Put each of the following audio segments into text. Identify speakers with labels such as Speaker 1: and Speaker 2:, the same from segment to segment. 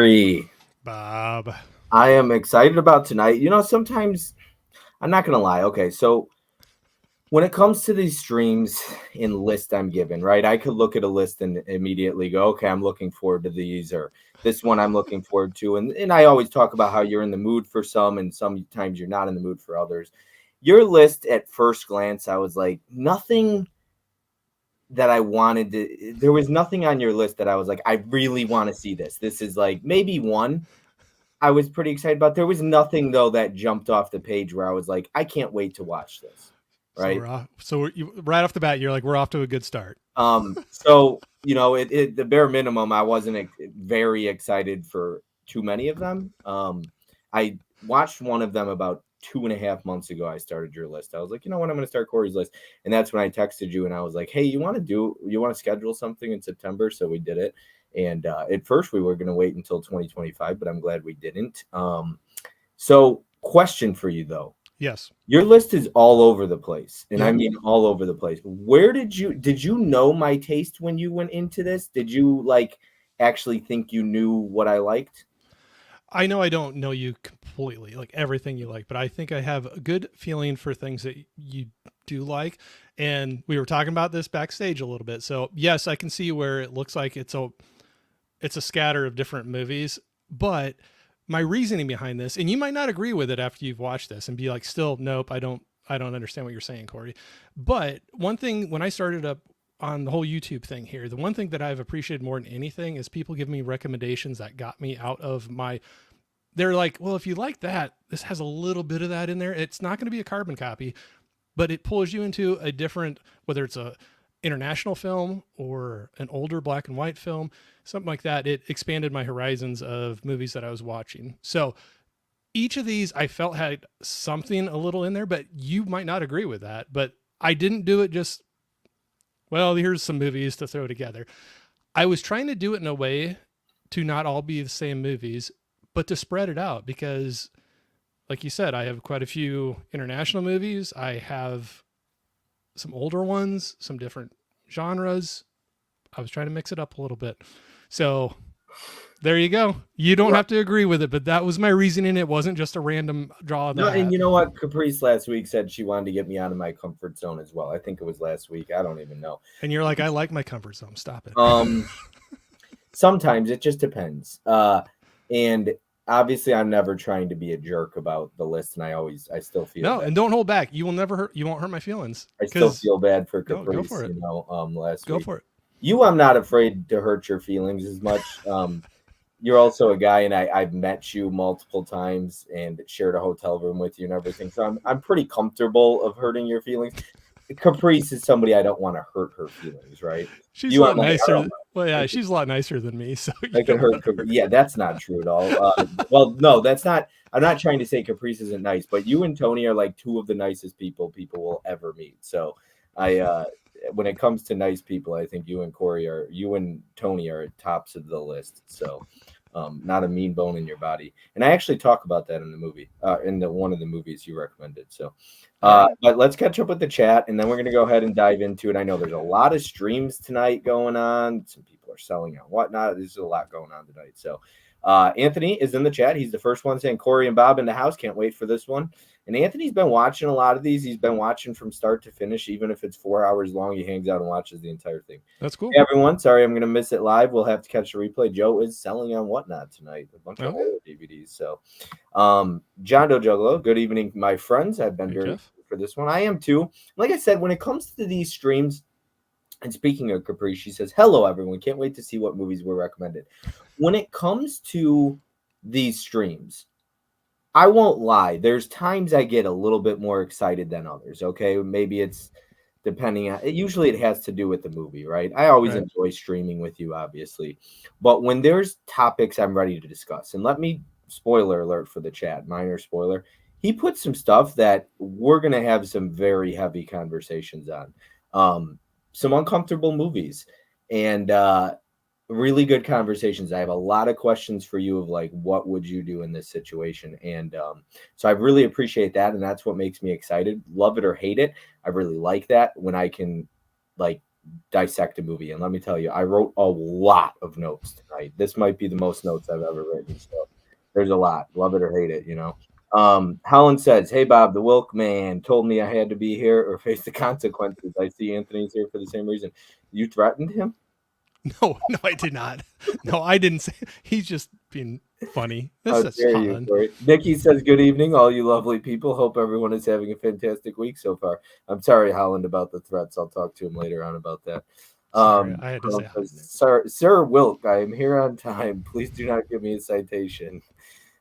Speaker 1: Corey.
Speaker 2: Bob.
Speaker 1: I am excited about tonight. Sometimes I'm not going to lie. Okay, so when it comes to these streams and list I'm given, right? I could look at a list and immediately go, okay, I'm looking forward to these, or this one I'm looking forward to. And I always talk about how you're in the mood for some, and sometimes you're not in the mood for others. Your list at first glance, I was like, nothing that I wanted to, there was nothing on your list that I was like, I really want to see this. This is like maybe one I was pretty excited about. There was nothing though that jumped off the page where I was like, I can't wait to watch this.
Speaker 2: So
Speaker 1: Right.
Speaker 2: we're off. Right off the bat, you're like, we're off to a good start.
Speaker 1: So the bare minimum, I wasn't very excited for too many of them. I watched one of them about 2.5 months ago. I started your list. I was like, you know what, I'm going to start Corey's list, and that's when I texted you and I was like, hey, you want to schedule something in September? So we did it, and at first we were going to wait until 2025, but I'm glad we didn't. So question for you though.
Speaker 2: Yes.
Speaker 1: Your list is all over the place. And
Speaker 2: Yeah.
Speaker 1: I mean all over the place. Where did you know my taste when you went into this? Did you actually think you knew what I liked?
Speaker 2: I know I don't know you completely, like everything you like, but I think I have a good feeling for things that you do like. And we were talking about this backstage a little bit. So yes, I can see where it looks like it's a scatter of different movies, but my reasoning behind this, and you might not agree with it after you've watched this and be like, still, nope, I don't understand what you're saying, Corey. But one thing, when I started up on the whole YouTube thing here, the one thing that I've appreciated more than anything is people give me recommendations that got me out of they're like, well, if you like that, this has a little bit of that in there. It's not going to be a carbon copy, but it pulls you into a different, whether it's a international film or an older black and white film, something like that. It expanded my horizons of movies that I was watching. So each of these I felt had something a little in there, but you might not agree with that. But I didn't do it just, well, here's some movies to throw together. I was trying to do it in a way to not all be the same movies, but to spread it out because, like you said, I have quite a few international movies. I have some older ones, some different genres. I was trying to mix it up a little bit. So there you go. You don't have to agree with it, but that was my reasoning. It wasn't just a random draw.
Speaker 1: No, and you know what? Caprice last week said she wanted to get me out of my comfort zone as well. I think it was last week. I don't even know.
Speaker 2: And you're like, I like my comfort zone. Stop it.
Speaker 1: Sometimes it just depends. And obviously I'm never trying to be a jerk about the list, and I still feel
Speaker 2: no,
Speaker 1: bad.
Speaker 2: and don't hold back. You won't hurt my feelings.
Speaker 1: I still feel bad for Caprice,
Speaker 2: go for it.
Speaker 1: Last
Speaker 2: go
Speaker 1: week.
Speaker 2: for it.
Speaker 1: I'm not afraid to hurt your feelings as much. You're also a guy, and I've met you multiple times and shared a hotel room with you and everything. So I'm pretty comfortable of hurting your feelings. Caprice is somebody I don't want to hurt her feelings, right?
Speaker 2: She's a lot nicer. Well, yeah, she's a lot nicer than me. So
Speaker 1: I can hurt. Yeah, that's not true at all. Well, no, that's not. I'm not trying to say Caprice isn't nice, but you and Tony are like two of the nicest people will ever meet. So when it comes to nice people, I think you and Tony are at tops of the list. So not a mean bone in your body. And I actually talk about that in the movie, one of the movies you recommended. So, but let's catch up with the chat, and then we're going to go ahead and dive into it. I know there's a lot of streams tonight going on. Some people are selling out, whatnot. There's a lot going on tonight. So Anthony is in the chat. He's the first one saying Corey and Bob in the house. Can't wait for this one. And Anthony's been watching a lot of these. He's been watching from start to finish. Even if it's 4 hours long, he hangs out and watches the entire thing.
Speaker 2: That's cool.
Speaker 1: Hey, everyone, sorry I'm going to miss it live. We'll have to catch the replay. Joe is selling on whatnot tonight. A bunch of old DVDs. So John Doe Juggalo, good evening, my friends. I've been very for this one. I am too. Like I said, when it comes to these streams, and speaking of Capri, she says, hello, everyone. Can't wait to see what movies were recommended. When it comes to these streams, I won't lie. There's times I get a little bit more excited than others, okay? Maybe it's depending on – usually it has to do with the movie, right? I always enjoy streaming with you, obviously. But when there's topics I'm ready to discuss, and let me – spoiler alert for the chat, minor spoiler. He put some stuff that we're going to have some very heavy conversations on. Some uncomfortable movies and really good conversations. I have a lot of questions for you of like, what would you do in this situation? And so I really appreciate that. And that's what makes me excited. Love it or hate it. I really like that when I can like dissect a movie. And let me tell you, I wrote a lot of notes tonight. This might be the most notes I've ever written. So there's a lot. Love it or hate it, you know. Helen says, "Hey Bob, the Wilk man told me I had to be here or face the consequences. I see Anthony's here for the same reason. You threatened him?
Speaker 2: No, no, I did not. No, I didn't say. He's just being funny.
Speaker 1: How
Speaker 2: This is
Speaker 1: dare you,
Speaker 2: fun.
Speaker 1: Corey?" Nikki says, "Good evening, all you lovely people. Hope everyone is having a fantastic week so far." I'm sorry, Holland, about the threats. I'll talk to him later on about that.
Speaker 2: Sorry, I had to say
Speaker 1: Says,
Speaker 2: hi.
Speaker 1: Sir Wilk, I am here on time. Please do not give me a citation.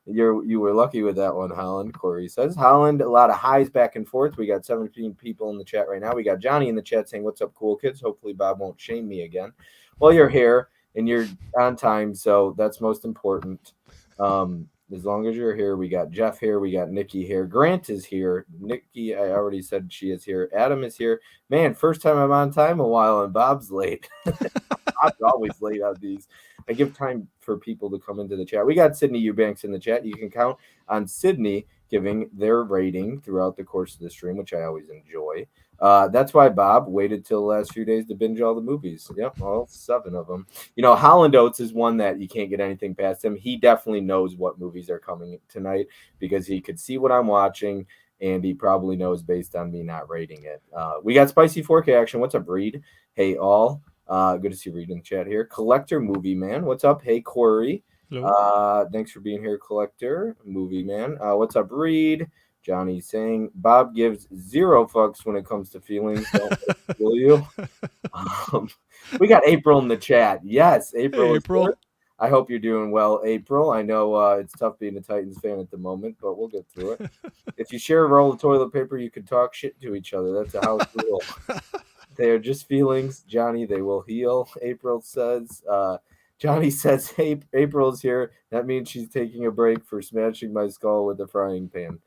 Speaker 1: You were lucky with that one, Holland. Corey says, Holland, a lot of highs back and forth. We got 17 people in the chat right now. We got Johnny in the chat saying, "What's up, cool kids?" Hopefully Bob won't shame me again. Well, you're here and you're on time, so that's most important. As long as you're here, we got Jeff here, we got Nikki here, Grant is here, Nikki, I already said she is here, Adam is here. Man, first time I'm on time a while, and Bob's late. Bob's always late on these. I give time for people to come into the chat. We got Sydney Eubanks in the chat. You can count on Sydney giving their rating throughout the course of the stream, which I always enjoy. That's why Bob waited till the last few days to binge all the movies. Yep, all 7 of them. You know, Holland Oates is one that you can't get anything past him. He definitely knows what movies are coming tonight because he could see what I'm watching, and he probably knows based on me not rating it. We got Spicy 4K action. What's up, Reed? Hey, all. Good to see Reed in the chat here. Collector Movie Man. What's up? Hey, Corey.
Speaker 2: Hello.
Speaker 1: Thanks for being here, Collector Movie Man. What's up, Reed? Johnny saying Bob gives 0 fucks when it comes to feelings. Will you? We got April in the chat. Yes, April.
Speaker 2: Hey,
Speaker 1: is
Speaker 2: April.
Speaker 1: here. I hope you're doing well, April. I know it's tough being a Titans fan at the moment, but we'll get through it. If you share a roll of toilet paper, you can talk shit to each other. That's a house rule. They are just feelings, Johnny. They will heal. April says. Johnny says, "Hey, April's here. That means she's taking a break for smashing my skull with a frying pan."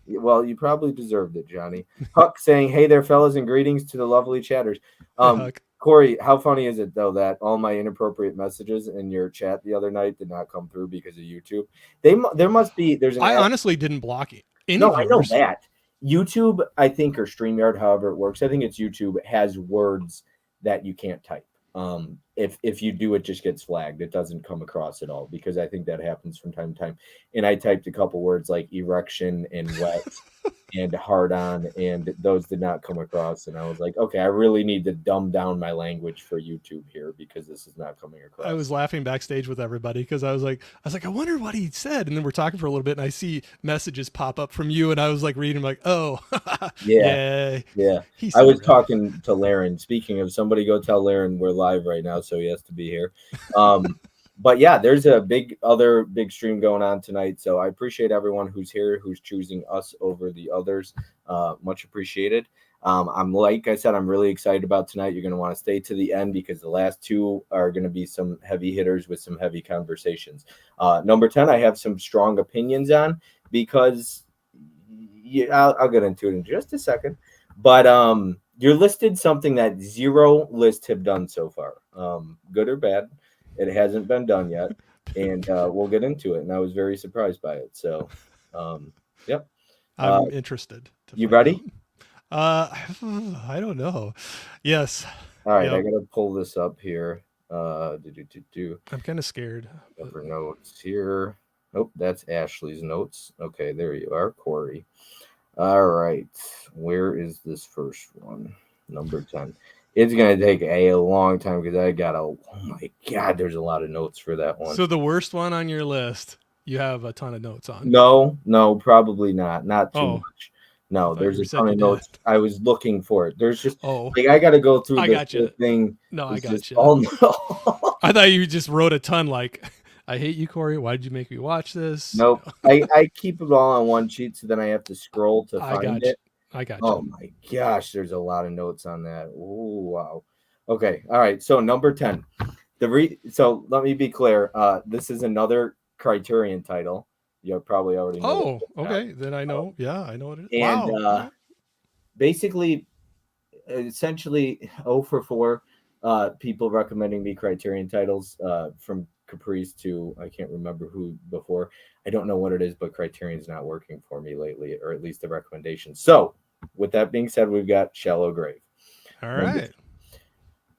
Speaker 1: Well, you probably deserved it, Johnny. Huck saying, "Hey there, fellas, and greetings to the lovely chatters."
Speaker 2: Hey, Huck.
Speaker 1: Corey, how funny is it though that all my inappropriate messages in your chat the other night did not come through because of YouTube? There must be. There's an.
Speaker 2: I honestly didn't block any
Speaker 1: No,
Speaker 2: viewers.
Speaker 1: I know that. YouTube, I think, or StreamYard, however it works, I think it's YouTube, has words that you can't type. If you do, it just gets flagged. It doesn't come across at all because I think that happens from time to time. And I typed a couple words like erection and wet and hard on, and those did not come across. And I was like, okay, I really need to dumb down my language for YouTube here because this is not coming across.
Speaker 2: I was laughing backstage with everybody because I was like, I wonder what he said. And then we're talking for a little bit, and I see messages pop up from you, and I was like reading, like, oh,
Speaker 1: yeah. I was talking to Laren. Speaking of, somebody go tell Laren we're live right now, so he has to be here. But yeah, there's a big stream going on tonight. So I appreciate everyone who's here, who's choosing us over the others. Much appreciated. I'm like I said, I'm really excited about tonight. You're going to want to stay to the end because the last 2 are going to be some heavy hitters with some heavy conversations. Number 10, I have some strong opinions on because I'll get into it in just a second. But you're listed something that 0 lists have done so far, good or bad. It hasn't been done yet, and we'll get into it. And I was very surprised by it. So, yep.
Speaker 2: I'm interested.
Speaker 1: You ready?
Speaker 2: I don't know. Yes.
Speaker 1: All right, I gotta pull this up here.
Speaker 2: I'm kind of scared.
Speaker 1: Upper notes here. Oh, that's Ashley's notes. Okay, there you are, Corey. All right, where is this first one? Number 10. It's going to take a long time because oh my God, there's a lot of notes for that one.
Speaker 2: So the worst one on your list, you have a ton of notes on.
Speaker 1: No, probably not. Not too much. No, there's a ton of notes. I was looking for it. There's just, I got to go through this thing.
Speaker 2: No, I got you.
Speaker 1: Oh, no.
Speaker 2: I thought you just wrote a ton like, I hate you, Corey. Why did you make me watch this?
Speaker 1: Nope. I keep it all on one sheet, so then I have to scroll to find it.
Speaker 2: I got you.
Speaker 1: Oh my gosh, there's a lot of notes on that. Oh wow. Okay. All right. So number 10. So let me be clear. This is another Criterion title. You probably already know.
Speaker 2: Oh, okay. Then I know. Yeah, I know what it is.
Speaker 1: And basically, essentially 0 for 4 people recommending me Criterion titles from Caprice to I can't remember who before. I don't know what it is, but Criterion's not working for me lately, or at least the recommendation. So with that being said, we've got Shallow Grave.
Speaker 2: All right.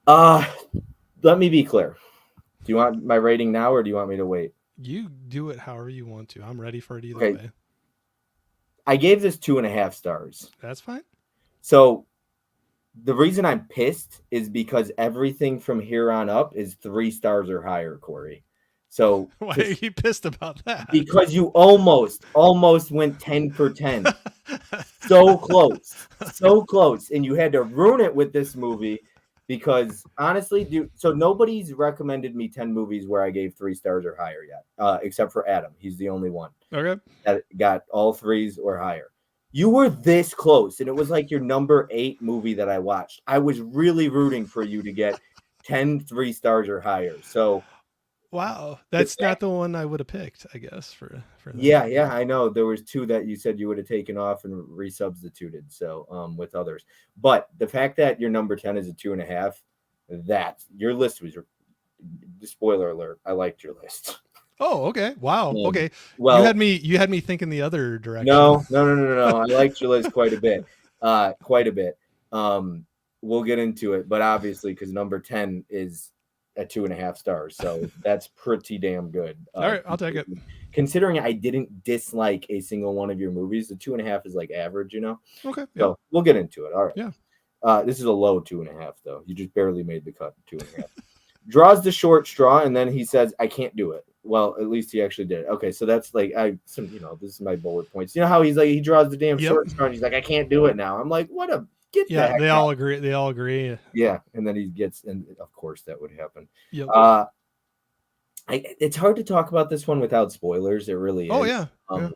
Speaker 1: Uh, let me be clear. Do you want my rating now, or do you want me to wait?
Speaker 2: You do it however you want to. I'm ready for it either
Speaker 1: Okay,
Speaker 2: way.
Speaker 1: I gave this 2.5 stars.
Speaker 2: That's fine.
Speaker 1: So the reason I'm pissed is because everything from here on up is 3 stars or higher, Corey. So
Speaker 2: Why are
Speaker 1: just
Speaker 2: you pissed about that?
Speaker 1: because you almost went 10 for 10. So close, and you had to ruin it with this movie because honestly, dude. So nobody's recommended me 10 movies where I gave 3 stars or higher yet, except for Adam. He's the only one
Speaker 2: Okay.
Speaker 1: that got all threes or higher. You were this close, and it was like your number 8 movie that I watched. I was really rooting for you to get 10 3 stars or higher. So
Speaker 2: Wow,
Speaker 1: the
Speaker 2: that's not
Speaker 1: fact,
Speaker 2: the one I would have picked, I guess, for that.
Speaker 1: yeah, I know there was 2 that you said you would have taken off and resubstituted. So with others, but the fact that your number 10 is a 2.5, that your list was. Spoiler alert! I liked your list.
Speaker 2: Oh, okay. Wow. Okay.
Speaker 1: Well,
Speaker 2: You had me thinking the other direction.
Speaker 1: no. I liked your list quite a bit. Quite a bit. Um, we'll get into it, but obviously, because number 10 is at 2.5 stars, so that's pretty damn good.
Speaker 2: All right, I'll take it.
Speaker 1: Considering I didn't dislike a single one of your movies, the 2.5 is like average, you know.
Speaker 2: Okay. Yeah.
Speaker 1: So we'll get into it. All right.
Speaker 2: Yeah.
Speaker 1: This is a low 2.5, though. You just barely made the cut. 2.5. Draws the short straw, and then he says, "I can't do it." Well, at least he actually did. Okay, so that's like this is my bullet points. You know how he's like he draws the damn
Speaker 2: Yep.
Speaker 1: short straw, and he's like, "I can't do it now." I'm like, "What a get the
Speaker 2: Yeah.
Speaker 1: heck
Speaker 2: They
Speaker 1: out."
Speaker 2: all agree. They all agree.
Speaker 1: Yeah, and then he gets, and of course that would happen.
Speaker 2: Yep.
Speaker 1: It's hard to talk about this one without spoilers. It really
Speaker 2: Oh
Speaker 1: is.
Speaker 2: yeah. Yeah.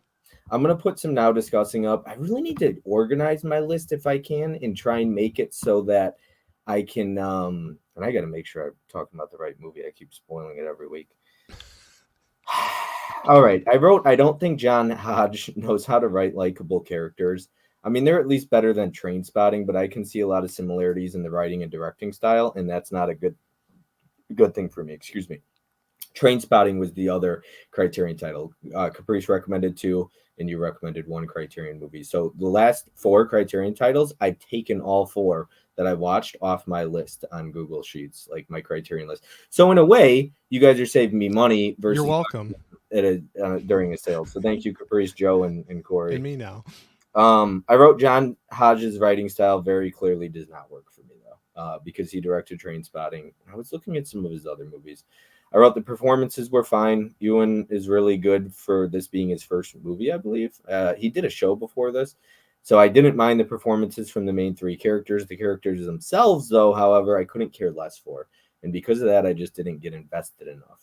Speaker 1: I'm gonna put some now discussing up. I really need to organize my list if I can and try and make it so that I can. And I got to make sure I'm talking about the right movie. I keep spoiling it every week. All right, I wrote. I don't think John Hodge knows how to write likable characters. I mean, they're at least better than Train Spotting, but I can see a lot of similarities in the writing and directing style, and that's not a good thing for me. Excuse me. Train Spotting was the other Criterion title. Caprice recommended 2, and you recommended 1 Criterion movie. So the last 4 Criterion titles, I've taken all 4 that I watched off my list on Google Sheets, like my Criterion list. So in a way, you guys are saving me money versus
Speaker 2: You're welcome.
Speaker 1: during a sale. So thank you, Caprice, Joe, and Corey.
Speaker 2: And me now.
Speaker 1: I wrote John Hodge's writing style very clearly does not work for me though, because he directed Train Spotting. I was looking at some of his other movies. I wrote the performances were fine. Ewan is really good for this being his first movie, I believe. He did a show before this, so I didn't mind the performances from the main 3 characters. The characters themselves, though, however, I couldn't care less for, and because of that, I just didn't get invested enough.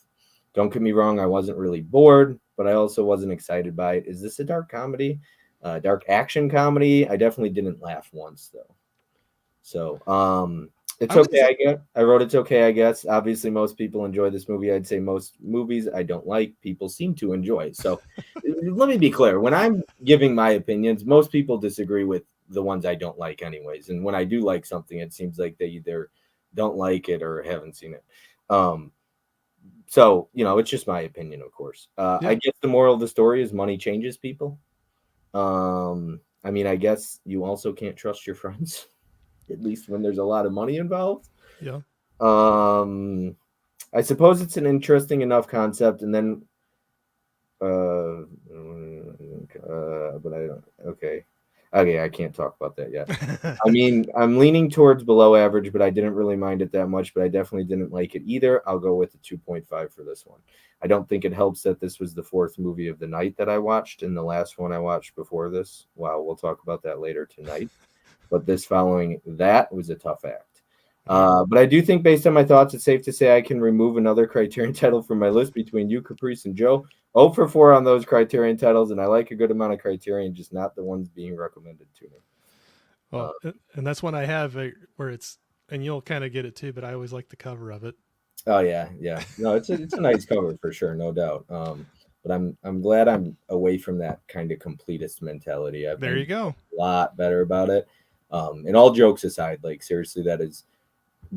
Speaker 1: Don't get me wrong, I wasn't really bored, but I also wasn't excited by it. Is this a dark comedy? Dark action comedy? I definitely didn't laugh once, though. So, it's okay. I wrote it's okay, I guess. Obviously, most people enjoy this movie. I'd say most movies I don't like, people seem to enjoy. So let me be clear. When I'm giving my opinions, most people disagree with the ones I don't like anyways. And when I do like something, it seems like they either don't like it or haven't seen it. So, it's just my opinion, of course. I guess the moral of the story is money changes people. I mean, I guess you also can't trust your friends. At least when there's a lot of money involved.
Speaker 2: Yeah.
Speaker 1: I suppose it's an interesting enough concept, and then, but I don't. Okay, I can't talk about that yet. I mean, I'm leaning towards below average, but I didn't really mind it that much. But I definitely didn't like it either. I'll go with a 2.5 for this one. I don't think it helps that this was the 4th movie of the night that I watched, and the last one I watched before this. Wow, we'll talk about that later tonight. But this following that was a tough act. But I do think, based on my thoughts, it's safe to say I can remove another Criterion title from my list between you, Caprice, and Joe. 0 for 4 on those Criterion titles, and I like a good amount of Criterion, just not the ones being recommended to me.
Speaker 2: Well, and that's one I have where it's, and you'll kind of get it too, but I always like the cover of it.
Speaker 1: Oh yeah. No, it's a nice cover for sure, no doubt. But I'm glad I'm away from that kind of completist mentality.
Speaker 2: There you go.
Speaker 1: A lot better about it. And all jokes aside, like seriously, that has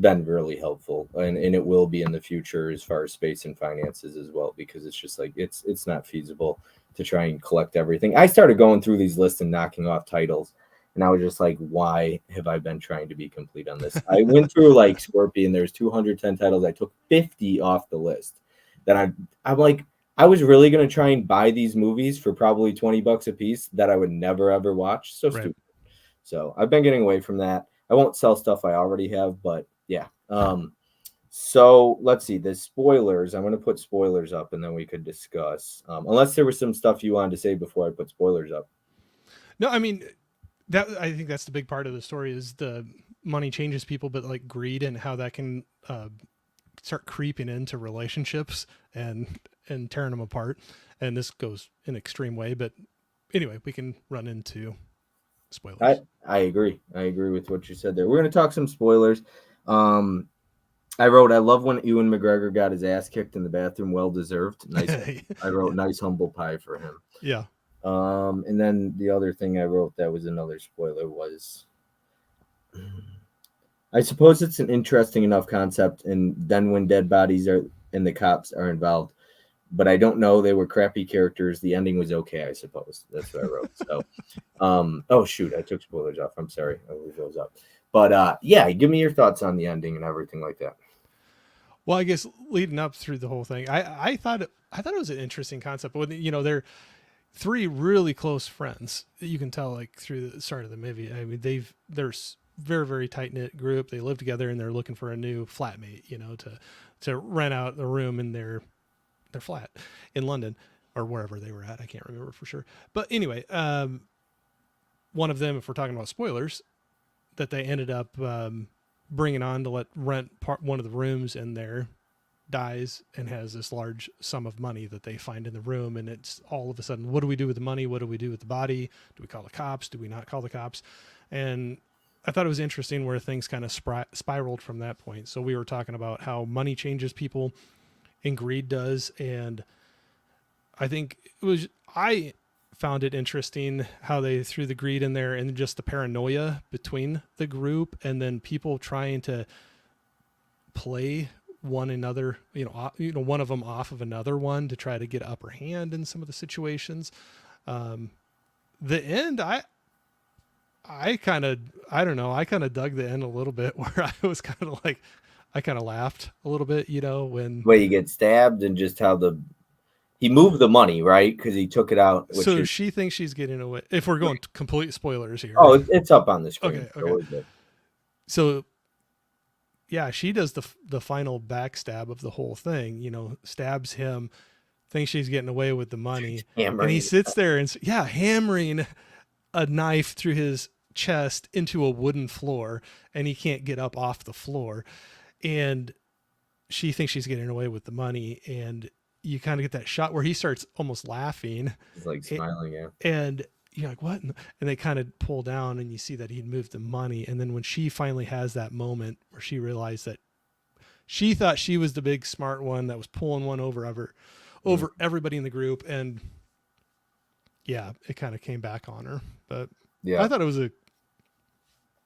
Speaker 1: been really helpful, and it will be in the future as far as space and finances as well, because it's just like it's not feasible to try and collect everything. I started going through these lists and knocking off titles, and I was just like, why have I been trying to be complete on this? I went through like Scorpion. There's 210 titles. I took 50 off the list. I'm like, I was really gonna try and buy these movies for probably $20 a piece that I would never ever watch. So
Speaker 2: Right.
Speaker 1: stupid. So I've been getting away from that. I won't sell stuff I already have, but yeah. So let's see the spoilers. I'm going to put spoilers up and then we could discuss. Unless there was some stuff you wanted to say before I put spoilers up.
Speaker 2: No, I mean, I think that's the big part of the story is the money changes people, but like greed and how that can start creeping into relationships and tearing them apart. And this goes in an extreme way, but anyway, we can run into spoilers.
Speaker 1: I agree. I agree with what you said there. We're going to talk some spoilers. I wrote, I love when Ewan McGregor got his ass kicked in the bathroom. Well deserved. Nice. I wrote nice humble pie for him.
Speaker 2: Yeah.
Speaker 1: And then the other thing I wrote that was another spoiler was, I suppose it's an interesting enough concept. And then when dead bodies are and the cops are involved, but I don't know. They were crappy characters. The ending was okay, I suppose. That's what I wrote. So, oh shoot, I took spoilers off. I'm sorry. I'll leave those up. But yeah, give me your thoughts on the ending and everything like that.
Speaker 2: Well, I guess leading up through the whole thing, I thought it was an interesting concept. When they're three really close friends, you can tell like through the start of the movie. I mean, they're very very tight knit group. They live together and they're looking for a new flatmate, to rent out the room in their flat in London or wherever they were at. I can't remember for sure. But anyway, one of them, if we're talking about spoilers, that they ended up bringing on to let rent one of the rooms in there dies and has this large sum of money that they find in the room. And it's all of a sudden, what do we do with the money? What do we do with the body? Do we call the cops? Do we not call the cops? And I thought it was interesting where things kind of spiraled from that point. So we were talking about how money changes people and greed does. And I found it interesting how they threw the greed in there and just the paranoia between the group and then people trying to play one another, one of them off of another one to try to get upper hand in some of the situations. The end, I kind of dug the end a little bit where I was kind of like, I kind of laughed a little bit, when
Speaker 1: you get stabbed and just how he moved the money, right? Because he took it out.
Speaker 2: So she thinks she's getting away. If we're going complete spoilers here.
Speaker 1: Oh, it's up on the screen.
Speaker 2: Okay. So, yeah, she does the final backstab of the whole thing. Stabs him, thinks she's getting away with the money, and he sits there and hammering a knife through his chest into a wooden floor, and he can't get up off the floor, and she thinks she's getting away with the money, and you kind of get that shot where he starts almost laughing.
Speaker 1: He's like smiling, yeah.
Speaker 2: And you're like, what? And they kind of pull down and you see that he'd moved the money. And then when she finally has that moment where she realized that she thought she was the big smart one that was pulling one over everybody in the group. And yeah, it kind of came back on her. But yeah, I thought that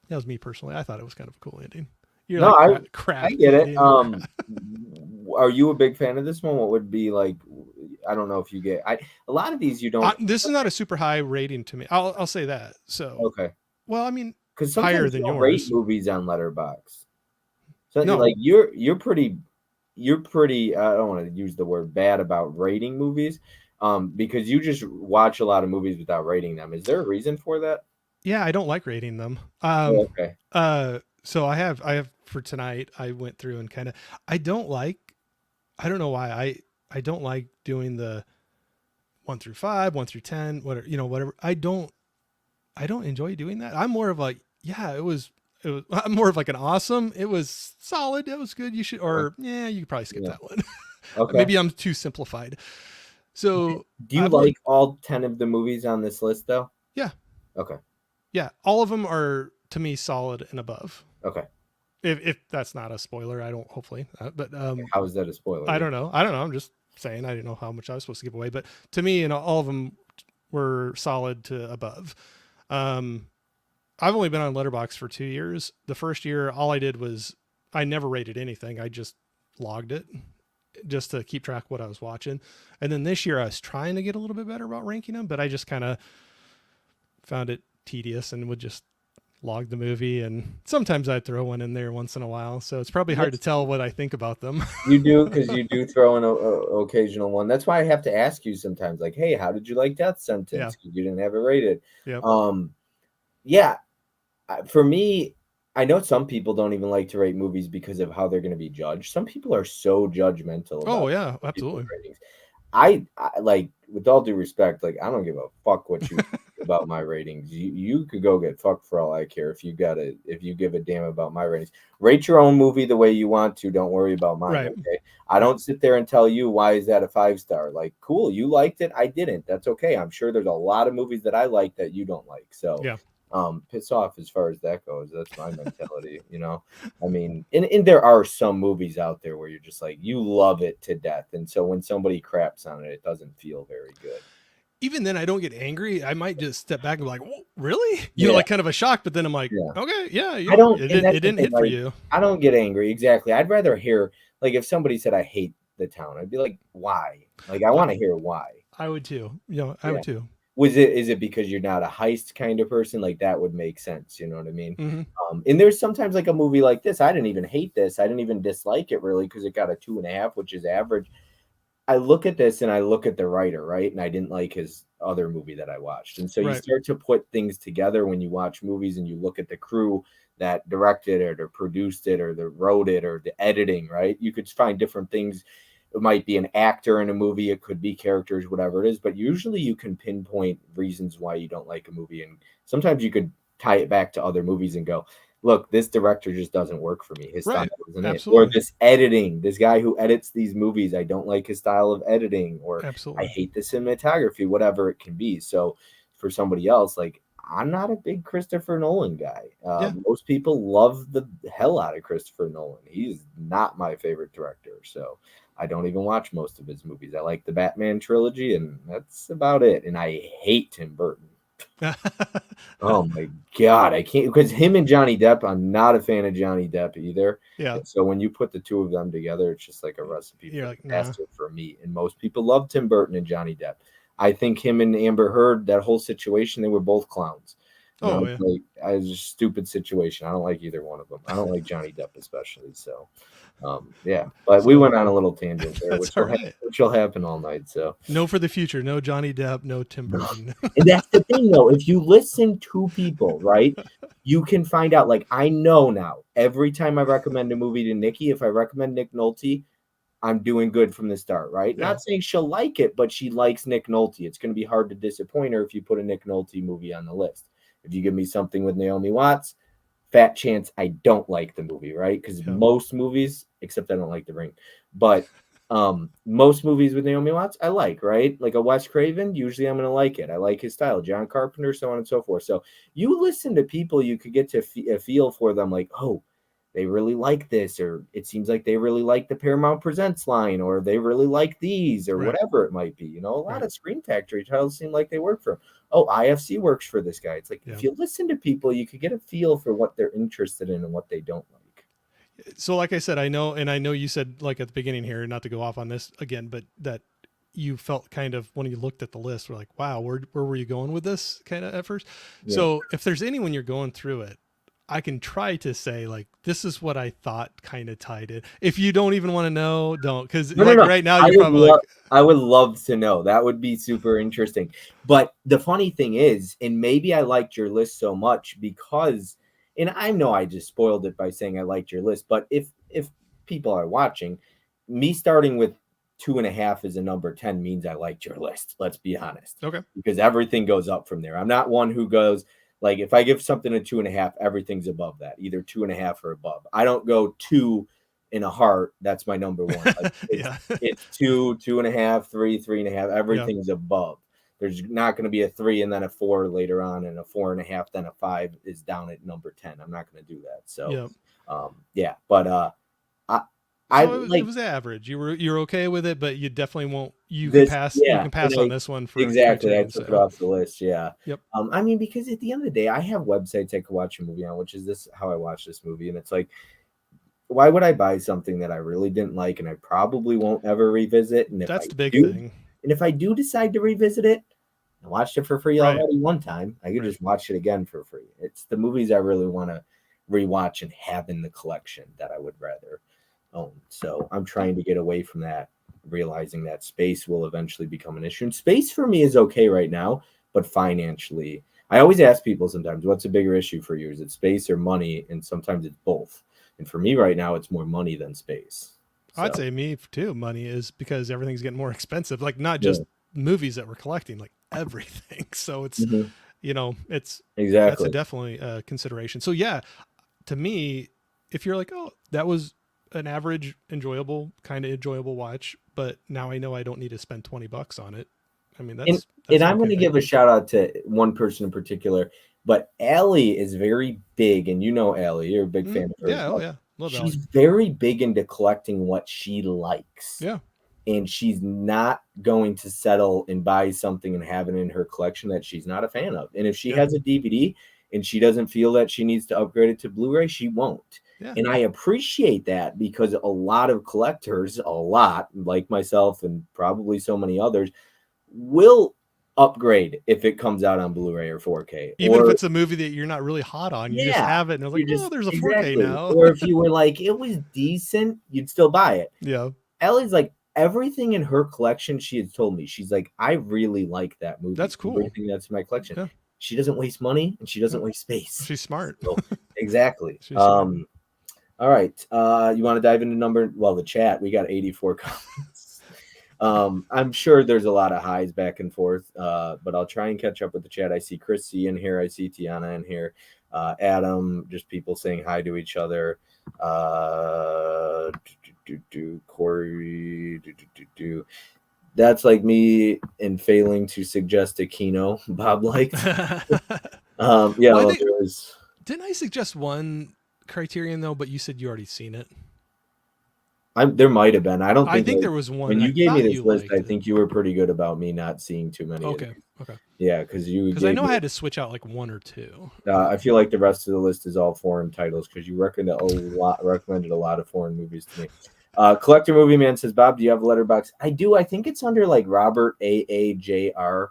Speaker 2: was me personally. I thought it was kind of a cool ending. You're crap.
Speaker 1: I get it. Are you a big fan of this one? What would be like? I don't know if you get. A lot of these you don't.
Speaker 2: This is not a super high rating to me. I'll say that. So
Speaker 1: okay.
Speaker 2: Well, I mean,
Speaker 1: because
Speaker 2: higher than yours.
Speaker 1: Rate movies on Letterboxd. So no, like you're pretty. I don't want to use the word bad about rating movies, because you just watch a lot of movies without rating them. Is there a reason for that?
Speaker 2: Yeah, I don't like rating them.
Speaker 1: Okay.
Speaker 2: So I have for tonight. I went through and kind of. I don't know why I don't like doing the 1 through 5, 1 through 10, whatever. I don't enjoy doing that. I'm more of like, yeah, it was. I'm more of like an awesome. It was solid. It was good. You should, or yeah, you could probably skip that one. Okay. Maybe I'm too simplified. So
Speaker 1: do you like all 10 of the movies on this list though?
Speaker 2: Yeah.
Speaker 1: Okay.
Speaker 2: Yeah. All of them are to me solid and above.
Speaker 1: Okay.
Speaker 2: If that's not a spoiler, I don't, hopefully, but,
Speaker 1: how is that a spoiler?
Speaker 2: I don't know. I'm just saying, I didn't know how much I was supposed to give away, but to me, all of them were solid to above. I've only been on Letterboxd for 2 years. The first year, all I did was I never rated anything. I just logged it just to keep track of what I was watching. And then this year I was trying to get a little bit better about ranking them, but I just kind of found it tedious and would just log the movie, and sometimes I'd throw one in there once in a while. So it's probably hard to
Speaker 1: That's
Speaker 2: tell what I think about them.
Speaker 1: You do, because you do throw in a occasional one. That's why I have to ask you sometimes, like, "Hey, how did you like Death
Speaker 2: Yeah.
Speaker 1: Sentence?" Because you didn't have it rated.
Speaker 2: Yep.
Speaker 1: Yeah, for me, I know some people don't even like to rate movies because of how they're gonna be judged. Some people are so judgmental
Speaker 2: Oh
Speaker 1: about
Speaker 2: yeah,
Speaker 1: other people's
Speaker 2: absolutely.
Speaker 1: ratings. I like, with all due respect, like, I don't give a fuck what you think about my ratings. You could go get fucked for all I care if you give a damn about my ratings. Rate your own movie the way you want to. Don't worry about mine,
Speaker 2: Right.
Speaker 1: okay? I
Speaker 2: Right.
Speaker 1: don't sit there and tell you why is that a 5 star. Like, cool, you liked it, I didn't. That's okay. I'm sure there's a lot of movies that I like that you don't like. So,
Speaker 2: Yeah.
Speaker 1: piss off as far as that goes. That's my mentality. I mean, and there are some movies out there where you're just like, you love it to death. And so when somebody craps on it, it doesn't feel very good.
Speaker 2: Even then, I don't get angry. I might just step back and be like, "Whoa, really?"
Speaker 1: Yeah.
Speaker 2: Like kind of a shock. But then I'm like,
Speaker 1: Yeah.
Speaker 2: "Okay, yeah,
Speaker 1: I don't,
Speaker 2: it
Speaker 1: and
Speaker 2: didn't
Speaker 1: that's
Speaker 2: it
Speaker 1: the
Speaker 2: didn't
Speaker 1: thing,
Speaker 2: hit for
Speaker 1: like,
Speaker 2: you."
Speaker 1: I don't get angry. Exactly. I'd rather hear, like, if somebody said I hate the town, I'd be like, why? Like, I
Speaker 2: I,
Speaker 1: want to hear why.
Speaker 2: I would too. I
Speaker 1: Yeah.
Speaker 2: would too.
Speaker 1: Is it because you're not a heist kind of person? Like, that would make sense, you know what I mean?
Speaker 2: Hmm.
Speaker 1: And there's sometimes like a movie like this, I didn't even hate this. I didn't even dislike it really because it got a 2.5, which is average. I look at this and I look at the writer, right? And I didn't like his other movie that I watched. And so you
Speaker 2: Right.
Speaker 1: start to put things together when you watch movies and you look at the crew that directed it or produced it or that wrote it or the editing, right? You could find different things. It might be an actor in a movie, it could be characters, whatever it is, but usually you can pinpoint reasons why you don't like a movie. And sometimes you could tie it back to other movies and go, look, this director just doesn't work for me. His style
Speaker 2: Right.
Speaker 1: isn't it. Or
Speaker 2: Absolutely.
Speaker 1: this editing, this guy who edits these movies, I don't like his style of editing, or I
Speaker 2: Absolutely.
Speaker 1: hate the cinematography, whatever it can be. So for somebody else, like, I'm not a big Christopher Nolan guy.
Speaker 2: Yeah.
Speaker 1: Most people love the hell out of Christopher Nolan. He's not my favorite director. So I don't even watch most of his movies. I like the Batman trilogy, and that's about it. And I hate Tim Burton. Oh my god, I can't, because him and Johnny Depp, I'm not a fan of Johnny Depp either.
Speaker 2: Yeah.
Speaker 1: And so when you put the two of them together, it's just like a recipe
Speaker 2: You're
Speaker 1: for
Speaker 2: like, nah.
Speaker 1: disaster for me. And most people love Tim Burton and Johnny Depp. I think him and Amber Heard, that whole situation, they were both clowns.
Speaker 2: Oh yeah.
Speaker 1: Like, it was a stupid situation. I don't like either one of them. I don't like Johnny Depp especially. So, yeah. But we
Speaker 2: So
Speaker 1: went on a little tangent there,
Speaker 2: that's all right.
Speaker 1: which will happen all night. So.
Speaker 2: No for the future. No Johnny Depp. No Tim Burton.
Speaker 1: And that's the thing, though. If you listen to people, right, you can find out. Like, I know now, every time I recommend a movie to Nikki, if I recommend Nick Nolte, I'm doing good from the start, right?
Speaker 2: Yeah.
Speaker 1: Not saying she'll like it, but she likes Nick Nolte. It's going to be hard to disappoint her if you put a Nick Nolte movie on the list. If you give me something with Naomi Watts, fat chance I don't like the movie, right? Because
Speaker 2: Yeah.
Speaker 1: most movies, except I don't like The Ring, but most movies with Naomi Watts I like, right? Like a Wes Craven, usually I'm going to like it. I like his style. John Carpenter, so on and so forth. So you listen to people, you could get to a feel for them, like, oh, they really like this, or it seems like they really like the Paramount Presents line, or they really like these, or
Speaker 2: Right.
Speaker 1: whatever it might be. A lot
Speaker 2: Right.
Speaker 1: of Screen Factory titles seem like they work for him. Oh, IFC works for this guy. It's like,
Speaker 2: Yeah.
Speaker 1: if you listen to people, you could get a feel for what they're interested in and what they don't like.
Speaker 2: So like I said, I know you said, like, at the beginning here, not to go off on this again, but that you felt kind of, when you looked at the list, we're like, wow, where were you going with this kind of at first?
Speaker 1: Yeah.
Speaker 2: So if there's anyone you're going through it, I can try to say, like, this is what I thought kind of tied it. If you don't even want to know, don't, because
Speaker 1: No,
Speaker 2: right now you're probably like,
Speaker 1: I would love to know. That would be super interesting. But the funny thing is, and maybe I liked your list so much because, and I know I just spoiled it by saying I liked your list, but if people are watching, me starting with 2.5 as a number 10 means I liked your list. Let's be honest.
Speaker 2: okay,
Speaker 1: Because everything goes up from there. I'm not one who goes, like, if I give something a 2.5, everything's above that, either 2.5 or above. I don't go 2 in a heart. That's my number one. Like,
Speaker 2: yeah,
Speaker 1: it's 2, 2.5, 3, 3.5.
Speaker 2: yeah,
Speaker 1: Everything's above. There's not going to be a 3 and then a 4 later on, and a 4.5, then a 5 is down at number 10. I'm not going to do that. So,
Speaker 2: yeah.
Speaker 1: yeah. But I I
Speaker 2: So it
Speaker 1: like
Speaker 2: was average. You're okay with it, but you definitely won't. You can
Speaker 1: this.
Speaker 2: pass. You
Speaker 1: Yeah,
Speaker 2: can pass on this one for any
Speaker 1: exactly. I
Speaker 2: criterion.
Speaker 1: took it
Speaker 2: So
Speaker 1: off the list. Yeah.
Speaker 2: yep.
Speaker 1: I mean, because at the end of the day, I have websites I could watch a movie on, which is this how I watch this movie, and it's like, why would I buy something that I really didn't like and I probably won't ever revisit? And
Speaker 2: That's the big thing.
Speaker 1: if I do decide to revisit it, I watched it for free already one time. I could just watch it again for free. It's the movies I really want to rewatch and have in the collection that I would rather own. So I'm trying to get away from that, realizing that space will eventually become an issue. And space for me is okay right now, but financially, I always ask people sometimes, what's a bigger issue for you? Is it space or money? And sometimes it's both. And for me right now, it's more money than space. So,
Speaker 2: I'd say me too. Money is because everything's getting more expensive. Like not just movies that we're collecting, like everything. So it's, it's that's a
Speaker 1: exactly.
Speaker 2: definitely consideration. So yeah, to me, if you're like, oh, that was an average, kind of enjoyable watch, but now I know I don't need to spend $20 on it. I mean, that's
Speaker 1: and
Speaker 2: an
Speaker 1: I'm
Speaker 2: okay
Speaker 1: going to
Speaker 2: thing.
Speaker 1: give a shout out to one person in particular, but Allie is very big, and Allie, you're a big fan of hers.
Speaker 2: Yeah, oh yeah, love
Speaker 1: She's
Speaker 2: Allie.
Speaker 1: very big into collecting what she likes.
Speaker 2: Yeah,
Speaker 1: And she's not going to settle and buy something and have it in her collection that she's not a fan of. And if she has a DVD and she doesn't feel that she needs to upgrade it to Blu-ray, she won't.
Speaker 2: Yeah.
Speaker 1: And I appreciate that because a lot of collectors, like myself and probably so many others, will upgrade if it comes out on Blu-ray or 4K.
Speaker 2: Even if it's a movie that you're not really hot on, you just
Speaker 1: Yeah,
Speaker 2: have it and it's like, oh, there's a 4K now.
Speaker 1: Or if you were like, it was decent, you'd still buy it.
Speaker 2: Yeah.
Speaker 1: Ellie's like, everything in her collection, she has told me, she's like, I really like that movie.
Speaker 2: That's cool.
Speaker 1: Everything that's in my collection.
Speaker 2: Yeah.
Speaker 1: She doesn't waste money and she doesn't waste space.
Speaker 2: She's smart.
Speaker 1: So, exactly.
Speaker 2: She's smart.
Speaker 1: All right. You want to dive into the chat? We got 84 comments. I'm sure there's a lot of highs back and forth, but I'll try and catch up with the chat. I see Chrissy in here. I see Tiana in here. Adam, just people saying hi to each other. Corey, that's like me in failing to suggest a Kino Bob liked.
Speaker 2: Didn't I suggest one Criterion though, but you said you already seen it?
Speaker 1: There might have been.
Speaker 2: I think there was one.
Speaker 1: When you gave me this list, I think you were pretty good about me not seeing too many.
Speaker 2: Okay.
Speaker 1: Yeah, because
Speaker 2: I know I had to switch out like one or two.
Speaker 1: I feel like the rest of the list is all foreign titles because you recommended a lot of foreign movies to me. Collector Movie Man says, Bob, do you have a letterbox? I do. I think it's under like Robert AAJR,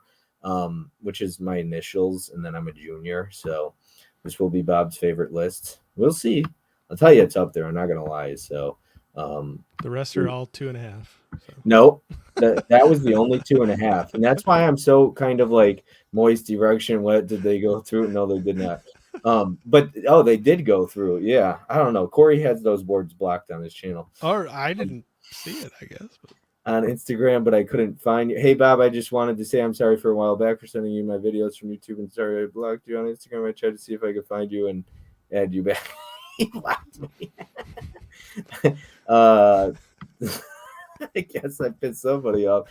Speaker 1: which is my initials, and then I'm a junior. So this will be Bob's favorite list. We'll see. I'll tell you it's up there. I'm not gonna lie. So
Speaker 2: the rest are all 2.5. So.
Speaker 1: No, that was the only 2.5, and that's why I'm so kind of like moist erection. What did they go through? No, they did not. But they did go through. Yeah, I don't know. Corey has those boards blocked on his channel.
Speaker 2: Or I didn't see it, I guess.
Speaker 1: On Instagram, but I couldn't find you. Hey Bob, I just wanted to say I'm sorry for a while back for sending you my videos from YouTube, and sorry I blocked you on Instagram. I tried to see if I could find you and add you back. He blocked me. I guess I pissed somebody off.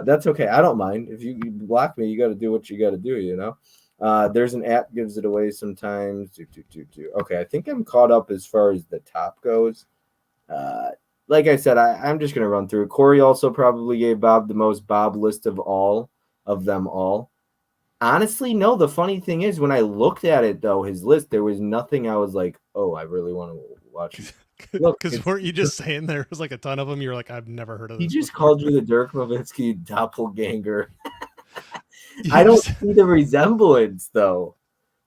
Speaker 1: That's okay. I don't mind. If you block me, you got to do what you got to do, There's an app gives it away sometimes. Okay, I think I'm caught up as far as the top goes. Like I said, I'm just going to run through. Corey also probably gave Bob the most Bob list of them all. Honestly, no. The funny thing is, when I looked at it, though, his list, there was nothing I was like, oh, I really want to watch it.
Speaker 2: Because weren't you just saying there was like a ton of them? You're like, I've never heard of this.
Speaker 1: He just called you the Dirk Nowitzki doppelganger. I don't see the resemblance, though.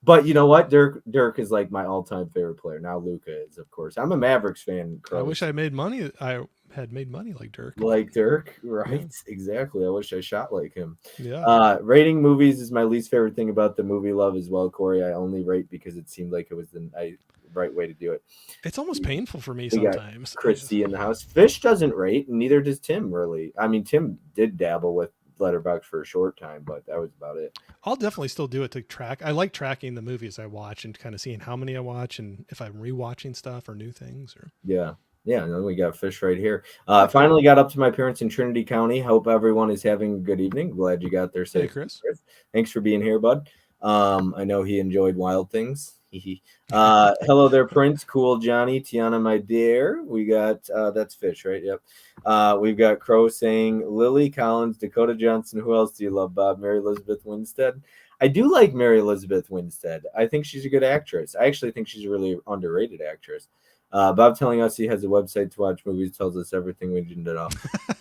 Speaker 1: But you know what? Dirk is like my all-time favorite player. Now Luka is, of course. I'm a Mavericks fan.
Speaker 2: I wish I made money. I had made money like Dirk.
Speaker 1: Like Dirk, right? Yeah. Exactly. I wish I shot like him.
Speaker 2: Yeah.
Speaker 1: Rating movies is my least favorite thing about the movie Love as well, Corey. I only rate because it seemed like it was the right way to do it.
Speaker 2: It's almost painful for me sometimes.
Speaker 1: Christy in the house. Fish doesn't rate, and neither does Tim, really. I mean, Tim did dabble with Letterboxd for a short time, but that was about it.
Speaker 2: I'll definitely still do it to track. I like tracking the movies I watch and kind of seeing how many I watch and if I'm rewatching stuff or new things. Or
Speaker 1: yeah. And then we got Fish right here. Finally got up to my parents in Trinity County. Hope everyone is having a good evening. Glad you got there safe.
Speaker 2: Hey, Chris.
Speaker 1: Thanks for being here, bud. I know he enjoyed Wild Things. Hello there, Prince. Cool Johnny. Tiana, my dear. We got that's Fish, right? Yep. We've got Crow saying Lily Collins, Dakota Johnson. Who else do you love, Bob? Mary Elizabeth Winstead. I do like Mary Elizabeth Winstead. I think she's a good actress. I actually think she's a really underrated actress. Bob telling us he has a website to watch movies tells us everything we need to know.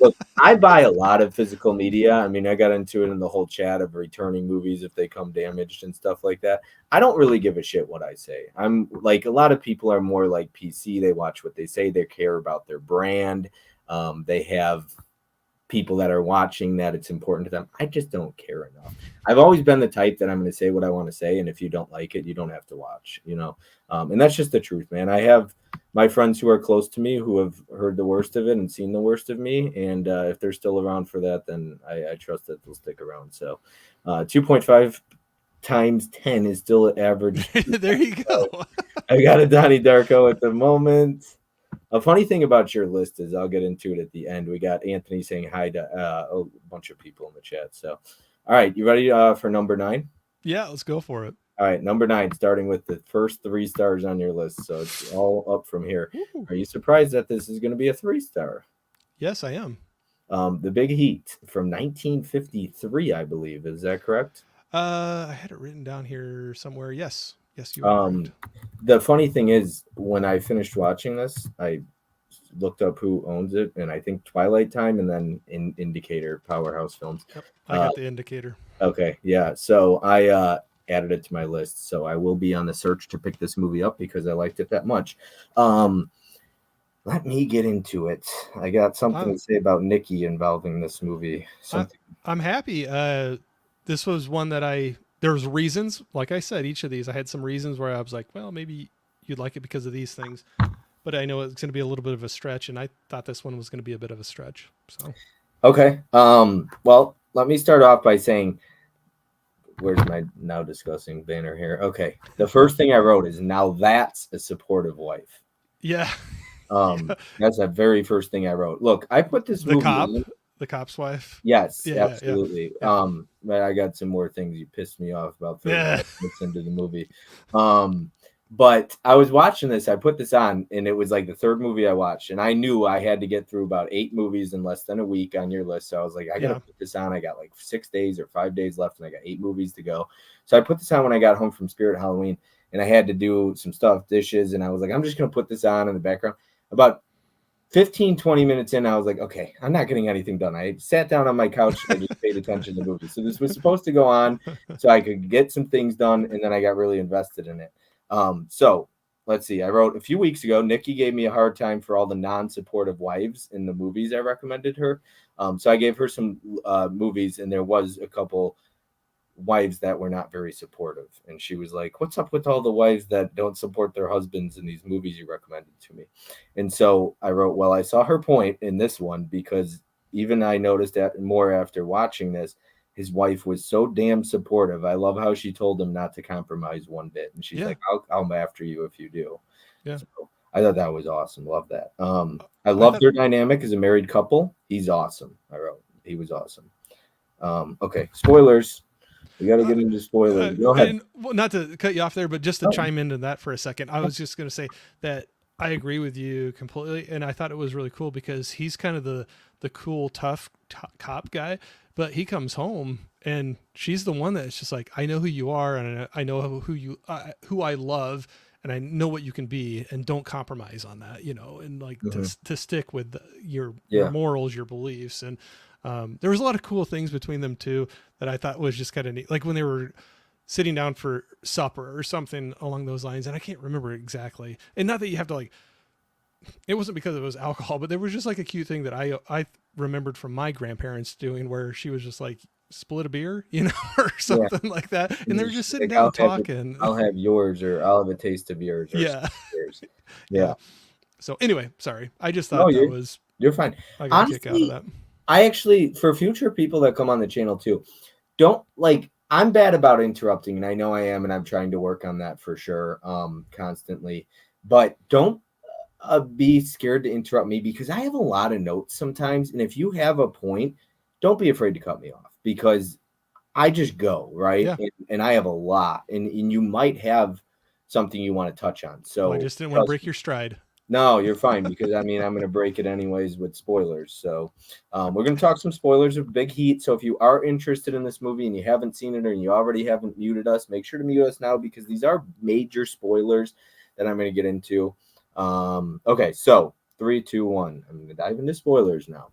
Speaker 1: Look, I buy a lot of physical media. I mean, I got into it in the whole chat of returning movies if they come damaged and stuff like that. I don't really give a shit what I say. I'm like, a lot of people are more like PC. They watch what they say. They care about their brand. They have people that are watching that it's important to them. I just don't care enough. I've always been the type that I'm going to say what I want to say, and if you don't like it, you don't have to watch, and that's just the truth, man. I have my friends who are close to me who have heard the worst of it and seen the worst of me, and if they're still around for that, then I trust that they'll stick around. So 2.5 times 10 is still an average.
Speaker 2: There you go.
Speaker 1: I got a Donnie Darko at the moment. A funny thing about your list is I'll get into it at the end. We got Anthony saying hi to a bunch of people in the chat. So, all right, you ready for number 9?
Speaker 2: Yeah, let's go for it.
Speaker 1: All right, number 9, starting with the first 3 stars on your list. So it's all up from here. Ooh. Are you surprised that this is going to be a 3-star?
Speaker 2: Yes, I am.
Speaker 1: The Big Heat from 1953, I believe. Is that correct?
Speaker 2: I had it written down here somewhere. Yes, you are correct.
Speaker 1: The funny thing is, when I finished watching this, I looked up who owns it, and I think Twilight Time and then Indicator, Powerhouse Films.
Speaker 2: Yep, I got the Indicator.
Speaker 1: Okay, yeah. So I added it to my list. So I will be on the search to pick this movie up because I liked it that much. Let me get into it. I got something to say about Nikki involving this movie.
Speaker 2: I'm happy. This was one that there's reasons, like I said, each of these, I had some reasons where I was like, well, maybe you'd like it because of these things, but I know it's going to be a little bit of a stretch, and I thought this one was going to be a bit of a stretch. So,
Speaker 1: okay. Well, let me start off by saying, where's my now discussing banner here? Okay. The first thing I wrote is, now that's a supportive wife.
Speaker 2: Yeah.
Speaker 1: That's the very first thing I wrote. Look, I put this movie
Speaker 2: the cop's wife.
Speaker 1: Yes, absolutely. Yeah. But I got some more things you pissed me off about 30 minutes into the movie. But I was watching this, I put this on, and it was like the third movie I watched, and I knew I had to get through about 8 movies in less than a week on your list. So I was like, I gotta put this on. I got like 6 days or 5 days left, and I got 8 movies to go. So I put this on when I got home from Spirit Halloween, and I had to do some stuff, dishes, and I was like, I'm just gonna put this on in the background. About 15, 20 minutes in, I was like, okay, I'm not getting anything done. I sat down on my couch and just paid attention to the movie. So this was supposed to go on so I could get some things done, and then I got really invested in it. So let's see. I wrote, a few weeks ago, Nikki gave me a hard time for all the non-supportive wives in the movies I recommended her. So I gave her some movies, and there was a couple wives that were not very supportive, and she was like, what's up with all the wives that don't support their husbands in these movies you recommended to me? And so I wrote, well, I saw her point in this one, because even I noticed that more after watching this, his wife was so damn supportive. I love how she told him not to compromise one bit, and she's like, I'll after you if you do. So I thought that was awesome. Love that. I loved their dynamic as a married couple. He's awesome. I wrote, he was awesome. Okay, spoilers. We got to get into spoilers. Go ahead.
Speaker 2: And, well, not to cut you off there, but just to chime into that for a second, I was just going to say that I agree with you completely, and I thought it was really cool because he's kind of the cool, tough cop guy, but he comes home and she's the one that's just like, I know who you are, and I know who I love, and I know what you can be, and don't compromise on that, and like to stick with your morals, your beliefs, and there was a lot of cool things between them too that I thought was just kind of neat. Like when they were sitting down for supper or something along those lines. And I can't remember exactly. And not that you have to it wasn't because it was alcohol, but there was just like a cute thing that I remembered from my grandparents doing, where she was just like, split a beer, or something like that. And they were just sitting down talking.
Speaker 1: I'll have yours, or I'll have a taste of yours. Or yours. Yeah.
Speaker 2: So anyway, sorry. I just thought
Speaker 1: you're fine.
Speaker 2: I got a kick out of that.
Speaker 1: I actually, for future people that come on the channel too, I'm bad about interrupting, and I know I am, and I'm trying to work on that for sure, constantly. But don't be scared to interrupt me, because I have a lot of notes sometimes, and if you have a point, don't be afraid to cut me off, because I just go, right? Yeah. And I have a lot, and you might have something you want to touch on. So
Speaker 2: I just didn't want to break your stride.
Speaker 1: No, you're fine, because I'm going to break it anyways with spoilers. So we're going to talk some spoilers of Big Heat. So if you are interested in this movie and you haven't seen it, or you already haven't muted us, make sure to mute us now, because these are major spoilers that I'm going to get into. Okay, so 3, 2, 1. I'm gonna dive into spoilers now.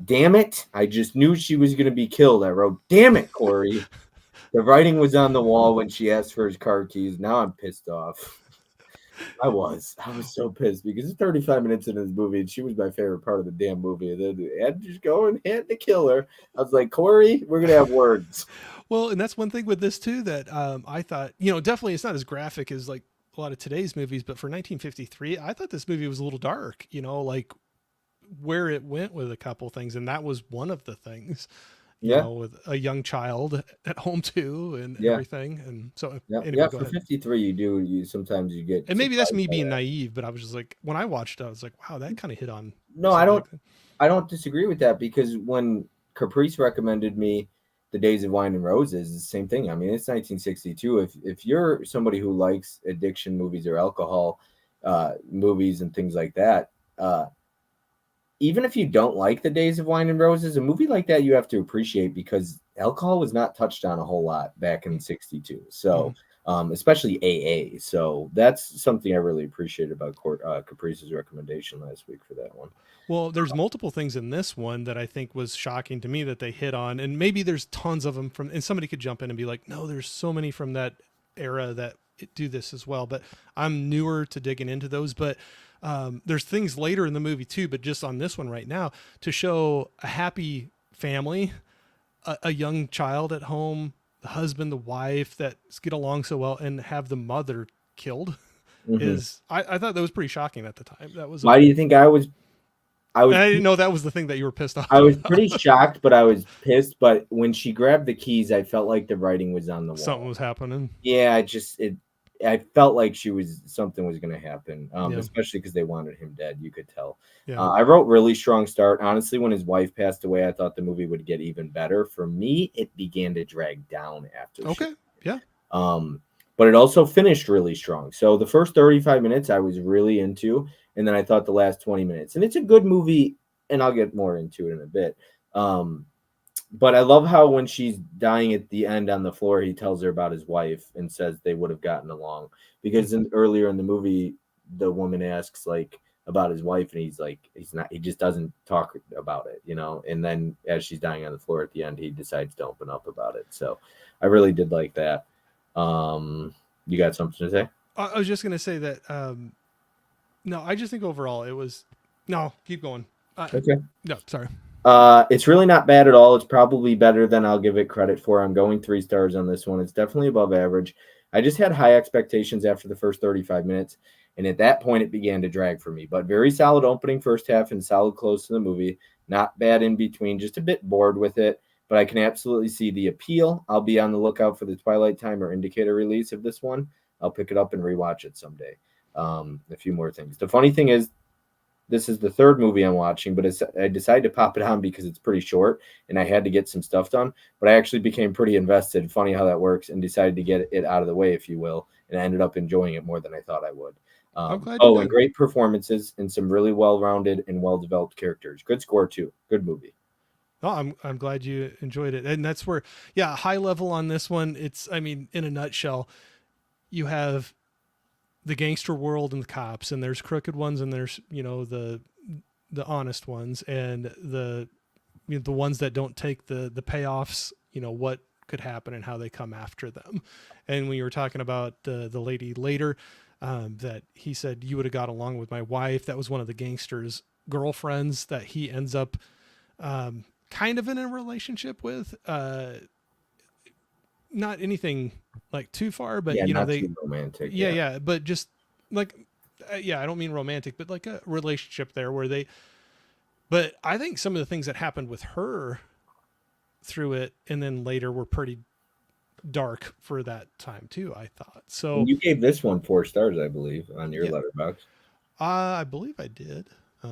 Speaker 1: Damn it! I just knew she was gonna be killed. I wrote, "Damn it, Corey." The writing was on the wall when she asked for his car keys. Now I'm pissed off. I was so pissed because it's 35 minutes into this movie, and she was my favorite part of the damn movie. And then they had to just go and had to kill her. I was like, Corey, we're gonna have words.
Speaker 2: Well, and that's one thing with this too that I thought, definitely it's not as graphic as like a lot of today's movies, but for 1953, I thought this movie was a little dark, like where it went with a couple things. And that was one of the things,
Speaker 1: Yeah,
Speaker 2: with a young child at home too and
Speaker 1: yeah,
Speaker 2: everything. And so
Speaker 1: yeah,
Speaker 2: anyway,
Speaker 1: yeah.
Speaker 2: go
Speaker 1: For
Speaker 2: ahead.
Speaker 1: 53, you sometimes you get
Speaker 2: And maybe that's
Speaker 1: surprised
Speaker 2: me
Speaker 1: by
Speaker 2: being
Speaker 1: that.
Speaker 2: naive, but I was just like, when I watched it, I was like, wow, that kind of hit on
Speaker 1: No,
Speaker 2: something like that.
Speaker 1: I don't disagree with that because when Caprice recommended me The Days of Wine and Roses, it's the same thing. I mean, it's 1962. If you're somebody who likes addiction movies or alcohol movies and things like that, even if you don't like The Days of Wine and Roses, a movie like that you have to appreciate because alcohol was not touched on a whole lot back in '62.
Speaker 2: Mm-hmm.
Speaker 1: So, especially AA. So that's something I really appreciated about Caprice's recommendation last week for that one.
Speaker 2: Well, there's multiple things in this one that I think was shocking to me that they hit on, and maybe there's tons of them from. And somebody could jump in and be like, "No, there's so many from that era that do this as well." But I'm newer to digging into those. But there's things later in the movie too. But just on this one right now, to show a happy family, a young child at home, the husband, the wife that get along so well, and have the mother killed
Speaker 1: Hmm.
Speaker 2: is I thought that was pretty shocking at the time. That was a
Speaker 1: Why do you think I was? I was
Speaker 2: and I didn't know that was the thing that you were pissed
Speaker 1: I
Speaker 2: off
Speaker 1: was pretty
Speaker 2: about.
Speaker 1: shocked, but I was pissed. But when she grabbed the keys, I felt like the writing was on the
Speaker 2: Something
Speaker 1: wall.
Speaker 2: was happening.
Speaker 1: Yeah, I felt like something was going to happen,
Speaker 2: Yeah.
Speaker 1: especially because they wanted him dead. You could tell.
Speaker 2: Yeah.
Speaker 1: I wrote really strong start. Honestly, when his wife passed away, I thought the movie would get even better. For me, it began to drag down after she.
Speaker 2: Okay. Yeah.
Speaker 1: Um, but it also finished really strong. So the first 35 minutes I was really into, and then I thought the last 20 minutes, and it's a good movie, and I'll get more into it in a bit. Um, but I love how when she's dying at the end on the floor, he tells her about his wife and says they would have gotten along. Because earlier in the movie, the woman asks like about his wife, and he's like, he's not, he just doesn't talk about it, you know. And then as she's dying on the floor at the end, he decides to open up about it. So I really did like that. You got something to say?
Speaker 2: I was just gonna say that. No, I just think overall it was. No, keep going.
Speaker 1: Okay.
Speaker 2: No, sorry.
Speaker 1: It's really not bad at all. It's probably better than I'll give it credit for. I'm going 3 stars on this one. It's definitely above average. I just had high expectations after the first 35 minutes, and at that point, it began to drag for me. But very solid opening first half and solid close to the movie. Not bad in between. Just a bit bored with it, but I can absolutely see the appeal. I'll be on the lookout for the Twilight Time or Indicator release of this one. I'll pick it up and rewatch it someday. A few more things. The funny thing is, this is the third movie I'm watching, but I decided to pop it on because it's pretty short and I had to get some stuff done. But I actually became pretty invested. Funny how that works, and decided to get it out of the way, if you will. And I ended up enjoying it more than I thought I would.
Speaker 2: I'm glad you
Speaker 1: And
Speaker 2: did.
Speaker 1: great performances and some really well-rounded and well-developed characters. Good score too. Good movie.
Speaker 2: Oh, I'm glad you enjoyed it, and that's where, yeah, high level on this one. It's, I mean, in a nutshell, you have the gangster world and the cops, and there's crooked ones, and there's the honest ones, and the ones that don't take the payoffs. What could happen and how they come after them. And when you were talking about the lady later, that he said you would have got along with my wife. That was one of the gangster's girlfriends that he ends up kind of in a relationship with. Not anything like too far, but
Speaker 1: Yeah, not
Speaker 2: they,
Speaker 1: too romantic.
Speaker 2: yeah, yeah, but just like, yeah, I don't mean romantic, but like a relationship there where they, but I think some of the things that happened with her through it and then later were pretty dark for that time too, I thought. So,
Speaker 1: And you gave this one 4 stars, I believe, on your
Speaker 2: yeah,
Speaker 1: letterbox.
Speaker 2: I believe I did.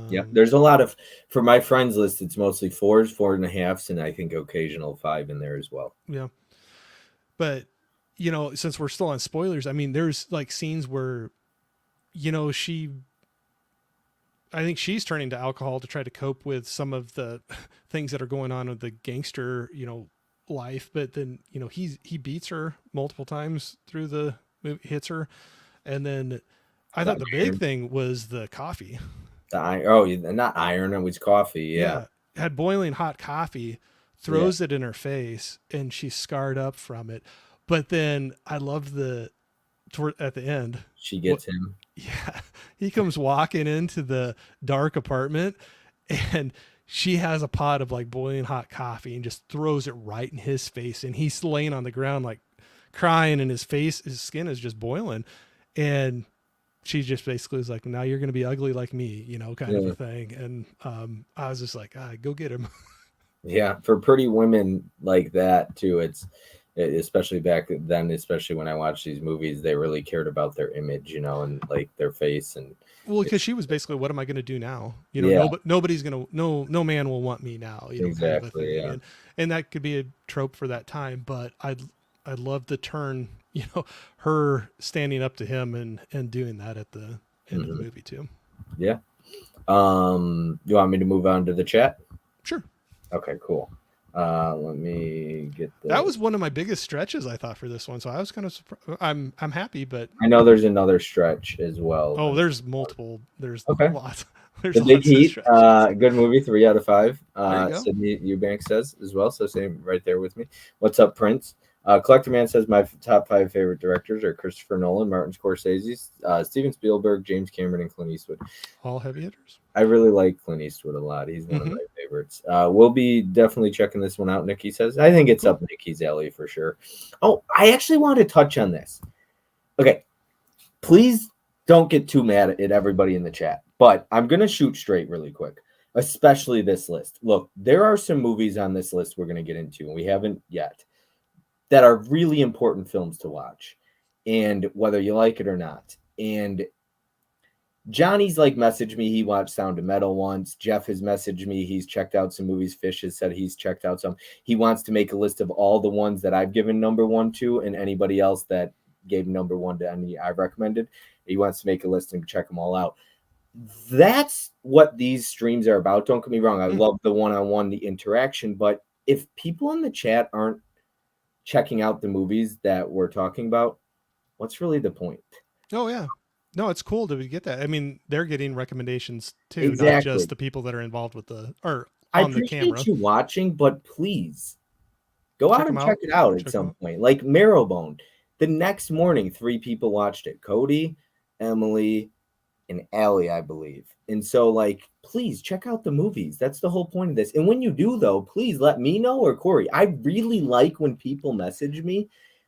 Speaker 1: Yeah, there's a lot of for my friends list. It's mostly fours, 4.5s, and I think occasional 5 in there as well.
Speaker 2: Yeah. But, since we're still on spoilers, I mean, there's like scenes where, she, I think she's turning to alcohol to try to cope with some of the things that are going on with the gangster, life. But then, he beats her multiple times through the movie, hits her. And then I thought the big thing was the coffee.
Speaker 1: Not iron. It was coffee. Yeah.
Speaker 2: Yeah, had boiling hot coffee,
Speaker 1: Yeah.
Speaker 2: throws it in her face, and she's scarred up from it. But then I loved at the end.
Speaker 1: She
Speaker 2: What?
Speaker 1: gets him.
Speaker 2: Yeah, he comes walking into the dark apartment, and she has a pot of like boiling hot coffee and just throws it right in his face, and he's laying on the ground like crying, and his skin is just boiling, and she just basically was like, now you're going to be ugly like me, kind of
Speaker 1: Yeah.
Speaker 2: a thing. And I was just like, go get him.
Speaker 1: Yeah. For pretty women like that too, especially back then, especially when I watched these movies, they really cared about their image, and like their face and
Speaker 2: Well, because she was basically, what am I going to do now?
Speaker 1: yeah,
Speaker 2: Nobody's going to, no man will want me now, kind of a
Speaker 1: exactly.
Speaker 2: thing.
Speaker 1: Yeah.
Speaker 2: And that could be a trope for that time, but I love the turn, her standing up to him and doing that at the end of the movie too.
Speaker 1: Yeah. You want me to move on to the chat?
Speaker 2: Sure.
Speaker 1: Okay, cool. Let me get
Speaker 2: that was one of my biggest stretches, I thought, for this one. So I was kind of surprised. I'm happy, but
Speaker 1: I know there's another stretch as well.
Speaker 2: oh, there's multiple. There's
Speaker 1: Okay.
Speaker 2: lots. There's
Speaker 1: The Big
Speaker 2: lots of
Speaker 1: Heat,
Speaker 2: stretches.
Speaker 1: good movie, 3 out of 5.
Speaker 2: There you go.
Speaker 1: Sydney Eubanks says as well, so same right there with me. What's up, Prince? Collector Man says my top 5 favorite directors are Christopher Nolan, Martin Scorsese, Steven Spielberg, James Cameron, and Clint Eastwood.
Speaker 2: All heavy hitters.
Speaker 1: I really like Clint Eastwood a lot. He's one of my favorites. We'll be definitely checking this one out, Nikki says. I think it's up Nikki's alley for sure. Oh, I actually want to touch on this. Okay, please don't get too mad at everybody in the chat, but I'm going to shoot straight really quick, especially this list. Look, there are some movies on this list we're going to get into, and we haven't yet, that are really important films to watch, and whether you like it or not. And Johnny's like messaged me. He watched Sound of Metal once. Jeff has messaged me. He's checked out some movies. Fish has said he's checked out some. He wants to make a list of all the ones that I've given number 1 to, and anybody else that gave number 1 to any I've recommended. He wants to make a list and check them all out. That's what these streams are about. Don't get me wrong. I love the one-on-one, the interaction. But if people in the chat aren't checking out the movies that we're talking about, what's really the point?
Speaker 2: Oh, yeah. No, it's cool to get that. I mean, they're getting recommendations too,
Speaker 1: exactly.
Speaker 2: Not just the people that are involved with on the camera.
Speaker 1: I appreciate you watching, but please go out and check it out at some point. Like Marrowbone, the next morning, 3 people watched it. Cody, Emily, and Allie, I believe. And so, like, please check out the movies. That's the whole point of this. And when you do, though, please let me know or Corey. I really like when people message me.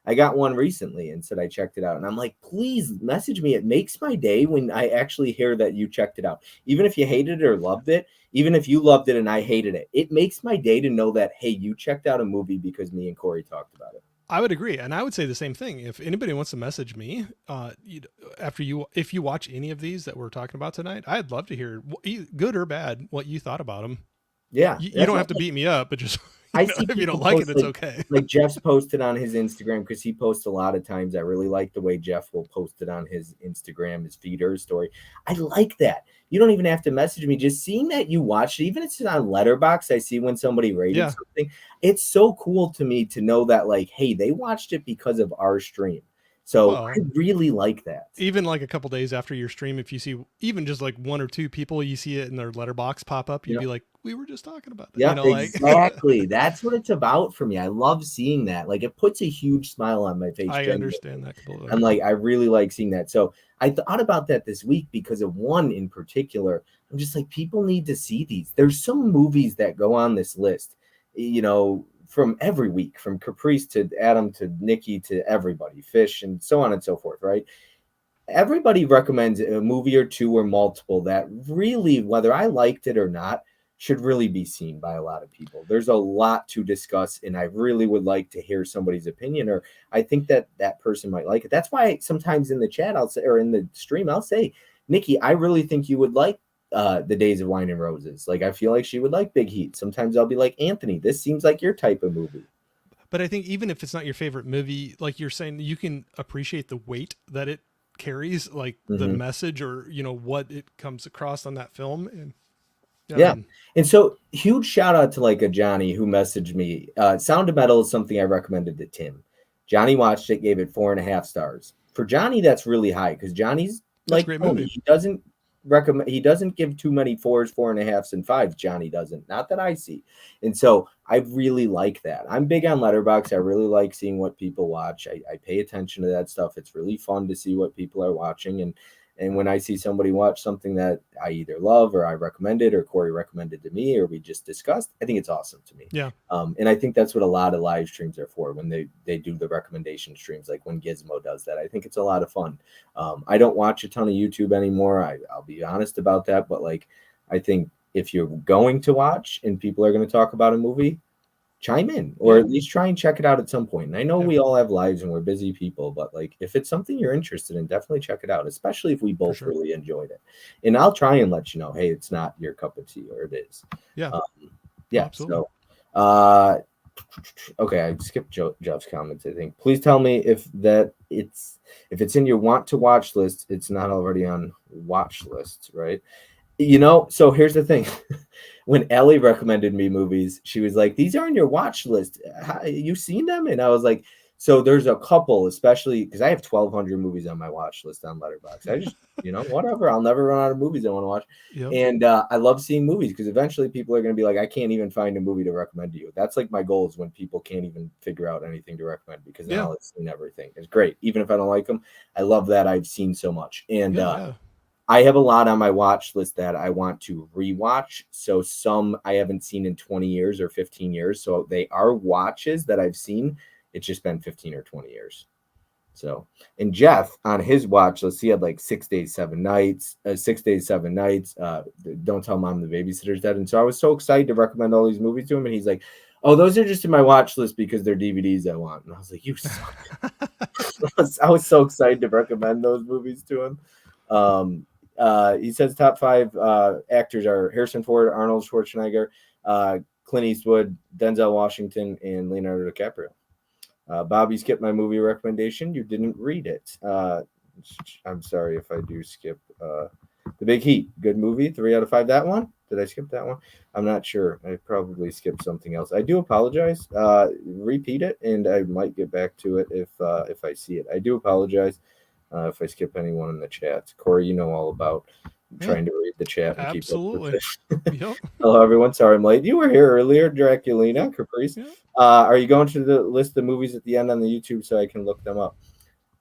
Speaker 1: I got one recently and said I checked it out. And I'm like, please message me. It makes my day when I actually hear that you checked it out. Even if you hated it or loved it, even if you loved it and I hated it, it makes my day to know that, hey, you checked out a movie because me and Corey talked about it.
Speaker 2: I would agree. And I would say the same thing. If anybody wants to message me, if you watch any of these that we're talking about tonight, I'd love to hear, good or bad, what you thought about them.
Speaker 1: Yeah.
Speaker 2: You don't have to beat me up, but just if you don't like it, it's okay.
Speaker 1: Like Jeff's posted on his Instagram, because he posts a lot of times. I really like the way Jeff will post it on his Instagram, his feed or his story. I like that. You don't even have to message me. Just seeing that you watched it, even if it's on Letterboxd, I see when somebody rated something. It's so cool to me to know that, like, hey, they watched it because of our stream. So I really like that.
Speaker 2: Even like a couple days after your stream, if you see even just like 1 or 2 people, you see it in their Letterboxd pop up, you'd be like, we were just talking about that.
Speaker 1: Yeah, exactly. That's what it's about for me. I love seeing that. Like, it puts a huge smile on my face.
Speaker 2: I understand that completely.
Speaker 1: I'm like, I really like seeing that. So I thought about that this week because of one in particular. I'm just like, people need to see these. There's some movies that go on this list, from every week, from Caprice to Adam to Nikki to everybody, Fish, and so on and so forth, right? Everybody recommends a movie or 2 or multiple that really, whether I liked it or not, should really be seen by a lot of people. There's a lot to discuss, and I really would like to hear somebody's opinion, or I think that that person might like it. That's why sometimes in the chat I'll say, or in the stream, I'll say, Nikki, I really think you would like The Days of Wine and Roses. Like, I feel like she would like Big Heat. Sometimes I'll be like, Anthony, this seems like your type of movie.
Speaker 2: But I think even if it's not your favorite movie, like you're saying, you can appreciate the weight that it carries, like the message or, what it comes across on that film. And
Speaker 1: and so huge shout out to like a Johnny who messaged me. Sound of Metal is something I recommended to Tim. Johnny watched it, gave it 4.5 stars. For Johnny, that's really high because Johnny's
Speaker 2: That's a
Speaker 1: like
Speaker 2: great
Speaker 1: Tony.
Speaker 2: movie.
Speaker 1: He doesn't recommend. He doesn't give too many fours, 4.5s, and fives. Johnny doesn't. Not that I see. And so I really like that. I'm big on Letterboxd. I really like seeing what people watch. I pay attention to that stuff. It's really fun to see what people are watching. And when I see somebody watch something that I either love or I recommended or Corey recommended to me or we just discussed, I think it's awesome to me.
Speaker 2: Yeah.
Speaker 1: And I think that's what a lot of live streams are for when they do the recommendation streams, like when Gizmo does that. I think it's a lot of fun. I don't watch a ton of YouTube anymore. I'll be honest about that. But like, I think if you're going to watch and people are going to talk about a movie, chime in or at least try and check it out at some point. And I know we all have lives and we're busy people, but like if it's something you're interested in, definitely check it out, especially if we both really enjoyed it. And I'll try and let you know, hey, it's not your cup of tea or it is.
Speaker 2: Yeah.
Speaker 1: Yeah.
Speaker 2: Absolutely.
Speaker 1: So okay, I skipped Jeff's comments, I think. Please tell me if it's in your want to watch list, it's not already on watch lists, right? So here's the thing. When Ellie recommended me movies, she was like, these are on your watch list. You seen them? And I was like, so there's a couple, especially because I have 1,200 movies on my watch list on Letterboxd. I just, whatever. I'll never run out of movies I want to watch.
Speaker 2: Yep.
Speaker 1: And I love seeing movies because eventually people are going to be like, I can't even find a movie to recommend to you. That's like my goal is when people can't even figure out anything to recommend because now it's seen everything. It's great. Even if I don't like them, I love that I've seen so much. And I have a lot on my watch list that I want to rewatch. So some I haven't seen in 20 years or 15 years. So they are watches that I've seen. It's just been 15 or 20 years. So, and Jeff on his watch list, he had like 6 days, 7 nights, 6 days, 7 nights. Don't tell mom the babysitter's dead. And so I was so excited to recommend all these movies to him. And he's like, oh, those are just in my watch list because they're DVDs I want. And I was like, you suck. I was so excited to recommend those movies to him. He says top 5 actors are Harrison Ford, Arnold Schwarzenegger, Clint Eastwood, Denzel Washington, and Leonardo DiCaprio. Bobby skipped my movie recommendation. You didn't read it. I'm sorry if I do skip The Big Heat. Good movie. 3 out of 5. That one? Did I skip that one? I'm not sure. I probably skipped something else. I do apologize. Repeat it, and I might get back to it if I see it. I do apologize. If I skip anyone in the chat. Corey, you know all about trying to read the chat and keep up with it.
Speaker 2: Yep.
Speaker 1: Hello, everyone. Sorry I'm late. You were here earlier, Draculina, Caprice.
Speaker 2: Yep.
Speaker 1: Are you going to the list of movies at the end on the YouTube so I can look them up?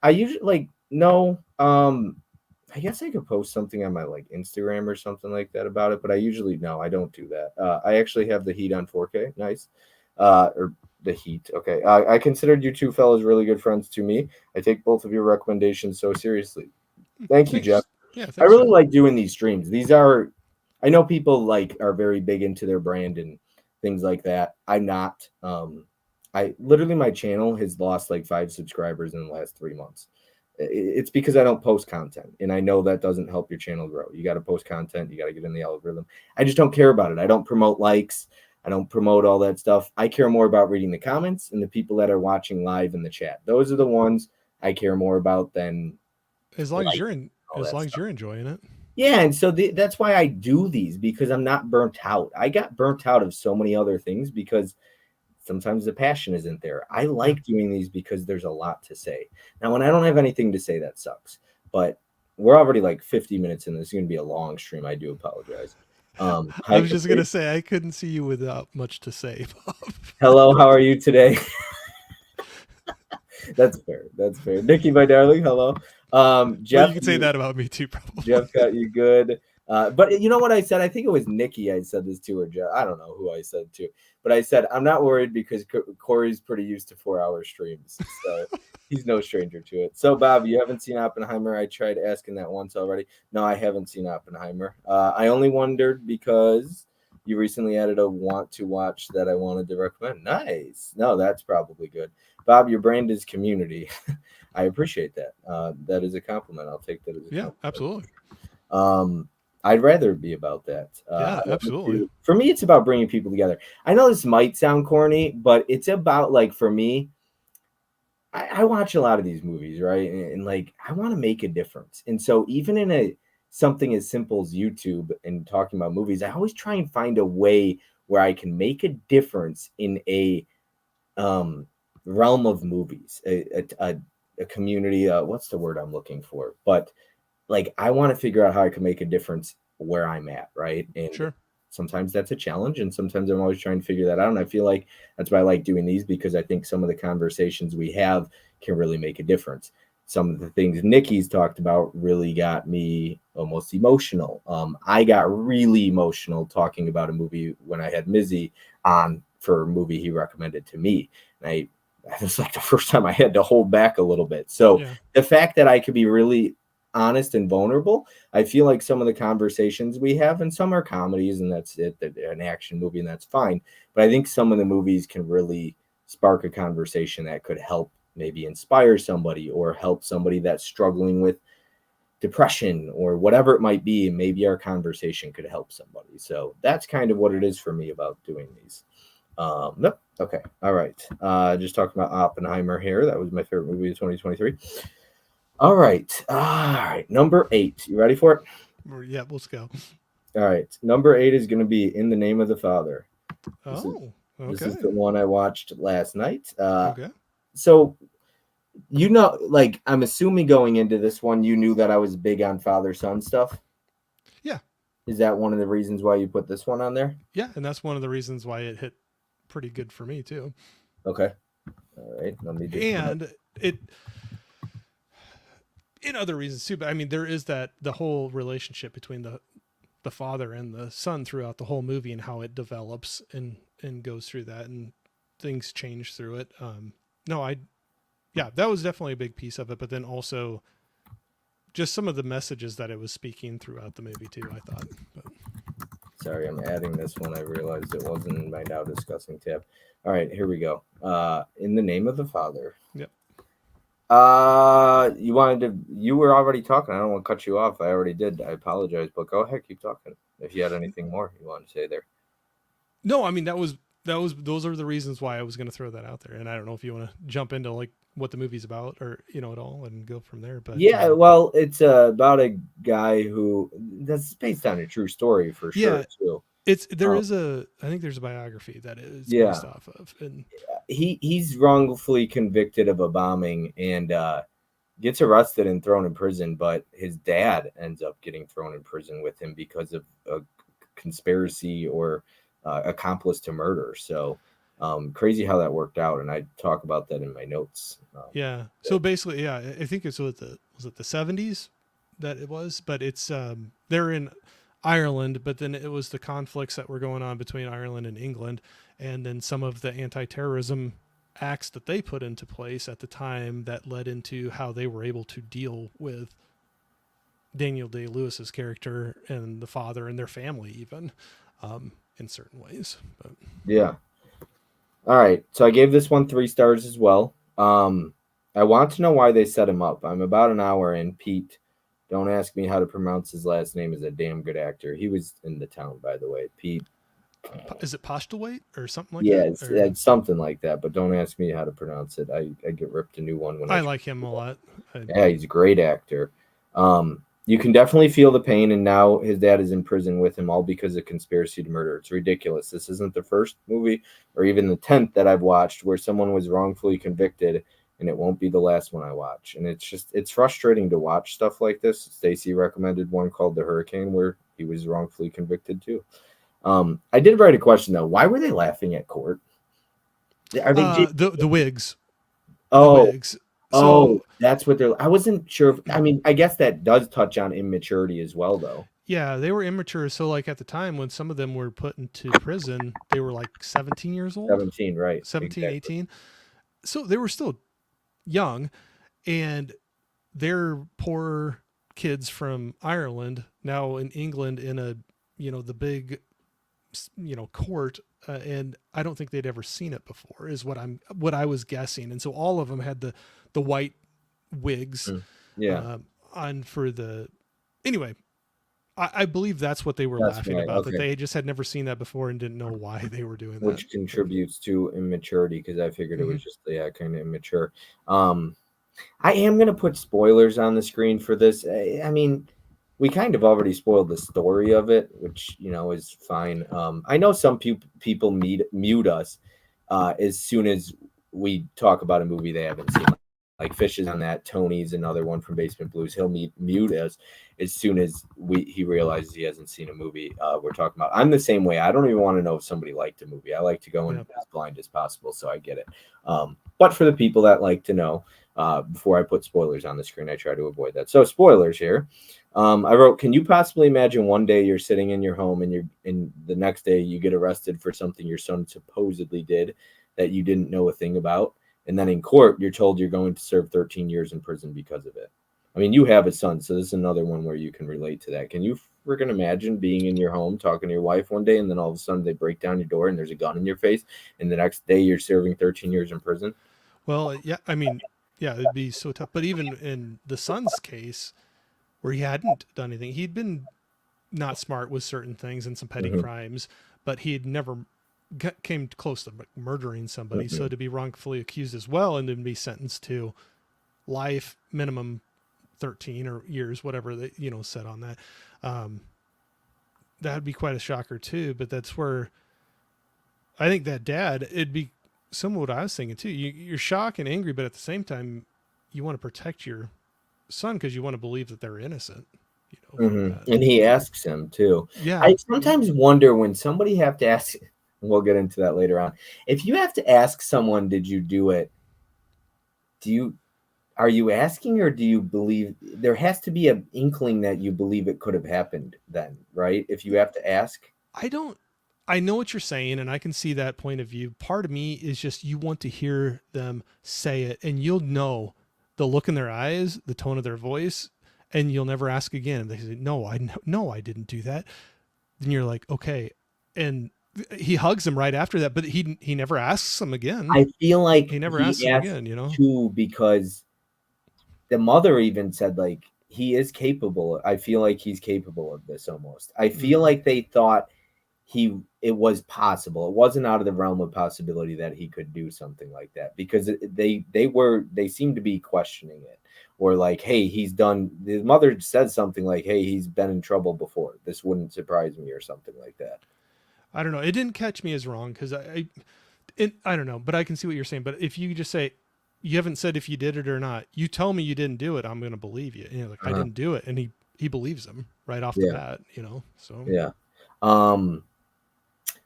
Speaker 1: I usually no. I guess I could post something on my like Instagram or something like that about it, but I usually I don't do that. I actually have the Heat on 4K. Nice. Or the Heat. Okay. I considered you two fellas really good friends to me. I take both of your recommendations so seriously. Thank you, Jeff.
Speaker 2: Yeah, thanks,
Speaker 1: I really
Speaker 2: Jeff.
Speaker 1: like doing these streams. I know people are very big into their brand and things like that. I'm not. I literally my channel has lost like 5 subscribers in the last 3 months. It's because I don't post content, and I know that doesn't help your channel grow. You got to post content. You got to get in the algorithm. I just don't care about it. I don't promote likes. I don't promote all that stuff. I care more about reading the comments and the people that are watching live in the chat. Those are the ones I care more about than
Speaker 2: as long as you're enjoying it.
Speaker 1: Yeah, and so that's why I do these because I'm not burnt out. I got burnt out of so many other things because sometimes the passion isn't there. I like doing these because there's a lot to say. Now, when I don't have anything to say, that sucks. But we're already like 50 minutes in. This is going to be a long stream. I do apologize.
Speaker 2: I was just going to say, I couldn't see you without much to say, Bob.
Speaker 1: Hello, how are you today? That's fair. That's fair. Nikki, my darling, hello. Jeff,
Speaker 2: well, you can say that about me too, probably.
Speaker 1: Jeff got you good. But you know what I said? I think it was Nikki I said this to, or Jeff. I don't know who I said to. But I said, I'm not worried because Corey's pretty used to 4-hour streams. So he's no stranger to it. So, Bob, you haven't seen Oppenheimer? I tried asking that once already. No, I haven't seen Oppenheimer. I only wondered because you recently added a want to watch that I wanted to recommend. Nice. No, that's probably good. Bob, your brand is community. I appreciate that. That is a compliment. I'll take that as a compliment.
Speaker 2: Absolutely.
Speaker 1: I'd rather be about that.
Speaker 2: Yeah, absolutely.
Speaker 1: For me, it's about bringing people together. I know this might sound corny, but it's about like for me, I watch a lot of these movies, right? And like I want to make a difference. And so even in something as simple as YouTube and talking about movies, I always try and find a way where I can make a difference in a realm of movies, a community. What's the word I'm looking for? But like I want to figure out how I can make a difference where I'm at, right? And
Speaker 2: Sure.
Speaker 1: sometimes that's a challenge, and sometimes I'm always trying to figure that out. And I feel like that's why I like doing these, because I think some of the conversations we have can really make a difference. Some of the things Nikki's talked about really got me almost emotional. I got really emotional talking about a movie when I had Mizzy on for a movie he recommended to me. And it was like the first time I had to hold back a little bit. So
Speaker 2: Yeah.
Speaker 1: the fact that I could be really honest and vulnerable, I feel like some of the conversations we have, and some are comedies, and that's it, an action movie, and that's fine. But I think some of the movies can really spark a conversation that could help maybe inspire somebody or help somebody that's struggling with depression or whatever it might be. And maybe our conversation could help somebody. So that's kind of what it is for me about doing these. Nope. Okay. All right. Just talking about Oppenheimer here. That was my favorite movie of 2023. All right. All right. Number 8. You ready for it?
Speaker 2: Yeah, let's go.
Speaker 1: All right. Number 8 is going to be In the Name of the Father. This is
Speaker 2: Oh,
Speaker 1: this
Speaker 2: okay.
Speaker 1: is the one I watched last night.
Speaker 2: Okay.
Speaker 1: So like I'm assuming going into this one, you knew that I was big on father son stuff.
Speaker 2: Yeah.
Speaker 1: Is that one of the reasons why you put this one on there?
Speaker 2: Yeah, and that's one of the reasons why it hit pretty good for me too.
Speaker 1: Okay. All right. Let me just.
Speaker 2: And it in other reasons too, but I mean there is that the whole relationship between the father and the son throughout the whole movie and how it develops and goes through that and things change through it. No, I yeah, that was definitely a big piece of it, but then also just some of the messages that it was speaking throughout the movie too, I thought. But.
Speaker 1: Sorry, I'm adding this one. I realized it wasn't in my now discussing tab. All right, here we go. In the Name of the Father.
Speaker 2: Yep.
Speaker 1: You were already talking. I don't want to cut you off. I already did. I apologize, but go ahead, keep talking. If you had anything more you wanted to say there.
Speaker 2: No, I mean those are the reasons why I was going to throw that out there, and I don't know if you want to jump into like what the movie's about or at all and go from there. But
Speaker 1: yeah, well, it's about a guy who that's based on a true story for sure too.
Speaker 2: I think there's a biography that is based off of, and
Speaker 1: he's wrongfully convicted of a bombing and gets arrested and thrown in prison, but his dad ends up getting thrown in prison with him because of a conspiracy or accomplice to murder. So crazy how that worked out, and I talk about that in my notes.
Speaker 2: So basically, I think it's was it the 70s that it was, but it's they're in Ireland, but then it was the conflicts that were going on between Ireland and England, and then some of the anti-terrorism acts that they put into place at the time that led into how they were able to deal with Daniel Day-Lewis's character and the father and their family even in certain ways. But.
Speaker 1: Yeah. All right. So I gave this one 3 stars as well. I want to know why they set him up. I'm about an hour in. Pete, don't ask me how to pronounce his last name, is a damn good actor. He was in The Town, by the way. Pete.
Speaker 2: Is it Postlewaite or something like
Speaker 1: that?
Speaker 2: Yeah,
Speaker 1: it's something like that, but don't ask me how to pronounce it. I get ripped a new one when
Speaker 2: I like him a lot.
Speaker 1: Yeah, he's a great actor. You can definitely feel the pain, and now his dad is in prison with him, all because of conspiracy to murder. It's ridiculous. This isn't the first movie or even the 10th that I've watched where someone was wrongfully convicted, and it won't be the last one I watch. And it's frustrating to watch stuff like this. Stacy recommended one called The Hurricane where he was wrongfully convicted too. I did write a question though. Why were they laughing at court?
Speaker 2: Are they the wigs?
Speaker 1: Oh,
Speaker 2: the wigs.
Speaker 1: So, that's what they're. I wasn't sure. I mean, I guess that does touch on immaturity as well, though.
Speaker 2: Yeah, they were immature. So, like at the time when some of them were put into prison, they were like 17 years old.
Speaker 1: 17, right?
Speaker 2: 17, exactly. 18. So they were still young, and they're poor kids from Ireland now in England in a the big court. And I don't think they'd ever seen it before is what I was guessing. And so all of them had the white wigs on for the, anyway, I believe that's what they were laughing about, that they just had never seen that before and didn't know why they were doing that.
Speaker 1: Which contributes to immaturity, because I figured it was just, kind of immature. I am going to put spoilers on the screen for this. I mean, we kind of already spoiled the story of it, which, is fine. I know some people mute us as soon as we talk about a movie they haven't seen. like Fish is on that. Tony's another one from Basement Blues. He'll mute us as soon as he realizes he hasn't seen a movie we're talking about. I'm the same way. I don't even want to know if somebody liked a movie. I like to go in as blind as possible, so I get it. But for the people that like to know, before I put spoilers on the screen, I try to avoid that. So spoilers here. I wrote, can you possibly imagine one day you're sitting in your home and the next day you get arrested for something your son supposedly did that you didn't know a thing about? And then in court, you're told you're going to serve 13 years in prison because of it. I mean, you have a son, so this is another one where you can relate to that. Can you freaking imagine being in your home talking to your wife one day, and then all of a sudden they break down your door and there's a gun in your face, and the next day you're serving 13 years in prison?
Speaker 2: Well, yeah, I mean, yeah, it'd be so tough. But even in the son's case, where he hadn't done anything, he'd been not smart with certain things and some petty crimes, but he had never came close to murdering somebody. So to be wrongfully accused as well and then be sentenced to life, minimum 13 or years, whatever they set on that, that'd be quite a shocker too. But that's where I think that dad, it'd be some of what I was thinking too. You're shocked and angry, but at the same time, you want to protect your son because you want to believe that they're innocent.
Speaker 1: And he asks him too.
Speaker 2: Yeah.
Speaker 1: I sometimes wonder when somebody have to ask. We'll get into that later on. If you have to ask someone, did you do it? Are you asking, or do you believe? There has to be an inkling that you believe it could have happened then, right? If you have to ask.
Speaker 2: I know what you're saying, and I can see that point of view. Part of me is just you want to hear them say it, and you'll know the look in their eyes, the tone of their voice, and you'll never ask again. And they say, no, I didn't do that. Then you're like, okay. And he hugs him right after that, but he never asks him again.
Speaker 1: I feel like
Speaker 2: he never asks him again,
Speaker 1: too, because the mother even said, like, he is capable. I feel like he's capable of this almost. I feel like they thought it was possible. It wasn't out of the realm of possibility that he could do something like that, because they seemed to be questioning it, or like, hey, the mother said something like, hey, he's been in trouble before. This wouldn't surprise me, or something like that.
Speaker 2: I don't know. It didn't catch me as wrong because I don't know, but I can see what you're saying. But if you just say, you haven't said if you did it or not, you tell me you didn't do it, I'm going to believe you. Like, I didn't do it. And he believes him right off the bat, so.
Speaker 1: Yeah. All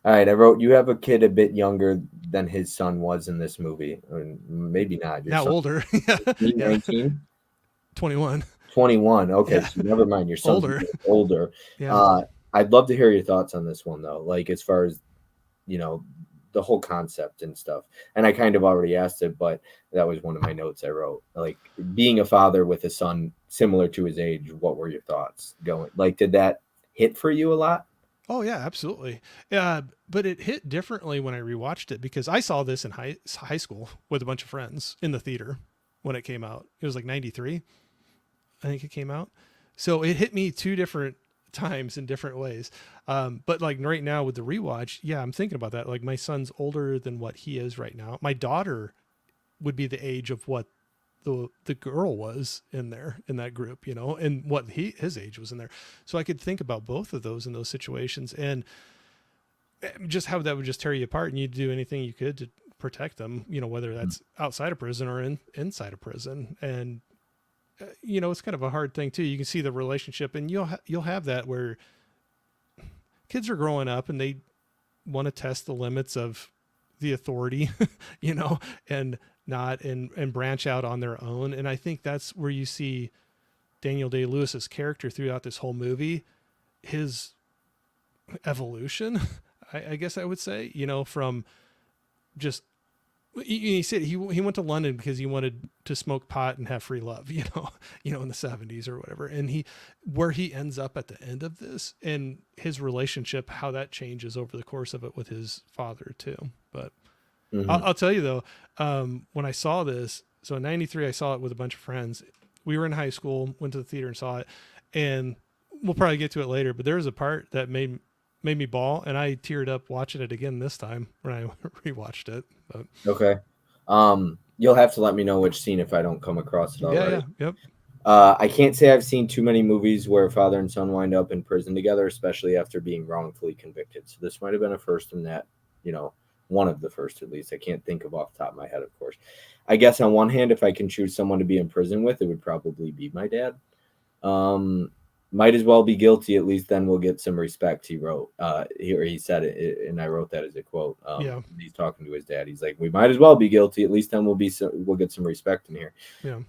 Speaker 1: right. I wrote, you have a kid a bit younger than his son was in this movie. Or maybe not.
Speaker 2: Now older.
Speaker 1: 19?
Speaker 2: 21.
Speaker 1: 21. Okay. So never mind. Your son's older.
Speaker 2: Yeah.
Speaker 1: I'd love to hear your thoughts on this one, though. Like, as far as, the whole concept and stuff. And I kind of already asked it, but that was one of my notes I wrote. Like, being a father with a son similar to his age, what were your thoughts going? Like, did that hit for you a lot?
Speaker 2: Oh yeah, absolutely. But it hit differently when I rewatched it, because I saw this in high school with a bunch of friends in the theater when it came out. It was like 93, I think it came out. So it hit me two different times in different ways. But like right now with the rewatch, yeah, I'm thinking about that. Like, my son's older than what he is right now. My daughter would be the age of what the girl was in that group, and what his age was in there. So I could think about both of those in those situations, and just how that would just tear you apart, and you'd do anything you could to protect them, whether that's outside of prison or inside of prison. And it's kind of a hard thing too. You can see the relationship, and you'll have that where kids are growing up and they want to test the limits of the authority, and not and branch out on their own. And I think that's where you see Daniel Day-Lewis's character throughout this whole movie, his evolution, I guess I would say, from just, he said he went to London because he wanted to smoke pot and have free love, in the 70s or whatever. And where he ends up at the end of this, and his relationship, how that changes over the course of it with his father too. But I'll tell you though, when I saw this, so in 93, I saw it with a bunch of friends. We were in high school, went to the theater and saw it, and we'll probably get to it later, but there was a part that made me bawl, and I teared up watching it again this time when I rewatched it. But.
Speaker 1: Okay. You'll have to let me know which scene if I don't come across it already.
Speaker 2: Yeah, yep.
Speaker 1: I can't say I've seen too many movies where father and son wind up in prison together, especially after being wrongfully convicted. So this might have been a first in that, one of the first at least. I can't think of off the top of my head, of course. I guess on one hand, if I can choose someone to be in prison with, it would probably be my dad. Might as well be guilty. At least then we'll get some respect. He wrote, he said it, and I wrote that as a quote.
Speaker 2: Yeah.
Speaker 1: He's talking to his dad. He's like, we might as well be guilty. At least then we'll get some respect in here.
Speaker 2: Yeah.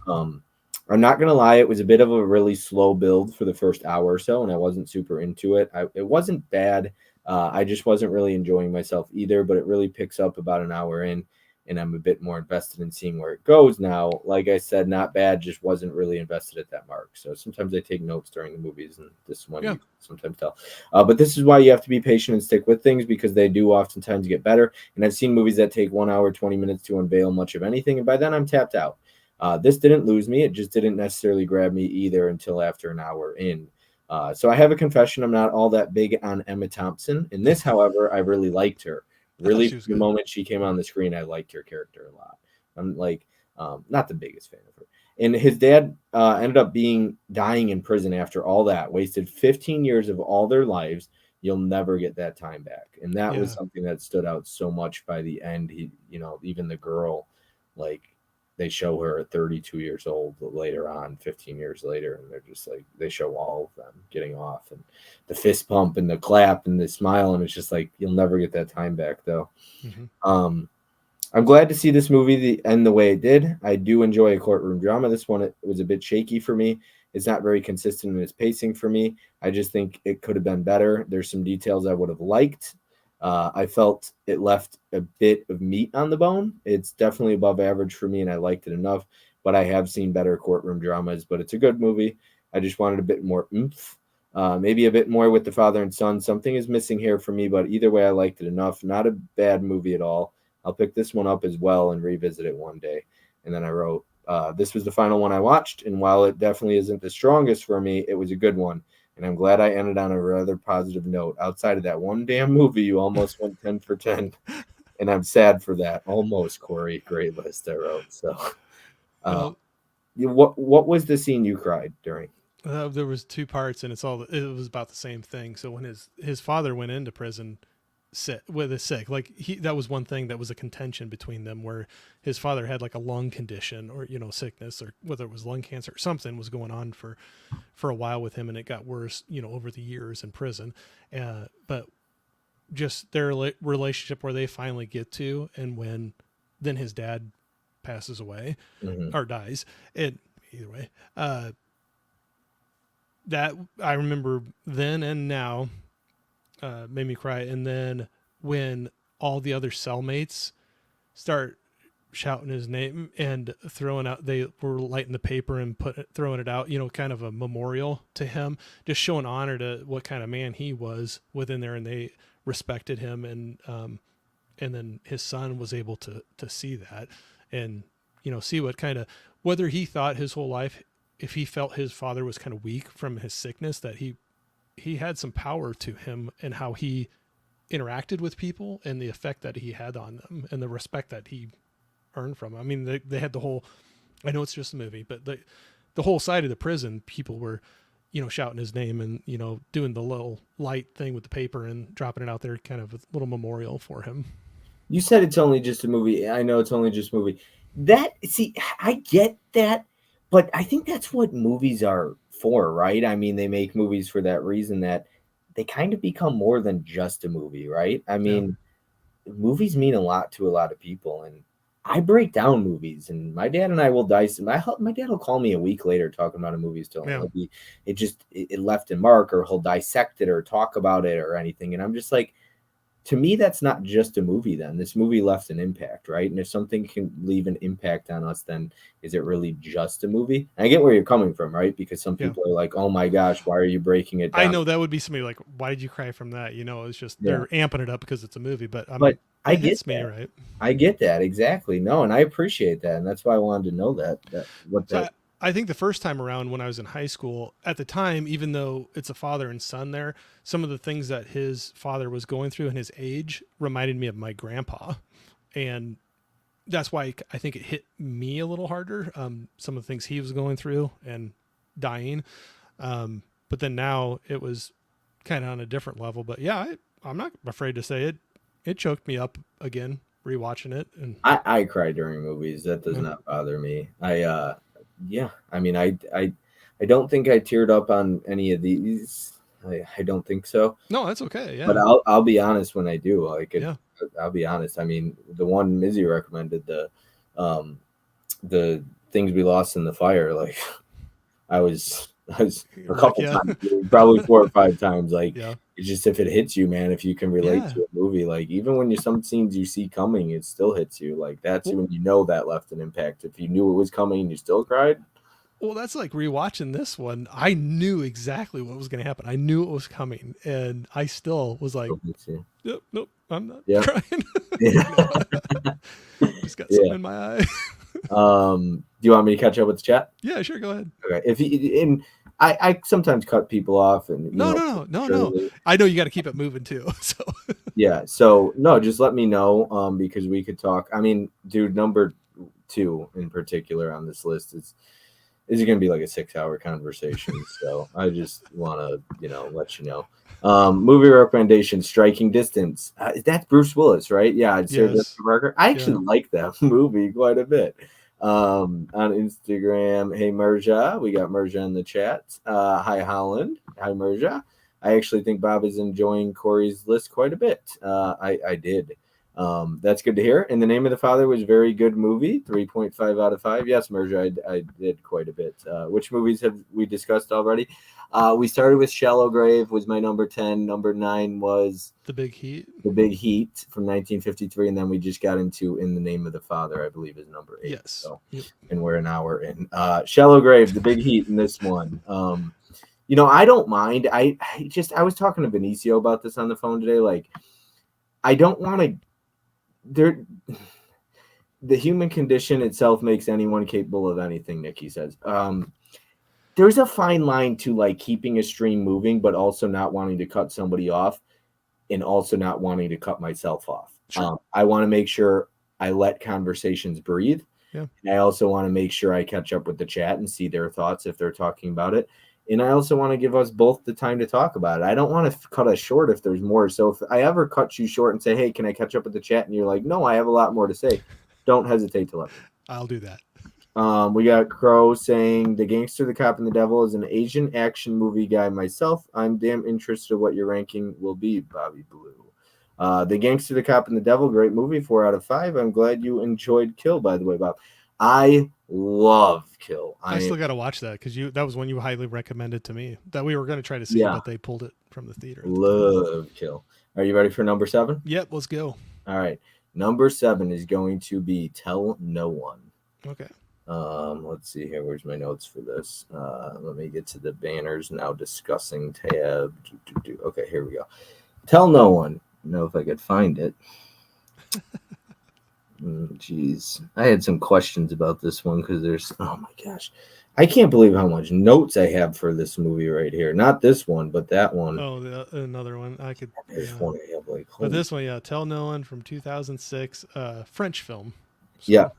Speaker 1: I'm not gonna lie, it was a bit of a really slow build for the first hour or so, and I wasn't super into it. It wasn't bad. I just wasn't really enjoying myself either, but it really picks up about an hour in, and I'm a bit more invested in seeing where it goes now. Like I said, not bad, just wasn't really invested at that mark. So sometimes I take notes during the movies, and this one you can sometimes tell. But this is why you have to be patient and stick with things, because they do oftentimes get better. And I've seen movies that take 1 hour, 20 minutes to unveil much of anything, and by then I'm tapped out. This didn't lose me. It just didn't necessarily grab me either until after an hour in. So I have a confession. I'm not all that big on Emma Thompson. In this, however, I really liked her. Really, from the moment she came on the screen, I liked her character a lot. I'm like, not the biggest fan of her. And his dad ended up dying in prison after all that. Wasted 15 years of all their lives. You'll never get that time back. And that was something that stood out so much by the end. Even the girl, like, they show her at 32 years old later on, 15 years later, and they're just like, they show all of them getting off, and the fist pump and the clap and the smile, and it's just like, you'll never get that time back, though. I'm glad to see this movie end the way it did. I do enjoy a courtroom drama. This one, it was a bit shaky for me. It's not very consistent in its pacing for me. I just think it could have been better. There's some details I would have liked. I felt it left a bit of meat on the bone. It's definitely above average for me, and I liked it enough. But I have seen better courtroom dramas, but it's a good movie. I just wanted a bit more oomph, maybe a bit more with the father and son. Something is missing here for me, but either way, I liked it enough. Not a bad movie at all. I'll pick this one up as well and revisit it one day. And then I wrote, this was the final one I watched, and while it definitely isn't the strongest for me, it was a good one. And I'm glad I ended on a rather positive note. Outside of that one damn movie, you almost went 10 for 10. And I'm sad for that. Almost, Corey. Great list I wrote. So, what was the scene you cried during?
Speaker 2: There was two parts, and it was about the same thing. So when his father went into prison, sick, like that was one thing that was a contention between them, where his father had like a lung condition or sickness, or whether it was lung cancer or something was going on for a while with him, and it got worse over the years in prison. But just their relationship, where they finally get to, and then his dad passes away or dies, either way, that I remember then and now made me cry. And then when all the other cellmates start shouting his name and throwing out, they were lighting the paper and throwing it out, kind of a memorial to him, just showing honor to what kind of man he was within there, and they respected him. And then his son was able to see that, and see what kind of, whether he thought his whole life, if he felt his father was kind of weak from his sickness, that he had some power to him, and how he interacted with people and the effect that he had on them and the respect that he earned from them. I mean, they had the whole, I know it's just a movie, but the whole side of the prison, people were, shouting his name and, doing the little light thing with the paper and dropping it out there, kind of a little memorial for him.
Speaker 1: You said it's only just a movie. I know it's only just a movie. I get that, but I think that's what movies are for, right? I mean, they make movies for that reason, that they kind of become more than just a movie, right? I mean, movies mean a lot to a lot of people, and I break down movies, and my dad and I will dissect. My dad will call me a week later talking about a movie still. Yeah. It left a mark, or he'll dissect it or talk about it or anything, and I'm just like, to me, that's not just a movie then. This movie left an impact, right? And if something can leave an impact on us, then is it really just a movie? And I get where you're coming from, right? Because some people are like, oh my gosh, why are you breaking it down?
Speaker 2: I know that would be somebody like, why did you cry from that? It's just, they're amping it up because it's a movie, but
Speaker 1: I get that. Me, right? I get that, exactly. No, and I appreciate that. And that's why I wanted to know that.
Speaker 2: I think the first time around when I was in high school, at the time, even though it's a father and son there, some of the things that his father was going through and his age reminded me of my grandpa. And that's why I think it hit me a little harder. Some of the things he was going through and dying. But then now it was kind of on a different level. But yeah, I'm not afraid to say it. it choked me up again rewatching it, and
Speaker 1: I cry during movies. That does
Speaker 2: yeah.
Speaker 1: not bother me. Yeah. I mean, I don't think I teared up on any of these. I don't think so.
Speaker 2: No, that's okay.
Speaker 1: But
Speaker 2: Yeah,
Speaker 1: I'll be honest when I do.
Speaker 2: yeah.
Speaker 1: I'll be honest. I mean, the one Mizzy recommended, um the things we lost in the fire. Like I was a
Speaker 2: You're like,
Speaker 1: couple
Speaker 2: yeah,
Speaker 1: times, probably 4 or 5 times. Like
Speaker 2: yeah.
Speaker 1: it's just if it hits you, man. If you can relate
Speaker 2: Yeah.
Speaker 1: to a movie, like even when you some scenes you see coming, it still hits you. Like that's
Speaker 2: Well,
Speaker 1: when you know that left an impact. If you knew it was coming and you still cried,
Speaker 2: well, that's like rewatching this one. I knew exactly what was going to happen. I knew it was coming, and I still was like,
Speaker 1: still hits you.
Speaker 2: "Yep, nope, I'm not
Speaker 1: Yeah,
Speaker 2: crying."
Speaker 1: yeah,
Speaker 2: you know, just got something
Speaker 1: yeah.
Speaker 2: in my eye.
Speaker 1: Do you want me to catch up with the chat?
Speaker 2: Yeah, sure, go ahead.
Speaker 1: Okay. If you and I sometimes cut people off, and
Speaker 2: No, no, no, no, no.
Speaker 1: surely.
Speaker 2: I know you got to keep it moving too. So
Speaker 1: Yeah. So no, just let me know, because we could talk. I mean, dude, number two in particular on this list is it going to be like a 6 hour conversation. So I just want to, let you know. Movie recommendation: Striking Distance. That's Bruce Willis, right? Yeah, I'd Sarah
Speaker 2: yes,
Speaker 1: Jessica Parker. I
Speaker 2: yeah.
Speaker 1: actually like that movie quite a bit. On Instagram, hey Merja, we got Merja in the chat. Hi Holland, hi Merja. I actually think Bob is enjoying Corey's list quite a bit. I did. That's good to hear. And The Name of the Father was a very good movie, 3.5 out of 5. Yes, Merja, I did quite a bit. Which movies have we discussed already? We started with Shallow Grave was my number 10. Number 9 was
Speaker 2: The Big Heat.
Speaker 1: The Big Heat from 1953. And then we just got into In the Name of the Father, I believe is number 8.
Speaker 2: Yes.
Speaker 1: So,
Speaker 2: yep.
Speaker 1: And we're an hour in. Shallow Grave, The Big Heat in this one. I don't mind. I was talking to Benicio about this on the phone today. Like, I don't want to. The human condition itself makes anyone capable of anything. Nikki says. There's a fine line to like keeping a stream moving, but also not wanting to cut somebody off, and also not wanting to cut myself off.
Speaker 2: Sure.
Speaker 1: I want to make sure I let conversations breathe.
Speaker 2: Yeah.
Speaker 1: And I also want to make sure I catch up with the chat and see their thoughts if they're talking about it. And I also want to give us both the time to talk about it. I don't want to cut us short if there's more. So if I ever cut you short and say, hey, can I catch up with the chat? And you're like, no, I have a lot more to say. Don't hesitate to let me.
Speaker 2: I'll do that.
Speaker 1: We got Crow saying The Gangster, the Cop, and the Devil is an Asian action movie guy myself. I'm damn interested what your ranking will be, Bobby Blue. The Gangster, the Cop, and the Devil, great movie, 4 out of 5. I'm glad you enjoyed Kill, by the way, Bob. I love Kill.
Speaker 2: I still got to watch that because that was one you highly recommended to me that we were going to try to see, but they pulled it from the theater.
Speaker 1: Love Kill. Are you ready for number 7?
Speaker 2: Yep, let's go.
Speaker 1: All right. Number 7 is going to be Tell No One.
Speaker 2: Okay.
Speaker 1: Let's see here. Where's my notes for this? Let me get to the banners now. Discussing tab. Okay, here we go. Tell No One. Know if I could find it. Jeez, I had some questions about this one because there's. Oh my gosh, I can't believe how much notes I have for this movie right here. Not this one, but that one.
Speaker 2: Oh, another one. I could.
Speaker 1: There's one I have like.
Speaker 2: But this one, yeah, Tell No One from 2006, French film.
Speaker 1: So. Yeah.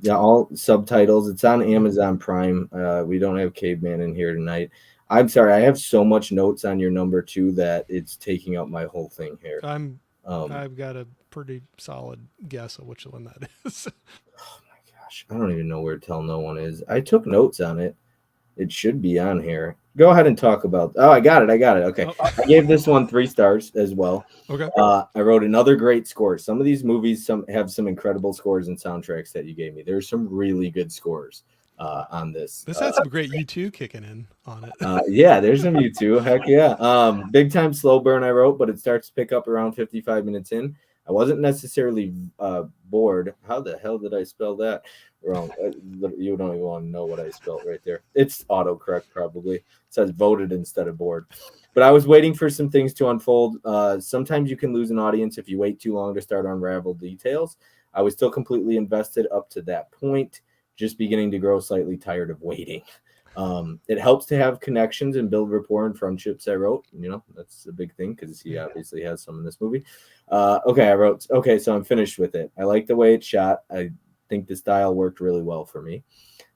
Speaker 1: Yeah, all subtitles. It's on Amazon Prime. We don't have Caveman in here tonight. I'm sorry. I have so much notes on your number 2 that it's taking up my whole thing here.
Speaker 2: I've got a pretty solid guess of which one that is.
Speaker 1: Oh my gosh, I don't even know where Tell No One is. I took notes on it. It should be on here. Go ahead and talk about. Oh, I got it. Okay. Oh. I gave this one 3 stars as well.
Speaker 2: Okay.
Speaker 1: I wrote another great score. Some of these movies have some incredible scores and soundtracks that you gave me. There's some really good scores on this.
Speaker 2: This had some great U2 kicking in on it.
Speaker 1: Yeah, there's some U2. Heck yeah. Big Time Slow Burn I wrote, but it starts to pick up around 55 minutes in. I wasn't necessarily bored. How the hell did I spell that wrong? You don't even want to know what I spelled right there. It's autocorrect probably. It says voted instead of bored. But I was waiting for some things to unfold. Sometimes you can lose an audience if you wait too long to start unravel details. I was still completely invested up to that point, just beginning to grow slightly tired of waiting. It helps to have connections and build rapport and friendships, I wrote. That's a big thing because he obviously has some in this movie. I wrote, so I'm finished with it. I like the way it's shot. I think the style worked really well for me.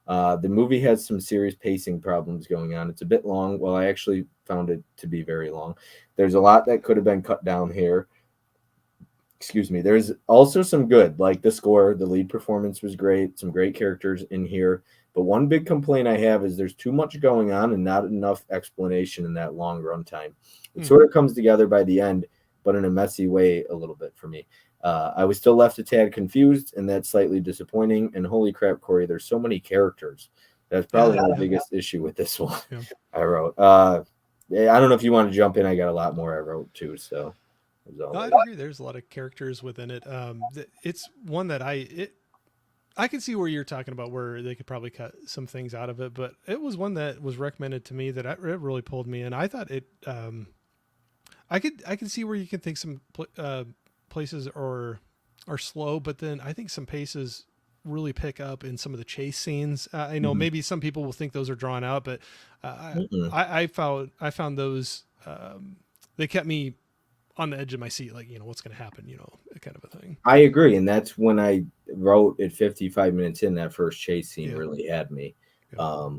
Speaker 1: The movie has some serious pacing problems going on. It's a bit long. Well, I actually found it to be very long. There's a lot that could have been cut down here. excuse me, there's also some good, like the score, the lead performance was great, some great characters in here. But one big complaint I have is there's too much going on and not enough explanation in that long runtime. It sort of comes together by the end, but in a messy way a little bit for me. I was still left a tad confused, and that's slightly disappointing. And holy crap, Corey, there's so many characters. That's probably my biggest issue with this one.
Speaker 2: Yeah.
Speaker 1: I wrote. Yeah, I don't know if you want to jump in. I got a lot more I wrote too. So,
Speaker 2: No, I agree. There's a lot of characters within it. It's one that I can see where you're talking about where they could probably cut some things out of it, but it was one that was recommended to me that it really pulled me in. I thought it. I could see where you can think some places are slow, but then I think some paces really pick up in some of the chase scenes. I know maybe some people will think those are drawn out, but I found those they kept me on the edge of my seat, like, what's going to happen, kind of a thing.
Speaker 1: I agree, and that's when I wrote at 55 minutes in, that first chase scene really had me.
Speaker 2: Yeah.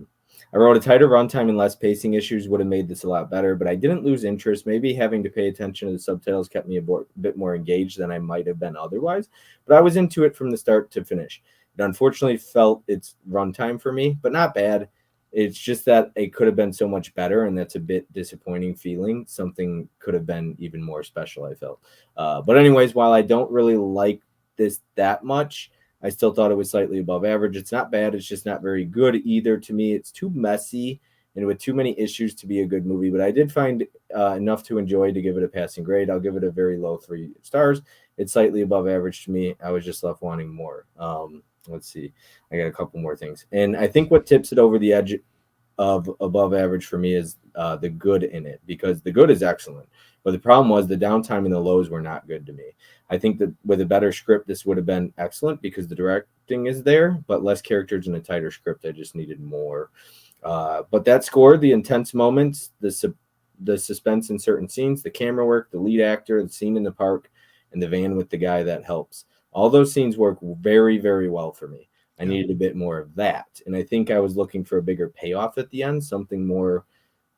Speaker 1: I wrote a tighter runtime and less pacing issues would have made this a lot better, but I didn't lose interest. Maybe having to pay attention to the subtitles kept me a bit more engaged than I might have been otherwise, but I was into it from the start to finish. It unfortunately felt its runtime for me, but not bad. It's just that it could have been so much better, and that's a bit disappointing feeling. Something could have been even more special, I felt. But anyways, while I don't really like this that much, I still thought it was slightly above average. It's not bad. It's just not very good either to me. It's too messy and with too many issues to be a good movie. But I did find enough to enjoy to give it a passing grade. I'll give it a very low 3 stars. It's slightly above average to me. I was just left wanting more. Let's see. I got a couple more things. And I think what tips it over the edge of above average for me is the good in it, because the good is excellent. But the problem was the downtime and the lows were not good to me. I think that with a better script, this would have been excellent because the directing is there, but less characters and a tighter script. I just needed more. But that score, the intense moments, the suspense in certain scenes, the camera work, the lead actor, the scene in the park, and the van with the guy, that helps. All those scenes work very, very well for me. I needed a bit more of that. And I think I was looking for a bigger payoff at the end, something more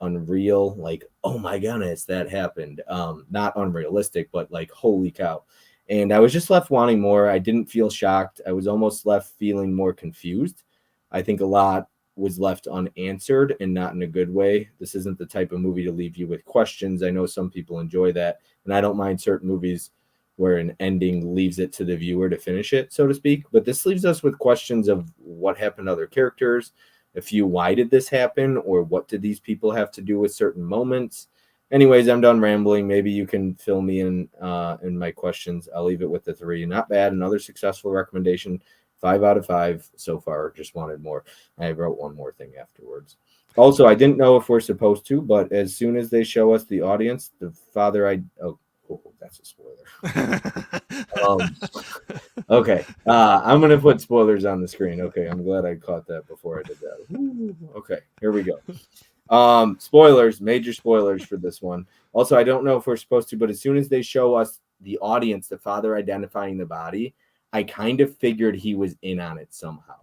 Speaker 1: unreal, like, oh my goodness, that happened. Not unrealistic, but like, holy cow. And I was just left wanting more. I didn't feel shocked. I was almost left feeling more confused. I think a lot was left unanswered, and not in a good way. This isn't the type of movie to leave you with questions. I know some people enjoy that, and I don't mind certain movies where an ending leaves it to the viewer to finish it, so to speak. But this leaves us with questions of what happened to other characters, a few why did this happen, or what did these people have to do with certain moments. Anyways, I'm done rambling. Maybe you can fill me in my questions. I'll leave it with the 3. Not bad. Another successful recommendation. 5 out of 5 so far. Just wanted more. I wrote one more thing afterwards. Also, I didn't know if we're supposed to, but as soon as they show us the audience, the father, that's a spoiler. Okay. I'm going to put spoilers on the screen. Okay. I'm glad I caught that before I did that. Ooh, okay. Here we go. Spoilers, major spoilers for this one. Also, I don't know if we're supposed to, but as soon as they show us the audience, the father identifying the body, I kind of figured he was in on it somehow.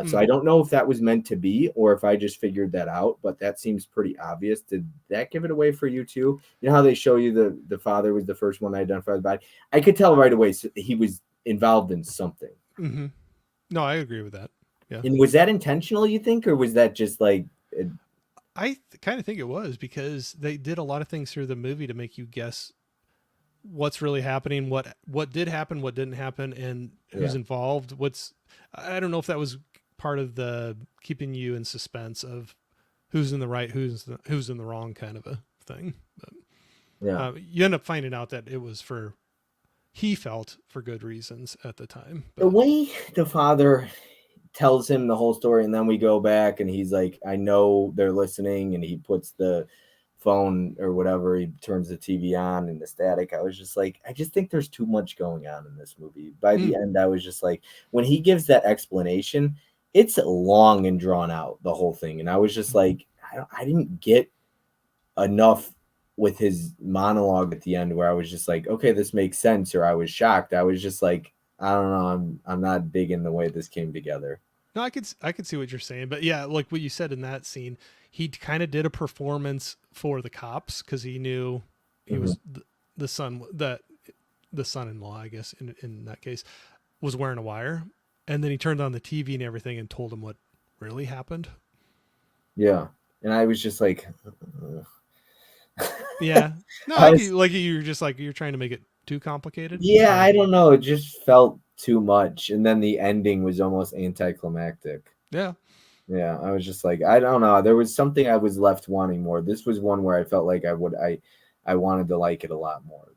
Speaker 1: So I don't know if that was meant to be or if I just figured that out, but that seems pretty obvious. Did that give it away for you too? You know how they show you the father was the first one to identify the body? I could tell right away he was involved in something.
Speaker 2: Mm-hmm. No, I agree with that. Yeah.
Speaker 1: And was that intentional, you think, or was that just like...
Speaker 2: I kind of think it was, because they did a lot of things through the movie to make you guess what's really happening, what did happen, what didn't happen, and who's involved. I don't know if that was part of the keeping you in suspense of who's in the right, who's in the wrong kind of a thing. But, you end up finding out that it was he felt for good reasons at the time.
Speaker 1: But the way the father tells him the whole story, and then we go back and he's like, I know they're listening, and he puts the phone or whatever, he turns the TV on and the static. I was just like, I just think there's too much going on in this movie. By the end, I was just like, when he gives that explanation, it's long and drawn out, the whole thing. And I was just like, I didn't get enough with his monologue at the end where I was just like, okay, this makes sense, or I was shocked. I was just like, I don't know, I'm not digging the way this came together.
Speaker 2: No, I could see what you're saying, but yeah, like what you said in that scene, he kind of did a performance for the cops because he knew he was the son that the son-in-law, I guess, in that case, was wearing a wire, and then he turned on the TV and everything and told him what really happened.
Speaker 1: Yeah, and I was just like,
Speaker 2: Yeah, no,
Speaker 1: I
Speaker 2: I
Speaker 1: was,
Speaker 2: get, like you're just like you're trying to make it too complicated,
Speaker 1: yeah,
Speaker 2: but
Speaker 1: I don't know. It just felt too much, and then the ending was almost anticlimactic.
Speaker 2: yeah,
Speaker 1: Yeah, I was just like, I don't know. There was something I was left wanting more. This was one where I felt like I wanted to like it a lot more.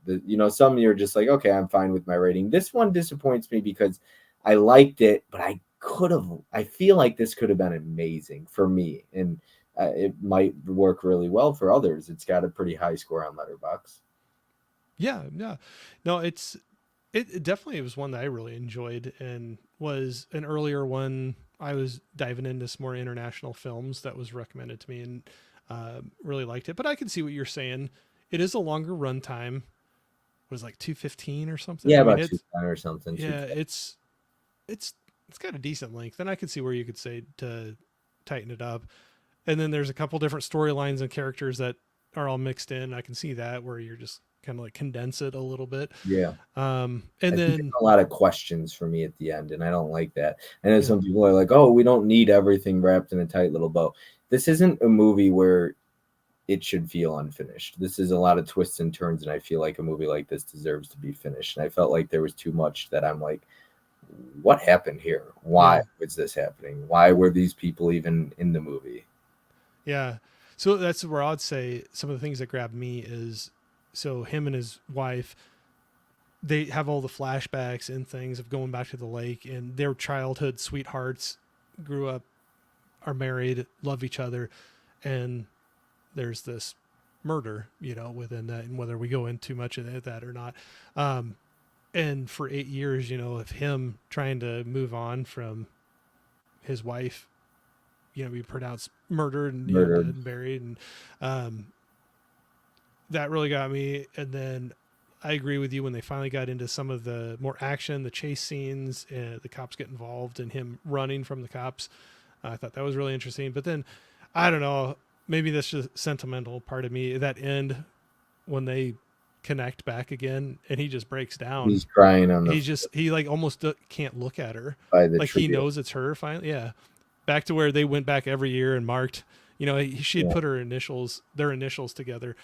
Speaker 1: Some you're just like, okay, I'm fine with my rating. This one disappoints me because I liked it, but I feel like this could have been amazing for me, and it might work really well for others. It's got a pretty high score on Letterboxd.
Speaker 2: yeah. No, it definitely was one that I really enjoyed and was an earlier one. I was diving into some more international films that was recommended to me and really liked it. But I can see what you're saying. It is a longer runtime. Was like 215 or something.
Speaker 1: Yeah,
Speaker 2: I mean,
Speaker 1: about two
Speaker 2: it's
Speaker 1: ten or something.
Speaker 2: yeah, it's it's got a decent length. And I could see where you could say to tighten it up. And then there's a couple different storylines and characters that are all mixed in. I can see that where you're just kind of like condense it a little bit.
Speaker 1: Yeah.
Speaker 2: And
Speaker 1: I think
Speaker 2: then
Speaker 1: it's a lot of questions for me at the end, and I don't like that. I know
Speaker 2: yeah,
Speaker 1: some people are like, "Oh, we don't need everything wrapped in a tight little bow." This isn't a movie where it should feel unfinished. This is a lot of twists and turns, and I feel like a movie like this deserves to be finished. And I felt like there was too much that I'm like, "What happened here? Why
Speaker 2: yeah,
Speaker 1: was this happening? Why were these people even in the movie?"
Speaker 2: yeah. So that's where I'd say some of the things that grabbed me is so him and his wife, they have all the flashbacks and things of going back to the lake and their childhood sweethearts grew up, are married, love each other, and there's this murder, within that, and whether we go into much of that or not. Um, and for 8 years, of him trying to move on from his wife, be pronounced murdered and dead
Speaker 1: Murdered.
Speaker 2: and buried, and um, that really got me. And then I agree with you when they finally got into some of the more action, the chase scenes, the cops get involved, and him running from the cops. I thought that was really interesting. But then, I don't know, maybe that's just sentimental part of me. That end when they connect back again, and he just breaks down.
Speaker 1: He's crying on the
Speaker 2: He like almost can't look at her.
Speaker 1: by the
Speaker 2: Like
Speaker 1: tree.
Speaker 2: he knows it's her finally. Yeah, back to where they went back every year and marked. She had
Speaker 1: Yeah.
Speaker 2: put their initials together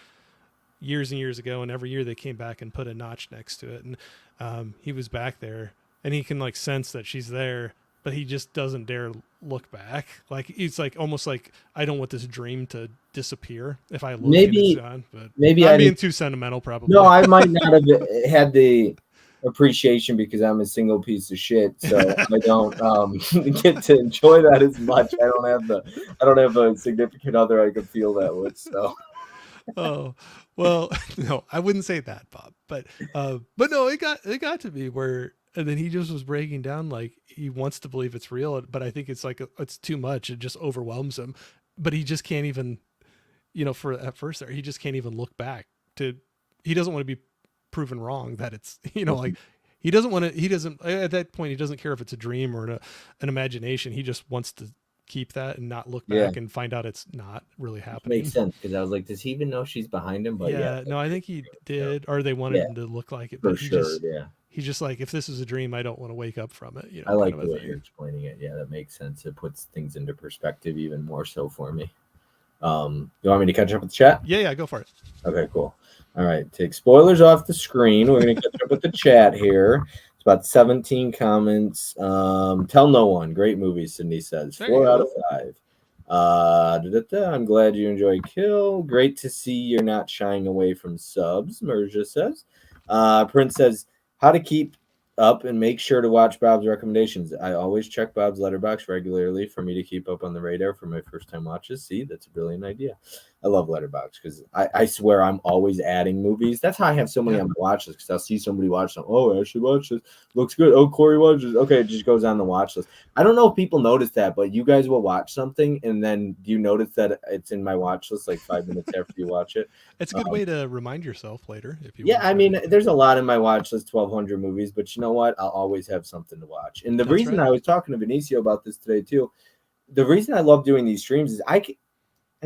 Speaker 2: years and years ago, and every year they came back and put a notch next to it, and he was back there, and he can like sense that she's there, but he just doesn't dare look back. Like it's like almost like I don't want this dream to disappear if I look and it's
Speaker 1: Maybe
Speaker 2: gone. But
Speaker 1: maybe
Speaker 2: I'm
Speaker 1: I
Speaker 2: being
Speaker 1: need
Speaker 2: too sentimental,
Speaker 1: No,
Speaker 2: probably.
Speaker 1: I might not have had the appreciation because I'm a single piece of shit, so I don't get to enjoy that as much. I don't have a significant other I could feel that with. So
Speaker 2: Oh, well, no, I wouldn't say that, Bob. But no, it got to be where, and then he just was breaking down like he wants to believe it's real, but I think it's like it's too much. It just overwhelms him, but he just can't even, for at first there, he just can't even look back to. He doesn't want to be proven wrong that it's, like he doesn't want to. He doesn't at that point. He doesn't care if it's a dream or an imagination. He just wants to keep that and not look
Speaker 1: yeah,
Speaker 2: back and find out it's not really
Speaker 1: makes
Speaker 2: happening.
Speaker 1: sense because I was like, does he even know she's behind him? But yeah,
Speaker 2: Yeah, no, I think he did, or they wanted
Speaker 1: yeah,
Speaker 2: him to look like it,
Speaker 1: for
Speaker 2: but
Speaker 1: sure. Yeah,
Speaker 2: he's just like, if this is a dream, I don't want to wake up from it,
Speaker 1: I
Speaker 2: kind
Speaker 1: like
Speaker 2: of
Speaker 1: the
Speaker 2: a
Speaker 1: way you're
Speaker 2: thing.
Speaker 1: explaining it. Yeah, that makes sense. It puts things into perspective even more so for me. You want me to catch up with the chat?
Speaker 2: Yeah, go for it.
Speaker 1: Okay, cool. All right, take spoilers off the screen. We're gonna catch up with the chat here. It's about 17 comments. Tell no one. Great movie, Sydney says.
Speaker 2: There you
Speaker 1: 4 out of
Speaker 2: go.
Speaker 1: 5. I'm glad you enjoy Kill. Great to see you're not shying away from subs, Merja says. Prince says, how to keep up and make sure to watch Bob's recommendations. I always check Bob's letterbox regularly for me to keep up on the radar for my first time watches. See, that's a brilliant idea. I love Letterbox because I swear I'm always adding movies. That's how I have so many
Speaker 2: Yeah.
Speaker 1: on my watch list because I'll see somebody watch them. Oh, I should watch this. Looks good. Oh, Corey watches. Okay, it just goes on the watch list. I don't know if people notice that, but you guys will watch something and then you notice that it's in my watch list like 5 minutes after you watch it.
Speaker 2: It's a good way to remind yourself later if you
Speaker 1: Yeah,
Speaker 2: want to
Speaker 1: I
Speaker 2: try to
Speaker 1: mean,
Speaker 2: do that.
Speaker 1: there's a lot in my watch list, 1,200 movies, but you know what? I'll always have something to watch. And the
Speaker 2: That's
Speaker 1: reason
Speaker 2: right.
Speaker 1: I was talking to Benicio about this today too, the reason I love doing these streams is I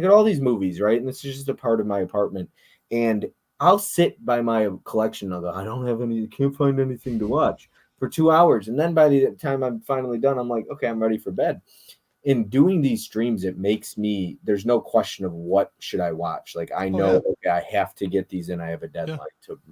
Speaker 1: got all these movies, right? And this is just a part of my apartment. And I'll sit by my collection of I don't have any, can't find anything to watch for 2 hours. And then by the time I'm finally done, I'm like, okay, I'm ready for bed. In doing these streams, it makes me, there's no question of what should I watch. Like I
Speaker 2: Oh
Speaker 1: know,
Speaker 2: yeah.
Speaker 1: okay, I have to get these in. I have a
Speaker 2: Yeah.
Speaker 1: deadline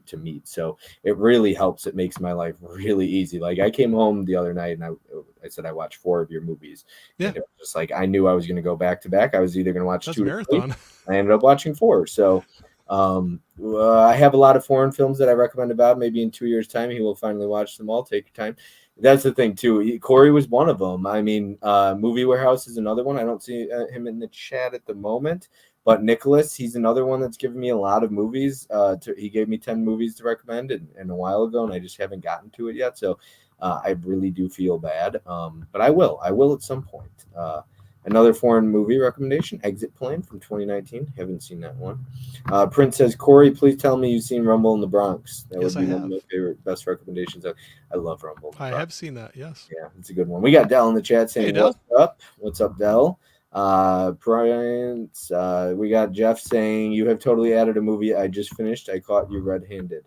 Speaker 1: to meet. So it really helps. It makes my life really easy. Like I came home the other night and I said, I watched 4 of your movies.
Speaker 2: Yeah.
Speaker 1: And it was just like, I knew I was going to go back to back. I was either going to watch
Speaker 2: That's
Speaker 1: 2 or 3.
Speaker 2: marathon.
Speaker 1: I ended up watching 4. So I have a lot of foreign films that I recommend about. Maybe in 2 years' time, he will finally watch them all. Take your time. That's the thing too. Corey was one of them. I mean, Movie Warehouse is another one. I don't see him in the chat at the moment, but Nicholas, he's another one that's given me a lot of movies. He gave me 10 movies to recommend and a while ago, and I just haven't gotten to it yet. So I really do feel bad, but I will. I will at some point. Another foreign movie recommendation, Exit Plan from 2019. Haven't seen that one. Prince says, Corey, please tell me you've seen Rumble in the Bronx. That
Speaker 2: Yes,
Speaker 1: would
Speaker 2: I
Speaker 1: be one of
Speaker 2: have.
Speaker 1: my favorite, best recommendations. I love Rumble in the
Speaker 2: I
Speaker 1: Bronx.
Speaker 2: have seen that. Yes.
Speaker 1: Yeah, it's a good one. We got Dell in the chat saying,
Speaker 2: Hey,
Speaker 1: what's
Speaker 2: Dell.
Speaker 1: up? What's up, Dell? Prince, we got Jeff saying, you have totally added a movie I just finished. I caught you red-handed.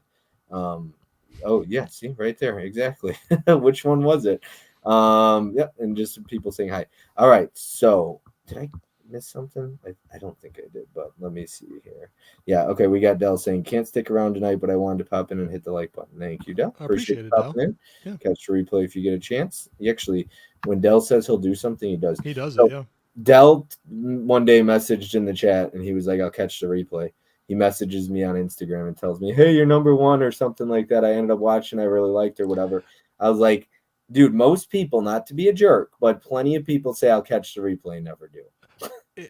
Speaker 1: Oh, yeah, see, right there. Exactly. Which one was it? Yep, and just people saying hi. All right, so did I miss something? I don't think I did, but let me see here. Yeah, okay, we got Dell saying, can't stick around tonight, but I wanted to pop in and hit the like button. Thank you, Dell.
Speaker 2: I
Speaker 1: Appreciate
Speaker 2: appreciate
Speaker 1: you
Speaker 2: it, Dell.
Speaker 1: popping in.
Speaker 2: Yeah.
Speaker 1: Catch the replay if you get a chance. He actually, when Dell says he'll do something, he does.
Speaker 2: He does it.
Speaker 1: So
Speaker 2: Yeah.
Speaker 1: Dell one day messaged in the chat and he was like, I'll catch the replay. He messages me on Instagram and tells me, hey, you're number one or something like that. I ended up watching. I really liked or whatever. I was like, dude, most people, not to be a jerk, but plenty of people say I'll catch the replay and never do.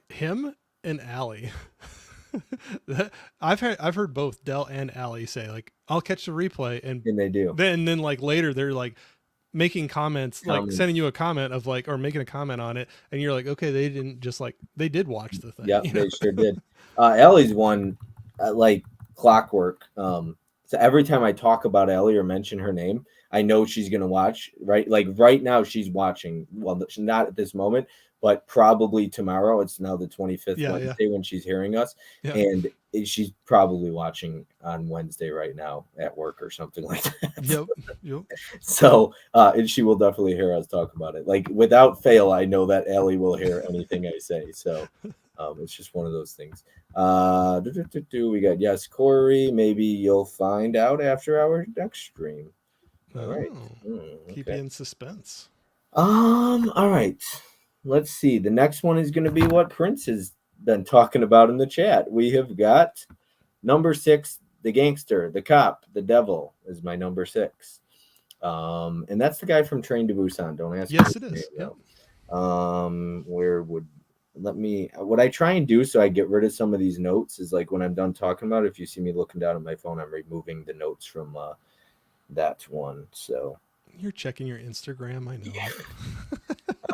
Speaker 2: Him and Allie. I've heard both Dell and Allie say like, I'll catch the replay, and
Speaker 1: they do.
Speaker 2: Then like later they're like making comments, like sending you a comment of like, or making a comment on it, and you're like, okay, they didn't just like, they did watch the thing.
Speaker 1: Yeah,
Speaker 2: You know?
Speaker 1: they sure did. Ellie's one like clockwork. So every time I talk about Ellie or mention her name, I know she's gonna watch. Right, like right now she's watching. Well, she's not at this moment, but probably tomorrow. It's now the 25th
Speaker 2: Yeah,
Speaker 1: Wednesday when she's hearing us,
Speaker 2: yeah.
Speaker 1: and she's probably watching on Wednesday right now at work or something like that.
Speaker 2: Yep.
Speaker 1: So, and she will definitely hear us talk about it. Like without fail, I know that Ellie will hear anything I say. So, it's just one of those things. We got yes, Corey. Maybe you'll find out after our next stream. All right.
Speaker 2: Keep
Speaker 1: Okay.
Speaker 2: you in suspense.
Speaker 1: All right. Let's see. The next one is going to be what Prince has been talking about in the chat. We have got number 6, the gangster, the cop, the devil is my number 6. And that's the guy from Train to Busan. Don't ask me.
Speaker 2: Yes, it is. Yep.
Speaker 1: Where would what I try and do so I get rid of some of these notes is like when I'm done talking about it, if you see me looking down at my phone, I'm removing the notes from that one. So
Speaker 2: you're checking your Instagram, I know.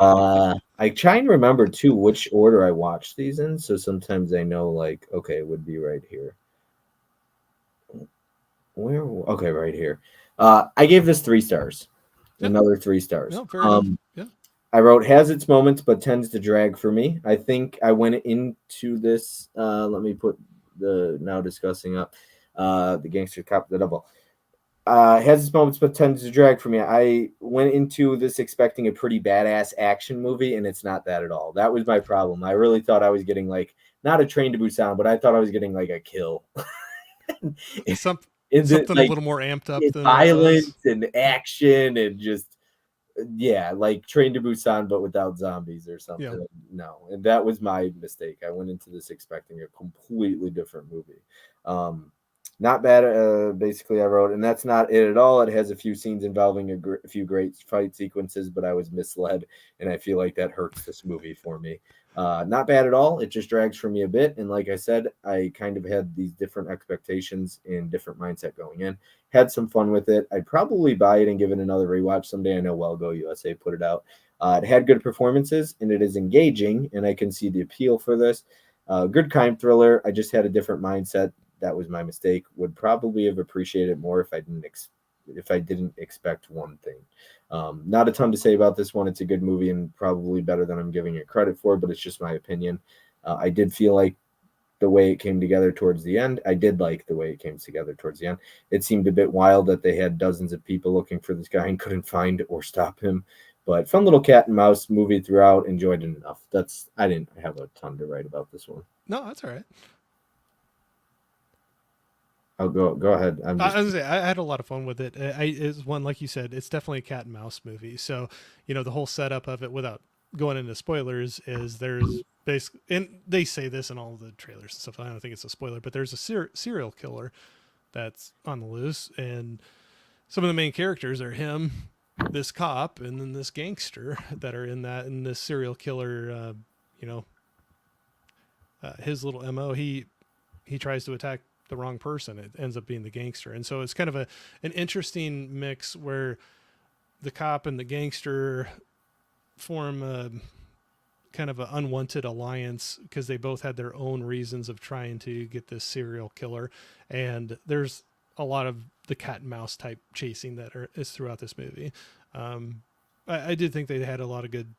Speaker 1: Yeah. I try and remember too which order I watch these in, so sometimes I know like, okay, it would be right here. Okay, right here. I gave this 3 stars. Yep. Another 3 stars.
Speaker 2: No, fair enough. Yeah.
Speaker 1: I wrote has its moments but tends to drag for me. I think I went into this let me put the now discussing up the gangster cop, the devil. Has its moments but tends to drag for me. I went into this expecting a pretty badass action movie, and it's not that at all. That was my problem. I really thought I was getting like not a Train to Busan, but I thought I was getting like a kill.
Speaker 2: Something
Speaker 1: like,
Speaker 2: a little more amped up than
Speaker 1: violence and action and just like Train to Busan, but without zombies or something. Yeah. No, and that was my mistake. I went into this expecting a completely different movie. Not bad. Basically, I wrote, and that's not it at all. It has a few scenes involving a few great fight sequences, but I was misled, and I feel like that hurts this movie for me. Not bad at all. It just drags for me a bit, and like I said, I kind of had these different expectations and different mindset going in. Had some fun with it. I'd probably buy it and give it another rewatch someday. I know Well Go USA put it out. It had good performances, and it is engaging, and I can see the appeal for this. Good crime thriller. I just had a different mindset. That was my mistake. Would probably have appreciated more if I didn't expect one thing. Not a ton to say about this one. It's a good movie and probably better than I'm giving it credit for, but it's just my opinion. I did feel like the way it came together towards the end. I did like the way it came together towards the end. It seemed a bit wild that they had dozens of people looking for this guy and couldn't find or stop him. But fun little cat and mouse movie throughout. Enjoyed it enough. I didn't have a ton to write about this one.
Speaker 2: No, that's all right.
Speaker 1: I'll go ahead.
Speaker 2: I was gonna say, I had a lot of fun with it. It's one, like you said, it's definitely a cat and mouse movie. So, the whole setup of it, without going into spoilers, is there's basically, and they say this in all the trailers and stuff. I don't think it's a spoiler, but there's a serial killer that's on the loose, and some of the main characters are him, this cop, and then this gangster that are in that, and this serial killer. His little MO, he tries to attack the wrong person. It ends up being the gangster, and so it's kind of an interesting mix where the cop and the gangster form a kind of an unwanted alliance because they both had their own reasons of trying to get this serial killer, and there's a lot of the cat and mouse type chasing that is throughout this movie. I did think they had a lot of good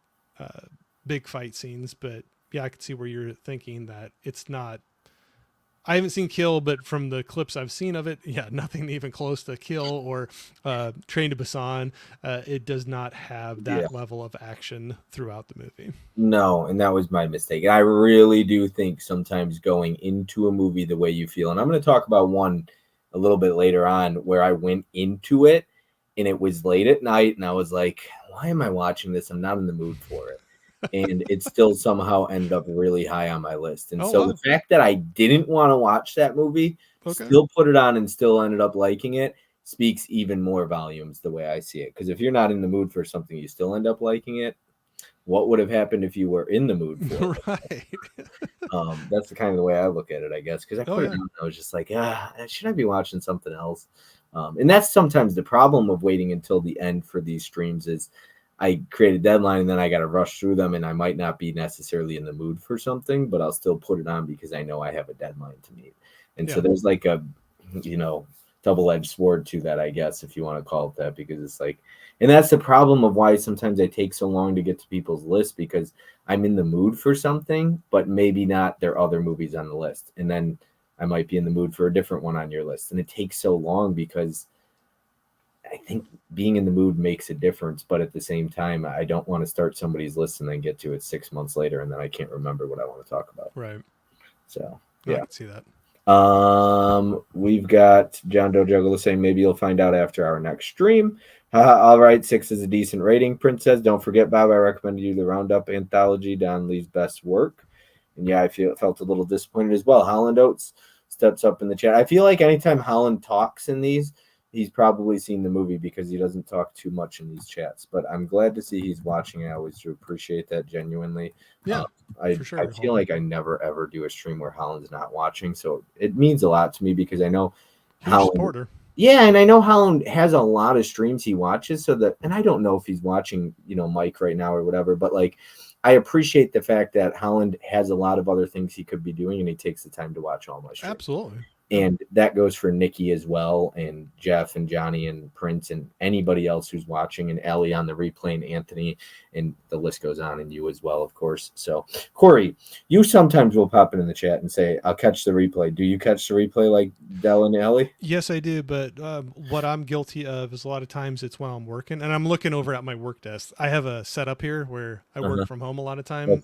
Speaker 2: big fight scenes, but yeah, I could see where you're thinking that it's not. I haven't seen Kill, but from the clips I've seen of it, yeah, nothing even close to Kill or Train to Busan. It does not have that level of action throughout the movie.
Speaker 1: No, and that was my mistake. And I really do think sometimes going into a movie the way you feel, and I'm going to talk about one a little bit later on where I went into it and it was late at night and I was like, why am I watching this? I'm not in the mood for it. And it still somehow ended up really high on my list. And the fact that I didn't want to watch that movie, still put it on and still ended up liking it, speaks even more volumes the way I see it. Because if you're not in the mood for something, you still end up liking it. What would have happened if you were in the mood for it? Right. That's the kind of the way I look at it, I guess. Because I put it on, I was just like, should I be watching something else? And that's sometimes the problem of waiting until the end for these streams is I create a deadline and then I got to rush through them and I might not be necessarily in the mood for something, but I'll still put it on because I know I have a deadline to meet. And so there's like a, double-edged sword to that, I guess, if you want to call it that, because it's like, and that's the problem of why sometimes I take so long to get to people's lists, because I'm in the mood for something, but maybe not their other movies on the list. And then I might be in the mood for a different one on your list. And it takes so long because I think being in the mood makes a difference, but at the same time, I don't want to start somebody's list and then get to it 6 months later and then I can't remember what I want to talk about.
Speaker 2: Right.
Speaker 1: So
Speaker 2: yeah, I can see that.
Speaker 1: We've got John Doe Juggler saying maybe you'll find out after our next stream. All right, 6 is a decent rating. Prince says, don't forget, Bob, I recommended you the Roundup anthology, Don Lee's best work. And yeah, I felt a little disappointed as well. Holland Oates steps up in the chat. I feel like anytime Holland talks in these, he's probably seen the movie because he doesn't talk too much in these chats. But I'm glad to see he's watching. I always do appreciate that genuinely.
Speaker 2: Yeah,
Speaker 1: I feel like I never, ever do a stream where Holland's not watching. So it means a lot to me because I know Holland. Yeah, and I know Holland has a lot of streams he watches. And I don't know if he's watching, Mike right now or whatever. But like, I appreciate the fact that Holland has a lot of other things he could be doing, and he takes the time to watch all my streams.
Speaker 2: Absolutely.
Speaker 1: And that goes for Nikki as well, and Jeff and Johnny and Prince and anybody else who's watching, and Ellie on the replay, and Anthony, and the list goes on, and you as well, of course. So, Corey, you sometimes will pop in the chat and say, I'll catch the replay. Do you catch the replay like Dell and Ellie?
Speaker 2: Yes, I do, but what I'm guilty of is a lot of times it's when I'm working, and I'm looking over at my work desk. I have a setup here where I work from home a lot of time,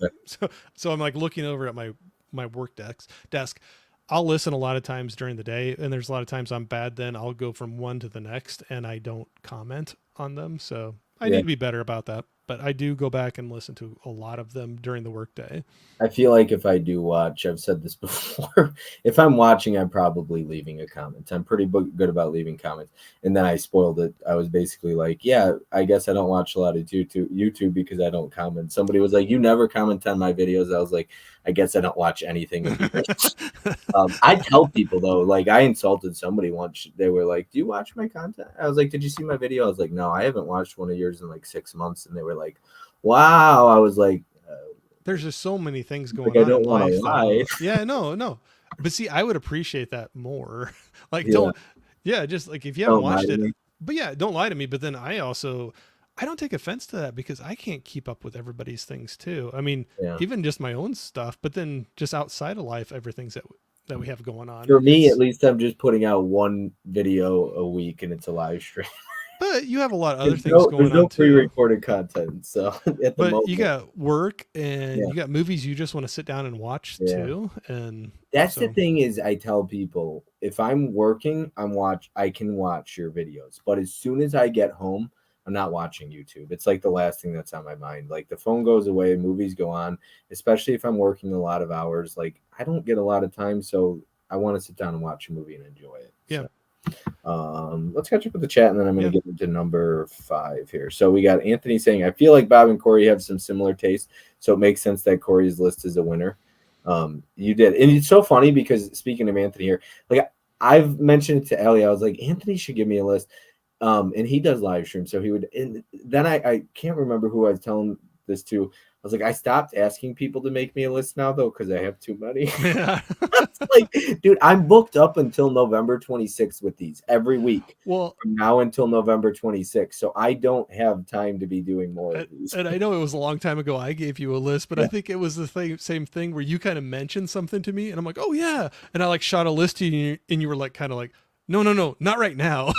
Speaker 2: so I'm like looking over at my work desk. I'll listen a lot of times during the day, and there's a lot of times I'm bad. Then I'll go from one to the next, and I don't comment on them. So I need to be better about that. But I do go back and listen to a lot of them during the workday.
Speaker 1: I feel like if I do watch, I've said this before, if I'm watching, I'm probably leaving a comment. I'm pretty good about leaving comments. And then I spoiled it. I was basically like, yeah, I guess I don't watch a lot of YouTube because I don't comment. Somebody was like, you never comment on my videos. I was like, I guess I don't watch anything. I tell people, though, like I insulted somebody once. They were like, do you watch my content? I was like, did you see my video? I was like, no, I haven't watched one of yours in like 6 months. And they were like, wow. I was like,
Speaker 2: there's just so many things going on. I don't want to lie. Yeah, no. But see, I would appreciate that more. Like, just like if you haven't watched it, but yeah, don't lie to me. But then I also, I don't take offense to that because I can't keep up with everybody's things too. I mean,
Speaker 1: Yeah.
Speaker 2: even just my own stuff, but then just outside of life, everything's that we have going on.
Speaker 1: For me, at
Speaker 2: It's
Speaker 1: least, I'm just putting out one video a week, and it's a live stream.
Speaker 2: but you have a lot of other
Speaker 1: There's
Speaker 2: things
Speaker 1: there's
Speaker 2: going
Speaker 1: no
Speaker 2: on too.
Speaker 1: pre-recorded content, so at the
Speaker 2: But you
Speaker 1: moment,
Speaker 2: got work and
Speaker 1: yeah,
Speaker 2: you got movies you just want to sit down and watch
Speaker 1: yeah.
Speaker 2: too. And
Speaker 1: That's the
Speaker 2: so,
Speaker 1: thing is, I tell people if I'm working, I can watch your videos, but as soon as I get home, I'm not watching YouTube. It's like the last thing that's on my mind. Like the phone goes away, movies go on, especially if I'm working a lot of hours. Like I don't get a lot of time, so I want to sit down and watch a movie and enjoy it.
Speaker 2: yeah,
Speaker 1: So let's catch up with the chat, and then I'm going
Speaker 2: yeah.
Speaker 1: to get into number 5 here. So we got Anthony saying, I feel like Bob and Corey have some similar tastes, so it makes sense that Corey's list is a winner. You did, and it's so funny because speaking of Anthony here, like I've mentioned it to Ellie, I was like, Anthony should give me a list. And he does live stream, so he would. And then I can't remember who I was telling this to. I was like, I stopped asking people to make me a list now though because I have too many.
Speaker 2: Yeah.
Speaker 1: Like, dude, I'm booked up until November 26th with these every week
Speaker 2: Well,
Speaker 1: from now until November 26th. So I don't have time to be doing more of these.
Speaker 2: and I know it was a long time ago I gave you a list, but I
Speaker 1: Yeah.
Speaker 2: think it was the same thing where you kind of mentioned something to me and I'm like, oh yeah. And I like shot a list to you and you were like, kind of like, no, not right now.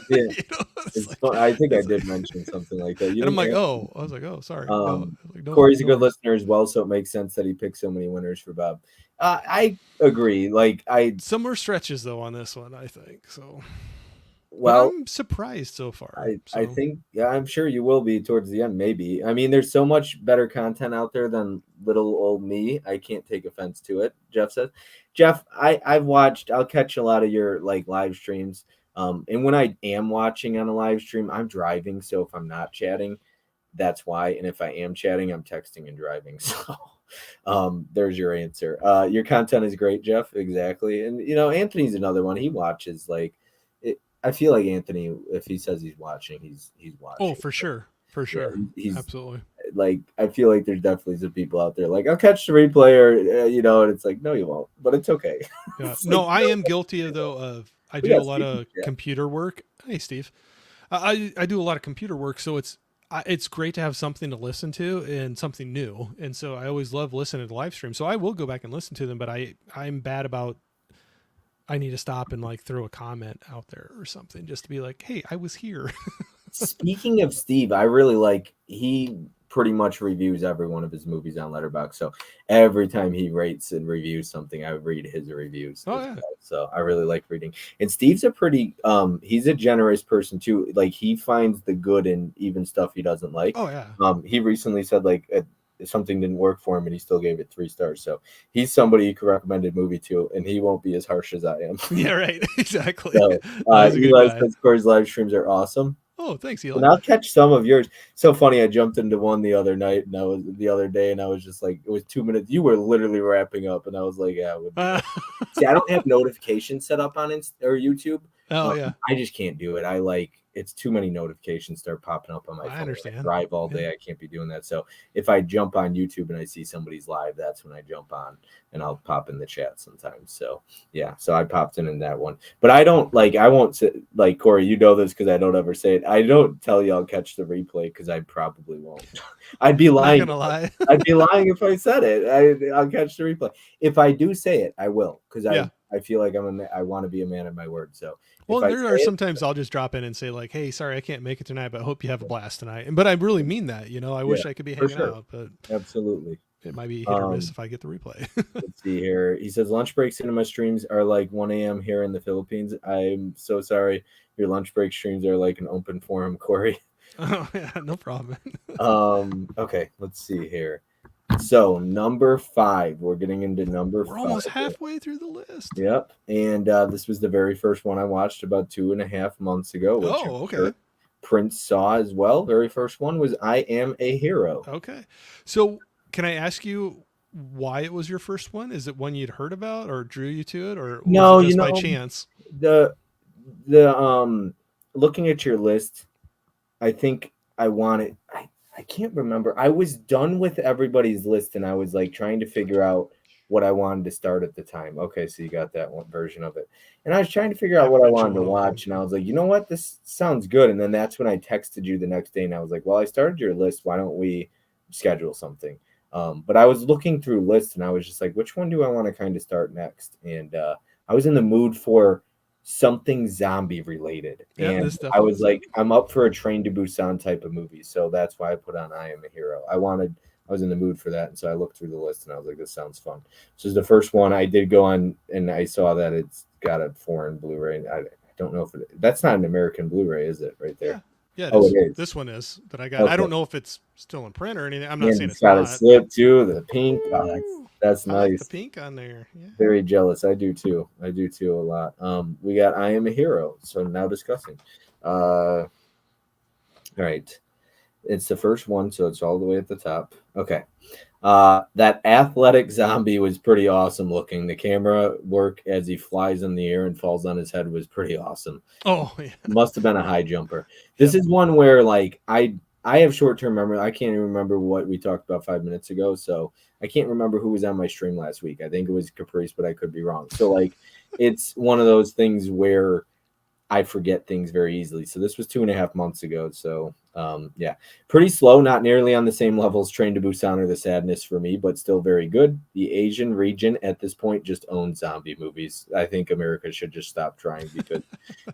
Speaker 1: Yeah.
Speaker 2: You know,
Speaker 1: It's fun. I think I
Speaker 2: it's
Speaker 1: did
Speaker 2: like,
Speaker 1: mention something like that. You
Speaker 2: and I'm
Speaker 1: didn't
Speaker 2: like,
Speaker 1: ask
Speaker 2: oh,
Speaker 1: me.
Speaker 2: I was like, oh, sorry. No, I was like,
Speaker 1: Corey's a
Speaker 2: no
Speaker 1: good
Speaker 2: worries.
Speaker 1: listener as well, so it makes sense that he picked so many winners for Bob. I agree. Like
Speaker 2: Some more stretches though on this one, I think. So, but
Speaker 1: well,
Speaker 2: I'm surprised so far.
Speaker 1: I
Speaker 2: So,
Speaker 1: think yeah, I'm sure you will be towards the end. Maybe. I mean, there's so much better content out there than little old me. I can't take offense to it. Jeff says, Jeff, I've watched. I'll catch a lot of your like live streams. And when I am watching on a live stream, I'm driving. So if I'm not chatting, that's why. And if I am chatting, I'm texting and driving. So there's your answer. Your content is great, Jeff. Exactly. And you know, Anthony's another one. He watches like it, I feel like Anthony, if he says he's watching, he's
Speaker 2: oh,
Speaker 1: watching.
Speaker 2: for
Speaker 1: Yeah,
Speaker 2: sure,
Speaker 1: he's
Speaker 2: absolutely.
Speaker 1: like I feel like there's definitely some people out there like I'll catch the replay or you know, and it's like no, you won't, but it's okay.
Speaker 2: Yeah.
Speaker 1: It's like
Speaker 2: No, I
Speaker 1: no,
Speaker 2: am guilty of though of I
Speaker 1: we
Speaker 2: do a
Speaker 1: got
Speaker 2: lot
Speaker 1: Steve.
Speaker 2: of
Speaker 1: Yeah,
Speaker 2: computer work. Hey, Steve. I do a lot of computer work, so it's great to have something to listen to and something new. And so I always love listening to live streams. So I will go back and listen to them, but I'm bad about I need to stop and like throw a comment out there or something just to be like, hey, I was here.
Speaker 1: speaking of Steve, I really like he pretty much reviews every one of his movies on Letterboxd. So every time he rates and reviews something, I read his reviews
Speaker 2: Oh
Speaker 1: as
Speaker 2: yeah.
Speaker 1: well. So I really like reading. And Steve's a pretty he's a generous person too. Like he finds the good in even stuff he doesn't like.
Speaker 2: Oh yeah.
Speaker 1: He recently said like something didn't work for him and he still gave it 3 stars. So he's somebody you could recommend a movie to and he won't be as harsh as I am.
Speaker 2: Yeah, right. Exactly.
Speaker 1: So
Speaker 2: No, he's a good
Speaker 1: Eli
Speaker 2: guy.
Speaker 1: says Corey's live streams are awesome.
Speaker 2: Oh, thanks,
Speaker 1: And
Speaker 2: Eli.
Speaker 1: I'll catch some of yours. So funny, I jumped into one the other night and I was the other day and I was just like, it was 2 minutes. You were literally wrapping up and I was like, yeah, it would be like. See, I don't have notifications set up on or YouTube.
Speaker 2: Oh yeah.
Speaker 1: I just can't do it. I like it's too many notifications start popping up on my phone.
Speaker 2: I understand.
Speaker 1: I drive all day.
Speaker 2: Yeah.
Speaker 1: I can't be doing that. So if I jump on YouTube and I see somebody's live, that's when I jump on and I'll pop in the chat sometimes. So yeah, so I popped in that one. But I don't like I won't sit like Corey, you know this because I don't ever say it. I don't tell you I'll catch the replay because I probably won't. I'd be lying.
Speaker 2: Not gonna lie.
Speaker 1: I'd be lying if I said it. I'll catch the replay. If I do say it, I will because
Speaker 2: Yeah.
Speaker 1: I feel like I want to be a man of my word. So
Speaker 2: Well,
Speaker 1: if I
Speaker 2: there are
Speaker 1: say it,
Speaker 2: sometimes I'll just drop in and say like, "Hey, sorry, I can't make it tonight, but I hope you have a blast tonight." But I really mean that. You know, I wish I could be
Speaker 1: for
Speaker 2: hanging
Speaker 1: sure.
Speaker 2: out, but
Speaker 1: Absolutely.
Speaker 2: it might be hit or miss if I get the replay.
Speaker 1: Let's see here. He says lunch break cinema streams are like 1 a.m. here in the Philippines. I'm so sorry. Your lunch break streams are like an open forum, Corey.
Speaker 2: Oh yeah, no problem.
Speaker 1: Okay, let's see here. So number 5, we're getting into number 5.
Speaker 2: We're almost halfway through the list.
Speaker 1: Yep, and this was the very first one I watched about 2.5 months ago. Which
Speaker 2: Oh, okay.
Speaker 1: Prince saw as well. Very first one was I Am a Hero.
Speaker 2: Okay. So, can I ask you why it was your first one? Is it one you'd heard about or drew you to it or
Speaker 1: No,
Speaker 2: was it just by chance?
Speaker 1: The looking at your list, I think I wanted I can't remember. I was done with everybody's list and I was like trying to figure out what I wanted to start at the time. Okay, so you got that one version of it. And I was trying to figure
Speaker 2: I
Speaker 1: out
Speaker 2: have a
Speaker 1: what I
Speaker 2: bunch of
Speaker 1: wanted to
Speaker 2: one of them.
Speaker 1: watch, and I was like, you know what, this sounds good. And then that's when I texted you the next day, and I was like, well, I started your list. Why don't we schedule something? But I was looking through lists, and I was just like, which one do I want to kind of start next? And I was in the mood for something zombie related,
Speaker 2: Yeah,
Speaker 1: and
Speaker 2: this
Speaker 1: I
Speaker 2: definitely
Speaker 1: was
Speaker 2: is it.
Speaker 1: like, I'm up for a Train to Busan type of movie, so that's why I put on I Am a Hero. I was in the mood for that, and so I looked through the list, and I was like, this sounds fun. So this is the first one. I did go on, and I saw that it's got a foreign Blu-ray. I don't know if that's not an American Blu-ray, is it? Right there.
Speaker 2: Yeah. Yeah, it
Speaker 1: Oh, it
Speaker 2: is.
Speaker 1: is.
Speaker 2: This one is that I got. I
Speaker 1: Okay.
Speaker 2: don't know if it's still in print or anything. I'm not
Speaker 1: And
Speaker 2: saying
Speaker 1: it's
Speaker 2: it's
Speaker 1: got a
Speaker 2: not, but
Speaker 1: slip too, the pink. Oh,
Speaker 2: ooh,
Speaker 1: that's
Speaker 2: I like the
Speaker 1: nice.
Speaker 2: pink on there. Yeah.
Speaker 1: Very jealous. I do too. I do too a lot. We got I Am a Hero. So now discussing. All right. It's the first one, so it's all the way at the top. Okay. That athletic zombie was pretty awesome looking. The camera work as he flies in the air and falls on his head was pretty awesome.
Speaker 2: Oh yeah.
Speaker 1: Must have been a high jumper. This
Speaker 2: Yep.
Speaker 1: is one where like I have short term memory. I can't even remember what we talked about 5 minutes ago. So I can't remember who was on my stream last week. I think it was Caprice, but I could be wrong. So like it's one of those things where I forget things very easily. So this was 2.5 months ago. So yeah, pretty slow, not nearly on the same level as Train to Busan or The Sadness for me, but still very good. The Asian region at this point just owns zombie movies. I think America should just stop trying because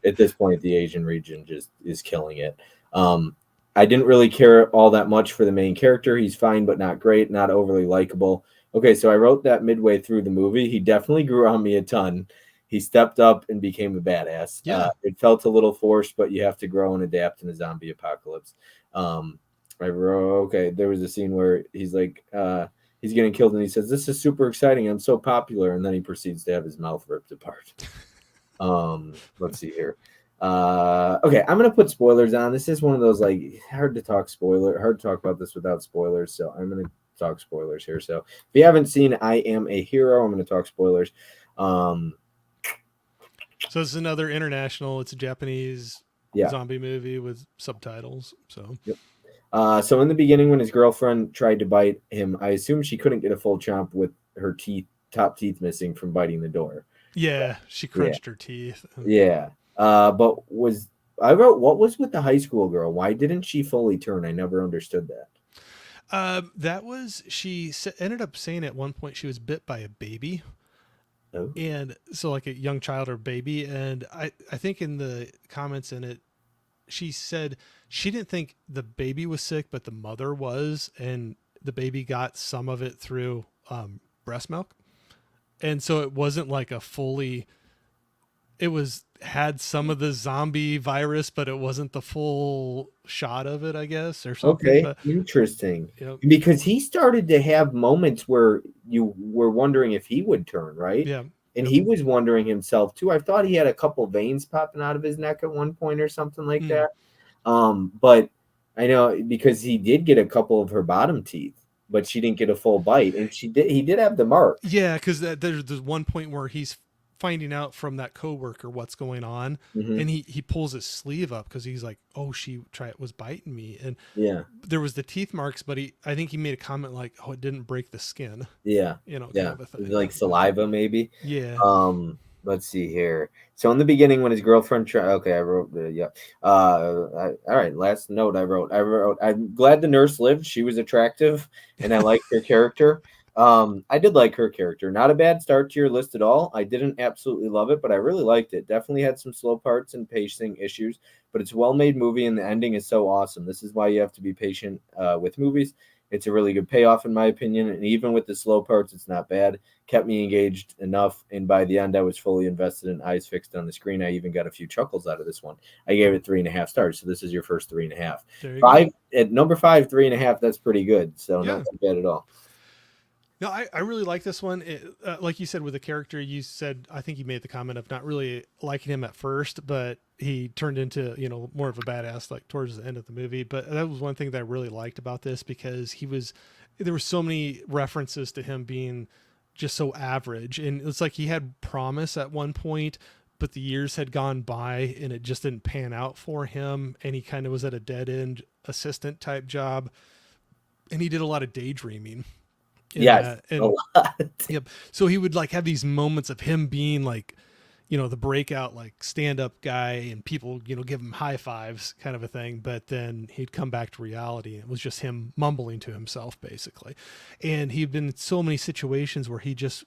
Speaker 1: at this point the Asian region just is killing it. I didn't really care all that much for the main character. He's fine, but not great, not overly likable. Okay, so I wrote that midway through the movie. He definitely grew on me a ton. He stepped up and became a badass.
Speaker 2: Yeah.
Speaker 1: It felt a little forced, but you have to grow and adapt in a zombie apocalypse. I wrote, okay, there was a scene where he's like, he's getting killed, and he says, "This is super exciting. I'm so popular," and then he proceeds to have his mouth ripped apart. Let's see here. Okay, I'm gonna put spoilers on. This is one of those like hard to talk about this without spoilers. So I'm gonna talk spoilers here. So if you haven't seen I Am a Hero, I'm gonna talk spoilers.
Speaker 2: So it's another international. It's a Japanese
Speaker 1: Yeah.
Speaker 2: zombie movie with subtitles. So
Speaker 1: Yep. So in the beginning, when his girlfriend tried to bite him, I assume she couldn't get a full chomp with her top teeth missing from biting the door.
Speaker 2: yeah, she
Speaker 1: Yeah.
Speaker 2: crunched her teeth.
Speaker 1: Yeah. But I wrote, what was with the high school girl? Why didn't she fully turn? I never understood that.
Speaker 2: That was ended up saying at one point she was bit by a baby.
Speaker 1: Oh.
Speaker 2: And so like a young child or baby, and I think in the comments in it she said she didn't think the baby was sick, but the mother was, and the baby got some of it through breast milk, and so it wasn't like a fully, it was had some of the zombie virus, but it wasn't the full shot of it, I guess, or something.
Speaker 1: Okay,
Speaker 2: But
Speaker 1: interesting.
Speaker 2: yep.
Speaker 1: Because he started to have moments where you were wondering if he would turn, right?
Speaker 2: Yeah.
Speaker 1: And
Speaker 2: Yep.
Speaker 1: he was wondering himself too. I thought he had a couple veins popping out of his neck at one point or something like that. But I know because he did get a couple of her bottom teeth, but she didn't get a full bite, and he did have the mark.
Speaker 2: Yeah, because there's one point where he's finding out from that coworker what's going on,
Speaker 1: Mm-hmm.
Speaker 2: and he pulls his sleeve up because he's like, "Oh, was biting me," and
Speaker 1: Yeah,
Speaker 2: there was the teeth marks, but I think he made a comment like, "Oh, it didn't break the skin,"
Speaker 1: yeah,
Speaker 2: kind
Speaker 1: yeah.
Speaker 2: of a thing.
Speaker 1: Like saliva, maybe.
Speaker 2: Yeah.
Speaker 1: Let's see here. So in the beginning, when his girlfriend tried, okay, I wrote, yeah. All right. Last note I wrote. I'm glad the nurse lived. She was attractive, and I liked her character. I did like her character. Not a bad start to your list at all. I didn't absolutely love it, but I really liked it. Definitely had some slow parts and pacing issues, but it's a well-made movie, and the ending is so awesome. This is why you have to be patient with movies. It's a really good payoff, in my opinion, and even with the slow parts, it's not bad. Kept me engaged enough, and by the end, I was fully invested and eyes fixed on the screen. I even got a few chuckles out of this one. I gave it 3.5 stars, so this is your first 3.5. Five at number 5, 3.5. That's pretty good, so
Speaker 2: Yeah.
Speaker 1: not too bad at all.
Speaker 2: No, I really like this one. Like you said, with the character, you said, I think you made the comment of not really liking him at first, but he turned into, more of a badass like towards the end of the movie. But that was one thing that I really liked about this, because there were so many references to him being just so average. And it's like he had promise at one point, but the years had gone by and it just didn't pan out for him. And he kind of was at a dead end assistant type job. And he did a lot of daydreaming. in
Speaker 1: Yes,
Speaker 2: that.
Speaker 1: a
Speaker 2: And
Speaker 1: lot.
Speaker 2: yep. So he would like have these moments of him being like, the breakout like stand up guy and people, give him high fives kind of a thing. But then he'd come back to reality and it was just him mumbling to himself basically. And he'd been in so many situations where he just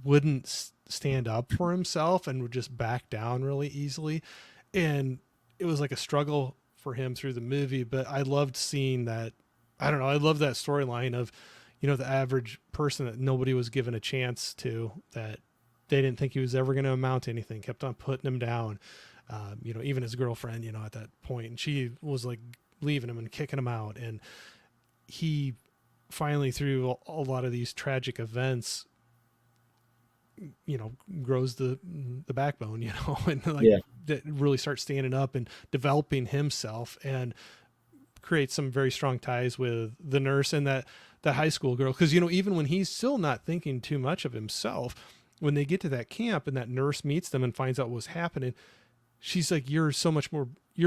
Speaker 2: wouldn't stand up for himself and would just back down really easily. And it was like a struggle for him through the movie. But I loved seeing that. I don't know. I love that storyline of, the average person that nobody was given a chance to, that they didn't think he was ever going to amount to anything, kept on putting him down. Even his girlfriend, at that point, and she was like leaving him and kicking him out. And he finally, through a lot of these tragic events, grows the backbone, and like
Speaker 1: Yeah.
Speaker 2: that really starts standing up and developing himself and creates some very strong ties with the nurse and that high school girl. Because even when he's still not thinking too much of himself, when they get to that camp and that nurse meets them and finds out what's happening, she's like, you're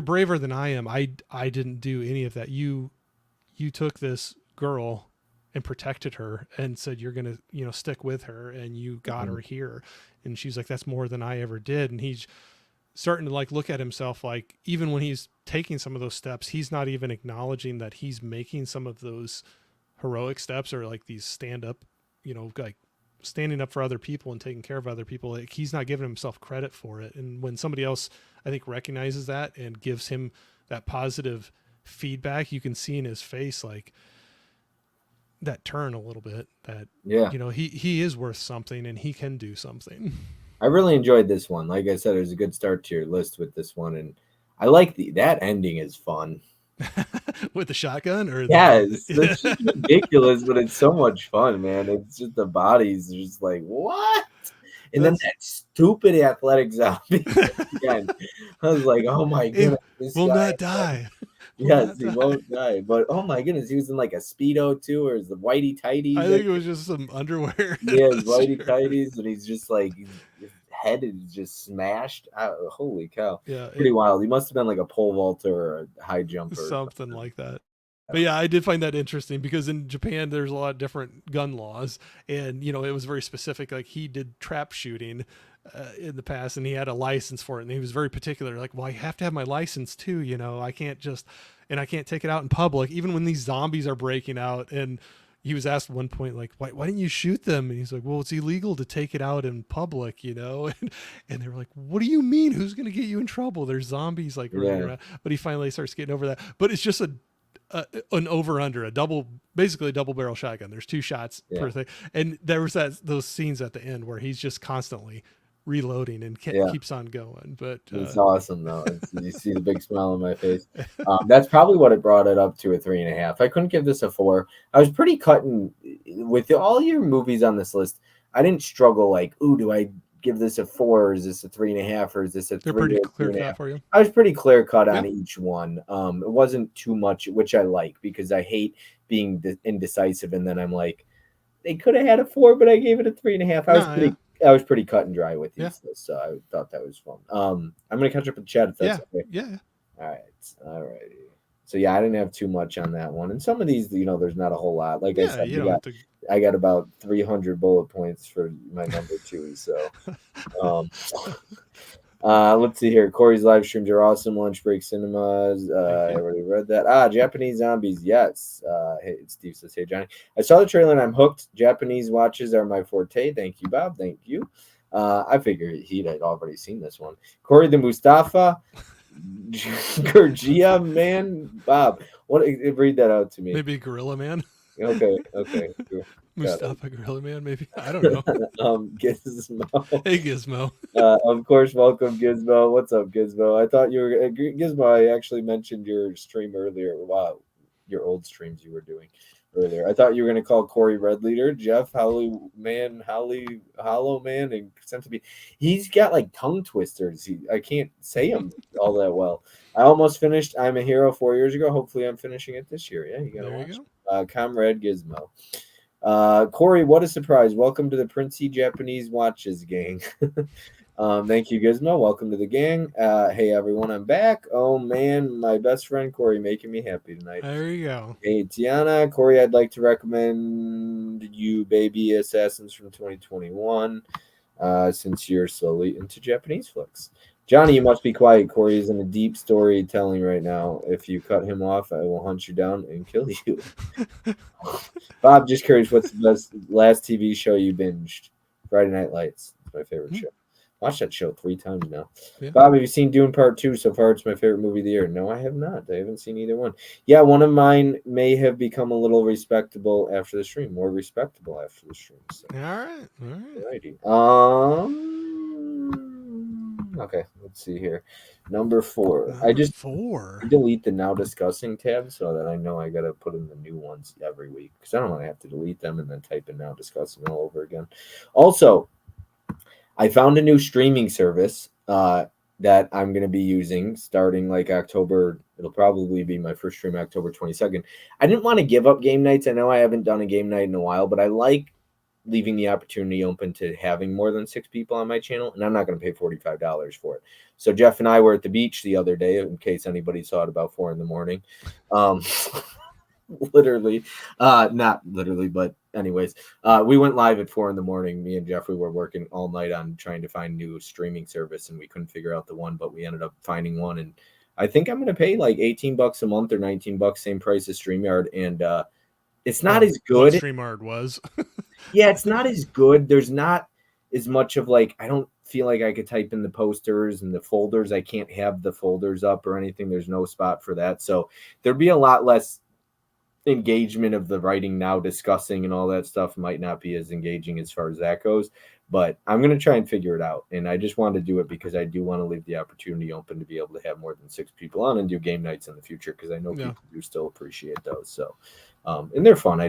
Speaker 2: braver than I am. I didn't do any of that. You took this girl and protected her and said you're gonna stick with her, and you got her here. And she's like, that's more than I ever did. And he's starting to like look at himself, like even when he's taking some of those steps, he's not even acknowledging that he's making some of those heroic steps, or like these stand up, like standing up for other people and taking care of other people. Like he's not giving himself credit for it. And when somebody else, I think, recognizes that and gives him that positive feedback, you can see in his face like that turn a little bit, that
Speaker 1: Yeah.
Speaker 2: he is worth something and he can do something.
Speaker 1: I really enjoyed this one. Like I said, it was a good start to your list with this one, and I like that ending is fun.
Speaker 2: With the shotgun or
Speaker 1: Yes, that's just ridiculous, but it's so much fun, man. It's just the bodies are just like what, and then that stupid athletic zombie again. I was like, oh my
Speaker 2: it
Speaker 1: goodness, this
Speaker 2: will
Speaker 1: guy.
Speaker 2: not die.
Speaker 1: Yes, he won't die. But oh my goodness, he was in like a Speedo too, or is the whitey tighties?
Speaker 2: I think it was just some underwear.
Speaker 1: Yeah, his whitey tighties, and he's just like his head is just smashed. Holy cow!
Speaker 2: Yeah,
Speaker 1: Pretty wild. He must have been like a pole vaulter or a high jumper,
Speaker 2: something like that. But yeah, I did find that interesting because in Japan there's a lot of different gun laws, and it was very specific. Like he did trap shooting in the past, and he had a license for it, and he was very particular. Like, well, I have to have my license too. I can't I can't take it out in public, even when these zombies are breaking out. And he was asked at one point, like, why didn't you shoot them? And he's like, well, it's illegal to take it out in public, and they were like, what do you mean? Who's going to get you in trouble? There's zombies like running around. But he finally starts getting over that. But it's just an over under basically a double barrel shotgun. There's 2 shots per thing, and there was those scenes at the end where he's just constantly reloading and keeps on going. But
Speaker 1: it's awesome though. You see the big smile on my face. That's probably what it brought it up to a 3.5. I couldn't give this a 4. I was pretty cutting with all your movies on this list. I didn't struggle like, ooh, do I give this a 4, or is this a 3.5, or is this a 3?
Speaker 2: They're pretty clear cut for you.
Speaker 1: I was pretty clear cut on each one. It wasn't too much, which I like because I hate being indecisive, and then I'm like, they could have had a 4, but I gave it a 3.5. I was pretty cut and dry with these, so I thought that was fun. I'm gonna catch up with Chad if that's okay.
Speaker 2: Yeah.
Speaker 1: All right. So yeah, I didn't have too much on that one, and some of these, there's not a whole lot. Like I said, I got about 300 bullet points for my number 2. So, let's see here. Corey's live streams are awesome. Lunch break cinemas. I already read that. Japanese zombies. Yes. Hey, Steve says, hey, Johnny. I saw the trailer and I'm hooked. Japanese watches are my forte. Thank you, Bob. Thank you. I figured he'd had already seen this one. Corey the Mustafa. Gurgia man. Bob, read that out to me.
Speaker 2: Maybe Gorilla Man.
Speaker 1: Okay.
Speaker 2: Mustafa Gorilla Man, maybe. I don't know.
Speaker 1: Gizmo.
Speaker 2: Hey, Gizmo.
Speaker 1: Of course, welcome, Gizmo. What's up, Gizmo? I thought you were Gizmo. I actually mentioned your stream earlier. Wow, your old streams you were doing earlier. I thought you were going to call Corey Red Leader, Jeff Hollow Man, and sent to me. He's got like tongue twisters. I can't say them all that well. I almost finished I'm a Hero 4 years ago. Hopefully, I'm finishing it this year. Yeah, you got to watch. Comrade Gizmo. Corey, what a surprise. Welcome to the Princey Japanese Watches gang. Thank you, Gizmo. Welcome to the gang. Hey, everyone, I'm back. Oh, man, my best friend, Corey, making me happy tonight.
Speaker 2: There you go.
Speaker 1: Hey, Tiana. Corey, I'd like to recommend you Baby Assassins from 2021 since you're slowly into Japanese flicks. Johnny, you must be quiet. Corey is in a deep storytelling right now. If you cut him off, I will hunt you down and kill you. Bob, just curious, what's the last TV show you binged? Friday Night Lights. It's my favorite show. Watched that show 3 times now. Yeah. Bob, have you seen Dune Part 2? So far, it's my favorite movie of the year. No, I have not. I haven't seen either one. Yeah, one of mine may have become a little respectable after the stream. More respectable after the stream. So.
Speaker 2: All right.
Speaker 1: Alrighty. Okay, let's see here. Number 4. I just delete the now discussing tab so that I know I got to put in the new ones every week because I don't want to have to delete them and then type in now discussing all over again. Also, I found a new streaming service that I'm going to be using starting like October. It'll probably be my first stream October 22nd. I didn't want to give up game nights. I know I haven't done a game night in a while, but I like leaving the opportunity open to having more than 6 people on my channel, and I'm not going to pay $45 for it. So Jeff and I were at the beach the other day, in case anybody saw it about 4 a.m. Literally, not literally, but anyways, we went live at 4 a.m. Me and Jeffrey were working all night on trying to find new streaming service, and we couldn't figure out the one, but we ended up finding one, and I think I'm going to pay like $18 a month or $19, same price as StreamYard, and it's not as good.
Speaker 2: StreamYard was.
Speaker 1: Yeah, it's not as good. There's not as much of like, I don't feel like I could type in the posters and the folders. I can't have the folders up or anything. There's no spot for that. So there'd be a lot less engagement of the writing now discussing and all that stuff might not be as engaging as far as that goes. But I'm going to try and figure it out. And I just wanted to do it because I do want to leave the opportunity open to be able to have more than 6 people on and do game nights in the future because I know people do still appreciate those. So, and they're fun.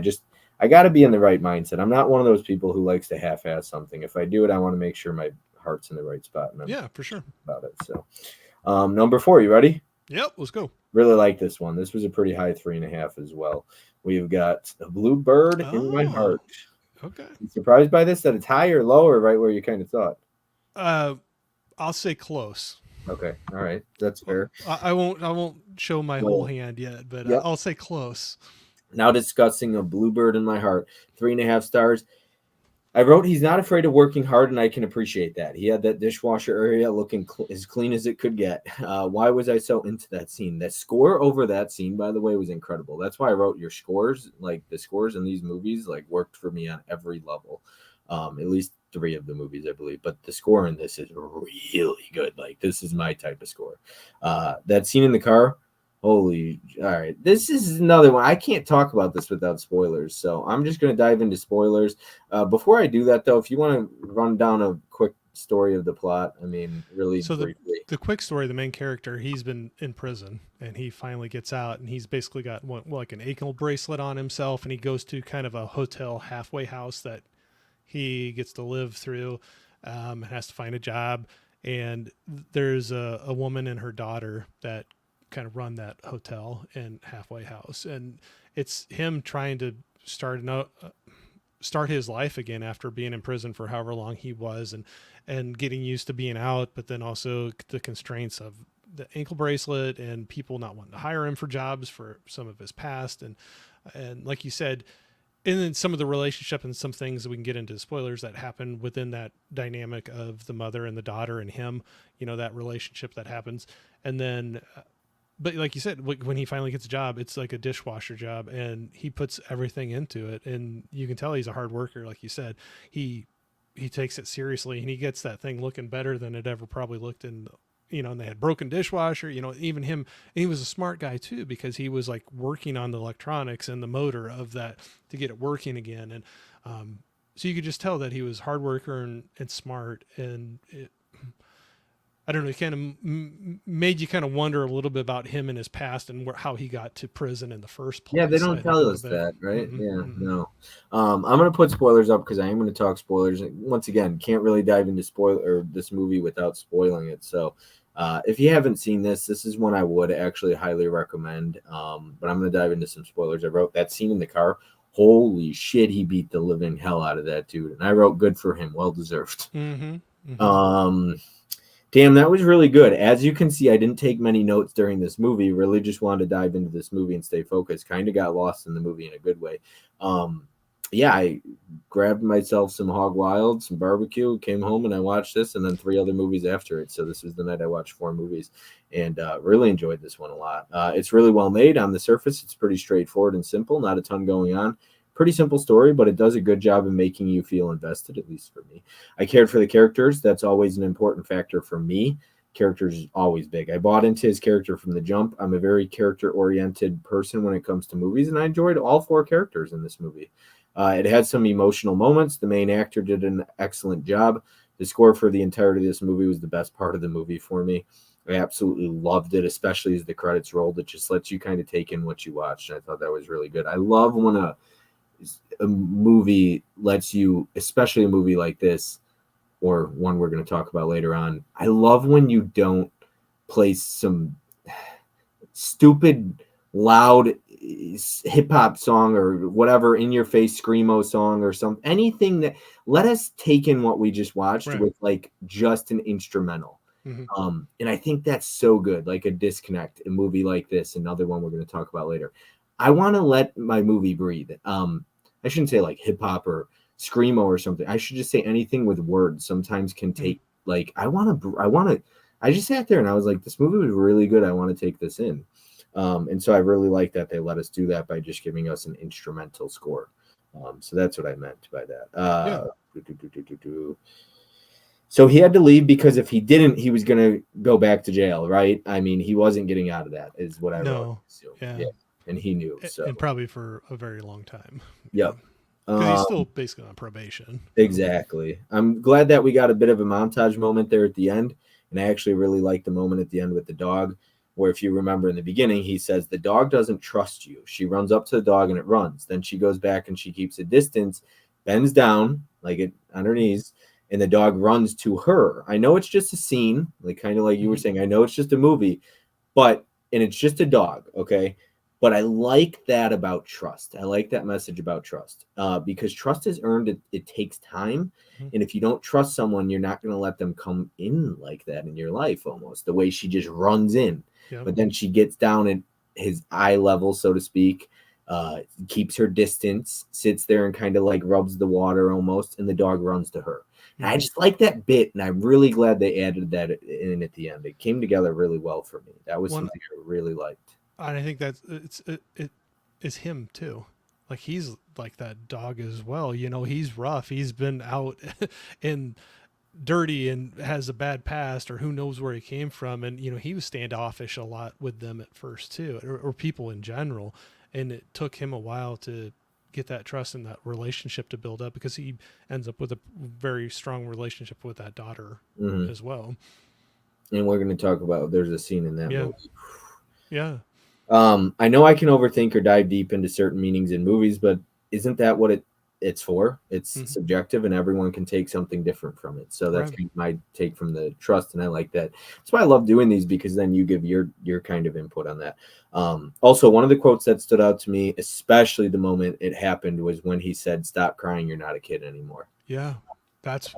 Speaker 1: I got to be in the right mindset. I'm not one of those people who likes to half-ass something. If I do it, I want to make sure my heart's in the right spot. And
Speaker 2: I'm for sure
Speaker 1: about it. So, number 4, you ready?
Speaker 2: Yep, let's go.
Speaker 1: Really like this one. This was a pretty high 3.5 as well. We've got a bluebird in my heart.
Speaker 2: Okay.
Speaker 1: You surprised by this? That it's high or low or right where you kind of thought?
Speaker 2: I'll say close.
Speaker 1: Okay. All right. That's fair.
Speaker 2: I won't show my whole hand yet, but I'll say close.
Speaker 1: Now discussing a bluebird in my heart. 3.5 stars. I wrote, he's not afraid of working hard, and I can appreciate that. He had that dishwasher area looking as clean as it could get. Why was I so into that scene? That score over that scene, by the way, was incredible. That's why I wrote your scores. Like, the scores in these movies, like, worked for me on every level. At least 3 of the movies, I believe. But the score in this is really good. Like, this is my type of score. That scene in the car, holy, all right. This is another one. I can't talk about this without spoilers, so I'm just going to dive into spoilers. Before I do that, though, if you want to run down a quick story of the plot, I mean, really briefly.
Speaker 2: The quick story, the main character, he's been in prison, and he finally gets out, and he's basically got like an ankle bracelet on himself, and he goes to kind of a hotel halfway house that he gets to live through, and has to find a job, and there's a woman and her daughter that kind of run that hotel and halfway house, and it's him trying to start his life again after being in prison for however long he was, and getting used to being out, but then also the constraints of the ankle bracelet and people not wanting to hire him for jobs for some of his past, and like you said, and then some of the relationship and some things that we can get into spoilers that happen within that dynamic of the mother and the daughter and him, that relationship that happens. And then but like you said, when he finally gets a job, it's like a dishwasher job, and he puts everything into it. And you can tell he's a hard worker. Like you said, he takes it seriously, and he gets that thing looking better than it ever probably looked in, and they had broken dishwasher, even him. And he was a smart guy too, because he was like working on the electronics and the motor of that to get it working again. And so you could just tell that he was a hard worker and smart, and I don't know, it kind of made you kind of wonder a little bit about him and his past and how he got to prison in the first place.
Speaker 1: Yeah, they don't tell us that, right? No. I'm going to put spoilers up because I am going to talk spoilers. Once again, can't really dive into this movie without spoiling it. So if you haven't seen this is one I would actually highly recommend. But I'm going to dive into some spoilers. I wrote that scene in the car. holy shit, he beat the living hell out of that dude. And I wrote good for him, well deserved. Damn, that was really good. As you can see, I didn't take many notes during this movie. Really just wanted to dive into this movie and stay focused. Kind of got lost in the movie in a good way. Yeah, I grabbed myself some Hog Wild, some barbecue, came home, and I watched this, and then 3 other movies after it. So this was the night I watched 4 movies, and really enjoyed this one a lot. It's really well made. On the surface, it's pretty straightforward and simple. Not a ton going on. Pretty simple story, but it does a good job of making you feel invested, at least for me. I cared for the characters. That's always an important factor for me. Characters is always big. I bought into his character from the jump. I'm a very character-oriented person when it comes to movies, and I enjoyed all 4 characters in this movie. It had some emotional moments. The main actor did an excellent job. The score for the entirety of this movie was the best part of the movie for me. I absolutely loved it, especially as the credits rolled. It just lets you kind of take in what you watched. And I thought that was really good. I love when a movie lets you, especially a movie like this, or one we're going to talk about later on. I love when you don't place some stupid, loud hip hop song or whatever in your face screamo song or something, anything that let us take in what we just watched with like just an instrumental. And I think that's so good, like a disconnect, a movie like this, another one we're going to talk about later. I want to let my movie breathe. I shouldn't say like hip hop or screamo or something. I should just say anything with words sometimes can take like, I just sat there and I was like, this movie was really good. I want to take this in. And so I really like that they let us do that by just giving us an instrumental score. So that's what I meant by that. So he had to leave because if he didn't, he was going to go back to jail, right? I mean, he wasn't getting out of that is what I wrote. So, yeah. And he knew. So.
Speaker 2: And probably for a very long time.
Speaker 1: Yep.
Speaker 2: Because he's still basically on probation.
Speaker 1: Exactly. I'm glad that we got a bit of a montage moment there at the end. And I actually really like the moment at the end with the dog, where if you remember in the beginning, he says, the dog doesn't trust you. She runs up to the dog and it runs. Then she goes back and she keeps a distance, bends down, like it on her knees, and the dog runs to her. I know it's just a scene, like kind of like you were saying. I know it's just a movie, and it's just a dog, okay? But I like that about trust. I like that message about trust because trust is earned. It takes time. And if you don't trust someone, you're not going to let them come in like that in your life almost, the way she just runs in. Yep. But then she gets down at his eye level, so to speak, keeps her distance, sits there and kind of like rubs the water almost, and the dog runs to her. And I just like that bit, and I'm really glad they added that in at the end. It came together really well for me. That was something I really liked.
Speaker 2: And I think that's it is him too. Like he's like that dog as well. You know, he's rough. He's been out and dirty and has a bad past, or who knows where he came from. And you know, he was standoffish a lot with them at first too, or people in general. And it took him a while to get that trust and that relationship to build up, because he ends up with a very strong relationship with that daughter as well.
Speaker 1: And we're going to talk about, there's a scene in that movie.
Speaker 2: Yeah.
Speaker 1: I know I can overthink or dive deep into certain meanings in movies, but isn't that what it's for? It's subjective, and everyone can take something different from it. So that's kind of my take from the trust, and I like that. That's why I love doing these, because then you give your kind of input on that. Also, one of the quotes that stood out to me, especially the moment it happened, was when he said, "Stop crying, you're not a kid anymore."
Speaker 2: Yeah, that's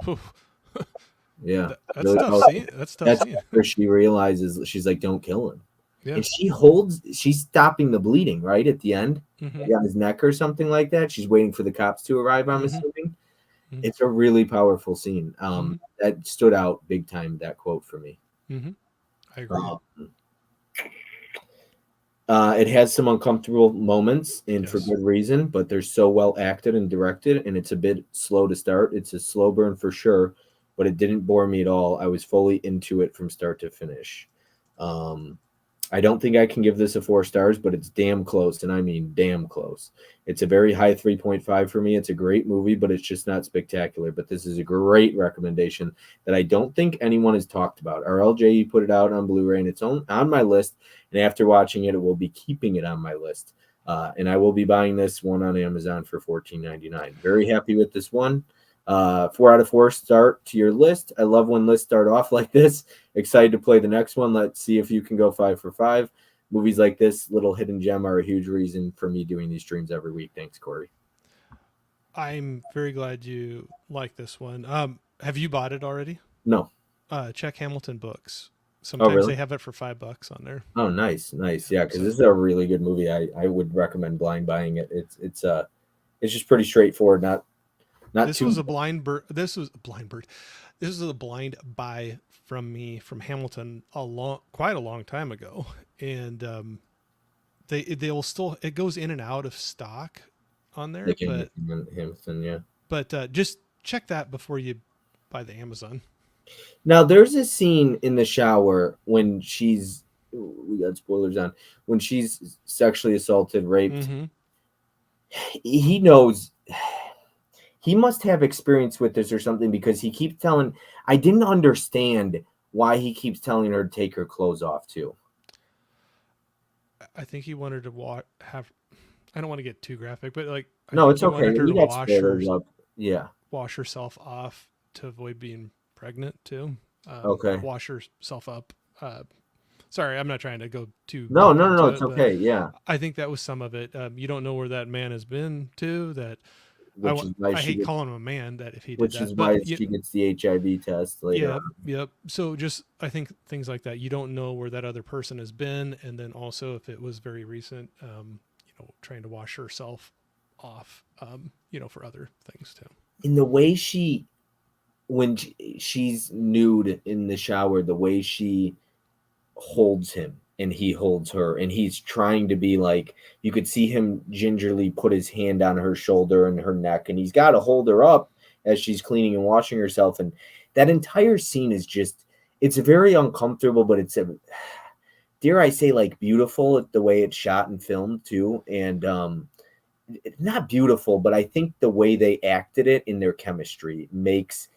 Speaker 1: yeah,
Speaker 2: that's really tough scene. That's tough scene.
Speaker 1: Where she realizes, she's like, "Don't kill him." Yeah. And she's stopping the bleeding right at the end, like on his neck or something like that. She's waiting for the cops to arrive, I'm assuming. It's a really powerful scene. That stood out big time, that quote for me.
Speaker 2: I agree.
Speaker 1: It has some uncomfortable moments, and for good reason, but they're so well acted and directed, and it's a bit slow to start. It's a slow burn for sure, but it didn't bore me at all. I was fully into it from start to finish. I don't think I can give this a 4 stars, but it's damn close, and I mean damn close. It's a very high 3.5 for me. It's a great movie, but it's just not spectacular. But this is a great recommendation that I don't think anyone has talked about. RLJ put it out on Blu-ray, and it's on my list, and after watching it, it will be keeping it on my list. And I will be buying this one on Amazon for $14.99. Very happy with this one. 4 out of 4 start to your list. I love when lists start off like this. Excited to play the next one. Let's see if you can go 5 for 5. Movies like this, little hidden gem, are a huge reason for me doing these streams every week. Thanks, Corey.
Speaker 2: I'm very glad you like this one. Have you bought it already?
Speaker 1: No.
Speaker 2: Check Hamilton Books.
Speaker 1: Oh,
Speaker 2: Sometimes
Speaker 1: really?
Speaker 2: they have it for $5 on there.
Speaker 1: Oh, nice, nice. Yeah, because this
Speaker 2: So
Speaker 1: is a really good movie. I would recommend blind buying it. It's just pretty straightforward. Not
Speaker 2: this was
Speaker 1: too.
Speaker 2: a blind bird. This was a blind bird. This is a blind buy from me from Hamilton quite a long time ago, and they'll still, it goes in and out of stock on there,
Speaker 1: Like in Hamilton, yeah.
Speaker 2: but just check that before you buy the Amazon.
Speaker 1: Now there's a scene in the shower when we got spoilers on when she's sexually assaulted, raped.
Speaker 2: Mm-hmm.
Speaker 1: He knows he must have experience with this or something because he keeps telling. I didn't understand why he keeps telling her to take her clothes off too.
Speaker 2: I think he wanted to have. I don't want to get too graphic, but like I
Speaker 1: No,
Speaker 2: think
Speaker 1: it's
Speaker 2: he
Speaker 1: okay.
Speaker 2: wanted her
Speaker 1: We
Speaker 2: to
Speaker 1: got spoilers up. Yeah.
Speaker 2: wash herself off to avoid being pregnant too.
Speaker 1: Okay.
Speaker 2: Wash herself up. Sorry, I'm not trying to go too
Speaker 1: No,
Speaker 2: deep
Speaker 1: no, no, no.
Speaker 2: into
Speaker 1: It's
Speaker 2: it, but
Speaker 1: okay. Yeah.
Speaker 2: I think that was some of it. You don't know where that man has been to. That
Speaker 1: Which is why
Speaker 2: I
Speaker 1: she
Speaker 2: hate
Speaker 1: gets.
Speaker 2: calling him a man. That if he did
Speaker 1: Which is
Speaker 2: that, but
Speaker 1: why she gets the HIV test later
Speaker 2: yeah,
Speaker 1: on.
Speaker 2: yep. So just I think things like that. You don't know where that other person has been, and then also if it was very recent, trying to wash herself off, for other things too.
Speaker 1: In the way when she's nude in the shower, the way she holds him and he holds her, and he's trying to be like, you could see him gingerly put his hand on her shoulder and her neck, and he's got to hold her up as she's cleaning and washing herself. And that entire scene is just, it's very uncomfortable, but it's dare I say, like, beautiful the way it's shot and filmed too. And not beautiful, but I think the way they acted it in their chemistry makes,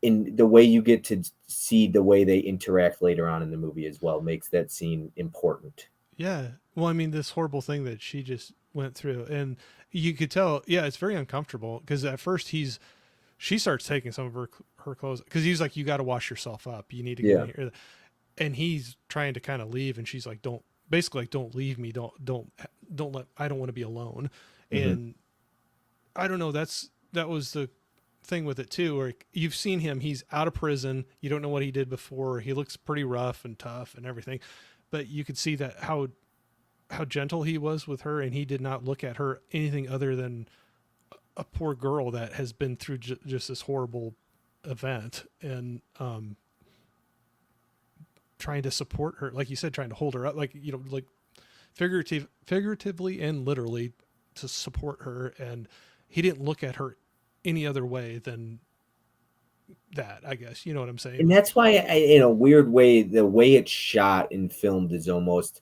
Speaker 1: in the way you get to see the way they interact later on in the movie as well, makes that scene important.
Speaker 2: Yeah. Well, I mean, this horrible thing that she just went through, and you could tell. Yeah, it's very uncomfortable because at first she starts taking some of her clothes because he's like, "You got to wash yourself up. You need to get
Speaker 1: Yeah.
Speaker 2: in here," and he's trying to kind of leave, and she's like, "Don't." Basically, like, don't leave me. Don't let. I don't want to be alone.
Speaker 1: Hmm.
Speaker 2: And I don't know. That was the thing with it too, where you've seen him. He's out of prison. You don't know what he did before. He looks pretty rough and tough and everything, but you could see that how gentle he was with her, and he did not look at her anything other than a poor girl that has been through just this horrible event, and trying to support her, like you said, trying to hold her up, like like figuratively and literally to support her, and he didn't look at her any other way than that. I guess you know what I'm saying.
Speaker 1: And that's why, in a weird way, the way it's shot and filmed is almost,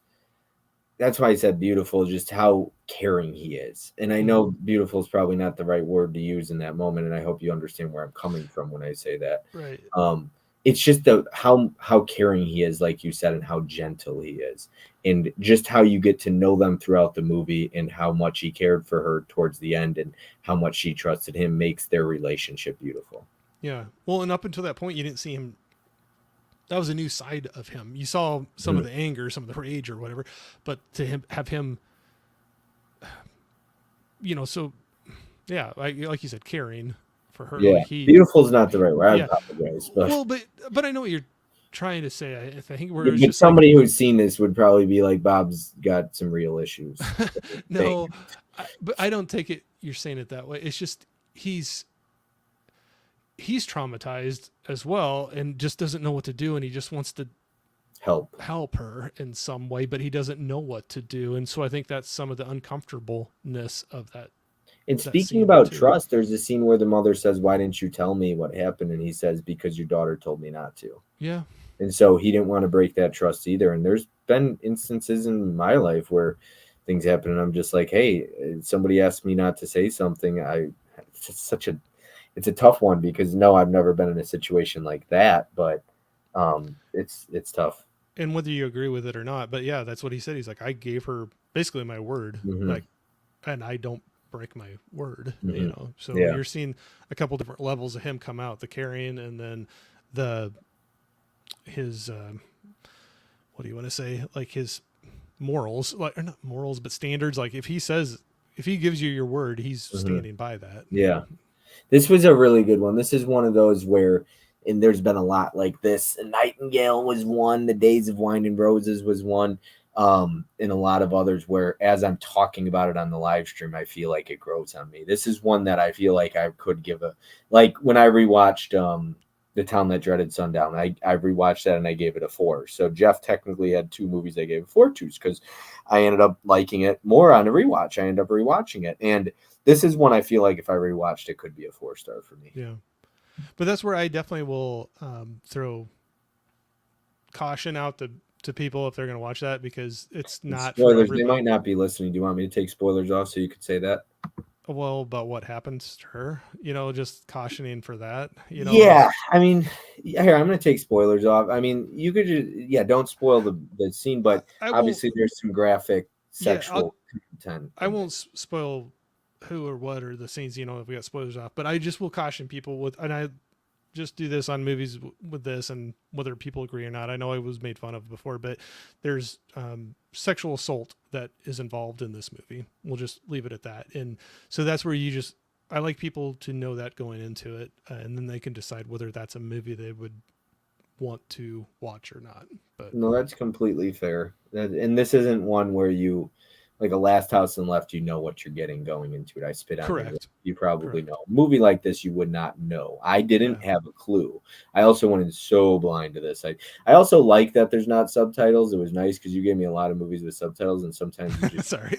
Speaker 1: that's why I said beautiful, just how caring he is. And I
Speaker 2: Mm-hmm.
Speaker 1: know beautiful is probably not the right word to use in that moment, and I hope you understand where I'm coming from when I say that.
Speaker 2: Right.
Speaker 1: Um, it's just the how caring he is, like you said, and how gentle he is, and just how you get to know them throughout the movie, and how much he cared for her towards the end, and how much she trusted him makes their relationship beautiful.
Speaker 2: Yeah. Well, and up until that point, you didn't see him. That was a new side of him. You saw some of
Speaker 1: Mhm.
Speaker 2: the anger, some of the rage, or whatever, but to have him, so yeah, like you said, caring for her,
Speaker 1: Yeah,
Speaker 2: like
Speaker 1: beautiful is not the right word. I
Speaker 2: yeah.
Speaker 1: apologize, but
Speaker 2: Well, but I know what you're trying to say. I think where
Speaker 1: yeah,
Speaker 2: it's
Speaker 1: but
Speaker 2: just like,
Speaker 1: somebody who's seen this would probably be like, Bob's got some real issues. Dang.
Speaker 2: no, but I don't take it. You're saying it that way. It's just he's traumatized as well, and just doesn't know what to do, and he just wants to
Speaker 1: Help.
Speaker 2: help her in some way, but he doesn't know what to do, and so I think that's some of the uncomfortableness of
Speaker 1: And
Speaker 2: that
Speaker 1: speaking
Speaker 2: scene
Speaker 1: about
Speaker 2: too.
Speaker 1: trust, there's a scene where the mother says, "Why didn't you tell me what happened?" And he says, "Because your daughter told me not to."
Speaker 2: Yeah.
Speaker 1: And so he didn't want to break that trust either. And there's been instances in my life where things happen, and I'm just like, "Hey, somebody asked me not to say something." It's such a it's a tough one because no, I've never been in a situation like that, but it's tough.
Speaker 2: And whether you agree with it or not, but yeah, that's what he said. He's like, I gave her basically my word,
Speaker 1: Hmm.
Speaker 2: like, and I don't break my word,
Speaker 1: Hmm.
Speaker 2: So
Speaker 1: Yeah.
Speaker 2: you're seeing a couple different levels of him come out, the carrying, and then the his what do you want to say, like his morals, like, or not morals but standards. Like if he says if he gives you your word, he's
Speaker 1: Mhm.
Speaker 2: standing by that.
Speaker 1: Yeah. This was a really good one. This is one of those where, and there's been a lot like this. Nightingale was one. The Days of Wine and Roses was one. And a lot of others where, as I'm talking about it on the live stream, I feel like it grows on me. This is one that I feel like I could give a, like when I rewatched The Town That Dreaded Sundown, I rewatched that and I gave it a 4. So Jeff technically had 2 movies I gave 4 to because I ended up liking it more on a rewatch. I ended up rewatching it, and this is one I feel like if I rewatched it could be a 4-star for me.
Speaker 2: Yeah, but that's where I definitely will throw caution out to people if they're going to watch that, because it's not
Speaker 1: Spoilers,
Speaker 2: for everybody.
Speaker 1: they might not be listening. Do you want me to take spoilers off so you could say that?
Speaker 2: Well, about what happens to her, just cautioning for that.
Speaker 1: Yeah, I mean, here I'm going to take spoilers off. I mean, you could just, don't spoil the scene, but
Speaker 2: I
Speaker 1: obviously there's some graphic sexual content.
Speaker 2: I won't spoil who or what or the scenes, if we got spoilers off, but I just will caution people with, and I just do this on movies with this, and whether people agree or not, I know I was made fun of before, but there's sexual assault that is involved in this movie. We'll just leave it at that. And so that's where I like people to know that going into it, and then they can decide whether that's a movie they would want to watch or not. But
Speaker 1: no, that's completely fair. And this isn't one where you, like a Last House on the Left, you know what you're getting going into it. I spit on
Speaker 2: correct.
Speaker 1: You probably know. A movie like this, you would not know. I didn't have a clue. I also went in so blind to this. I also like that there's not subtitles. It was nice because you gave me a lot of movies with subtitles, and sometimes you just
Speaker 2: sorry.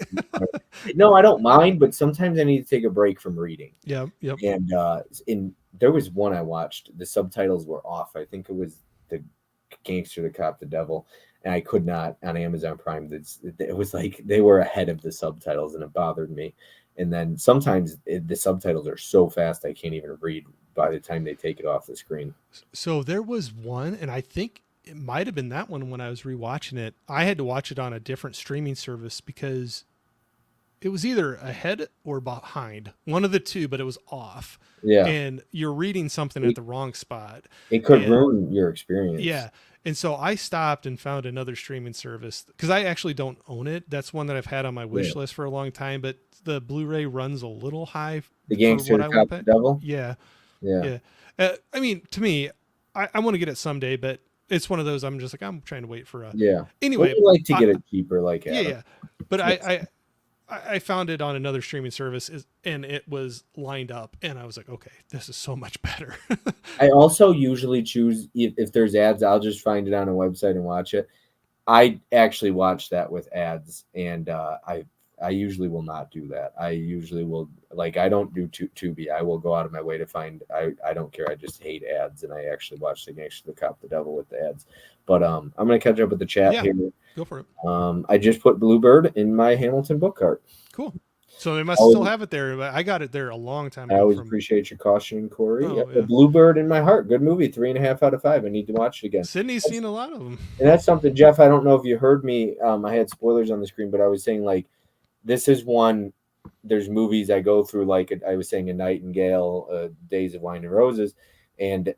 Speaker 1: No, I don't mind, but sometimes I need to take a break from reading.
Speaker 2: Yep.
Speaker 1: And there was one I watched. The subtitles were off. I think it was The Gangster, the Cop, the Devil. And I could not on Amazon Prime. It was like they were ahead of the subtitles, and it bothered me. And then sometimes the subtitles are so fast I can't even read by the time they take it off the screen.
Speaker 2: So there was one, and I think it might have been that one when I was rewatching it. I had to watch it on a different streaming service because it was either ahead or behind, one of the two, but it was off.
Speaker 1: Yeah.
Speaker 2: And you're reading something at the wrong spot.
Speaker 1: It could ruin your experience.
Speaker 2: Yeah. And so I stopped and found another streaming service because I actually don't own it. That's one that I've had on my wish list for a long time, but the Blu-ray runs a little high.
Speaker 1: The Gangster, the Cop, the Devil?
Speaker 2: Yeah.
Speaker 1: Yeah.
Speaker 2: I mean, to me, I want to get it someday, but it's one of those I'm just like, I'm trying to wait for a...
Speaker 1: Yeah.
Speaker 2: Anyway.
Speaker 1: Would you like to get it cheaper like Adam?
Speaker 2: Yeah. But I found it on another streaming service, and it was lined up, and I was like, okay, this is so much better.
Speaker 1: I also usually choose, if there's ads, I'll just find it on a website and watch it. I actually watch that with ads, and I usually will not do that. I usually will, like, I don't do Tubi. I will go out of my way to find, I don't care. I just hate ads, and I actually watch The Gangster, the Cop, the Devil with the ads. But I'm going to catch up with the chat here.
Speaker 2: Go for it.
Speaker 1: I just put Bluebird in my Hamilton book cart.
Speaker 2: Cool. So they must still have it there. But I got it there a long time ago.
Speaker 1: I always appreciate your caution, Corey.
Speaker 2: Oh,
Speaker 1: yeah. Bluebird in my heart. Good movie. 3.5 out of 5. I need to watch it again.
Speaker 2: Sydney's seen a lot of them.
Speaker 1: And that's something, Jeff, I don't know if you heard me. I had spoilers on the screen, but I was saying, like, this is one, there's movies I go through, like I was saying, A Nightingale, Days of Wine and Roses, and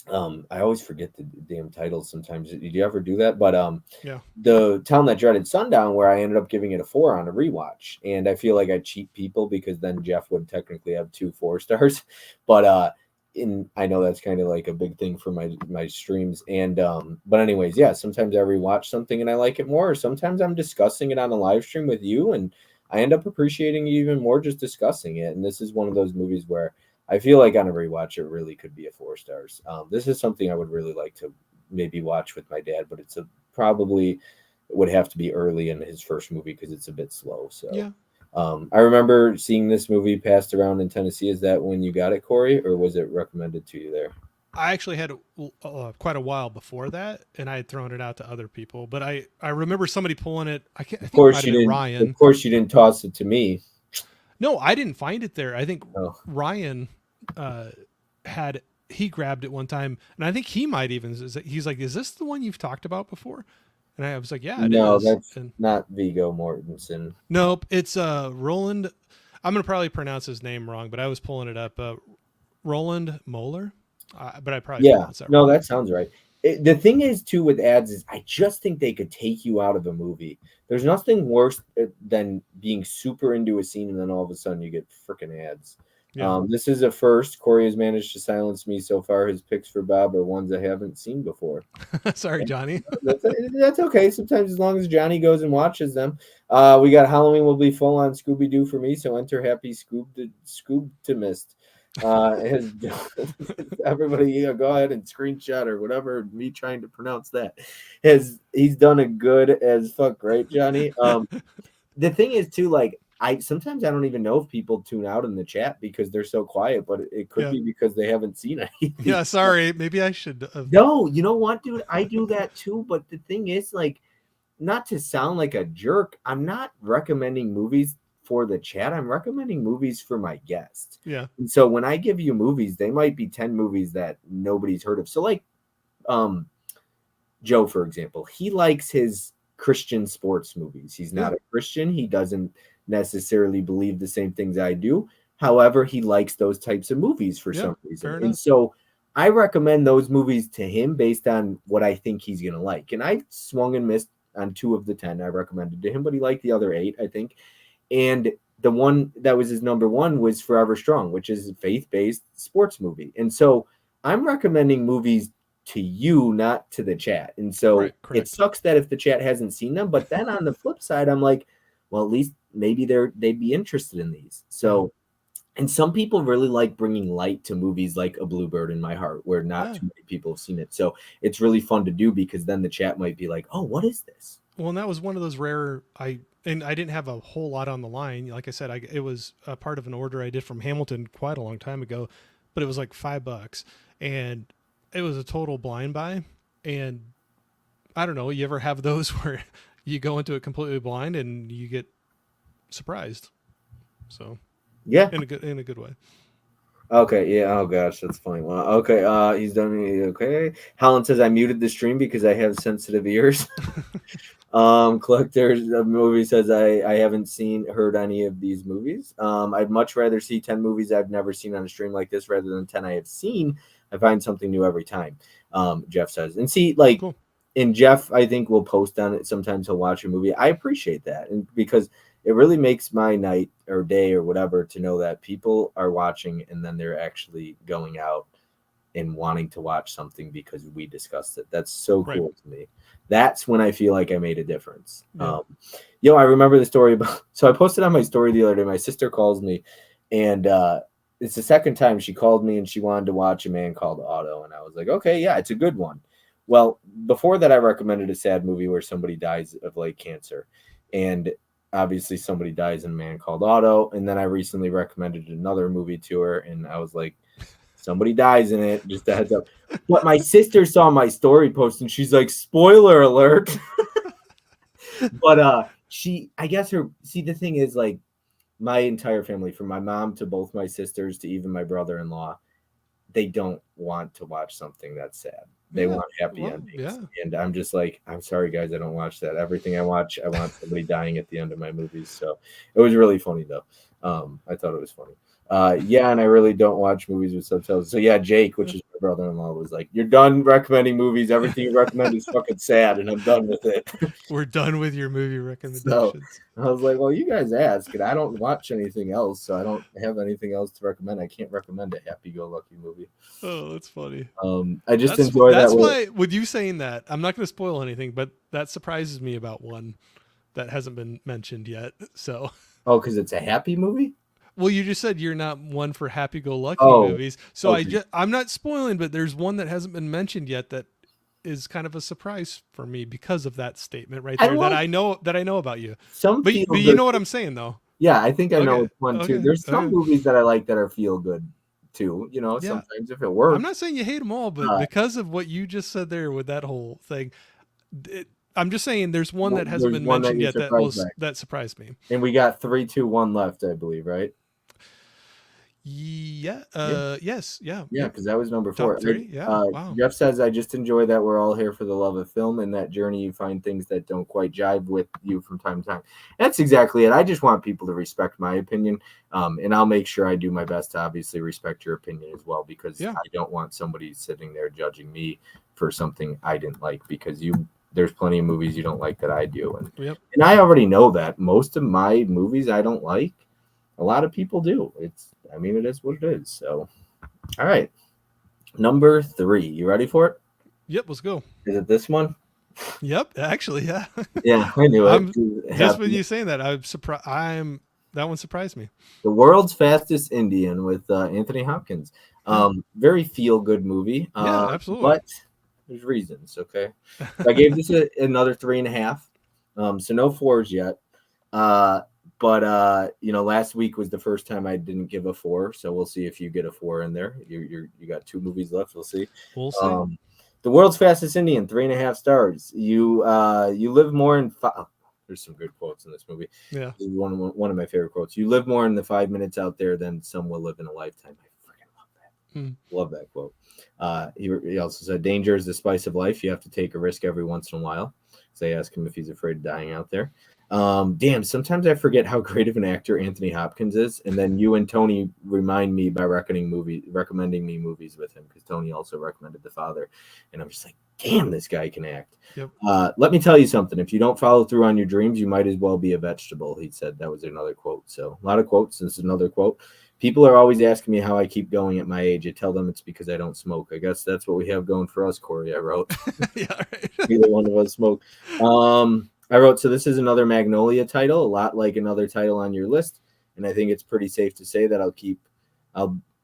Speaker 1: I always forget the damn titles sometimes. Did you ever do that? But The Town That Dreaded Sundown, where I ended up giving it a 4 on a rewatch, and I feel like I cheat people because then Jeff would technically have 2 4-stars. But I know that's kind of like a big thing for my streams. And but anyways, sometimes I rewatch something and I like it more. Or sometimes I'm discussing it on a live stream with you, and I end up appreciating it even more just discussing it. And this is one of those movies where I feel like on a rewatch, it really could be a 4 stars. This is something I would really like to maybe watch with my dad, but it's probably would have to be early in his first movie because it's a bit slow. So I remember seeing this movie passed around in Tennessee. Is that when you got it, Corey, or was it recommended to you there?
Speaker 2: I actually had quite a while before that, and I had thrown it out to other people. But I remember somebody pulling it.
Speaker 1: Of course you didn't.
Speaker 2: Ryan.
Speaker 1: Of course you didn't toss it to me.
Speaker 2: No, I didn't find it there. I think Ryan he grabbed it one time, and I think he might even. He's like, "Is this the one you've talked about before?" And I was like, "Yeah, it is."
Speaker 1: No, that's not Viggo Mortensen.
Speaker 2: Nope, it's Roland. I'm gonna probably pronounce his name wrong, but I was pulling it up. Roland Moeller, but I probably pronounced that wrong.
Speaker 1: No, that sounds right. The thing is too with ads is I just think they could take you out of a movie. There's nothing worse than being super into a scene and then all of a sudden you get freaking ads.
Speaker 2: Yeah.
Speaker 1: This is a first. Corey has managed to silence me so far. His picks for Bob are ones I haven't seen before.
Speaker 2: Sorry, Johnny.
Speaker 1: That's okay. Sometimes as long as Johnny goes and watches them. We got Halloween will be full on Scooby Doo for me, so enter happy Scoob-to-mist. His, everybody, go ahead and screenshot or whatever. Me trying to pronounce that. He's done a good as fuck, right, Johnny? The thing is too, like I sometimes I don't even know if people tune out in the chat because they're so quiet, but it could
Speaker 2: Yeah.
Speaker 1: be because they haven't seen anything.
Speaker 2: Yeah, sorry. Maybe I should.
Speaker 1: No, you know what, dude? I do that too. But the thing is, like, not to sound like a jerk, I'm not recommending movies for the chat. I'm recommending movies for my guests.
Speaker 2: Yeah.
Speaker 1: And so when I give you movies, they might be 10 movies that nobody's heard of. So, like, Joe, for example, he likes his Christian sports movies. He's not a Christian. He doesn't necessarily believe the same things I do. However, he likes those types of movies for some reason. And so I recommend those movies to him based on what I think he's going to like. And I swung and missed on 2 of the 10 I recommended to him, but he liked the other 8, I think. And the one that was his number 1 was Forever Strong, which is a faith-based sports movie. And so I'm recommending movies to you, not to the chat. And so it sucks that if the chat hasn't seen them, but then on the flip side, I'm like, well, at least maybe they'd be interested in these. So, and some people really like bringing light to movies like A Bluebird in My Heart, where not too many people have seen it. So it's really fun to do because then the chat might be like, oh, what is this?
Speaker 2: Well, and that was one of those rare, I didn't have a whole lot on the line. Like I said, it was a part of an order I did from Hamilton quite a long time ago, but it was like $5 and it was a total blind buy. And I don't know, you ever have those where you go into it completely blind and you get surprised? So
Speaker 1: yeah,
Speaker 2: in a good way.
Speaker 1: Okay, yeah. Oh gosh, that's funny. Well, okay, he's done. Okay, Holland says I muted the stream because I have sensitive ears. Collectors of movie says I haven't heard any of these movies. I'd much rather see 10 movies I've never seen on a stream like this rather than 10 I have seen. I find something new every time. Jeff says, and see, like, cool. And Jeff, I think will post on it. Sometimes he'll watch a movie. I appreciate that, and because it really makes my night or day or whatever to know that people are watching and then they're actually going out and wanting to watch something because we discussed it. That's so cool to me. That's when I feel like I made a difference. Yeah. I remember the story about, so I posted on my story the other day, my sister calls me and it's the second time she called me and she wanted to watch A Man Called Otto. And I was like, okay, yeah, it's a good one. Well, before that, I recommended a sad movie where somebody dies of like cancer. And obviously somebody dies in A Man Called Otto. And then I recently recommended another movie to her. And I was like, somebody dies in it. Just a heads up. But my sister saw my story post and she's like, spoiler alert. But I guess the thing is, like, my entire family, from my mom to both my sisters to even my brother-in-law, they don't want to watch something that's sad. They want happy endings. Yeah. And I'm just like, I'm sorry, guys, I don't watch that. Everything I watch, I want somebody dying at the end of my movies. So it was really funny, though. I thought it was funny. And I really don't watch movies with subtitles. So yeah, Jake, which is my brother-in-law, was like, you're done recommending movies. Everything you recommend is fucking sad, and I'm done with it.
Speaker 2: We're done with your movie recommendations.
Speaker 1: So I was like, well, you guys ask, and I don't watch anything else, so I don't have anything else to recommend. I can't recommend a happy-go-lucky movie.
Speaker 2: Oh, that's funny.
Speaker 1: I just enjoy that.
Speaker 2: That's why, with you saying that, I'm not going to spoil anything, but that surprises me about one that hasn't been mentioned yet. So.
Speaker 1: Oh, because it's a happy movie?
Speaker 2: Well, you just said you're not one for happy-go-lucky movies, so okay. I'm not spoiling, but there's one that hasn't been mentioned yet that is kind of a surprise for me because of that statement right there that I know about you. But you know what I'm saying, though.
Speaker 1: Yeah, I think I know which one too. There's some movies that I like that are feel good too. Sometimes if it works.
Speaker 2: I'm not saying you hate them all, but because of what you just said there with that whole thing, I'm just saying there's one that hasn't been mentioned yet that surprised me.
Speaker 1: And we got 3, 2, 1 left, I believe, right?
Speaker 2: Yeah.
Speaker 1: Yeah.
Speaker 2: Yes. Yeah.
Speaker 1: Yeah,
Speaker 2: Yep.
Speaker 1: because that was number
Speaker 2: Top
Speaker 1: 4.
Speaker 2: three. Yeah. Wow.
Speaker 1: Jeff says, I just enjoy that we're all here for the love of film. And that journey, you find things that don't quite jive with you from time to time. That's exactly it. I just want people to respect my opinion. And I'll make sure I do my best to obviously respect your opinion as well, because
Speaker 2: Yeah.
Speaker 1: I don't want somebody sitting there judging me for something I didn't like, because there's plenty of movies you don't like that I do.
Speaker 2: Yep.
Speaker 1: And I already know that most of my movies I don't like. A lot of people do. It is what it is. So, all right. Number 3. You ready for it?
Speaker 2: Yep. Let's go.
Speaker 1: Is it this one?
Speaker 2: Yep. Actually, yeah.
Speaker 1: Yeah, I knew it.
Speaker 2: I'm just with you saying that. I'm surprised. That one surprised me.
Speaker 1: The World's Fastest Indian with Anthony Hopkins.
Speaker 2: Yeah.
Speaker 1: Very feel good movie.
Speaker 2: Yeah. Absolutely.
Speaker 1: But there's reasons. Okay, so I gave this another 3.5. So no 4s yet. But last week was the first time I didn't give a 4. So we'll see if you get a 4 in there. You got 2 movies left. We'll see.
Speaker 2: We'll see.
Speaker 1: The World's Fastest Indian, 3.5 stars. You live more in. There's some good quotes in this movie.
Speaker 2: Yeah.
Speaker 1: This is one of my favorite quotes. You live more in the 5 minutes out there than some will live in a lifetime. I freaking love that. Love that quote. He also said, danger is the spice of life. You have to take a risk every once in a while. So they ask him if he's afraid of dying out there. Damn, sometimes I forget how great of an actor Anthony Hopkins is. And then you and Tony remind me by recommending me movies with him, because Tony also recommended The Father. And I'm just like, damn, this guy can act.
Speaker 2: Yep.
Speaker 1: Let me tell you something. If you don't follow through on your dreams, you might as well be a vegetable, he said. That was another quote. So a lot of quotes. This is another quote. People are always asking me how I keep going at my age. I tell them it's because I don't smoke. I guess that's what we have going for us, Corey, I wrote.
Speaker 2: Yeah, right.
Speaker 1: Neither one of us smoke. I wrote, so this is another Magnolia title, a lot like another title on your list. And I think it's pretty safe to say that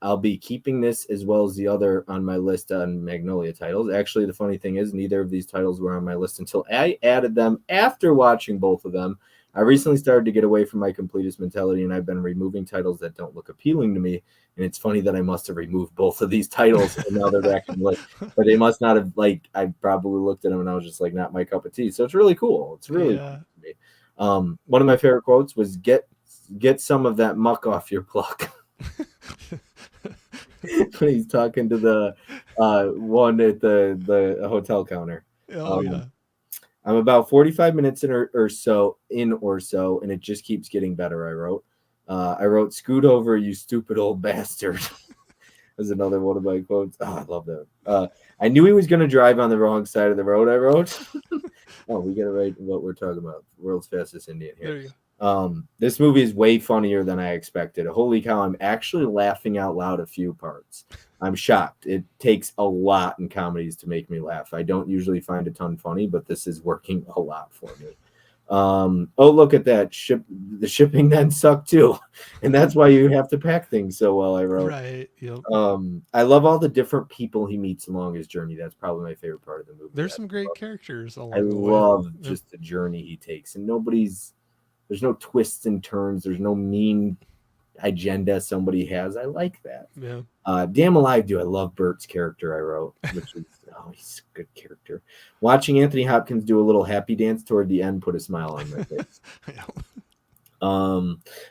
Speaker 1: I'll be keeping this as well as the other on my list on Magnolia titles. Actually, the funny thing is neither of these titles were on my list until I added them after watching both of them. I recently started to get away from my completist mentality, and I've been removing titles that don't look appealing to me. And it's funny that I must have removed both of these titles, and now they're back in the list. But they must not have, I probably looked at them and I was just like, not my cup of tea. So it's really cool. It's really cool to me. One of my favorite quotes was, get some of that muck off your pluck. When he's talking to the one at the hotel counter.
Speaker 2: Oh, yeah.
Speaker 1: I'm about 45 minutes in or so, and it just keeps getting better, I wrote, scoot over, you stupid old bastard. That's another one of my quotes. Oh, I love that. I knew he was going to drive on the wrong side of the road, I wrote. Oh, we got to write what we're talking about. World's Fastest Indian here.
Speaker 2: There you
Speaker 1: go. This movie is way funnier than I expected. Holy cow, I'm actually laughing out loud a few parts. I'm shocked. It takes a lot in comedies to make me laugh. I don't usually find a ton funny, but this is working a lot for me. Oh, look at that. The shipping then sucked too. And that's why you have to pack things so well, I wrote.
Speaker 2: Right. Yep.
Speaker 1: I love all the different people he meets along his journey. That's probably my favorite part of the movie.
Speaker 2: There's some great characters along
Speaker 1: I
Speaker 2: the way.
Speaker 1: love just the journey he takes. And there's no twists and turns. There's no mean agenda somebody has. I like that.
Speaker 2: Yeah.
Speaker 1: Damn alive, do I love Bert's character, I wrote, which is he's a good character. Watching Anthony Hopkins do a little happy dance toward the end put a smile on my face.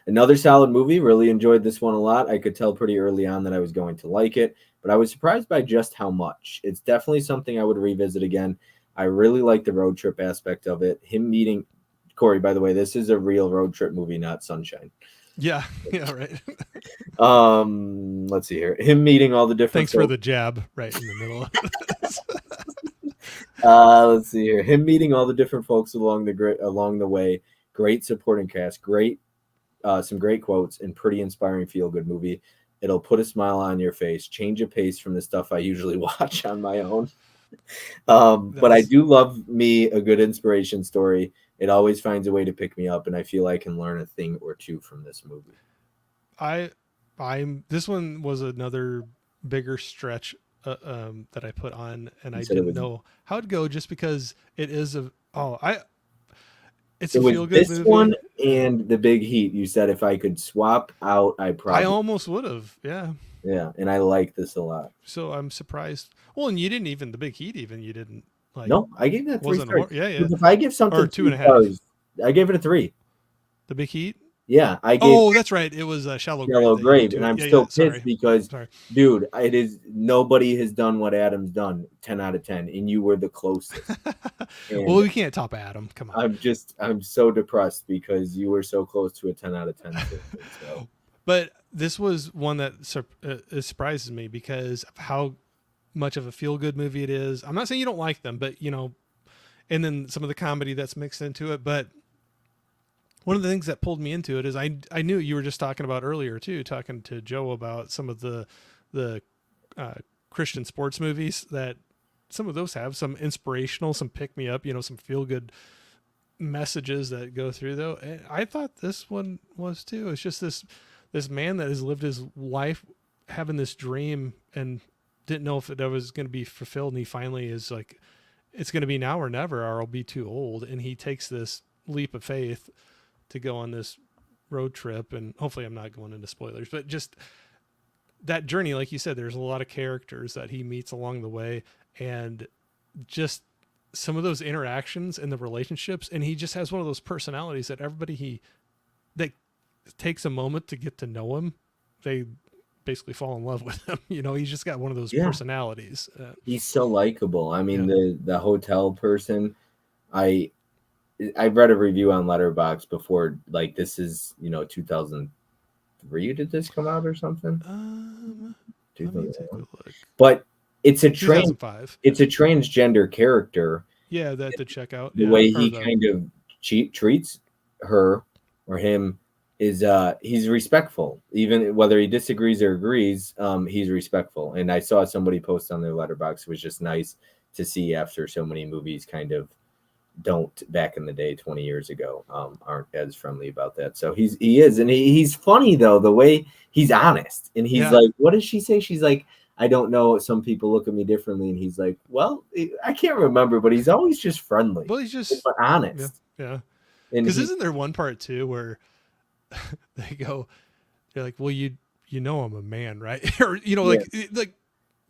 Speaker 1: Another solid movie. Really enjoyed this one a lot. I could tell pretty early on that I was going to like it, but I was surprised by just how much. It's definitely something I would revisit again. I really like the road trip aspect of it. Him meeting Corey, by the way, this is a real road trip movie, not Sunshine.
Speaker 2: Yeah, right.
Speaker 1: Let's see here. Him meeting all the different.
Speaker 2: Thanks for the jab right in the middle of this.
Speaker 1: Let's see here. Him meeting all the different folks along the way. Great supporting cast. Some great quotes, and pretty inspiring feel-good movie. It'll put a smile on your face. Change of pace from the stuff I usually watch on my own. But I do love me a good inspiration story. It always finds a way to pick me up, and I feel I can learn a thing or two from this movie.
Speaker 2: This one was another bigger stretch that I put on, and I didn't know how to go just because it is it's a feel good movie.
Speaker 1: This one and The Big Heat. You said if I could swap out, I
Speaker 2: almost would have. Yeah.
Speaker 1: Yeah, and I like this a lot.
Speaker 2: So I'm surprised. Well, and you didn't even The Big Heat. You didn't like.
Speaker 1: No, I gave that 3 stars.
Speaker 2: Yeah.
Speaker 1: If I give something
Speaker 2: or 2.5,
Speaker 1: I gave it a 3.
Speaker 2: The Big Heat.
Speaker 1: Yeah, I gave
Speaker 2: Oh, that's right. It was Shallow Grave
Speaker 1: Yellow
Speaker 2: that you gave
Speaker 1: Grave,
Speaker 2: to
Speaker 1: and
Speaker 2: it.
Speaker 1: I'm
Speaker 2: Yeah,
Speaker 1: still
Speaker 2: yeah.
Speaker 1: pissed
Speaker 2: Sorry.
Speaker 1: because,
Speaker 2: Sorry.
Speaker 1: dude, it is nobody has done what Adam's done 10 out of 10, and you were the closest.
Speaker 2: Well,
Speaker 1: And
Speaker 2: we can't top Adam. Come on.
Speaker 1: I'm so depressed because you were so close to a 10 out of 10 for me. So
Speaker 2: But this was one that surprises me because of how much of a feel good movie it is. I'm not saying you don't like them, but and then some of the comedy that's mixed into it. But one of the things that pulled me into it is I knew you were just talking about earlier too, talking to Joe about some of the uh, Christian sports movies that some of those have some inspirational, some pick me up, some feel good messages that go through though. And I thought this one was too. It's just this man that has lived his life having this dream and didn't know if it was going to be fulfilled, and he finally is like, it's going to be now or never, or I'll be too old. And he takes this leap of faith to go on this road trip, and hopefully I'm not going into spoilers, but just that journey, like you said, there's a lot of characters that he meets along the way, and just some of those interactions and the relationships, and he just has one of those personalities that everybody that takes a moment to get to know him, they basically fall in love with him. He's just got one of those personalities.
Speaker 1: he's so likable. I mean,
Speaker 2: Yeah.
Speaker 1: the hotel person, I read a review on Letterboxd before, like, this is 2003. Did this come out or something?
Speaker 2: Let me take a look.
Speaker 1: But it's a
Speaker 2: 2005.
Speaker 1: it's a transgender character.
Speaker 2: Yeah, that to check out.
Speaker 1: The way he kind of treats her or him is he's respectful, even whether he disagrees or agrees. He's respectful. And I saw somebody post on their letterbox. It was just nice to see after so many movies kind of don't back in the day 20 years ago aren't as friendly about that. So he is, and he's funny though, the way he's honest, and he's like, what does she say? She's like, I don't know, some people look at me differently, and he's like, well, I can't remember, but he's always just friendly.
Speaker 2: Well, he's just
Speaker 1: honest.
Speaker 2: Yeah. Because isn't there one part too where they're like, well, you know I'm a man, right? Or like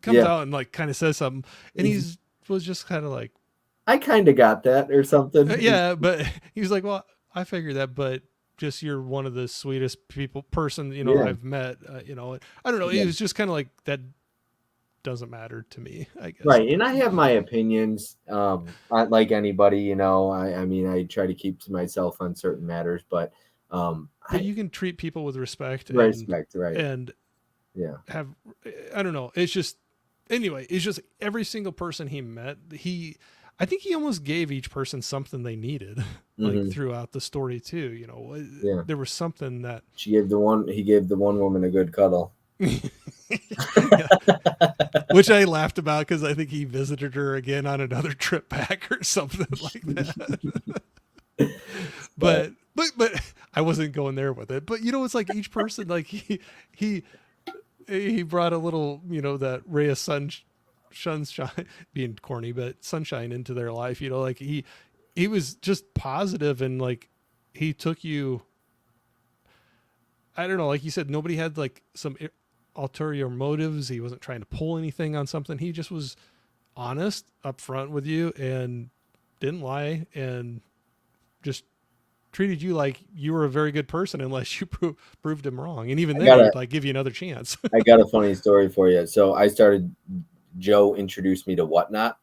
Speaker 2: comes out and like kind of says something, and was just kind of like,
Speaker 1: I kind of got that or something.
Speaker 2: But he was like, well, I figured that, but just you're one of the sweetest person I've met. I don't know. It was just kind of like that. Doesn't matter to me, I guess.
Speaker 1: Right, and I have my opinions. Like anybody, I mean, I try to keep to myself on certain matters, but
Speaker 2: you can treat people with respect.
Speaker 1: Respect, right?
Speaker 2: And have, I don't know. It's just anyway. It's just every single person he met, I think he almost gave each person something they needed, like throughout the story too. There was something that
Speaker 1: he gave the one woman a good cuddle.
Speaker 2: Which I laughed about because I think he visited her again on another trip back or something like that. but I wasn't going there with it. But it's like each person, like he brought a little, that ray of sunshine, being corny, but sunshine into their life. Like he was just positive, and like he took you. I don't know, like you said, nobody had like some ulterior motives. He wasn't trying to pull anything on something. He just was honest up front with you and didn't lie, and just treated you like you were a very good person unless you proved him wrong. And even then, he'd like give you another chance.
Speaker 1: I got a funny story for you. So Joe introduced me to Whatnot.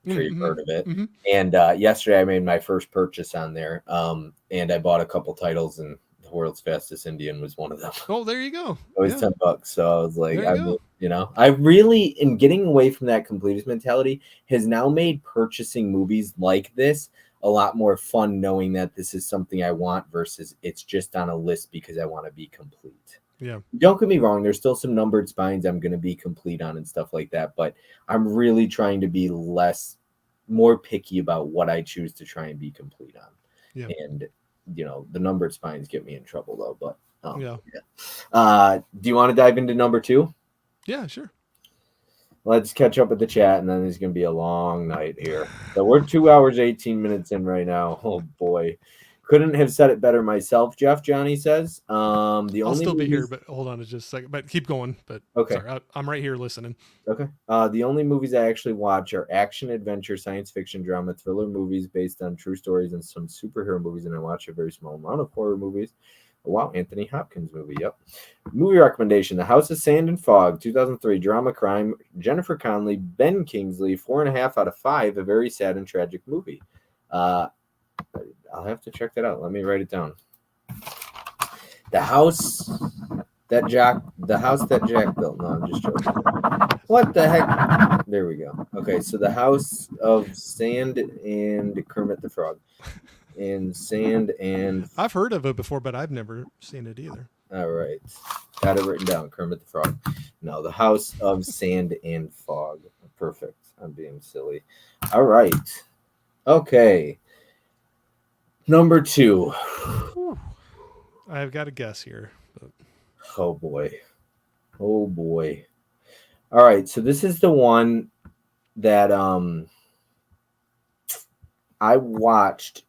Speaker 1: I'm sure you've heard of it. And yesterday I made my first purchase on there. And I bought a couple titles, and World's Fastest Indian was one of them.
Speaker 2: Oh, there you go.
Speaker 1: It was $10. So I was like, I really, in getting away from that completist mentality, has now made purchasing movies like this a lot more fun, knowing that this is something I want versus it's just on a list because I want to be complete.
Speaker 2: Yeah.
Speaker 1: Don't get me wrong. There's still some numbered spines I'm going to be complete on and stuff like that. But I'm really trying to be more picky about what I choose to try and be complete on.
Speaker 2: Yeah.
Speaker 1: And the numbered spines get me in trouble though, but do you want to dive into number 2?
Speaker 2: Yeah, sure.
Speaker 1: Let's catch up with the chat, and then there's going to be a long night here. So we're 2 hours, 18 minutes in right now. Oh boy. Couldn't have said it better myself, Jeff. Johnny says.
Speaker 2: I'll still be here, but hold on just a second. But keep going. But
Speaker 1: okay,
Speaker 2: sorry, I'm right here listening.
Speaker 1: Okay. The only movies I actually watch are action, adventure, science fiction, drama, thriller movies based on true stories, and some superhero movies. And I watch a very small amount of horror movies. Wow, Anthony Hopkins movie. Yep. Movie recommendation: The House of Sand and Fog, 2003 drama crime. Jennifer Connelly, Ben Kingsley, 4.5 out of 5. A very sad and tragic movie. I'll have to check that out. Let me write it down. The house that Jack built. No, I'm just joking. What the heck? There we go. Okay, so The House of Sand and Kermit the Frog. And Sand and...
Speaker 2: I've heard of it before, but I've never seen it either.
Speaker 1: All right. Got it written down. Kermit the Frog. No, The House of Sand and Fog. Perfect. I'm being silly. All right. Okay. Number 2.
Speaker 2: I've got a guess here. But...
Speaker 1: Oh, boy. Oh, boy. All right. So this is the one that I watched.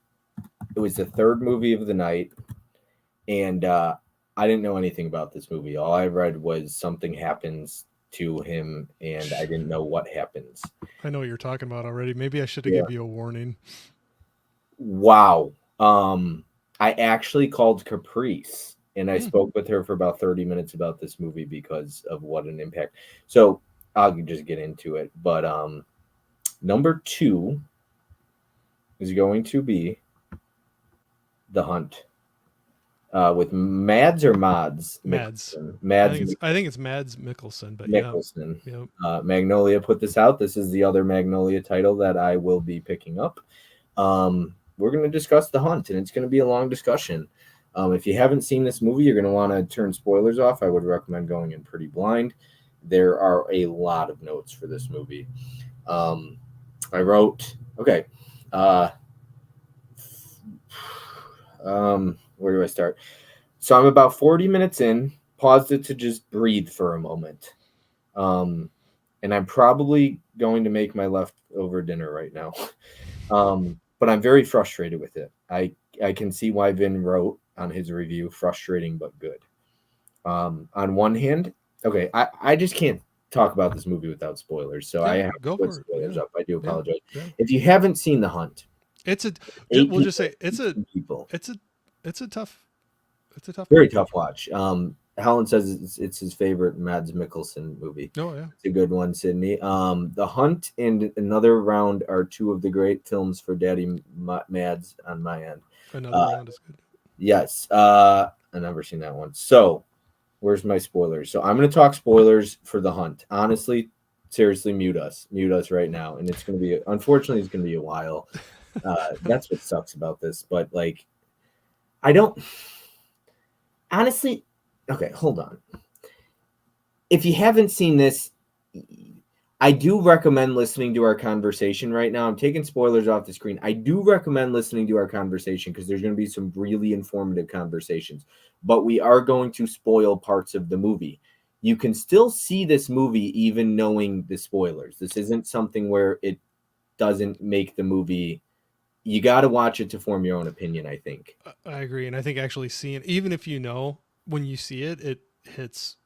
Speaker 1: It was the third movie of the night, and I didn't know anything about this movie. All I read was something happens to him, and I didn't know what happens.
Speaker 2: I know what you're talking about already. Maybe I should have given you a warning.
Speaker 1: Wow. I actually called Caprice, and I spoke with her for about 30 minutes about this movie because of what an impact. So I'll just get into it. But number 2 is going to be The Hunt. With Mads or Mods?
Speaker 2: Mads.
Speaker 1: Mads.
Speaker 2: I think it's Mads Mikkelsen. But
Speaker 1: Mikkelsen.
Speaker 2: Yeah.
Speaker 1: Magnolia put this out. This is the other Magnolia title that I will be picking up. We're going to discuss The Hunt, and it's going to be a long discussion. If you haven't seen this movie, you're going to want to turn spoilers off. I would recommend going in pretty blind. There are a lot of notes for this movie. I wrote, okay. Where do I start? So I'm about 40 minutes in, paused it to just breathe for a moment. And I'm probably going to make my leftover dinner right now. But I'm very frustrated with it. I can see why Vin wrote on his review, frustrating but good. On one hand, okay, I just can't talk about this movie without spoilers, so I have to put spoilers up. I do apologize. Yeah. If you haven't seen The Hunt,
Speaker 2: it's a tough
Speaker 1: very tough watch. Helen says it's his favorite Mads Mikkelsen movie.
Speaker 2: Oh yeah,
Speaker 1: it's a good one, Sydney. The Hunt and Another Round are two of the great films for Daddy Mads on my end.
Speaker 2: Another Round is good.
Speaker 1: Yes, I've never seen that one. So, where's my spoilers? So I'm going to talk spoilers for The Hunt. Honestly, seriously, mute us right now, and it's going to be unfortunately it's going to be a while. That's what sucks about this, but like, I don't honestly. Okay, hold on. If you haven't seen this, I do recommend listening to our conversation right now. I'm taking spoilers off the screen. I do recommend listening to our conversation because there's going to be some really informative conversations, but we are going to spoil parts of the movie. You can still see this movie even knowing the spoilers. This isn't something where it doesn't make the movie. You got to watch it to form your own opinion, I think.
Speaker 2: I agree. And I think actually seeing, even if you know, when you see it, it hits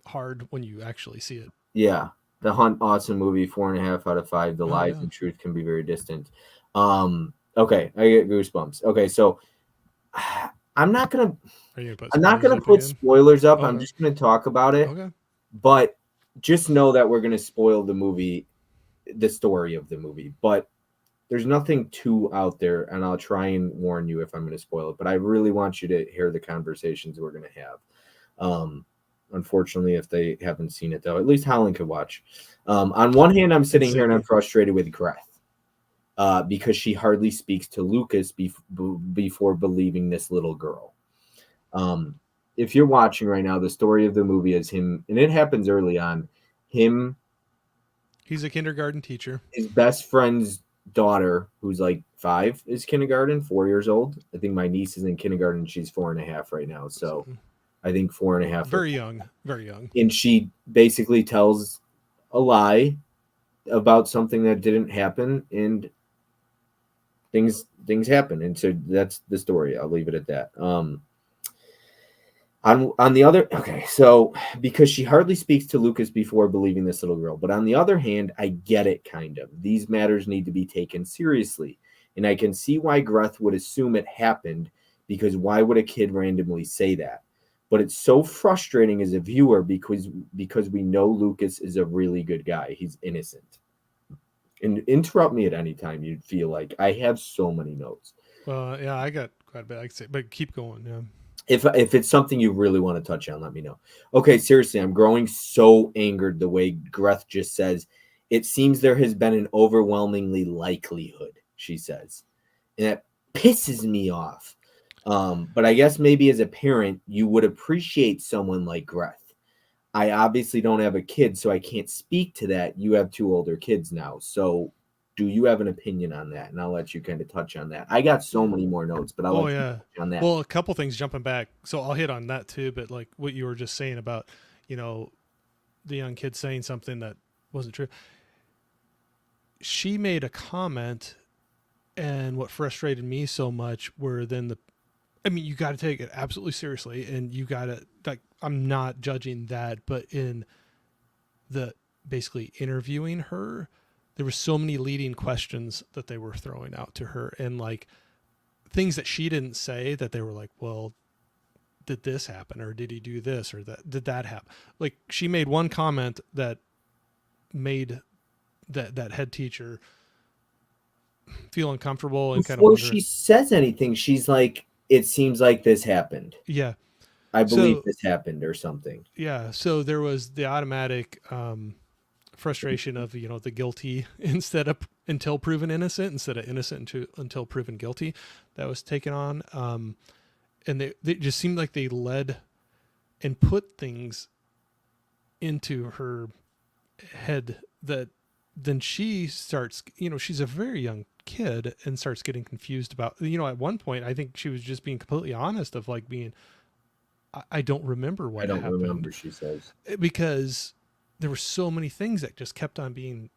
Speaker 2: hard when you actually see it.
Speaker 1: Yeah. The Hunt, awesome movie, 4.5 out of 5. The lies and truth can be very distant. Okay, I get goosebumps. Okay, so I'm not gonna put spoilers up. Okay. I'm just gonna talk about it.
Speaker 2: Okay.
Speaker 1: But just know that we're gonna spoil the movie, the story of the movie. But there's nothing too out there, and I'll try and warn you if I'm gonna spoil it. But I really want you to hear the conversations we're gonna have. Unfortunately, if they haven't seen it, though, at least Helen could watch. On one hand, I'm sitting here and I'm frustrated with Greth because she hardly speaks to Lucas before believing this little girl. If you're watching right now, the story of the movie is him, and it happens early on. He's
Speaker 2: a kindergarten teacher.
Speaker 1: His best friend's daughter, who's like 5, is kindergarten, 4 years old. I think my niece is in kindergarten. She's 4.5 right now. So I think 4.5.
Speaker 2: Very young.
Speaker 1: And she basically tells a lie about something that didn't happen, and things happen. And so that's the story. I'll leave it at that. On the other, okay, so because she hardly speaks to Lucas before believing this little girl, but on the other hand, I get it kind of. These matters need to be taken seriously, and I can see why Greth would assume it happened because why would a kid randomly say that? But it's so frustrating as a viewer because we know Lucas is a really good guy. He's innocent. And interrupt me at any time you feel like. I have so many notes.
Speaker 2: Well, yeah, I got quite a bit I could say, but keep going. Yeah.
Speaker 1: If it's something you really want to touch on, let me know. Okay, seriously, I'm growing so angered the way Greth just says, it seems there has been an overwhelmingly likelihood, she says. And that pisses me off. But I guess maybe as a parent, you would appreciate someone like Greth. I obviously don't have a kid, so I can't speak to that. You have 2 older kids now. So do you have an opinion on that? And I'll let you kind of touch on that. I got so many more notes, but I'll let you touch on that.
Speaker 2: Well, a couple things jumping back. So I'll hit on that too, but like what you were just saying about, the young kid saying something that wasn't true. She made a comment, and what frustrated me so much were then you got to take it absolutely seriously, and you got to, like, I'm not judging that, but in the basically interviewing her, there were so many leading questions that they were throwing out to her, and like things that she didn't say that they were like, well, did this happen, or did he do this, or did that happen? Like, she made one comment that made that head teacher feel uncomfortable and
Speaker 1: before she says anything, she's like, it seems like this happened.
Speaker 2: Yeah.
Speaker 1: I believe this happened or something.
Speaker 2: Yeah. So there was the automatic frustration of, the guilty until proven innocent, instead of innocent until proven guilty, that was taken on. And they just seemed like they led and put things into her head that then she starts, she's a very young kid and starts getting confused about, at one point, I think she was just being completely honest of like being, I don't remember what happened. I don't remember,
Speaker 1: she says.
Speaker 2: Because there were so many things that just kept on being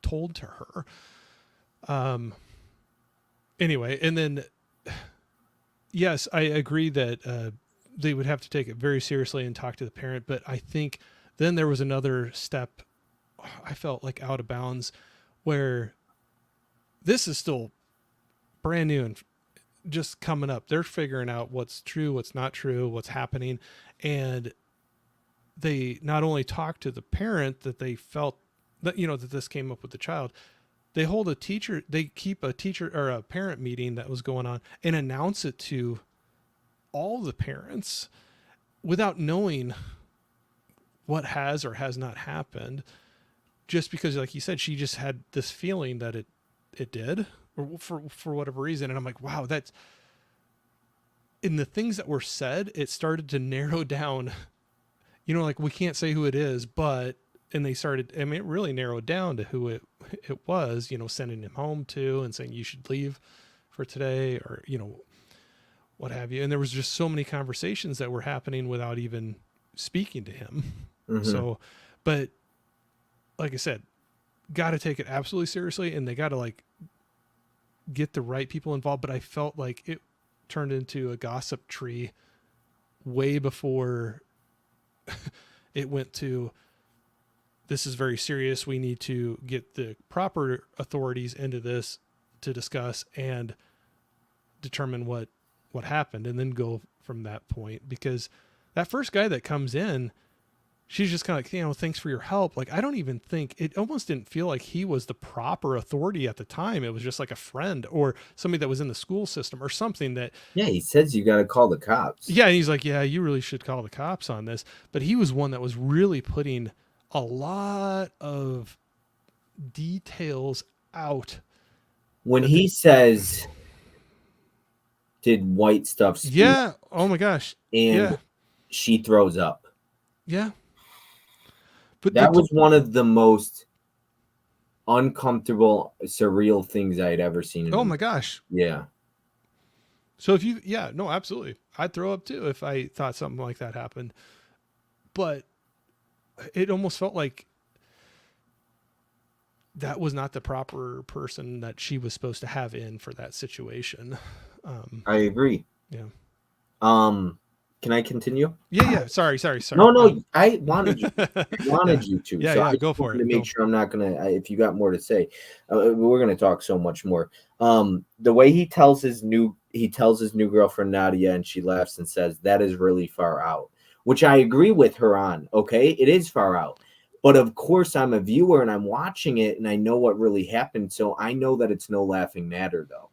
Speaker 2: told to her. Anyway, and then, yes, I agree that they would have to take it very seriously and talk to the parent, but I think then there was another step I felt like out of bounds, where this is still brand new and just coming up. They're figuring out what's true, what's not true, what's happening. And they not only talk to the parent that they felt that, that this came up with the child, they keep a teacher or a parent meeting that was going on and announce it to all the parents without knowing what has or has not happened. Just because, like you said, she just had this feeling that it did, or for whatever reason. And I'm like, wow, that's in the things that were said, it started to narrow down, like, we can't say who it is, but, and they started, it really narrowed down to who it was, sending him home to and saying, you should leave for today, or, what have you. And there was just so many conversations that were happening without even speaking to him. Mm-hmm. So, but like I said, got to take it absolutely seriously, and they got to like get the right people involved. But I felt like it turned into a gossip tree way before it went to, this is very serious. We need to get the proper authorities into this to discuss and determine what happened, and then go from that point. Because that first guy that comes in, she's just kind of like, thanks for your help. Like, I don't even think, it almost didn't feel like he was the proper authority at the time. It was just like a friend or somebody that was in the school system or something that.
Speaker 1: Yeah, he says you got to call the cops.
Speaker 2: Yeah, he's like, yeah, you really should call the cops on this. But he was one that was really putting a lot of details out.
Speaker 1: When he says, did white stuff speak?
Speaker 2: Yeah. Oh my gosh.
Speaker 1: And she throws up.
Speaker 2: Yeah.
Speaker 1: But that was one of the most uncomfortable, surreal things I had ever seen.
Speaker 2: Oh my gosh.
Speaker 1: Yeah.
Speaker 2: So if you, no, absolutely. I'd throw up too if I thought something like that happened. But it almost felt like that was not the proper person that she was supposed to have in for that situation.
Speaker 1: I agree.
Speaker 2: Yeah.
Speaker 1: Can I continue?
Speaker 2: Yeah. Sorry.
Speaker 1: No. I wanted you to.
Speaker 2: Yeah,
Speaker 1: so I
Speaker 2: go for it.
Speaker 1: To make sure I'm not gonna. If you got more to say, we're gonna talk so much more. The way he tells his he tells his new girlfriend Nadia, and she laughs and says, "That is really far out," which I agree with her on. Okay, it is far out. But of course, I'm a viewer and I'm watching it and I know what really happened. So I know that it's no laughing matter, though.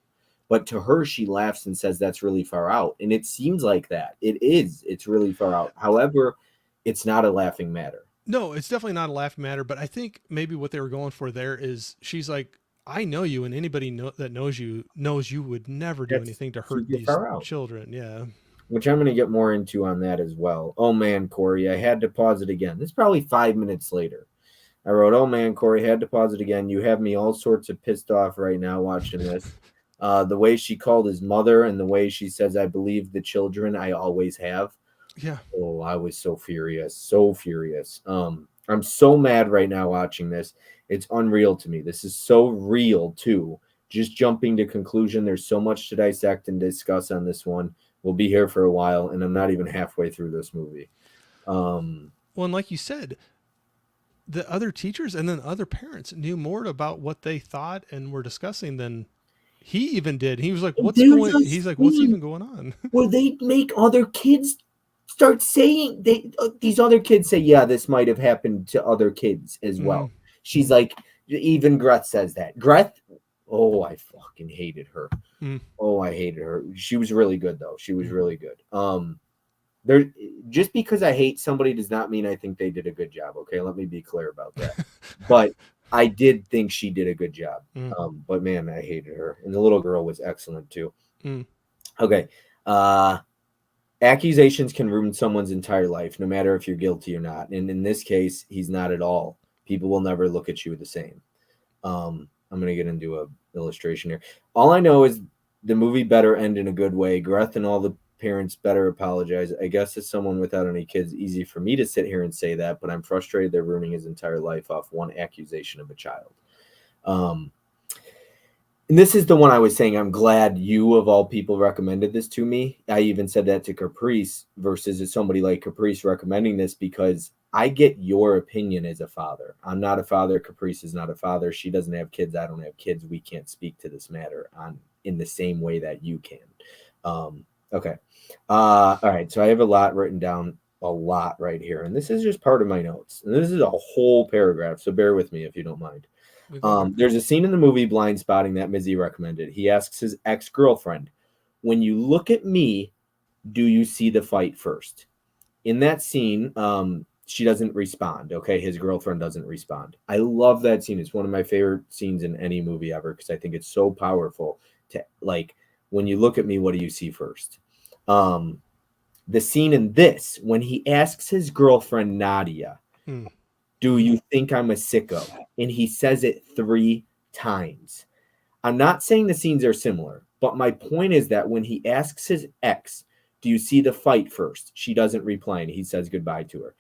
Speaker 1: But to her, she laughs and says, "That's really far out." And it seems like that. It is. It's really far out. However, it's not a laughing matter.
Speaker 2: No, it's definitely not a laughing matter, but I think maybe what they were going for there is she's like, I know you, and anybody that knows you would never do
Speaker 1: That's
Speaker 2: anything to hurt
Speaker 1: super
Speaker 2: these
Speaker 1: far out.
Speaker 2: children. Yeah.
Speaker 1: Which I'm going to get more into on that as well. Oh man, Corey, I had to pause it again. This is probably 5 minutes later. I wrote, "Oh man, Corey, had to pause it again. You have me all sorts of pissed off right now watching this. The way she called his mother and the way she says, 'I believe the children I always have.'"
Speaker 2: Yeah.
Speaker 1: Oh, I was so furious, so furious. I'm so mad right now watching this. It's unreal to me. This is so real too. Just jumping to conclusion. There's so much to dissect and discuss on this one. We'll be here for a while, and I'm not even halfway through this movie.
Speaker 2: Well, and like you said, the other teachers and then other parents knew more about what they thought and were discussing than he even did. He was like,
Speaker 1: There's a
Speaker 2: He's like, what's
Speaker 1: scene
Speaker 2: even going on?
Speaker 1: where they make other kids start saying these other kids say, "Yeah, this might have happened to other kids as well." She's like, even Greth says that. Greth, oh, I fucking hated her. Oh, I hated her. She was really good though. She was really good. There, just because I hate somebody does not mean I think they did a good job. Okay, let me be clear about that. But I did think she did a good job. But man, I hated her, and the little girl was excellent too. Okay. Accusations can ruin someone's entire life, no matter if you're guilty or not. And in this case, he's not at all. People will never look at you the same. I'm going to get into a illustration here. All I know is the movie better end in a good way. Greth and all the parents better apologize. I guess as someone without any kids, easy for me to sit here and say that, but I'm frustrated they're ruining his entire life off one accusation of a child. And this is the one I was saying, I'm glad you of all people recommended this to me. I even said that to Caprice versus somebody like Caprice recommending this, because I get your opinion as a father. I'm not a father. Caprice is not a father. She doesn't have kids. I don't have kids. We can't speak to this matter in the same way that you can. Okay. All right. So I have a lot written down, a lot right here. And this is just part of my notes. And this is a whole paragraph. So bear with me if you don't mind. There's a scene in the movie Blind Spotting that Mizzy recommended. He asks his ex-girlfriend, "When you look at me, do you see the fight first?" In that scene, she doesn't respond. Okay, his girlfriend doesn't respond. I love that scene. It's one of my favorite scenes in any movie ever, because I think it's so powerful. To like, when you look at me, what do you see first? The scene in this, when he asks his girlfriend Nadia, "Do you think I'm a sicko?" And he says it 3 times. I'm not saying the scenes are similar, but my point is that when he asks his ex, "Do you see the fight first?" she doesn't reply and he says goodbye to her.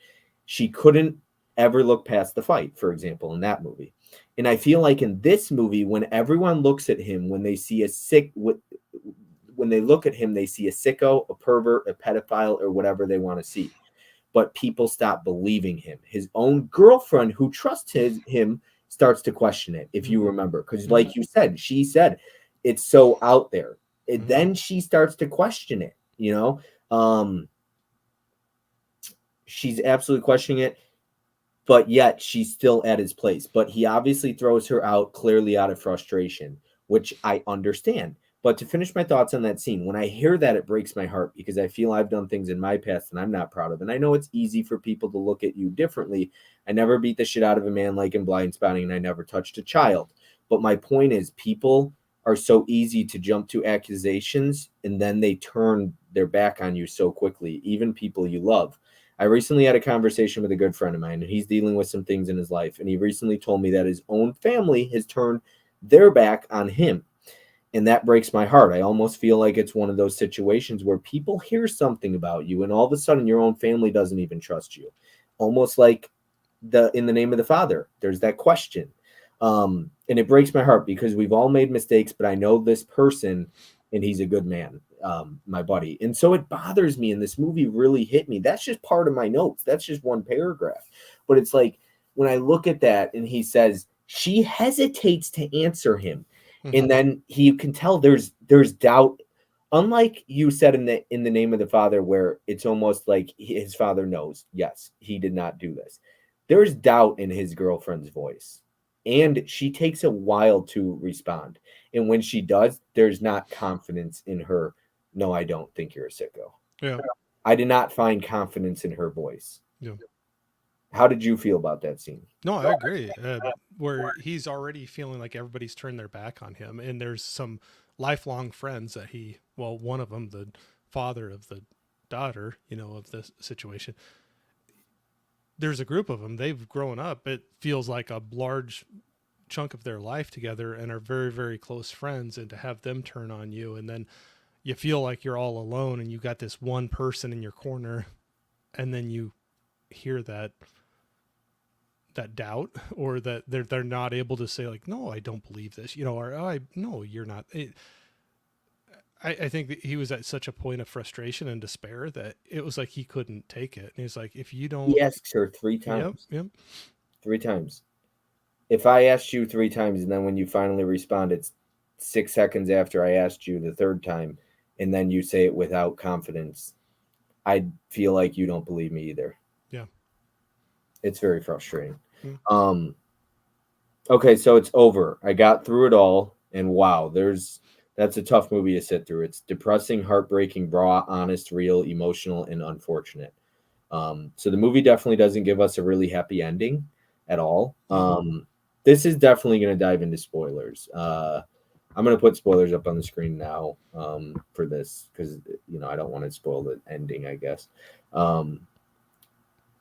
Speaker 1: She couldn't ever look past the fight, for example, in that movie. And I feel like in this movie, when everyone looks at him, when they see when they look at him, they see a sicko, a pervert, a pedophile, or whatever they want to see. But people stop believing him. His own girlfriend, who trusts him, starts to question it, if you remember. Because like you said, she said, it's so out there. Then she starts to question it, you know? She's absolutely questioning it, but yet she's still at his place. But he obviously throws her out, clearly out of frustration, which I understand. But to finish my thoughts on that scene, when I hear that, it breaks my heart, because I feel I've done things in my past that I'm not proud of. And I know it's easy for people to look at you differently. I never beat the shit out of a man like in Blind Spotting, and I never touched a child. But my point is, people are so easy to jump to accusations, and then they turn their back on you so quickly, even people you love. I recently had a conversation with a good friend of mine, and he's dealing with some things in his life. And he recently told me that his own family has turned their back on him. And that breaks my heart. I almost feel like it's one of those situations where people hear something about you and all of a sudden your own family doesn't even trust you. Almost like in the name of the Father, there's that question. And it breaks my heart, because we've all made mistakes, but I know this person and he's a good man, my buddy. And so it bothers me, and this movie really hit me. That's just part of my notes. That's just one paragraph. But it's like, when I look at that and he says, she hesitates to answer him. And then you can tell there's doubt unlike you said in the name of the father, where it's almost like his father knows, yes, he did not do this. There's doubt in his girlfriend's voice, and she takes a while to respond. And when she does, there's not confidence in her. No, I don't think you're a sicko.
Speaker 2: Yeah.
Speaker 1: I did not find confidence in her voice.
Speaker 2: Yeah.
Speaker 1: How did you feel about that scene?
Speaker 2: No, I agree. Where he's already feeling like everybody's turned their back on him, and there's some lifelong friends that well, one of them, the father of the daughter, of this situation. There's a group of them. They've grown up. It feels like a large chunk of their life together, and are very, very close friends. And to have them turn on you, and then you feel like you're all alone, and you got this one person in your corner, and then you hear that doubt, or that they're not able to say like, no, I don't believe this, or oh, no, you're not. I think that he was at such a point of frustration and despair that it was like he couldn't take it. And he's like, if you don't,
Speaker 1: He asks her 3
Speaker 2: yep,
Speaker 1: times.
Speaker 2: yep,
Speaker 1: 3 times. If I asked you 3 times and then when you finally respond, it's 6 seconds after I asked you the 3rd time, and then you say it without confidence, I feel like you don't believe me either.
Speaker 2: yeah,
Speaker 1: It's very frustrating.
Speaker 2: mm.
Speaker 1: Okay, so it's over. I got through it all, and wow, that's a tough movie to sit through. It's depressing, heartbreaking, raw, honest, real, emotional, and unfortunate. So the movie definitely doesn't give us a really happy ending at all. This is definitely going to dive into spoilers. I'm going to put spoilers up on the screen now for this because I don't want to spoil the ending, I guess.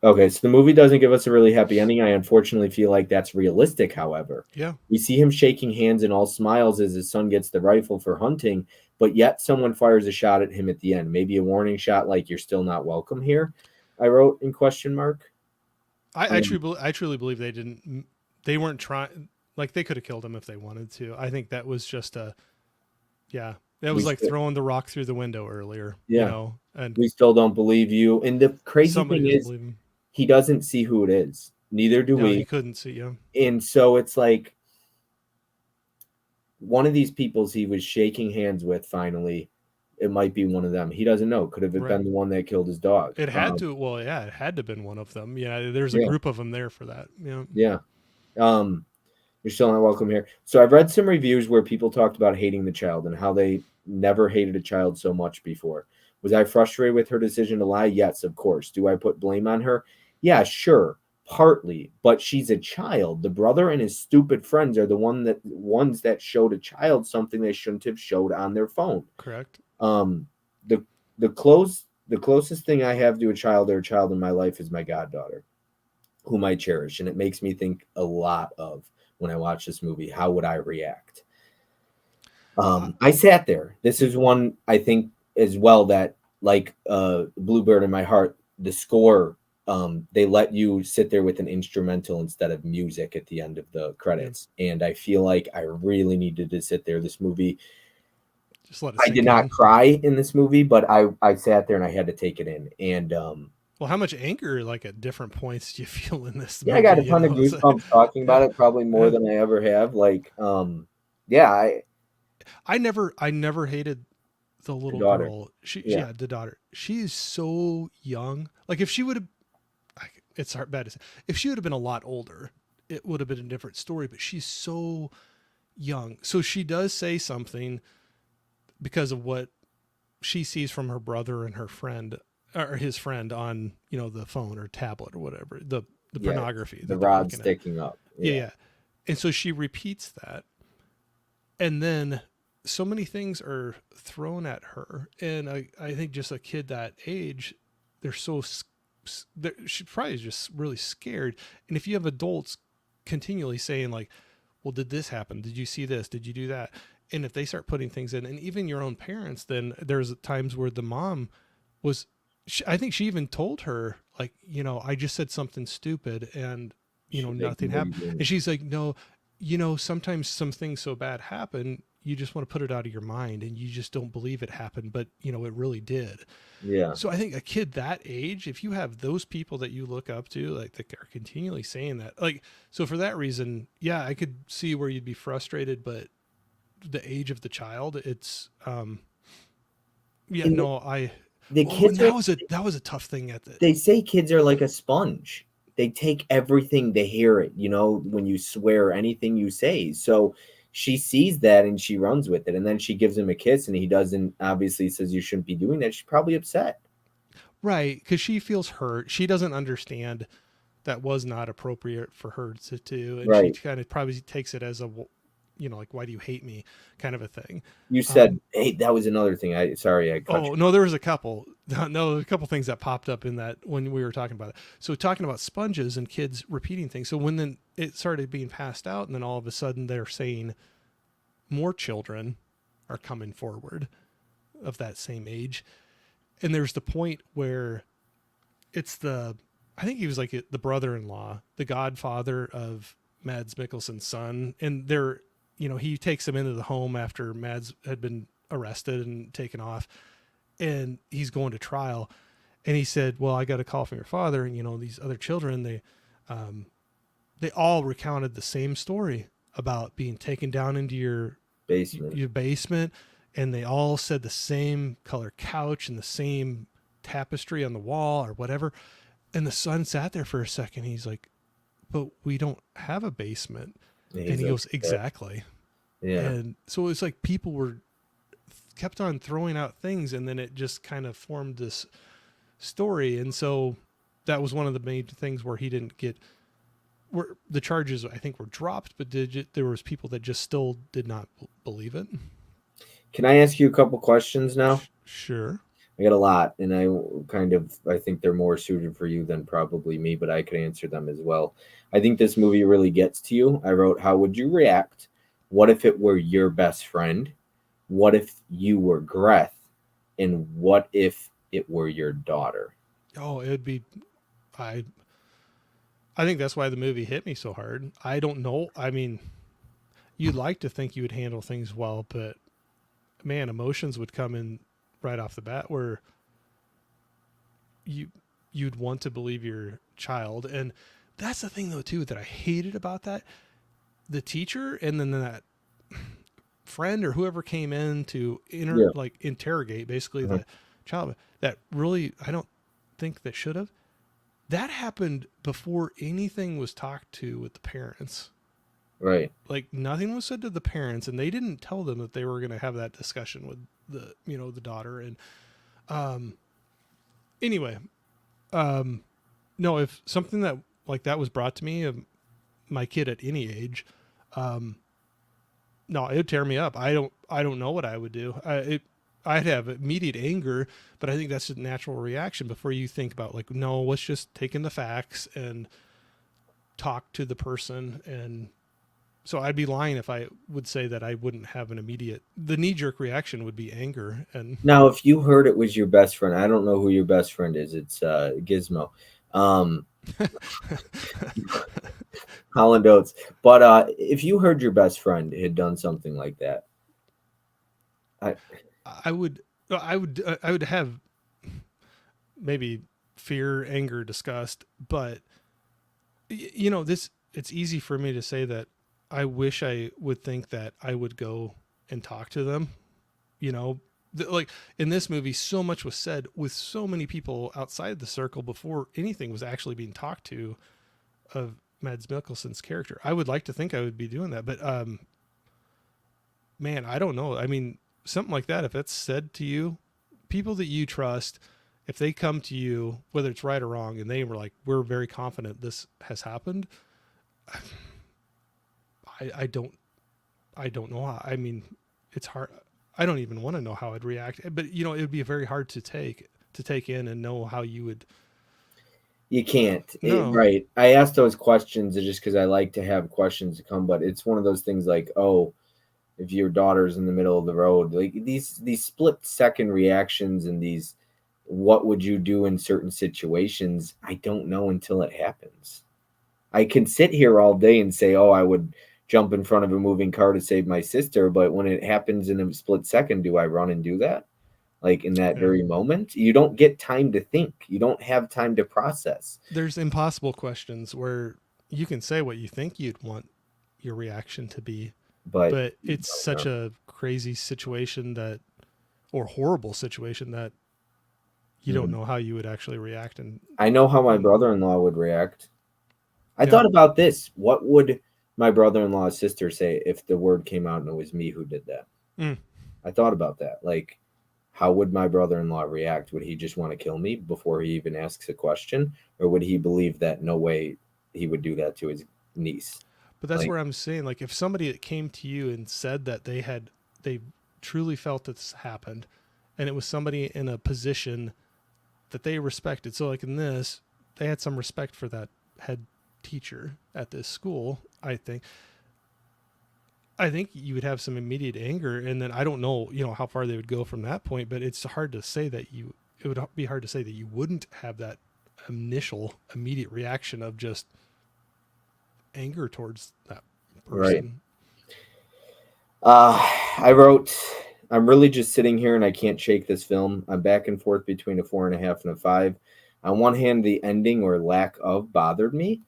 Speaker 1: Okay, so the movie doesn't give us a really happy ending. I unfortunately feel like that's realistic, however.
Speaker 2: Yeah.
Speaker 1: We see him shaking hands and all smiles as his son gets the rifle for hunting, but yet someone fires a shot at him at the end. Maybe a warning shot like you're still not welcome here, I wrote in question mark.
Speaker 2: I truly believe they weren't trying, like they could have killed him if they wanted to. I think that was just that was like throwing the rock through the window earlier, and
Speaker 1: we still don't believe you. And the crazy thing is,
Speaker 2: believe him.
Speaker 1: He doesn't see who it is. Neither do we.
Speaker 2: He couldn't see him.
Speaker 1: And so it's like one of these peoples he was shaking hands with finally, it might be one of them. He doesn't know. Could have been the one that killed his dog.
Speaker 2: It had to. Well, yeah, it had to have been one of them. Yeah, there's a group of them there for that.
Speaker 1: Yeah. You're still not welcome here. So I've read some reviews where people talked about hating the child and how they never hated a child so much before. Was I frustrated with her decision to lie? Yes, of course. Do I put blame on her? Yeah, sure, partly, but she's a child. The brother and his stupid friends are the ones that showed a child something they shouldn't have showed on their phone.
Speaker 2: Correct.
Speaker 1: The closest thing I have to a child or a child in my life is my goddaughter, whom I cherish, and it makes me think a lot of when I watch this movie. How would I react? I sat there. This is one I think as well that, like Bluebird in my heart, the score. They let you sit there with an instrumental instead of music at the end of the credits. And I feel like I really needed to sit there. This movie, I did not cry in this movie, but I sat there and I had to take it in. And
Speaker 2: well, how much anger, like at different points, do you feel in this
Speaker 1: movie?
Speaker 2: I
Speaker 1: got a ton of goosebumps talking about it, probably more than I ever have. Like,
Speaker 2: I never hated the little girl. The daughter. She's so young. Like if she would have, it's bad to say. If she would have been a lot older, it would have been a different story. But she's so young, so she does say something because of what she sees from her brother and her friend or his friend on the phone or tablet or whatever, the pornography,
Speaker 1: the rod sticking up.
Speaker 2: Yeah. And so she repeats that, and then so many things are thrown at her, and I think just a kid that age, they're so. She probably is just really scared. And if you have adults continually saying like, well, did this happen? Did you see this? Did you do that? And if they start putting things in, and even your own parents, then there's times where the mom was, I think she even told her like, I just said something stupid and, nothing happened. And she's like, no, sometimes some things so bad happen, you just want to put it out of your mind and you just don't believe it happened, but it really did.
Speaker 1: Yeah.
Speaker 2: So I think a kid that age, if you have those people that you look up to, like that are continually saying that, like, so for that reason, yeah, I could see where you'd be frustrated, but the age of the child, it's, Yeah,
Speaker 1: And
Speaker 2: no, I.
Speaker 1: the
Speaker 2: Oh, and
Speaker 1: kids are,
Speaker 2: that was a tough thing at the.
Speaker 1: they say kids are like a sponge. They take everything, they hear it, you know, when you swear, anything you say. So she sees that and she runs with it. And then she gives him a kiss and he doesn't, obviously says you shouldn't be doing that. She's probably upset.
Speaker 2: Right, because she feels hurt. She doesn't understand that was not appropriate for her to do, and she
Speaker 1: Right.
Speaker 2: kind of probably takes it as a, like, why do you hate me, kind of a thing.
Speaker 1: You said,
Speaker 2: Um,
Speaker 1: hey, that was another thing. Sorry, I cut
Speaker 2: oh
Speaker 1: you.
Speaker 2: no, there was a couple. No, a couple things that popped up in that when we were talking about it. So talking about sponges and kids repeating things. So when then it started being passed out, and then all of a sudden they're saying more children are coming forward of that same age, and there's the point where it's the, I think he was like the brother-in-law, the godfather of Mads Mikkelsen's son, and they're, he takes him into the home after Mads had been arrested and taken off, and he's going to trial, and he said, "Well, I got a call from your father, and these other children, they all recounted the same story about being taken down into
Speaker 1: Basement.
Speaker 2: your basement, and they all said the same color couch and the same tapestry on the wall or whatever." And the son sat there for a second. He's like, "But we don't have a basement."
Speaker 1: And
Speaker 2: And
Speaker 1: he's
Speaker 2: he
Speaker 1: like,
Speaker 2: goes, "Exactly."
Speaker 1: yeah.
Speaker 2: And so it's like people were kept on throwing out things, and then it just kind of formed this story. And so that was one of the main things where he didn't get, where the charges I think were dropped, but there was people that just still did not believe it.
Speaker 1: Can I ask you a couple questions now?
Speaker 2: Sure.
Speaker 1: I got a lot, and I think they're more suited for you than probably me, but I could answer them as well. I think this movie really gets to you. I wrote, how would you react? What if it were your best friend? What if you were Greth? And what if it were your daughter?
Speaker 2: Oh, it would be, I I think that's why the movie hit me so hard. I don't know. I mean, you'd like to think you would handle things well, but man, emotions would come in right off the bat where you you'd want to believe your child. And that's the thing though too that I hated about that. The teacher and then that friend or whoever came in to
Speaker 1: Yeah.
Speaker 2: interrogate basically
Speaker 1: Mhm.
Speaker 2: the child, that really I don't think that should have. That happened before anything was talked to with the parents.
Speaker 1: Right.
Speaker 2: Like nothing was said to the parents, and they didn't tell them that they were going to have that discussion with the daughter. And um anyway, um no, if something that like that was brought to me of my kid at any age, um no, it would tear me up. I don't know what I would do. I'd have immediate anger, but I think that's a natural reaction before you think about like, no, let's just take in the facts and talk to the person. And so I'd be lying if I would say that I wouldn't have an immediate, the knee jerk reaction would be anger. And
Speaker 1: Now, if you heard it was your best friend, I don't know who your best friend is. It's Gizmo, um, Holland Oates. But if you heard your best friend had done something like that, I,
Speaker 2: I would have maybe fear, anger, disgust, but this, it's easy for me to say that I wish I would think that I would go and talk to them. Like in this movie, so much was said with so many people outside the circle before anything was actually being talked to of Mads Mikkelsen's character. I would like to think I would be doing that, but man, I don't know. I mean, something like that, if it's said to you, people that you trust, if they come to you, whether it's right or wrong, and they were like, "We're very confident this has happened," I don't know how. I mean, it's hard. I don't even want to know how I'd react, but it would be very hard to take in and know how you would.
Speaker 1: you can't.
Speaker 2: No,
Speaker 1: Right. I asked those questions just because I like to have questions to come, but it's one of those things like, oh, if your daughter's in the middle of the road, like these split second reactions and these, what would you do in certain situations? I don't know until it happens. I can sit here all day and say, oh, I would jump in front of a moving car to save my sister, but when it happens in a split second, do I run and do that? Like in that
Speaker 2: yeah.
Speaker 1: very moment, you don't get time to think. You don't have time to process.
Speaker 2: There's impossible questions where you can say what you think you'd want your reaction to be,
Speaker 1: But
Speaker 2: but
Speaker 1: you
Speaker 2: it's
Speaker 1: don't
Speaker 2: such
Speaker 1: know.
Speaker 2: a crazy situation that or horrible situation that you don't know how you would actually react. And
Speaker 1: I know how my brother-in-law would react. I
Speaker 2: yeah.
Speaker 1: thought about this. What would my brother-in-law's sister say if the word came out and it was me who did that?
Speaker 2: Mm.
Speaker 1: I thought about that. Like, how would my brother-in-law react? Would he just want to kill me before he even asks a question? Or would he believe that no way he would do that to his niece?
Speaker 2: But that's
Speaker 1: Like,
Speaker 2: where I'm saying, like, if somebody came to you and said that they truly felt this happened, and it was somebody in a position that they respected. So, like in this, they had some respect for that head teacher at this school. I think you would have some immediate anger, and then I don't know, how far they would go from that point. But it's hard to say that you. It would be hard to say that you wouldn't have that initial immediate reaction of just anger towards that
Speaker 1: right.
Speaker 2: person.
Speaker 1: I wrote, I'm really just sitting here and I can't shake this film. I'm back and forth between a 4.5 and a 5. On one hand, the ending or lack of bothered me,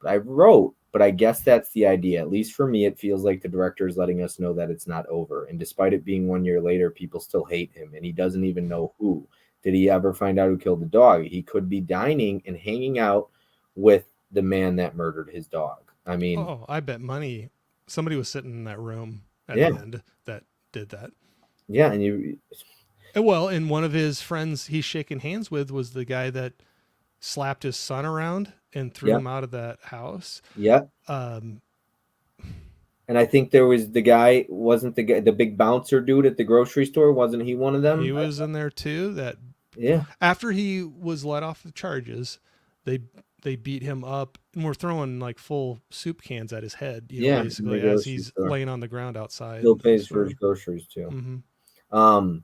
Speaker 1: but I wrote, but I guess that's the idea. At least for me, it feels like the director is letting us know that it's not over. And despite it being 1 year later, people still hate him and he doesn't even know who. Did he ever find out who killed the dog? He could be dining and hanging out with the man that murdered his dog. I mean,
Speaker 2: Oh, I bet money somebody was sitting in that room at
Speaker 1: yeah,
Speaker 2: the end that did that.
Speaker 1: yeah. And you,
Speaker 2: Well, and one of his friends he's shaking hands with was the guy that slapped his son around and threw
Speaker 1: yeah,
Speaker 2: him out of that house.
Speaker 1: yeah.
Speaker 2: Um,
Speaker 1: And I think there was the guy, wasn't the guy, the big bouncer dude at the grocery store? Wasn't he one of
Speaker 2: he
Speaker 1: them?
Speaker 2: was in there too. That
Speaker 1: Yeah,
Speaker 2: after he was let off the charges, they they beat him up and were throwing like full soup cans at his head.
Speaker 1: yeah, in the
Speaker 2: Basically as
Speaker 1: grocery
Speaker 2: he's
Speaker 1: store.
Speaker 2: laying on the ground outside
Speaker 1: Still
Speaker 2: the
Speaker 1: pays for his
Speaker 2: store.
Speaker 1: groceries too.
Speaker 2: Mm-hmm.
Speaker 1: Um,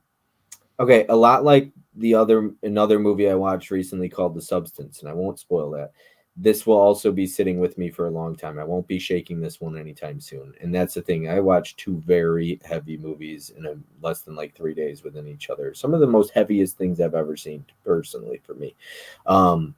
Speaker 1: okay, a lot like another movie I watched recently called The Substance, and I won't spoil that. This will also be sitting with me for a long time. I won't be shaking this one anytime soon. And that's the thing. I watched two very heavy movies in less than like 3 days within each other. Some of the most heaviest things I've ever seen personally for me. Um,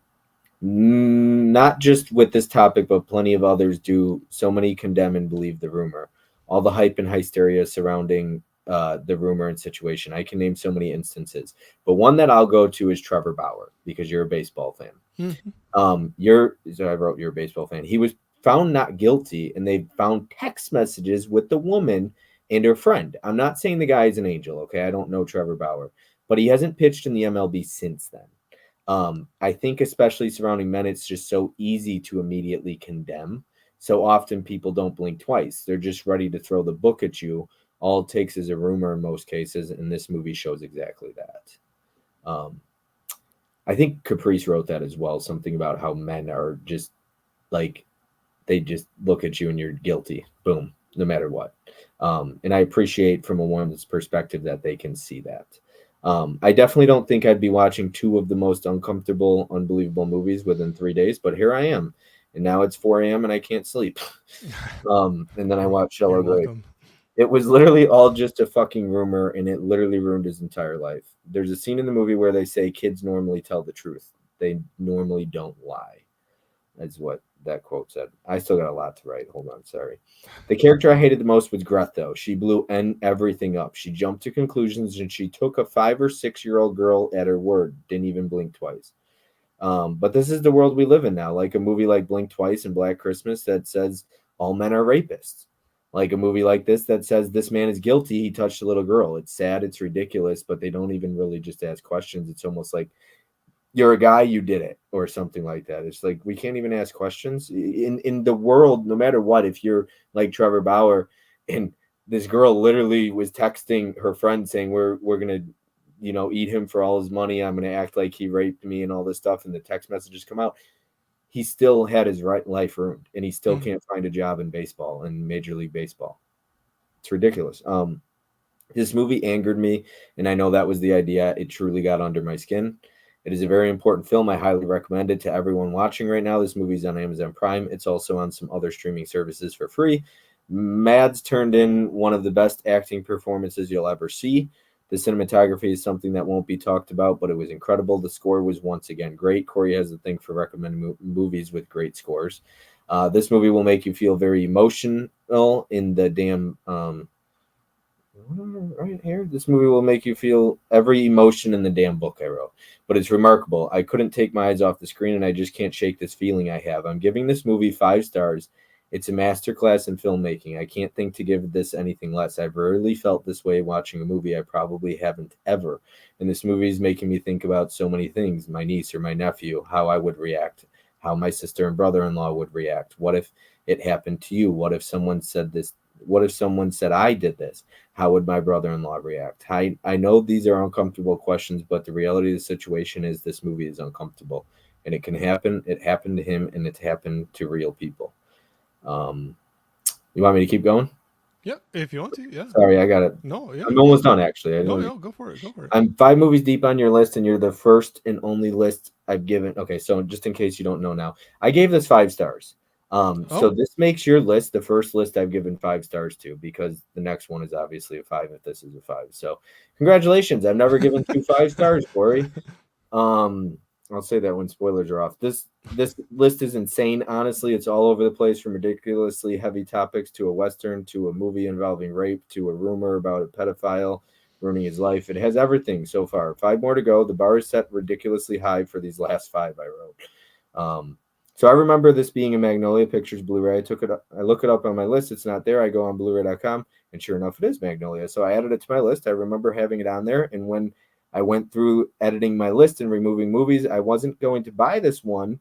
Speaker 1: Not just with this topic, but plenty of others do. So many condemn and believe the rumor. All the hype and hysteria surrounding the rumor and situation. I can name so many instances, but one that I'll go to is Trevor Bauer because you're a baseball fan.
Speaker 2: Mm-hmm.
Speaker 1: So I wrote you're a baseball fan. He was found not guilty, and they found text messages with the woman and her friend. I'm not saying the guy is an angel. Okay, I don't know Trevor Bauer, but he hasn't pitched in the MLB since then. I think especially surrounding men, it's just so easy to immediately condemn. So often people don't blink twice. They're just ready to throw the book at you. All it takes is a rumor in most cases, and this movie shows exactly that. Um, I think Caprice wrote that as well. Something about how men are just like they just look at you and you're guilty. Boom, no matter what. And I appreciate from a woman's perspective that they can see that. I definitely don't think I'd be watching two of the most uncomfortable, unbelievable movies within 3 days, but here I am. And now it's 4 a.m. and I can't sleep. And then I watched
Speaker 2: You're
Speaker 1: Shallow Grave.
Speaker 2: welcome.
Speaker 1: It was literally all just a fucking rumor, and it literally ruined his entire life. There's a scene in the movie where they say kids normally tell the truth. They normally don't lie. That's what that quote said. I still got a lot to write. Hold on, sorry. The character I hated the most was Greth, though. She blew everything up. She jumped to conclusions, and she took a 5 or 6 year old girl at her word. Didn't even blink twice. But this is the world we live in now. Like a movie like Blink Twice and Black Christmas that says all men are rapists. Like a movie like this that says this man is guilty. He touched a little girl. It's sad. It's ridiculous. But they don't even really just ask questions. It's almost like you're a guy, you did it, or something like that. It's like we can't even ask questions in the world, no matter what. If you're like Trevor Bauer, and this girl literally was texting her friend saying we're gonna, eat him for all his money. I'm gonna act like he raped me and all this stuff, and the text messages come out. He still had his life ruined, and he still can't find a job in baseball, in Major League Baseball. It's ridiculous. This movie angered me, and I know that was the idea. It truly got under my skin. It is a very important film. I highly recommend it to everyone watching right now. This movie's on Amazon Prime. It's also on some other streaming services for free. Mads turned in one of the best acting performances you'll ever see. The cinematography is something that won't be talked about, but it was incredible. The score was once again great. Corey has a thing for recommending movies with great scores. This movie will make you feel very emotional in the damn right here. This movie will make you feel every emotion in the damn book I wrote. But it's remarkable. I couldn't take my eyes off the screen, and I just can't shake this feeling I have. I'm giving this movie 5 stars. It's a masterclass in filmmaking. I can't think to give this anything less. I've rarely felt this way watching a movie. I probably haven't ever. And this movie is making me think about so many things: my niece or my nephew, how I would react, how my sister and brother-in-law would react. What if it happened to you? What if someone said this? What if someone said I did this? How would my brother-in-law react? I know these are uncomfortable questions, but the reality of the situation is this movie is uncomfortable, and it can happen. It happened to him, and it's happened to real people. Um, you want me to keep going?
Speaker 2: Yeah, if you want to, yeah.
Speaker 1: Sorry, I got it.
Speaker 2: No, yeah.
Speaker 1: I'm almost done, actually. I
Speaker 2: No,
Speaker 1: know
Speaker 2: no, go for it. Go for it.
Speaker 1: I'm 5 movies deep on your list, and you're the first and only list I've given. Okay, so just in case you don't know now, I gave this 5 stars. So
Speaker 2: Oh,
Speaker 1: this makes your list the first list I've given 5 stars to, because the next one is obviously a 5 if this is a 5. So congratulations. I've never given two 5 stars, Corey. Um, I'll say that when spoilers are off. This list is insane. Honestly, it's all over the place, from ridiculously heavy topics to a western to a movie involving rape to a rumor about a pedophile ruining his life. It has everything so far. 5 more to go. The bar is set ridiculously high for these last 5 I wrote. So I remember this being a Magnolia Pictures Blu-ray. I look it up on my list. It's not there. I go on Blu-ray.com, and sure enough, it is Magnolia. So I added it to my list. I remember having it on there, and when I went through editing my list and removing movies I wasn't going to buy, this one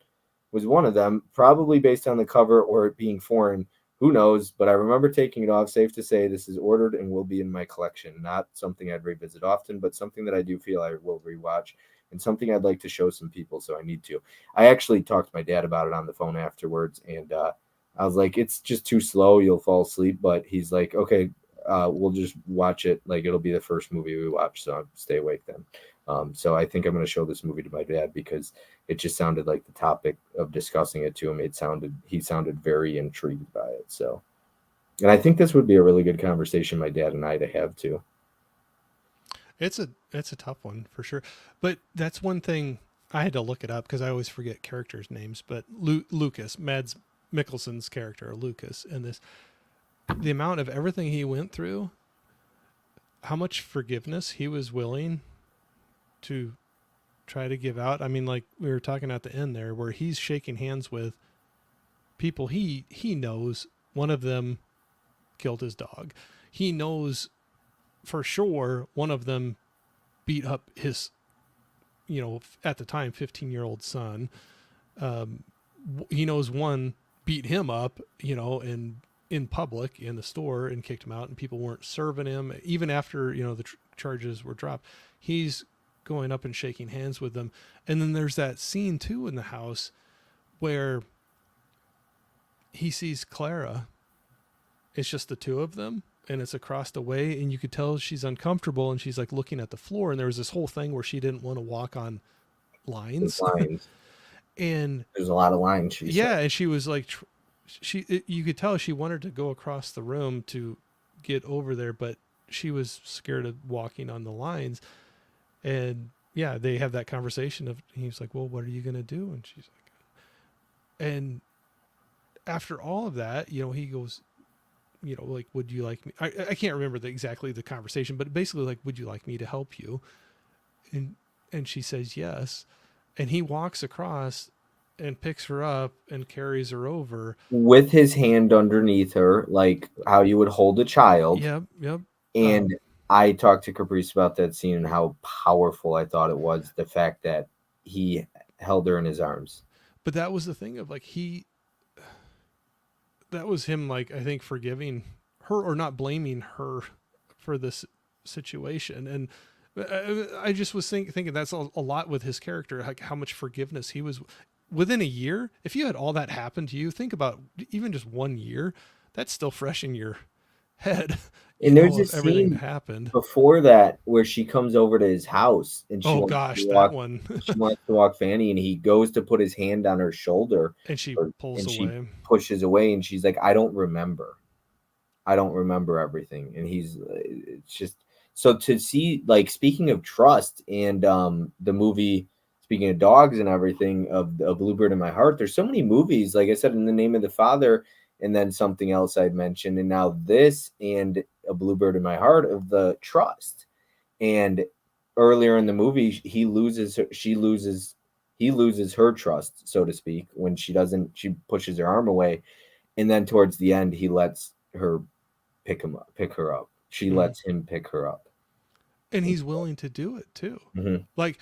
Speaker 1: was one of them, probably based on the cover or it being foreign. Who knows? But I remember taking it off. Safe to say this is ordered and will be in my collection. Not something I'd revisit often, but something that I do feel I will rewatch, and something I'd like to show some people, so I need to. I actually talked to my dad about it on the phone afterwards, and I was like, it's just too slow. You'll fall asleep. But he's like, okay, we'll just watch it. Like, it'll be the first movie we watch, so I'll stay awake then. So I think I'm going to show this movie to my dad, because it just sounded like the topic of discussing it to him. He sounded very intrigued by it. So, and I think this would be a really good conversation my dad and I to have too.
Speaker 2: it's a tough one for sure. But that's one thing I had to look it up because I always forget characters' names. But Lucas, Mads Mikkelsen's character, Lucas, and this the amount of everything he went through, how much forgiveness he was willing to try to give out. I mean, like we were talking at the end there, where he's shaking hands with people he knows. One of them killed his dog. He knows for sure one of them beat up his, at the time 15-year-old son. He knows one beat him up, and in public in the store, and kicked him out, and people weren't serving him even after the charges were dropped. He's going up and shaking hands with them. And then there's that scene too in the house where he sees Clara. It's just the two of them, and it's across the way, and you could tell she's uncomfortable, and she's like looking at the floor, and there was this whole thing where she didn't want to walk on lines.
Speaker 1: Lines.
Speaker 2: And
Speaker 1: There's a lot of lines.
Speaker 2: and she was like, you could tell she wanted to go across the room to get over there, but she was scared of walking on the lines. And yeah, they have that conversation of, he's like, well, what are you going to do? And she's like, and after all of that, he goes, like, would you like me? I can't remember exactly the conversation, but basically like, would you like me to help you? And she says, yes. And he walks across and picks her up and carries her over
Speaker 1: with his hand underneath her, like how you would hold a child.
Speaker 2: Yep.
Speaker 1: And I talked to Caprice about that scene and how powerful I thought it was, the fact that he held her in his arms.
Speaker 2: But that was the thing of like, that was him, like, I think forgiving her or not blaming her for this situation. And I just was thinking that's a lot with his character, like how much forgiveness he was within a year. If you had all that happen to you, think about even just 1 year, that's still fresh in your head.
Speaker 1: And there's this
Speaker 2: everything
Speaker 1: scene
Speaker 2: that happened
Speaker 1: before that where she comes over to his house and she
Speaker 2: that one.
Speaker 1: she wants to walk Fanny, and he goes to put his hand on her shoulder,
Speaker 2: and she pulls away.
Speaker 1: She pushes away, and she's like, I don't remember everything. And it's just so to see, like, speaking of trust and the movie, speaking of dogs and everything, of a Bluebird in My Heart, there's so many movies, like I said, In the Name of the Father, and then something else I'd mentioned, and now this, and a bluebird in my heart of the trust. And earlier in the movie, he loses her trust, so to speak, when she pushes her arm away. And then towards the end, he lets her pick her up. She lets him pick her up.
Speaker 2: And he's willing to do it too.
Speaker 1: Mm-hmm.
Speaker 2: Like,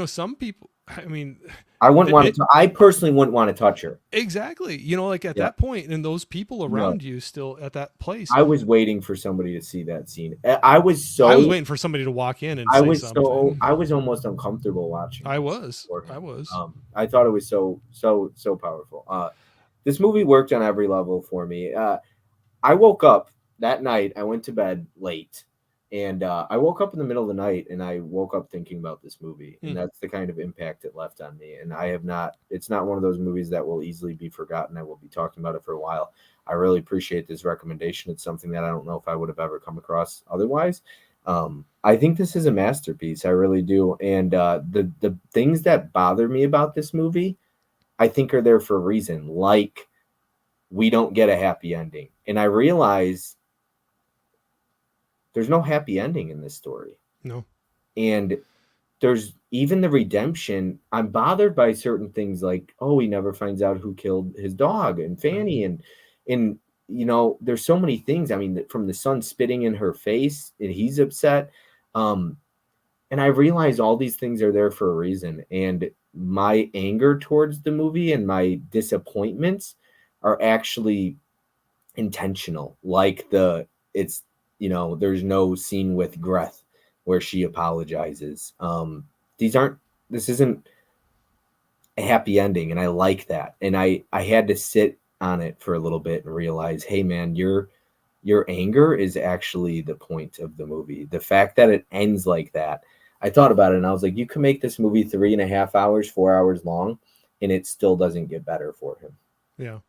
Speaker 2: some people, I mean,
Speaker 1: I personally wouldn't want to touch her.
Speaker 2: Exactly. Like at that point, and those people around you still at that place.
Speaker 1: I was waiting for somebody to see that scene.
Speaker 2: I was waiting for somebody to walk in and say something.
Speaker 1: I was almost uncomfortable watching.
Speaker 2: I was.
Speaker 1: I thought it was so powerful. This movie worked on every level for me. I woke up that night. I went to bed late. And I woke up in the middle of the night, and I woke up thinking about this movie, and that's the kind of impact it left on me. And it's not one of those movies that will easily be forgotten. I will be talking about it for a while. I really appreciate this recommendation. It's something that I don't know if I would have ever come across otherwise. I think this is a masterpiece. I really do. And the things that bother me about this movie, I think are there for a reason. Like, we don't get a happy ending. And I realize there's no happy ending in this story.
Speaker 2: No.
Speaker 1: And there's even the redemption. I'm bothered by certain things like, he never finds out who killed his dog and Fanny. And there's so many things. I mean, from the son spitting in her face and he's upset. And I realize all these things are there for a reason. And my anger towards the movie and my disappointments are actually intentional. Like there's no scene with Greth where she apologizes. This isn't a happy ending, and I like that. And I had to sit on it for a little bit and realize, hey man, your anger is actually the point of the movie. The fact that it ends like that, I thought about it and I was like, you can make this movie 3.5 hours, 4 hours long, and it still doesn't get better for him.
Speaker 2: Yeah.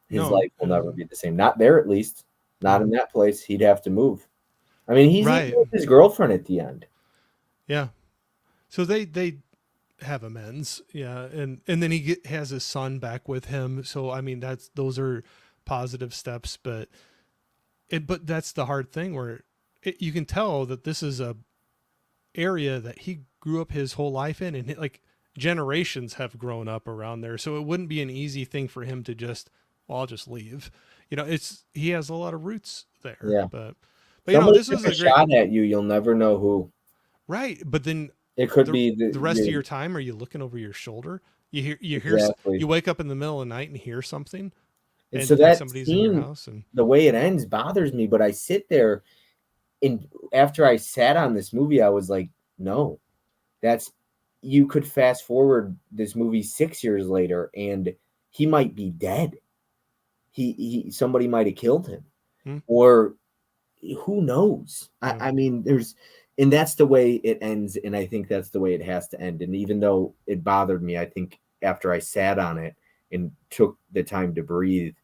Speaker 1: His life will never be the same. Not there, at least. Not in that place. He'd have to move. I mean, he's even with his girlfriend at the end.
Speaker 2: Yeah. So they have amends. Yeah. And then he has his son back with him. So, I mean, those are positive steps, but that's the hard thing where you can tell that this is a area that he grew up his whole life in, and like generations have grown up around there. So it wouldn't be an easy thing for him to I'll just leave. He has a lot of roots there.
Speaker 1: Yeah.
Speaker 2: But
Speaker 1: this is a shot at you. You'll never know who.
Speaker 2: Right. But then
Speaker 1: it could be
Speaker 2: the rest of your time. Are you looking over your shoulder? You hear, you wake up in the middle of the night and hear something.
Speaker 1: And so that somebody's scene, in your house the way it ends bothers me, but I sit there and after I sat on this movie, I was like, no, you could fast forward this movie 6 years later and he might be dead. Somebody might have killed him or who knows? I mean, and that's the way it ends. And I think that's the way it has to end. And even though it bothered me, I think after I sat on it and took the time to breathe,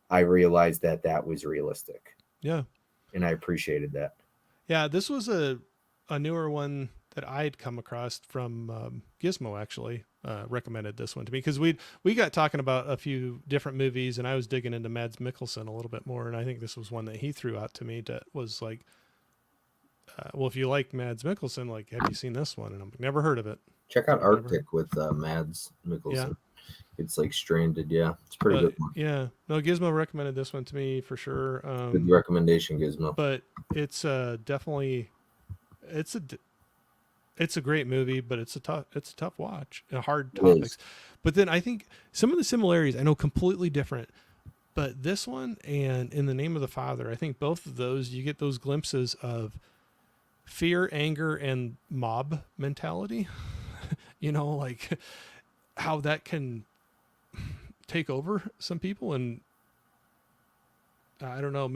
Speaker 1: I realized that was realistic.
Speaker 2: Yeah.
Speaker 1: And I appreciated that.
Speaker 2: Yeah. This was a newer one that I'd come across from Gizmo, actually. Recommended this one to me because we got talking about a few different movies and I was digging into Mads Mikkelsen a little bit more, and I think this was one that he threw out to me that was like, well, if you like Mads Mikkelsen, like, have you seen this one? And I'm like, never heard of it.
Speaker 1: Check out Arctic with Mads Mikkelsen. Yeah. It's like Stranded. Yeah, it's pretty good one.
Speaker 2: Yeah, no, Gizmo recommended this one to me for sure.
Speaker 1: Good recommendation, Gizmo.
Speaker 2: But it's definitely it's a great movie, but it's a tough watch, hard topics. But then I think some of the similarities, I know completely different, but this one and In the Name of the Father, I think both of those, you get those glimpses of fear, anger, and mob mentality, like how that can take over some people. And I don't know,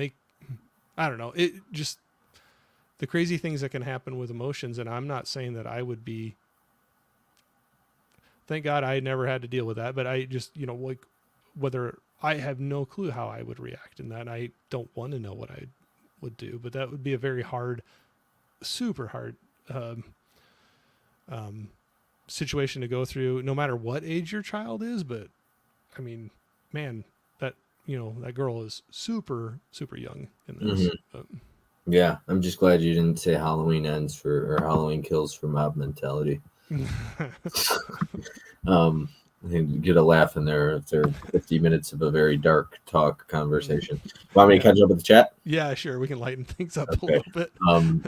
Speaker 2: it just, the crazy things that can happen with emotions. And I'm not saying that I would be, thank God I never had to deal with that, but I just, like whether I have no clue how I would react in that. I don't want to know what I would do, but that would be a very hard, super hard, situation to go through no matter what age your child is. But I mean, man, that girl is super, super young in this.
Speaker 1: Yeah, I'm just glad you didn't say Halloween ends for or Halloween kills for mob mentality. Um, and get a laugh in there after 50 minutes of a very dark talk conversation. Want me to
Speaker 2: Yeah.
Speaker 1: catch up with the chat?
Speaker 2: Yeah, sure. We can lighten things up a
Speaker 1: Okay.
Speaker 2: little bit.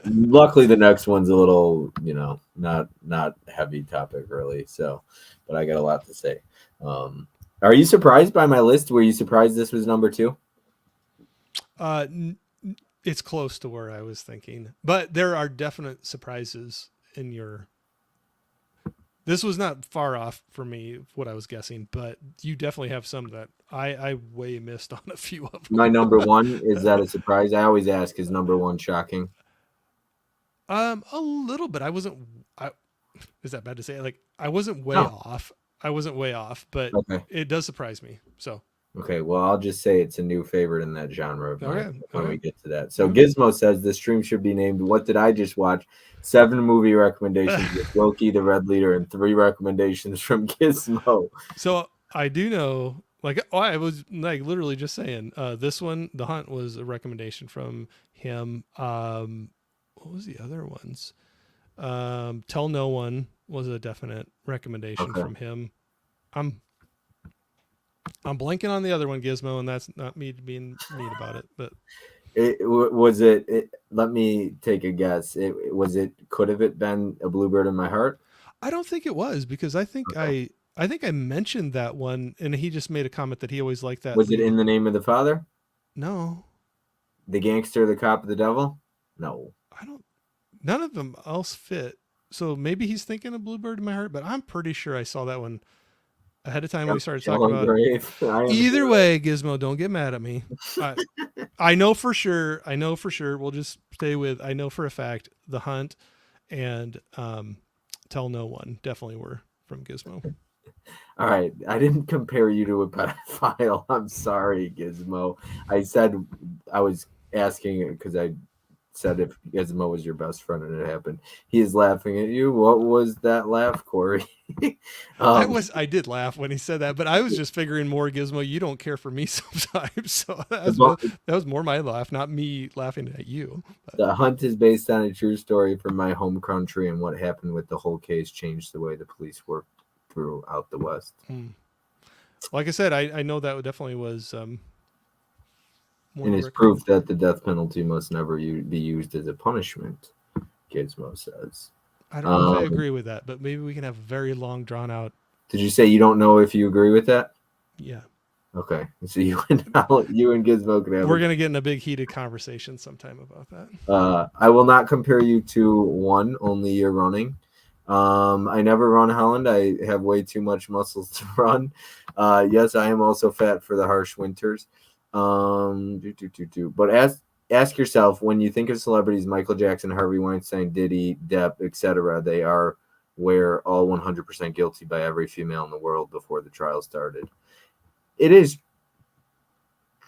Speaker 1: Luckily the next one's a little, not heavy topic really. So, but I got a lot to say. Are you surprised by my list? Were you surprised this was number two?
Speaker 2: Uh, it's close to where I was thinking, but there are definite surprises in your. This was not far off for me what I was guessing, but you definitely have some that I way missed on a few of
Speaker 1: My number one, is
Speaker 2: them.
Speaker 1: that a surprise? I always ask, is number one shocking?
Speaker 2: A little bit. I wasn't. I is that bad to say? Like I wasn't way
Speaker 1: No.
Speaker 2: off. I wasn't way off, but
Speaker 1: Okay.
Speaker 2: it does surprise me. So
Speaker 1: Okay, well, I'll just say it's a new favorite in that genre of mine
Speaker 2: okay,
Speaker 1: when we
Speaker 2: okay,
Speaker 1: get to that. So
Speaker 2: okay.
Speaker 1: Gizmo says the stream should be named "What Did I Just Watch?" 7 movie recommendations with Wilky, the Red Leader, and 3 recommendations from Gizmo.
Speaker 2: So I do know. Like I was like literally just saying, this one, The Hunt, was a recommendation from him. What was the other ones? Tell No One was a definite recommendation
Speaker 1: Okay.
Speaker 2: from him. I'm I'm blanking on the other one, Gizmo, and that's not me being mean about it, but
Speaker 1: Was it, let me take a guess. Could have it been A Bluebird in My Heart?
Speaker 2: I don't think it was because
Speaker 1: Okay.
Speaker 2: I think I mentioned that one, and he just made a comment that he always liked that
Speaker 1: Was it
Speaker 2: lead.
Speaker 1: In the Name of the Father?
Speaker 2: No,
Speaker 1: The Gangster, the Cop, the Devil? No.
Speaker 2: I don't. None of them else fit. So maybe he's thinking of Bluebird in My Heart, but I'm pretty sure I saw that one ahead of time when we started talking
Speaker 1: Shallow
Speaker 2: about.
Speaker 1: Grave. I am
Speaker 2: Either
Speaker 1: here.
Speaker 2: way, Gizmo, don't get mad at me. I I know for sure. I know for sure. We'll just stay with. I know for a fact The Hunt and Tell No One definitely were from Gizmo.
Speaker 1: All right, I didn't compare you to a pedophile. I'm sorry, Gizmo. I said I was asking because I said if Gizmo was your best friend and it happened. He is laughing at you. What was that laugh, Corey? um,
Speaker 2: I did laugh when he said that, but I was just figuring more Gizmo. You don't care for me sometimes, so
Speaker 1: the, bu-
Speaker 2: that was more my laugh, not me laughing at you. But,
Speaker 1: the hunt is based on a true story from my home country, and what happened with the whole case changed the way the police worked throughout the West.
Speaker 2: like I said, I know that definitely was one
Speaker 1: And
Speaker 2: of the
Speaker 1: it's proof
Speaker 2: recommendations.
Speaker 1: that the death penalty must never be used as a punishment, Gizmo says.
Speaker 2: I don't know if I
Speaker 1: Um,
Speaker 2: agree with that, but maybe we can have a very long, drawn out.
Speaker 1: did you say you don't know if you agree with that?
Speaker 2: Yeah,
Speaker 1: Okay, so you and Gizmo can have
Speaker 2: we're
Speaker 1: a.
Speaker 2: gonna get in a big heated conversation sometime about that.
Speaker 1: I will not compare you to one, only you're running. I never run Holland. I have way too much muscles to run. Yes, I am also fat for the harsh winters. But ask yourself when you think of celebrities: Michael Jackson, Harvey Weinstein, Diddy, Depp, etc. They are where all 100% guilty by every female in the world before the trial started. It is.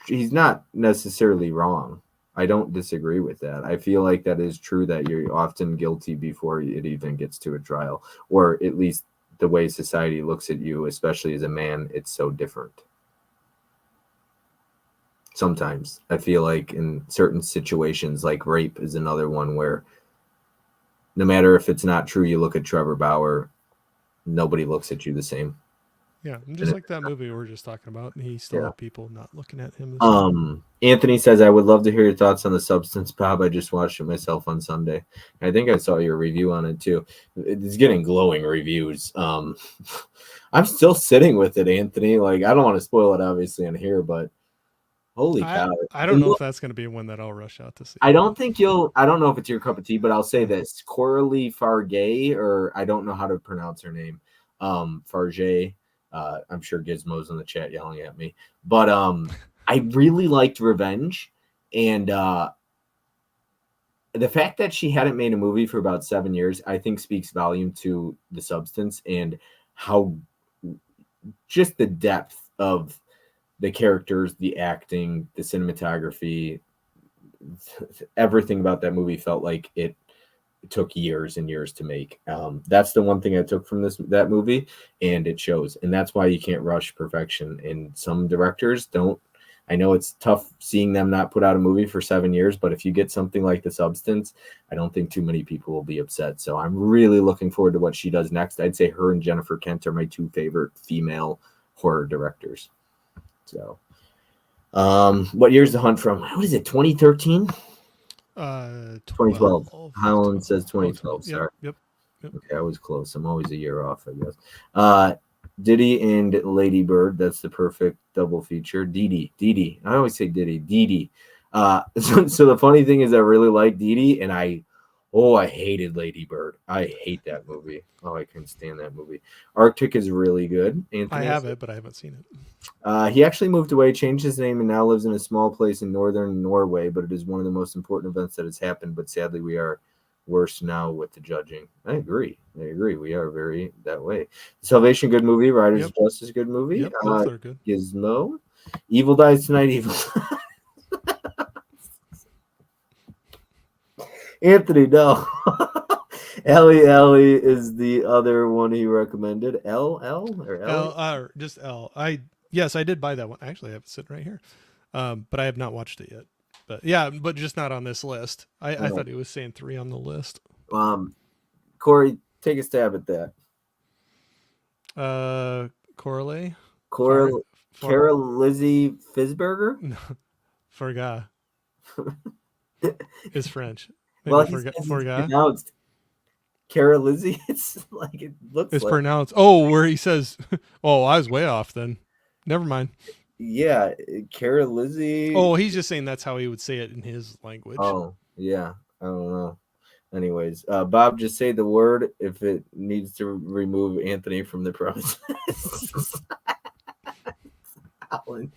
Speaker 1: He's not necessarily wrong. I don't disagree with that. I feel like that is true that you're often guilty before it even gets to a trial, or at least the way society looks at you, especially as a man, it's so different. Sometimes I feel like in certain situations, like rape is another one where no matter if it's not true, you look at Trevor Bauer, nobody looks at you the same.
Speaker 2: Yeah, and just like that movie we were just talking about, he still
Speaker 1: Yeah.
Speaker 2: had people not looking at him the same.
Speaker 1: Anthony says, I would love to hear your thoughts on the Substance, Bob. I just watched it myself on Sunday. I think I saw your review on it too. It's getting glowing reviews. I'm still sitting with it, Anthony. Like, I don't want to spoil it obviously on here, but holy cow.
Speaker 2: I don't know if that's going to be one that I'll rush out to see.
Speaker 1: I don't think I don't know if it's your cup of tea, but I'll say this. Coralie Fargay, or I don't know how to pronounce her name. Fargay. I'm sure Gizmo's in the chat yelling at me. But I really liked Revenge. And the fact that she hadn't made a movie for about 7 years, I think speaks volume to the substance and how just the depth of the characters, the acting, the cinematography, everything about that movie felt like it took years and years to make. That's the one thing I took from that movie, and it shows. And that's why you can't rush perfection. And some directors don't. I know it's tough seeing them not put out a movie for 7 years, but if you get something like The Substance, I don't think too many people will be upset. So I'm really looking forward to what she does next. I'd say her and Jennifer Kent are my two favorite female horror directors. So, what year's The Hunt from? What is it? 2013? 2012. Holland says 2012. Sorry.
Speaker 2: Yep.
Speaker 1: Okay, I was close. I'm always a year off, I guess. Diddy and Lady Bird. That's the perfect double feature. Didi. I always say Diddy. Didi. So the funny thing is, I really like Didi, and I hated Lady Bird. I hate that movie. Oh, I couldn't stand that movie. Arctic is really good. Anthony,
Speaker 2: I have it, but I haven't seen it.
Speaker 1: He actually moved away, changed his name, and now lives in a small place in northern Norway. But it is one of the most important events that has happened. But sadly, we are worse now with the judging. I agree. We are very that way. Salvation, good movie. Riders of Justice, good movie.
Speaker 2: Yep, both are good.
Speaker 1: Gizmo. Evil Dies Tonight. Evil. Anthony, no. Ellie is the other one he recommended. L or L?
Speaker 2: Just L. Yes, I did buy that one. Actually, I have it sitting right here, but I have not watched it yet. But yeah, but just not on this list. I thought he was saying 3 on the list.
Speaker 1: Corey, take a stab at
Speaker 2: that. Coralie.
Speaker 1: Cara Lizzie Fisberger?
Speaker 2: No, Forga. Is French.
Speaker 1: Maybe well, he's pronounced Cara Lizzie. It's like it looks.
Speaker 2: It's pronounced. Oh, where he says, "Oh, I was way off." Then, never mind.
Speaker 1: Yeah, Cara Lizzie.
Speaker 2: Oh, he's just saying that's how he would say it in his language.
Speaker 1: Oh, yeah. I don't know. Anyways, Bob, just say the word if it needs to remove Anthony from the premises. Alan.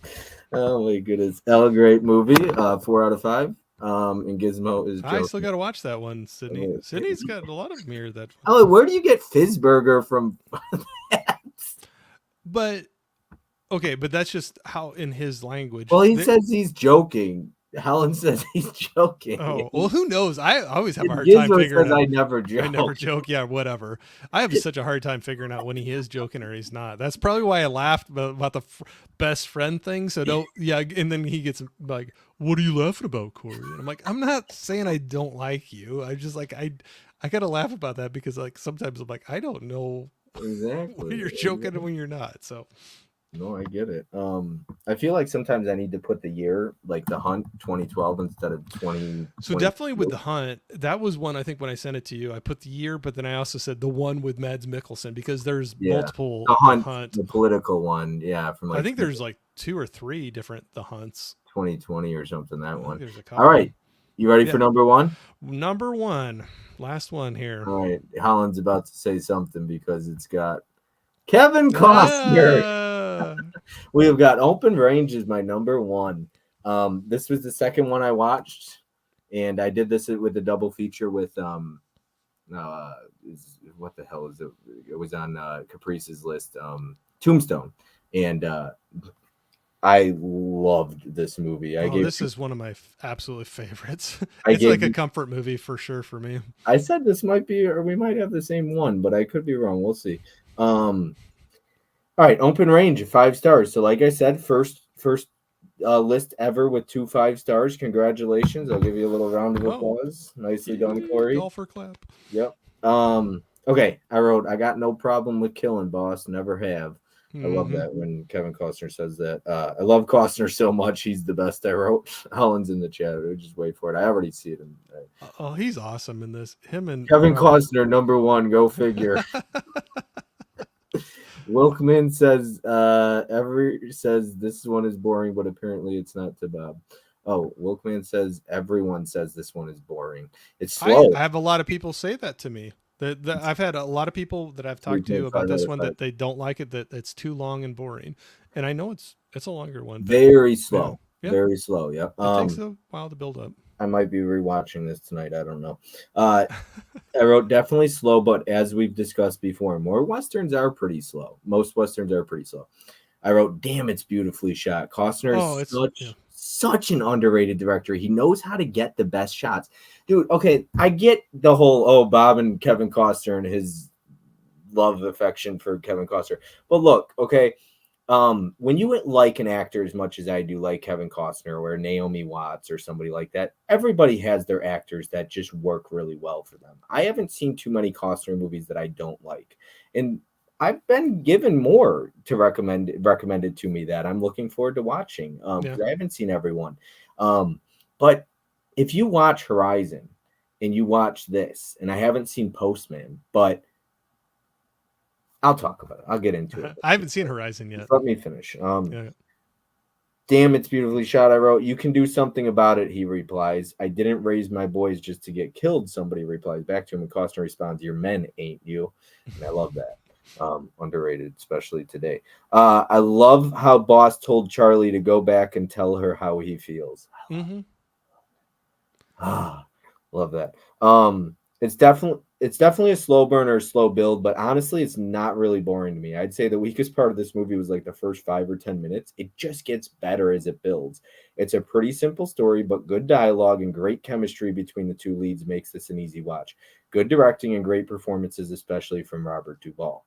Speaker 1: Oh my goodness. L, great movie. 4 out of 5. And Gizmo is joking.
Speaker 2: I still got to watch that one, Sydney. Oh, Sydney's got a lot of mirror that.
Speaker 1: Oh, where do you get Fizzburger from?
Speaker 2: But okay, but that's just how in his language.
Speaker 1: Well, he says he's joking. Helen says he's joking.
Speaker 2: Oh, well, who knows? I always have a hard time figuring out.
Speaker 1: I never joke.
Speaker 2: I never joke. Yeah, whatever. I have such a hard time figuring out when he is joking or he's not. That's probably why I laughed about the best friend thing. So don't, yeah. And then he gets like, "What are you laughing about, Corey?" And I'm like, I'm not saying I don't like you. I just like, I gotta laugh about that because like sometimes I'm like, I don't know
Speaker 1: exactly
Speaker 2: when you're joking and when you're not. So.
Speaker 1: No, I get it. I feel like sometimes I need to put the year, like The Hunt 2012 instead of 20.
Speaker 2: So definitely with The Hunt, that was one I think when I sent it to you, I put the year, but then I also said the one with Mads Mikkelsen because there's multiple
Speaker 1: The Hunt, the political one, from like
Speaker 2: I think there's like 2 or 3 different The Hunts.
Speaker 1: 2020 or something. That one. All right, you ready for number 1?
Speaker 2: Number 1, last one here.
Speaker 1: All right, Holland's about to say something because it's got Kevin Costner. We have got Open Range is my number 1. This was the second one I watched, and I did this with a double feature with what the hell is it? It was on Caprice's list, Tombstone, and I loved this movie.
Speaker 2: This is one of my absolute favorites. It's like a comfort movie for sure for me.
Speaker 1: I said this might be, or we might have the same one, but I could be wrong. We'll see. All right, Open Range, 5 stars. So, like I said, first list ever with 2 5 stars. Congratulations! I'll give you a little round of applause. Nicely done, Corey.
Speaker 2: Golfer clap.
Speaker 1: Yep. Okay, I got no problem with killing, boss. Never have. I love that when Kevin Costner says that. I love Costner so much. He's the best. I wrote. Helen's in the chat. Just wait for it. I already see it.
Speaker 2: Oh, he's awesome in this. Him and
Speaker 1: Kevin Costner, number 1. Go figure. Wilkman says says this one is boring, but apparently it's not to Bob. Oh, Wilkman says everyone says this one is boring. It's slow.
Speaker 2: I have a lot of people say that to me. I've had a lot of people that I've talked to about this one that they don't like it, that it's too long and boring. And I know it's a longer one.
Speaker 1: Very slow. Yeah. Very slow. Yep.
Speaker 2: It takes a while to build up.
Speaker 1: I might be rewatching this tonight. I don't know. I wrote definitely slow, but as we've discussed before, more Westerns are pretty slow. Most Westerns are pretty slow. I wrote, damn, it's beautifully shot. Costner is such an underrated director. He knows how to get the best shots. Dude, okay, I get the whole, Bob and Kevin Costner and his love affection for Kevin Costner. But look, okay, when you like an actor as much as I do, like Kevin Costner or Naomi Watts or somebody like that, everybody has their actors that just work really well for them. I haven't seen too many Costner movies that I don't like, and I've been given more to recommended to me that I'm looking forward to watching
Speaker 2: Yeah.
Speaker 1: because I haven't seen everyone. But if you watch Horizon and you watch this, and I haven't seen Postman, but I'll talk about it. I'll get into it.
Speaker 2: I haven't seen Horizon yet.
Speaker 1: Just let me finish.
Speaker 2: Yeah.
Speaker 1: Damn, it's beautifully shot. I wrote, you can do something about it, he replies. I didn't raise my boys just to get killed, somebody replies back to him, and Costner responds, your men ain't you. And I love that. Underrated, especially today. I love how Boss told Charlie to go back and tell her how he feels.
Speaker 2: Mm-hmm.
Speaker 1: Love that. It's definitely a slow burn or a slow build, but honestly, it's not really boring to me. I'd say the weakest part of this movie was like the first 5 or 10 minutes. It just gets better as it builds. It's a pretty simple story, but good dialogue and great chemistry between the two leads makes this an easy watch. Good directing and great performances, especially from Robert Duvall.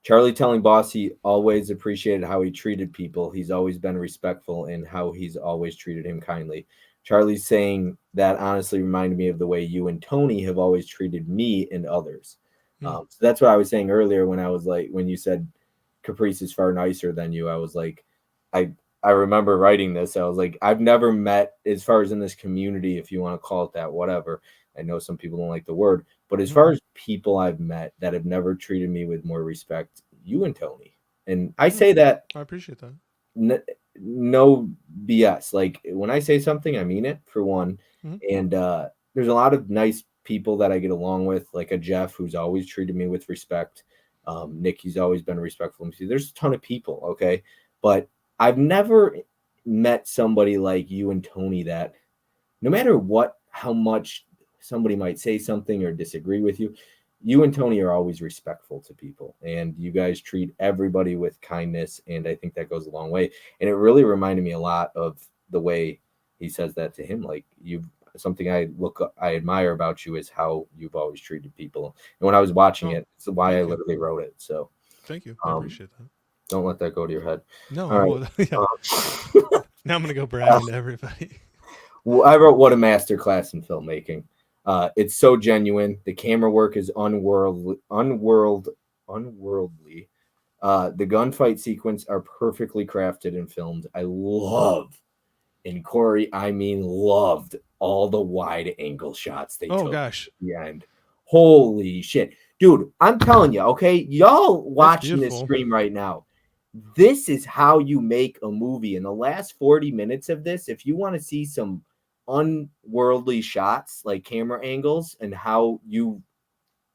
Speaker 1: Charlie telling Boss he always appreciated how he treated people. He's always been respectful and how he's always treated him kindly. Charlie's saying that honestly reminded me of the way you and Tony have always treated me and others. So that's what I was saying earlier when I was like, when you said Caprice is far nicer than you, I was like, I remember writing this. I was like, I've never met, as far as in this community, if you want to call it that, whatever. I know some people don't like the word, but as far as people I've met that have never treated me with more respect, you and Tony. And I say that
Speaker 2: I appreciate that.
Speaker 1: no BS. Like when I say something, I mean it for one.
Speaker 2: Mm-hmm.
Speaker 1: And there's a lot of nice people that I get along with, like a Jeff who's always treated me with respect. Nick, he's always been respectful. There's a ton of people, okay? But I've never met somebody like you and Tony that no matter what, how much somebody might say something or disagree with you, you and Tony are always respectful to people, and you guys treat everybody with kindness, and I think that goes a long way. And it really reminded me a lot of the way he says that to him. Like you've something I admire about you is how you've always treated people. And when I was watching it, it's why I literally wrote it. So
Speaker 2: thank you. I appreciate that.
Speaker 1: Don't let that go to your head.
Speaker 2: No,
Speaker 1: all right.
Speaker 2: Yeah. Now I'm gonna go bragging to everybody.
Speaker 1: Well, I wrote what a masterclass in filmmaking. It's so genuine. The camera work is unworldly. The gunfight sequence are perfectly crafted and filmed. I love, and Corey, I mean loved all the wide angle shots they took.
Speaker 2: Gosh.
Speaker 1: At the end. Holy shit. Dude, I'm telling you, okay? Y'all watching this stream right now. This is how you make a movie. In the last 40 minutes of this, if you want to see some unworldly shots like camera angles and how you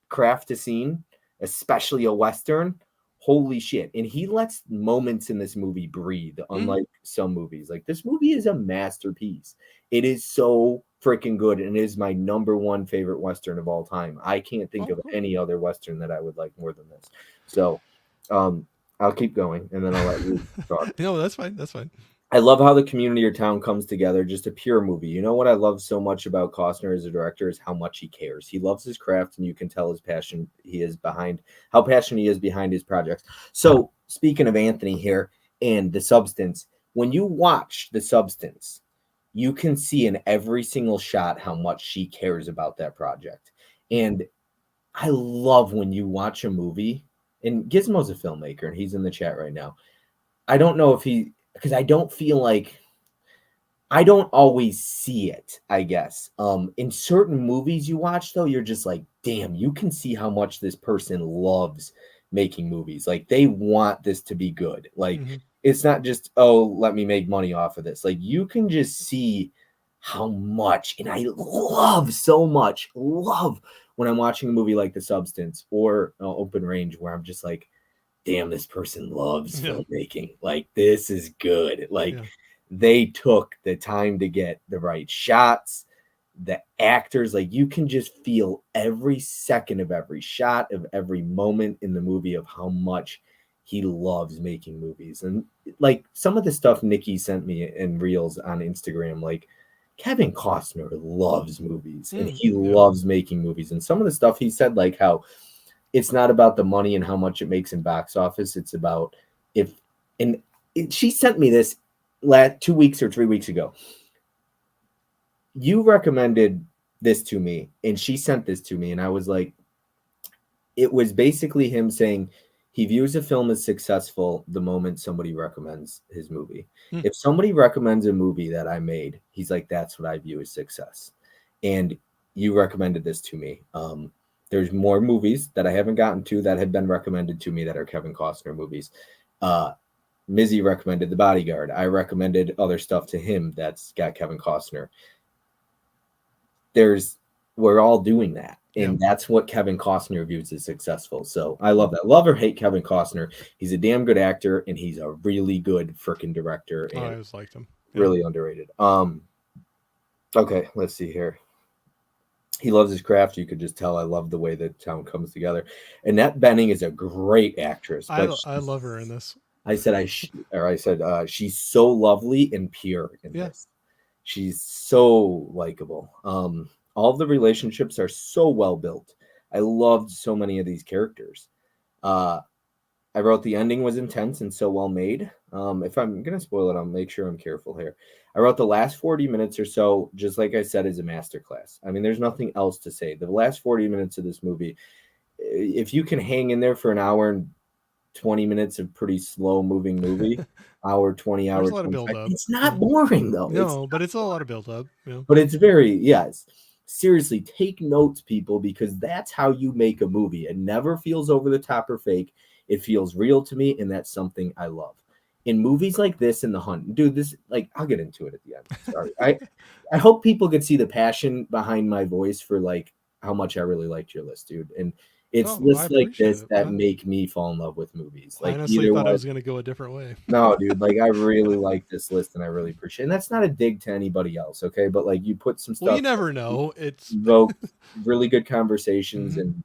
Speaker 1: craft a scene, especially a Western, holy shit. And he lets moments in this movie breathe, unlike some movies. Like this movie is a masterpiece. It is so freaking good, and it is my number one favorite Western of all time. I can't think of any other Western that I would like more than this. So I'll keep going, and then I'll let you talk.
Speaker 2: No, that's fine. That's fine.
Speaker 1: I love how the community or town comes together. Just a pure movie. You know what I love so much about Costner as a director is how much he cares. He loves his craft, and you can tell his passion how passionate he is behind his projects. So speaking of Anthony here and The Substance, when you watch The Substance, you can see in every single shot how much she cares about that project. And I love when you watch a movie, and Gizmo's a filmmaker, and he's in the chat right now. I don't know if because I don't feel like I don't always see it, I guess. In certain movies you watch, though, you're just like, damn, you can see how much this person loves making movies. Like, they want this to be good. Like, it's not just, oh, let me make money off of this. Like, you can just see how much, and I love when I'm watching a movie like The Substance or Open Range, where I'm just like, damn, this person loves filmmaking. Like, this is good. Like, they took the time to get the right shots, the actors. Like, you can just feel every second of every shot of every moment in the movie of how much he loves making movies. And like some of the stuff Nikki sent me in reels on Instagram, like Kevin Costner loves movies and he loves making movies. And some of the stuff he said, like how it's not about the money and how much it makes in box office. It's about if and she sent me this 2 weeks or 3 weeks ago. You recommended this to me, and she sent this to me, and I was like, it was basically him saying he views a film as successful the moment somebody recommends his movie.
Speaker 2: Hmm.
Speaker 1: If somebody recommends a movie that I made, he's like, that's what I view as success. And you recommended this to me. There's more movies that I haven't gotten to that have been recommended to me that are Kevin Costner movies. Mizzy recommended The Bodyguard. I recommended other stuff to him that's got Kevin Costner. We're all doing that. And that's what Kevin Costner views as successful. So I love that. Love or hate Kevin Costner. He's a damn good actor, and he's a really good freaking director. And
Speaker 2: I always liked him.
Speaker 1: Really underrated. Okay, let's see here. He loves his craft. You could just tell. I love the way the town comes together. Annette Bening is a great actress.
Speaker 2: I love her in this.
Speaker 1: I said she's so lovely and pure in this. She's so likable. All of the relationships are so well built. I loved so many of these characters. I wrote the ending was intense and so well made. If I'm going to spoil it, I'll make sure I'm careful here. I wrote the last 40 minutes or so, just like I said, is a masterclass. I mean, there's nothing else to say. The last 40 minutes of this movie, if you can hang in there for an hour and 20 minutes of pretty slow moving movie, hour, 20 hours.
Speaker 2: There's a lot of build up.
Speaker 1: It's not boring though.
Speaker 2: No, but it's a lot of build up. Yeah.
Speaker 1: But it's very, yes. Seriously, take notes, people, because that's how you make a movie. It never feels over the top or fake. It feels real to me, and that's something I love. In movies like this and The Hunt, dude, this, like, I'll get into it at the end. Sorry. I hope people could see the passion behind my voice for, like, how much I really liked your list, dude. And it's lists like this that make me fall in love with movies. Like,
Speaker 2: I honestly thought I was going to go a different way.
Speaker 1: No, dude, like, I really like this list, and I really appreciate it. And that's not a dig to anybody else, okay? But, like, you put some stuff.
Speaker 2: Well, you never know. It's
Speaker 1: really good conversations, and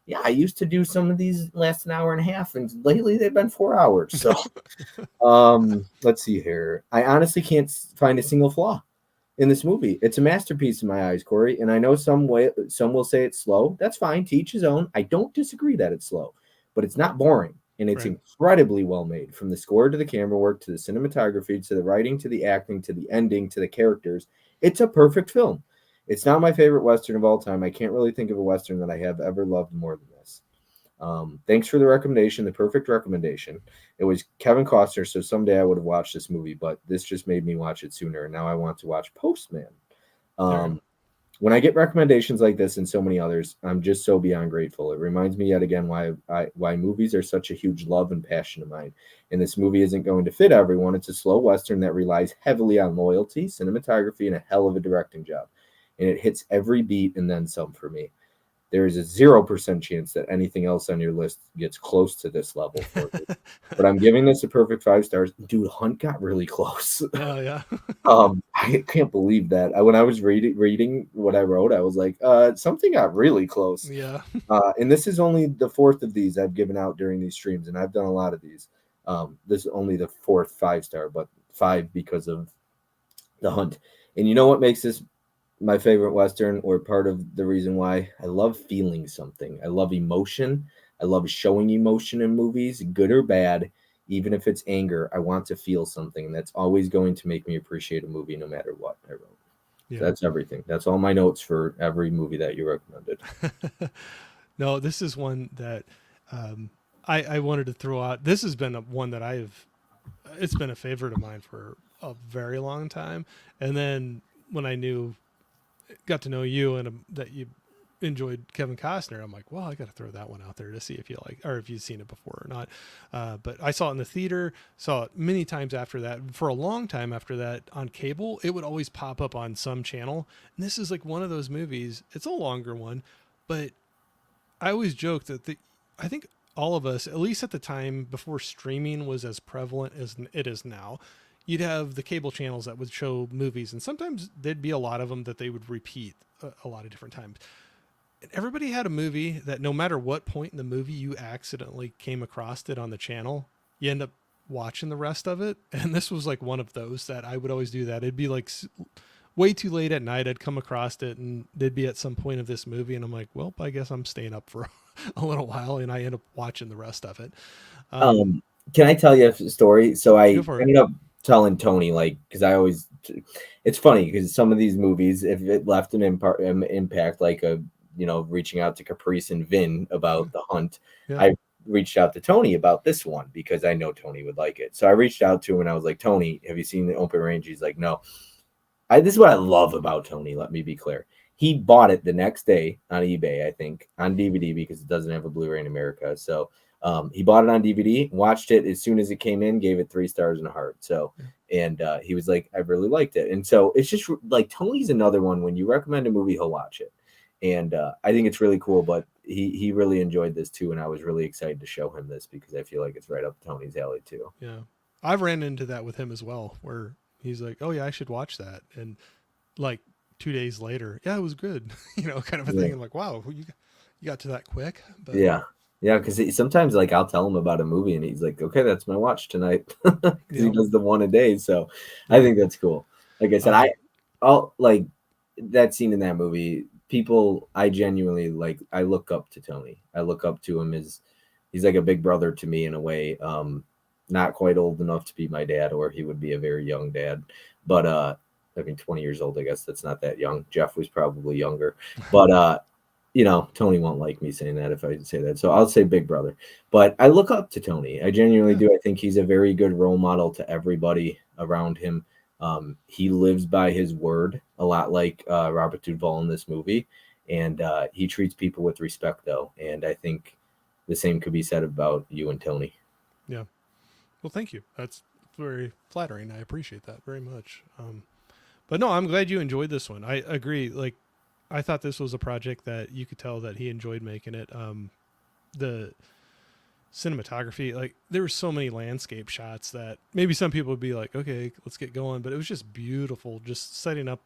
Speaker 1: yeah, I used to do some of these last an hour and a half, and lately they've been 4 hours. So, let's see here. I honestly can't find a single flaw in this movie. It's a masterpiece in my eyes, Corey. And I know some will say it's slow. That's fine. To each his own. I don't disagree that it's slow, but it's not boring, and it's incredibly well made. From the score to the camera work to the cinematography to the writing to the acting to the ending to the characters, it's a perfect film. It's not my favorite Western of all time. I can't really think of a Western that I have ever loved more than this. Thanks for the recommendation, the perfect recommendation. It was Kevin Costner, so someday I would have watched this movie, but this just made me watch it sooner, and now I want to watch Postman. When I get recommendations like this and so many others, I'm just so beyond grateful. It reminds me yet again why movies are such a huge love and passion of mine. And this movie isn't going to fit everyone. It's a slow Western that relies heavily on loyalty, cinematography, and a hell of a directing job. And it hits every beat and then some for me. There is a 0% chance that anything else on your list gets close to this level for me. But I'm giving this a perfect 5 stars. Dude, Hunt got really close.
Speaker 2: Oh, yeah.
Speaker 1: I can't believe that. When I was reading what I wrote, I was like, something got really close.
Speaker 2: Yeah.
Speaker 1: And this is only the 4th of these I've given out during these streams, and I've done a lot of these. This is only the 4th 5-star, but 5 because of The Hunt. And you know what makes this my favorite Western, or part of the reason why? I love feeling something. I love emotion. I love showing emotion in movies, good or bad. Even if it's anger, I want to feel something. And that's always going to make me appreciate a movie no matter what I wrote. Yeah. So that's everything. That's all my notes for every movie that you recommended.
Speaker 2: No, this is one that I wanted to throw out. This has been one that it's been a favorite of mine for a very long time. And then when I got to know you and that you enjoyed Kevin Costner, I'm like, well, I got to throw that one out there to see if you like, or if you've seen it before or not. But I saw it in the theater, saw it many times after that. For a long time after that on cable, it would always pop up on some channel. And this is like one of those movies. It's a longer one, but I always joke that I think all of us, at least at the time before streaming was as prevalent as it is now, you'd have the cable channels that would show movies, and sometimes there'd be a lot of them that they would repeat a lot of different times. And everybody had a movie that no matter what point in the movie you accidentally came across it on the channel, you end up watching the rest of it. And this was like one of those that I would always do that. It'd be like way too late at night. I'd come across it and they'd be at some point of this movie. And I'm like, well, I guess I'm staying up for a little while, and I end up watching the rest of it.
Speaker 1: Can I tell you a story? So
Speaker 2: Go
Speaker 1: I
Speaker 2: for it.
Speaker 1: ended up telling Tony, like, because I always, it's funny because some of these movies, if it left an impact, like reaching out to Caprice and Vin about The Hunt,
Speaker 2: Yeah.
Speaker 1: I reached out to Tony about this one because I know Tony would like it. So I reached out to him and I was like, Tony, have you seen the Open Range? He's like, no. This is what I love about Tony. Let me be clear. He bought it the next day on eBay, I think, on DVD because it doesn't have a Blu-ray in America. So he bought it on DVD, watched it as soon as it came in, gave it 3 stars and a heart. So, and he was like, I really liked it. And so it's just like Tony's another one. When you recommend a movie, he'll watch it. And I think it's really cool. But he really enjoyed this too, and I was really excited to show him this because I feel like it's right up Tony's alley too.
Speaker 2: Yeah. I've ran into that with him as well, where he's like, "Oh yeah, I should watch that," and like 2 days later, yeah, it was good, kind of a
Speaker 1: Yeah.
Speaker 2: thing. I'm like, wow, you got to that quick, but
Speaker 1: Yeah. Yeah, because sometimes like I'll tell him about a movie and he's like, "Okay, that's my watch tonight," because he
Speaker 2: yeah,
Speaker 1: does the one a day. So I
Speaker 2: yeah,
Speaker 1: think that's cool. Like I said,
Speaker 2: um,
Speaker 1: I'll like that scene in that movie. People, I genuinely like. I look up to Tony. I look up to him as he's like a big brother to me in a way. Not quite old enough to be my dad, or he would be a very young dad. But I mean, 20 years old. I guess that's not that young. Jeff was probably younger, but Tony won't like me saying that if I say that. So I'll say big brother. But I look up to Tony. I genuinely
Speaker 2: yeah,
Speaker 1: do. I think he's a very good role model to everybody around him. He lives by his word, a lot like Robert Duvall in this movie. And he treats people with respect, though. And I think the same could be said about you and Tony.
Speaker 2: yeah. Well, thank you. That's very flattering. I appreciate that very much. But no, I'm glad you enjoyed this one. I agree. Like, I thought this was a project that you could tell that he enjoyed making it. The cinematography, like there were so many landscape shots that maybe some people would be like, okay, let's get going, but it was just beautiful, just setting up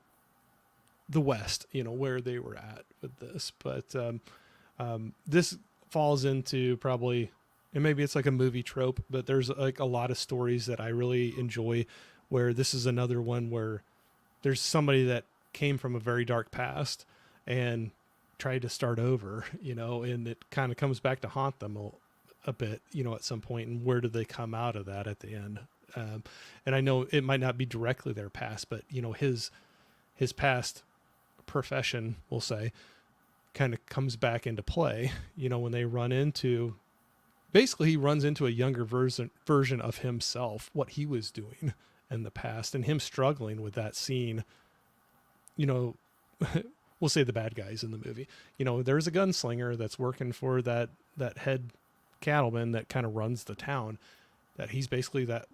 Speaker 2: the West, where they were at with this. But this falls into probably, and maybe it's like a movie trope, but there's like a lot of stories that I really enjoy where this is another one where there's somebody that came from a very dark past and tried to start over, and it kind of comes back to haunt them a bit, at some point, and where do they come out of that at the end? And I know it might not be directly their past, but his past profession, we'll say, kind of comes back into play. When they run into, basically, he runs into a younger version of himself, what he was doing in the past, and him struggling with that scene. You know, we'll say the bad guys in the movie. There's a gunslinger that's working for that head cattleman that kind of runs the town. That he's basically that.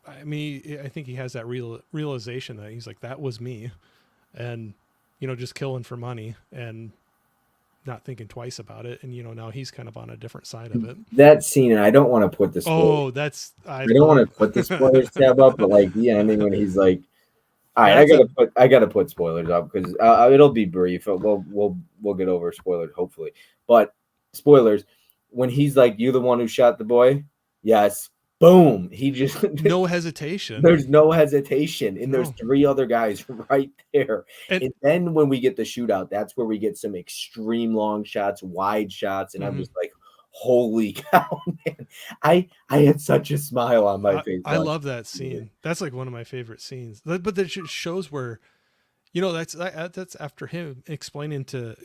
Speaker 2: I mean, I think he has that realization that he's like, that was me, and just killing for money and not thinking twice about it. And now he's kind of on a different side of it.
Speaker 1: That scene, and I don't want to put the spoilers.
Speaker 2: Oh, that's I
Speaker 1: I don't want
Speaker 2: love.
Speaker 1: to put the spoilers tab up, but like the ending when he's like, all right,
Speaker 2: That's a
Speaker 1: I gotta put spoilers up because it'll be brief. We'll get over spoilers hopefully, but spoilers when he's like, "You the one who shot the boy?" Yes. Boom. He just
Speaker 2: no hesitation.
Speaker 1: there's no hesitation, and there's
Speaker 2: No,
Speaker 1: 3 other guys right there.
Speaker 2: and
Speaker 1: And then when we get the shootout, that's where we get some extreme long shots, wide shots, and I'm
Speaker 2: mhm.
Speaker 1: just like, "Holy cow, man!" I had such a smile on my face
Speaker 2: I
Speaker 1: watching
Speaker 2: love that
Speaker 1: this movie.
Speaker 2: scene. That's like one of my favorite scenes. But that shows where that's after him explaining to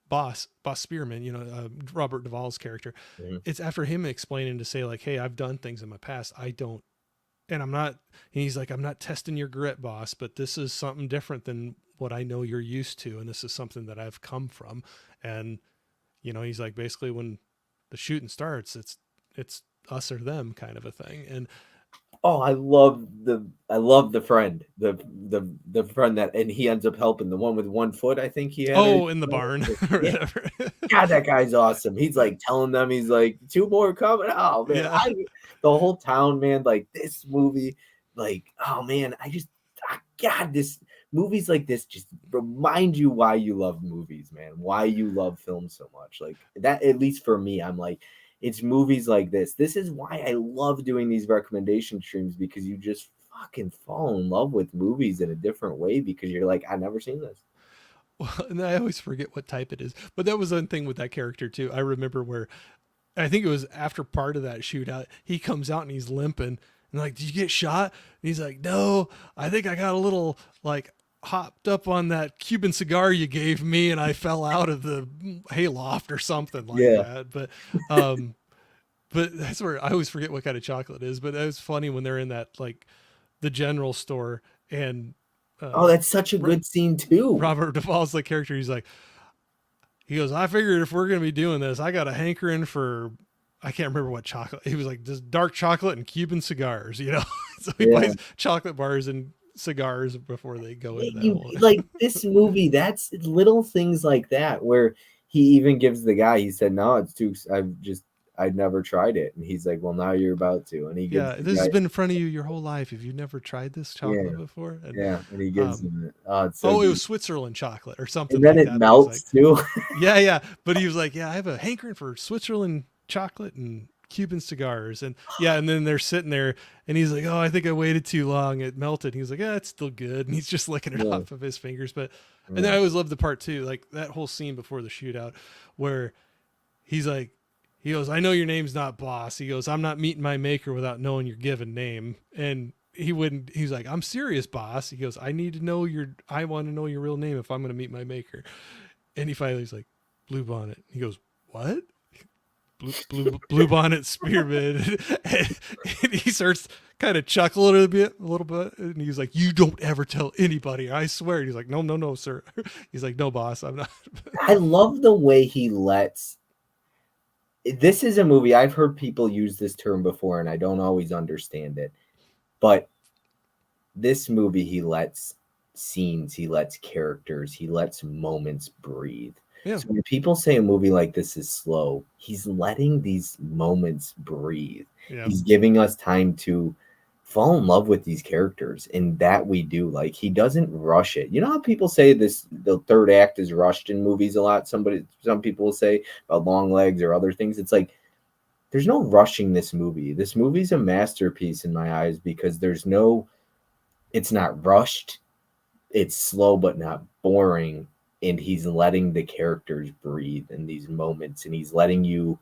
Speaker 2: Boss Spearman, Robert Duvall's character.
Speaker 1: Mhm.
Speaker 2: It's after him explaining to say like, "Hey, I've done things in my past. I don't, and I'm not." And he's like, "I'm not testing your grit, boss, but this is something different than what I know you're used to, and this is something that I've come from." And he's like, basically, when the shooting starts, it's us or them kind of a thing. And
Speaker 1: Oh, I love the friend that and he ends up helping the one with 1 foot, I think he had or
Speaker 2: oh, in the barn or
Speaker 1: yeah.
Speaker 2: whatever.
Speaker 1: God, that guy's awesome. He's like telling them, he's like, 2 more coming. Oh man,
Speaker 2: Yeah.
Speaker 1: the whole town, man, like this movie, like, oh man, God, this movies like this just remind you why you love movies, man. Why you love film so much. Like that, at least for me, I'm like, it's movies like this. This is why I love doing these recommendation streams because you just fucking fall in love with movies in a different way because you're like, I've never seen this.
Speaker 2: Well, and I always forget what type it is. But that was one thing with that character too. I remember where I think it was after part of that shootout, he comes out and he's limping and like, did you get shot? And he's like, no, I think I got a little like hopped up on that Cuban cigar you gave me and I fell out of the hayloft or something like
Speaker 1: Yeah.
Speaker 2: that. But that's where I always forget what kind of chocolate it is. But it was funny when they're in that like the general store and
Speaker 1: Oh, that's such a good scene too.
Speaker 2: Robert Duvall's the character. He's like, he goes, I figured if we're gonna be doing this, I got a hankering for, I can't remember what chocolate. He was like, just dark chocolate and Cuban cigars, you know. So he
Speaker 1: Yeah.
Speaker 2: buys chocolate bars and cigars before they go into that
Speaker 1: You,
Speaker 2: whole.
Speaker 1: like this movie, that's little things like that where he even gives the guy, he said, no, it's too, I'd never tried it. And he's like, well, now you're about to. And he gives
Speaker 2: Yeah,
Speaker 1: the
Speaker 2: this
Speaker 1: guy,
Speaker 2: has been in front of you your whole life. If you've never tried this
Speaker 1: yeah,
Speaker 2: chocolate before, and
Speaker 1: yeah. And he gives him it. Oh, it's so
Speaker 2: oh, it
Speaker 1: good.
Speaker 2: was Switzerland chocolate or something
Speaker 1: And then
Speaker 2: like
Speaker 1: it
Speaker 2: that. But he's like,
Speaker 1: melts too.
Speaker 2: yeah, yeah. But he was like, yeah, I have a hankering for Switzerland chocolate and Cuban cigars. And yeah, and then they're sitting there and he's like, oh, I think I waited too long. It melted. And he's like, yeah, it's still good. And he's just licking it
Speaker 1: Yeah.
Speaker 2: off of his fingers. But, and then
Speaker 1: Yeah.
Speaker 2: I always loved the part too, like that whole scene before the shootout where he's like, he goes, I know your name's not boss. He goes, I'm not meeting my maker without knowing your given name. And he wouldn't, he's like, I'm serious, boss. He goes, I need to know I want to know your real name if I'm going to meet my maker. And he finally is like, Blue Bonnet. He goes, what? Blue Bonnet Spearmint. And he starts kind of chuckling a little bit. And he's like, you don't ever tell anybody. I swear. And he's like, no, sir. He's like, no, boss, I'm not.
Speaker 1: I love the way he lets, this is a movie, I've heard people use this term before and I don't always understand it, but this movie, he lets scenes, he lets characters, he lets moments breathe.
Speaker 2: Yeah.
Speaker 1: So when people say a movie like this is slow, he's letting these moments breathe.
Speaker 2: Yeah.
Speaker 1: He's giving us time to fall in love with these characters, and that we do. Like, he doesn't rush it. You know how people say the third act is rushed in movies a lot? Some people will say about Long Legs or other things. It's like, there's no rushing this movie. This movie's a masterpiece in my eyes because it's not rushed. It's slow but not boring. And he's letting the characters breathe in these moments, and he's letting you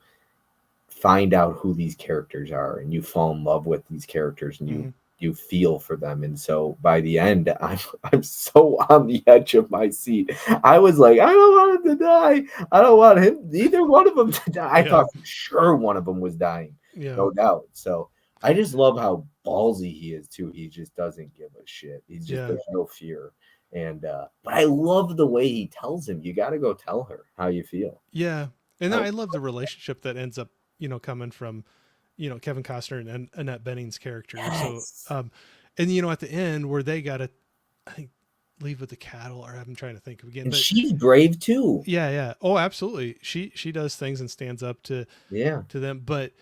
Speaker 1: find out who these characters are, and you fall in love with these characters, and you feel for them. And so by the end, I'm so on the edge of my seat. I was like, I don't want him to die. I don't want either one of them to die. I thought for sure one of them was dying, no doubt. So I just love how ballsy he is too. He just doesn't give a shit. He's just there's no fear. And but I love the way he tells him, you got to go tell her how you feel.
Speaker 2: Yeah. And I love the relationship that ends up, coming from, Kevin Costner and Annette Bening's character.
Speaker 1: Yes.
Speaker 2: So, and at the end where they got to, I think, leave with the cattle, or I'm trying to think of again.
Speaker 1: And
Speaker 2: but
Speaker 1: she's brave too.
Speaker 2: Yeah, yeah. Oh, absolutely. She does things and stands up to them. But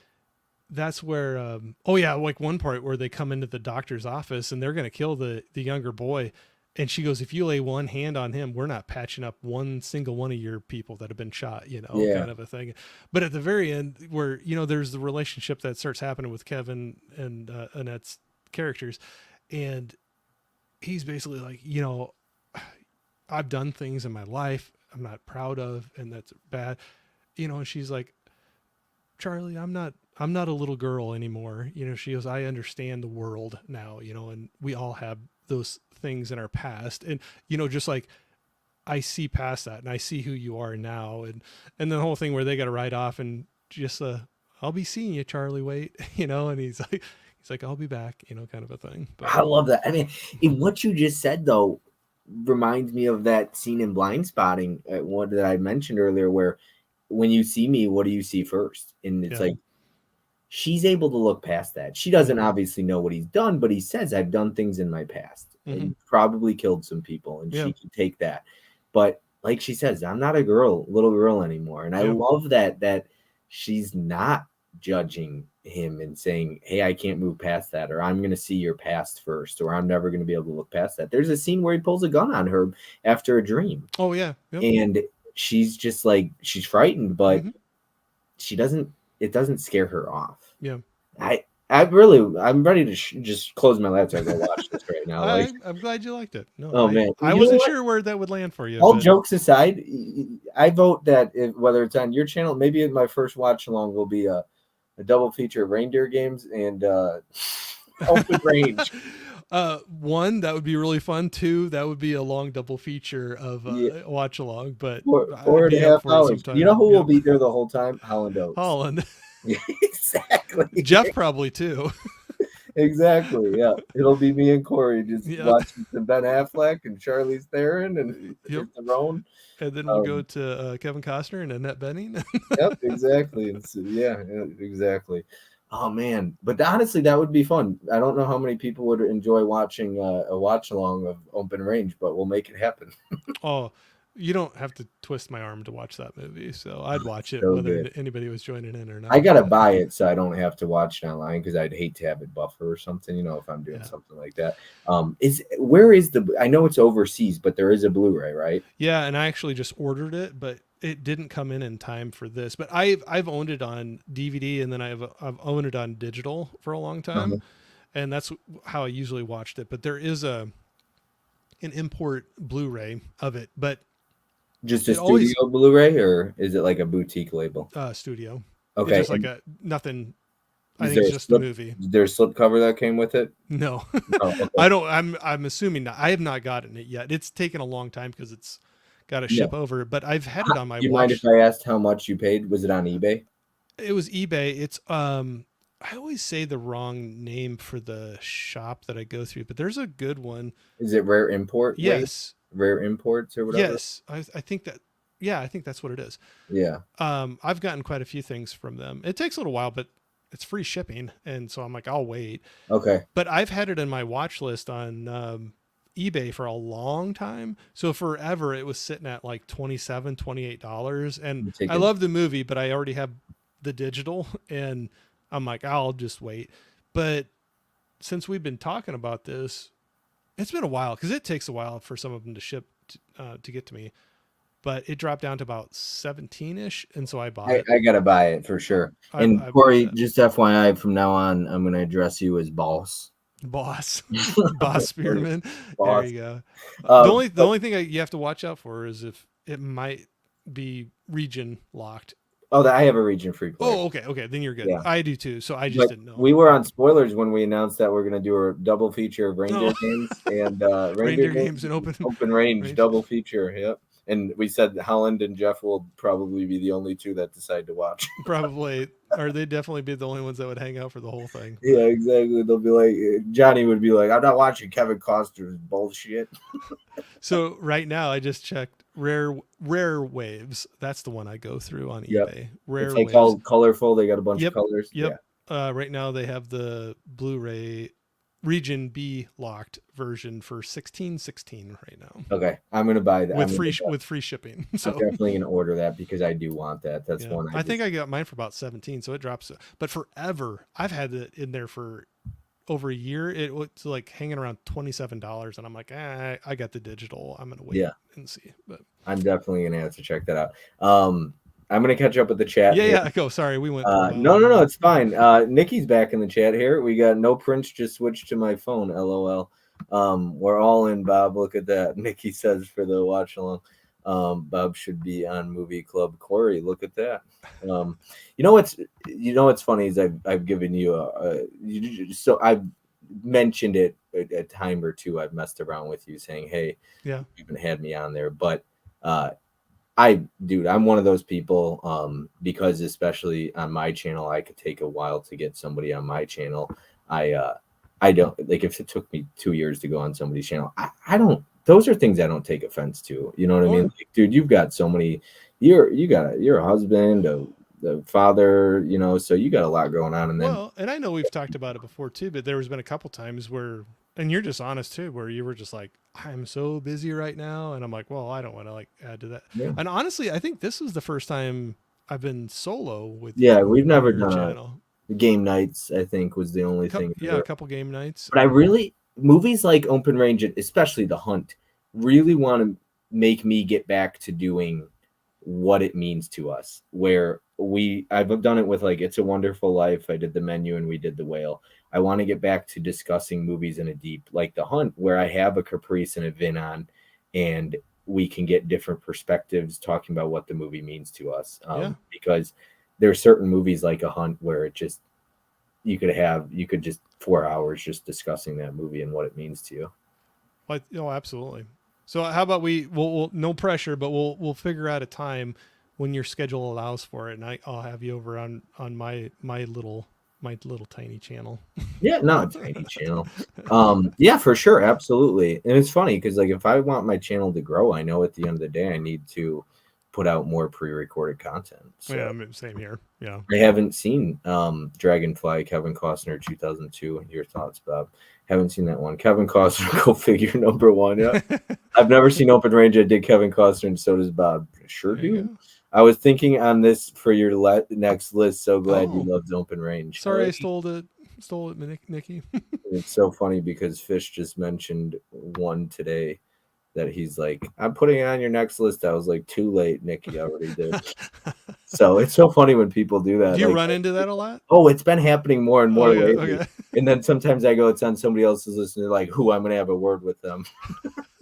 Speaker 2: that's where, like one part where they come into the doctor's office and they're going to kill the younger boy. And she goes, if you lay one hand on him, we're not patching up one single one of your people that have been shot, kind of a thing. But at the very end where, there's the relationship that starts happening with Kevin and Annette's characters. And he's basically like, I've done things in my life I'm not proud of, and that's bad. And she's like, Charlie, I'm not a little girl anymore. She goes, I understand the world now, and we all have those things in our past. And, just like, I see past that and I see who you are now. And the whole thing where they got to ride off and just, I'll be seeing you, Charlie, wait, and he's like, I'll be back, kind of a thing. But
Speaker 1: I love that. I mean, what you just said though reminds me of that scene in Blind Spotting, one that I mentioned earlier, where when you see me, what do you see first? And it's like, she's able to look past that. She doesn't obviously know what he's done, but he says, I've done things in my past and probably killed some people, and she can take that. But like she says, I'm not a little girl anymore. And I love that she's not judging him and saying, hey, I can't move past that, or I'm going to see your past first, or I'm never going to be able to look past that. There's a scene where he pulls a gun on her after a dream.
Speaker 2: Oh yeah. Yep.
Speaker 1: And she's just like, she's frightened, but it doesn't scare her off.
Speaker 2: Yeah.
Speaker 1: I I'm ready to just close my laptop and go watch this right now. Like,
Speaker 2: I'm glad you liked it. No,
Speaker 1: oh man,
Speaker 2: I
Speaker 1: you know
Speaker 2: wasn't
Speaker 1: what?
Speaker 2: sure where that would land for you.
Speaker 1: All
Speaker 2: But
Speaker 1: jokes aside, I vote that whether it's on your channel, maybe my first watch along will be a double feature of reindeer games and open range.
Speaker 2: One, that would be really fun. Two, that would be a long double feature of
Speaker 1: Yeah,
Speaker 2: watch along. But
Speaker 1: four
Speaker 2: I'd
Speaker 1: and a
Speaker 2: be up
Speaker 1: half
Speaker 2: for it
Speaker 1: hours. You know
Speaker 2: sometime.
Speaker 1: who will
Speaker 2: Yep.
Speaker 1: be there the whole time? Holland Oates.
Speaker 2: Holland,
Speaker 1: Exactly.
Speaker 2: Jeff probably too.
Speaker 1: Exactly. Yeah. It'll be me and Corey just
Speaker 2: Yeah.
Speaker 1: watching some Ben Affleck and Charlize Theron and
Speaker 2: Yep.
Speaker 1: Theron.
Speaker 2: And then we'll go to Kevin Costner and Annette Bening.
Speaker 1: Yep, exactly. Yeah, exactly. Oh man, but honestly, that would be fun. I don't know how many people would enjoy watching a watch along of Open Range, but we'll make it happen.
Speaker 2: Oh, you don't have to twist my arm to watch that movie, so I'd watch it
Speaker 1: So
Speaker 2: whether
Speaker 1: good.
Speaker 2: anybody was joining in or not.
Speaker 1: I gotta
Speaker 2: But,
Speaker 1: buy it so I don't have to watch it online because I'd hate to have it buffer or something. If I'm doing
Speaker 2: yeah.
Speaker 1: something like that. Where is the? I know it's overseas, but there is a Blu-ray, right?
Speaker 2: Yeah, and I actually just ordered it, but it didn't come in time for this. But I've owned it on DVD, and then I've owned it on digital for a long time, and that's how I usually watched it. But there is an import Blu-ray of it, but
Speaker 1: Just a studio Blu-ray, or is it like a boutique label?
Speaker 2: Studio.
Speaker 1: Okay,
Speaker 2: It's just like nothing. I
Speaker 1: Is
Speaker 2: think it's just a movie.
Speaker 1: Is there a slip cover that came with it?
Speaker 2: No,
Speaker 1: Oh, okay.
Speaker 2: I don't. I'm assuming not. I have not gotten it yet. It's taken a long time because it's got to ship over. But I've had it on my.
Speaker 1: Do you mind if I asked how much you paid? Was it on eBay?
Speaker 2: It was eBay. It's I always say the wrong name for the shop that I go through, but there's a good one.
Speaker 1: Is it Rare Import?
Speaker 2: Yes.
Speaker 1: Rare Imports or whatever?
Speaker 2: Yes. I think that. Yeah, I think that's what it is.
Speaker 1: Yeah.
Speaker 2: I've gotten quite a few things from them. It takes a little while, but it's free shipping, and so I'm like, I'll wait.
Speaker 1: Okay.
Speaker 2: But I've had it in my watch list on eBay for a long time. So forever it was sitting at like $27-$28. And I love the movie, but I already have the digital, and I'm like, I'll just wait. But since we've been talking about this, it's been a while because it takes a while for some of them to ship to get to me. But it dropped down to about 17-ish, and so I bought it.
Speaker 1: I gotta buy it for sure. And Corey, just FYI, from now on, I'm gonna address you as boss.
Speaker 2: Boss Spearman.
Speaker 1: Boss.
Speaker 2: There you go. The only thing you have to watch out for is if it might be region locked.
Speaker 1: Oh, I have a region free player.
Speaker 2: Oh, okay. Then you're good. Yeah. I do too. So I just didn't know.
Speaker 1: We were on spoilers when we announced that we're going to do a double feature of reindeer games and
Speaker 2: reindeer games and open
Speaker 1: range double feature. Yep. And we said Holland and Jeff will probably be the only two that decide to watch.
Speaker 2: Probably. Or they'd definitely be the only ones that would hang out for the whole thing.
Speaker 1: Yeah, exactly. They'll be like, Johnny would be like, I'm not watching Kevin Costner's bullshit.
Speaker 2: So right now I just checked Rare Waves. That's the one I go through on eBay. Rare
Speaker 1: it's like Waves. All colorful. They got a bunch of colors.
Speaker 2: Yep. Yeah. Right now they have the Blu-ray Region B locked version for $16.16 right now.
Speaker 1: Okay, I'm gonna buy that
Speaker 2: with free shipping. So
Speaker 1: I'm definitely gonna order that because I do want that. That's one.
Speaker 2: I think I got mine for about 17, so it drops. But forever, I've had it in there for over a year. It was like hanging around $27, and I'm like, I got the digital. I'm gonna wait and see. But
Speaker 1: I'm definitely gonna have to check that out. I'm gonna catch up with the chat.
Speaker 2: Yeah. Go. Sorry, we went.
Speaker 1: No, it's fine. Nikki's back in the chat here. We got no Prince. Just switched to my phone. LOL. We're all in, Bob. Look at that. Nikki says for the watch along. Bob should be on Movie Club. Corey, look at that. You know what's funny is I've given you so I've mentioned it a time or two. I've messed around with you saying, hey, you haven't had me on there, but I'm one of those people, because especially on my channel, I could take a while to get somebody on my channel. I don't like if it took me 2 years to go on somebody's channel. I don't. Those are things I don't take offense to. You know what I mean? Like, dude, you've got so many. You're a husband, a father. So you got a lot going on.
Speaker 2: And I know we've talked about it before too, but there has been a couple times where, and you're just honest too, where you were just like, I'm so busy right now, and I'm like, well, I don't want to like add to that. Yeah. And honestly, I think this is the first time I've been solo with.
Speaker 1: Yeah, we've never done game nights. I think was the only thing.
Speaker 2: Yeah, a couple game nights.
Speaker 1: But movies like Open Range, especially The Hunt, really want to make me get back to doing what it means to us. Where I've done it with like It's a Wonderful Life. I did The Menu and we did The Whale. I want to get back to discussing movies in a deep, like The Hunt, where I have a Caprice and a Vin on, and we can get different perspectives talking about what the movie means to us. Because there are certain movies like A Hunt where it just you could just 4 hours just discussing that movie and what it means to you.
Speaker 2: Like, oh, absolutely. So how about we'll no pressure, but we'll figure out a time when your schedule allows for it, and I'll have you over on my little tiny channel.
Speaker 1: Yeah, no, tiny channel. Yeah, for sure, absolutely. And it's funny because like if I want my channel to grow, I know at the end of the day I need to put out more pre-recorded content. So
Speaker 2: yeah, same here. Yeah,
Speaker 1: I haven't seen Dragonfly, Kevin Costner, 2002. Your thoughts, Bob? Haven't seen that one. Kevin Costner, go figure, number one. Yeah, I've never seen Open Range. I did Kevin Costner, and so does Bob. Sure do. I was thinking on this for your next list. So glad you loved Open Range.
Speaker 2: Sorry, I stole it, Nikki.
Speaker 1: It's so funny because Fish just mentioned one today that he's like, I'm putting it on your next list. I was like, too late, Nikki already did. So it's so funny when people do that.
Speaker 2: Do you run into that a lot?
Speaker 1: Oh, it's been happening more and more lately. Okay. And then sometimes I go, it's on somebody else's list, and they're like, "Who? I'm gonna have a word with them."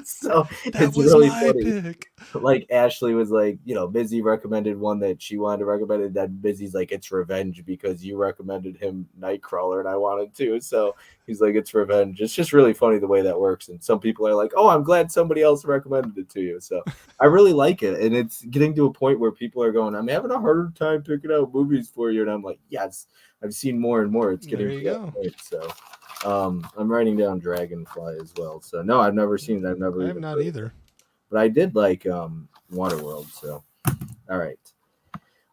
Speaker 1: So
Speaker 2: it's really funny. Pick.
Speaker 1: Like Ashley was like, Busy recommended one that she wanted to recommend, and then Busy's like, it's revenge because you recommended him Nightcrawler and I wanted to. So he's like, it's revenge. It's just really funny the way that works. And some people are like, oh, I'm glad somebody else recommended it to you. So I really like it. And it's getting to a point where people are going, I'm having a harder time picking out movies for you. And I'm like, yes, I've seen more and more. It's getting to that point. So I'm writing down Dragonfly as well. So no, I've never seen it. I have
Speaker 2: not either.
Speaker 1: But I did like Waterworld. So all right.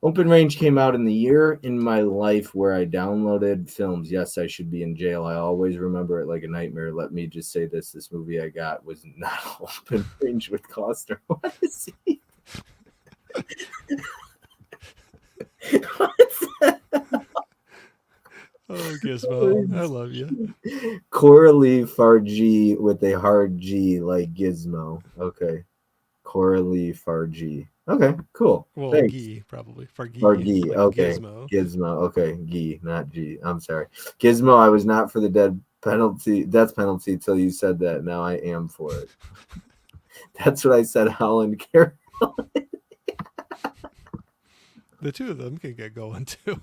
Speaker 1: Open Range came out in the year in my life where I downloaded films. Yes, I should be in jail. I always remember it like a nightmare. Let me just say this. This movie I got was not Open Range with Costner. What is he? What's that?
Speaker 2: Oh, Gizmo. I love you.
Speaker 1: Coralie Fargi with a hard G like Gizmo. Okay. Coralie Fargi. Okay, cool.
Speaker 2: Well, Thanks. Gee, probably.
Speaker 1: Fargi. Like okay. Gizmo. Okay. Gee, not G. I'm sorry. Gizmo, I was not for the death penalty till you said that. Now I am for it. That's what I said, Holland Carol.
Speaker 2: The two of them can get going too.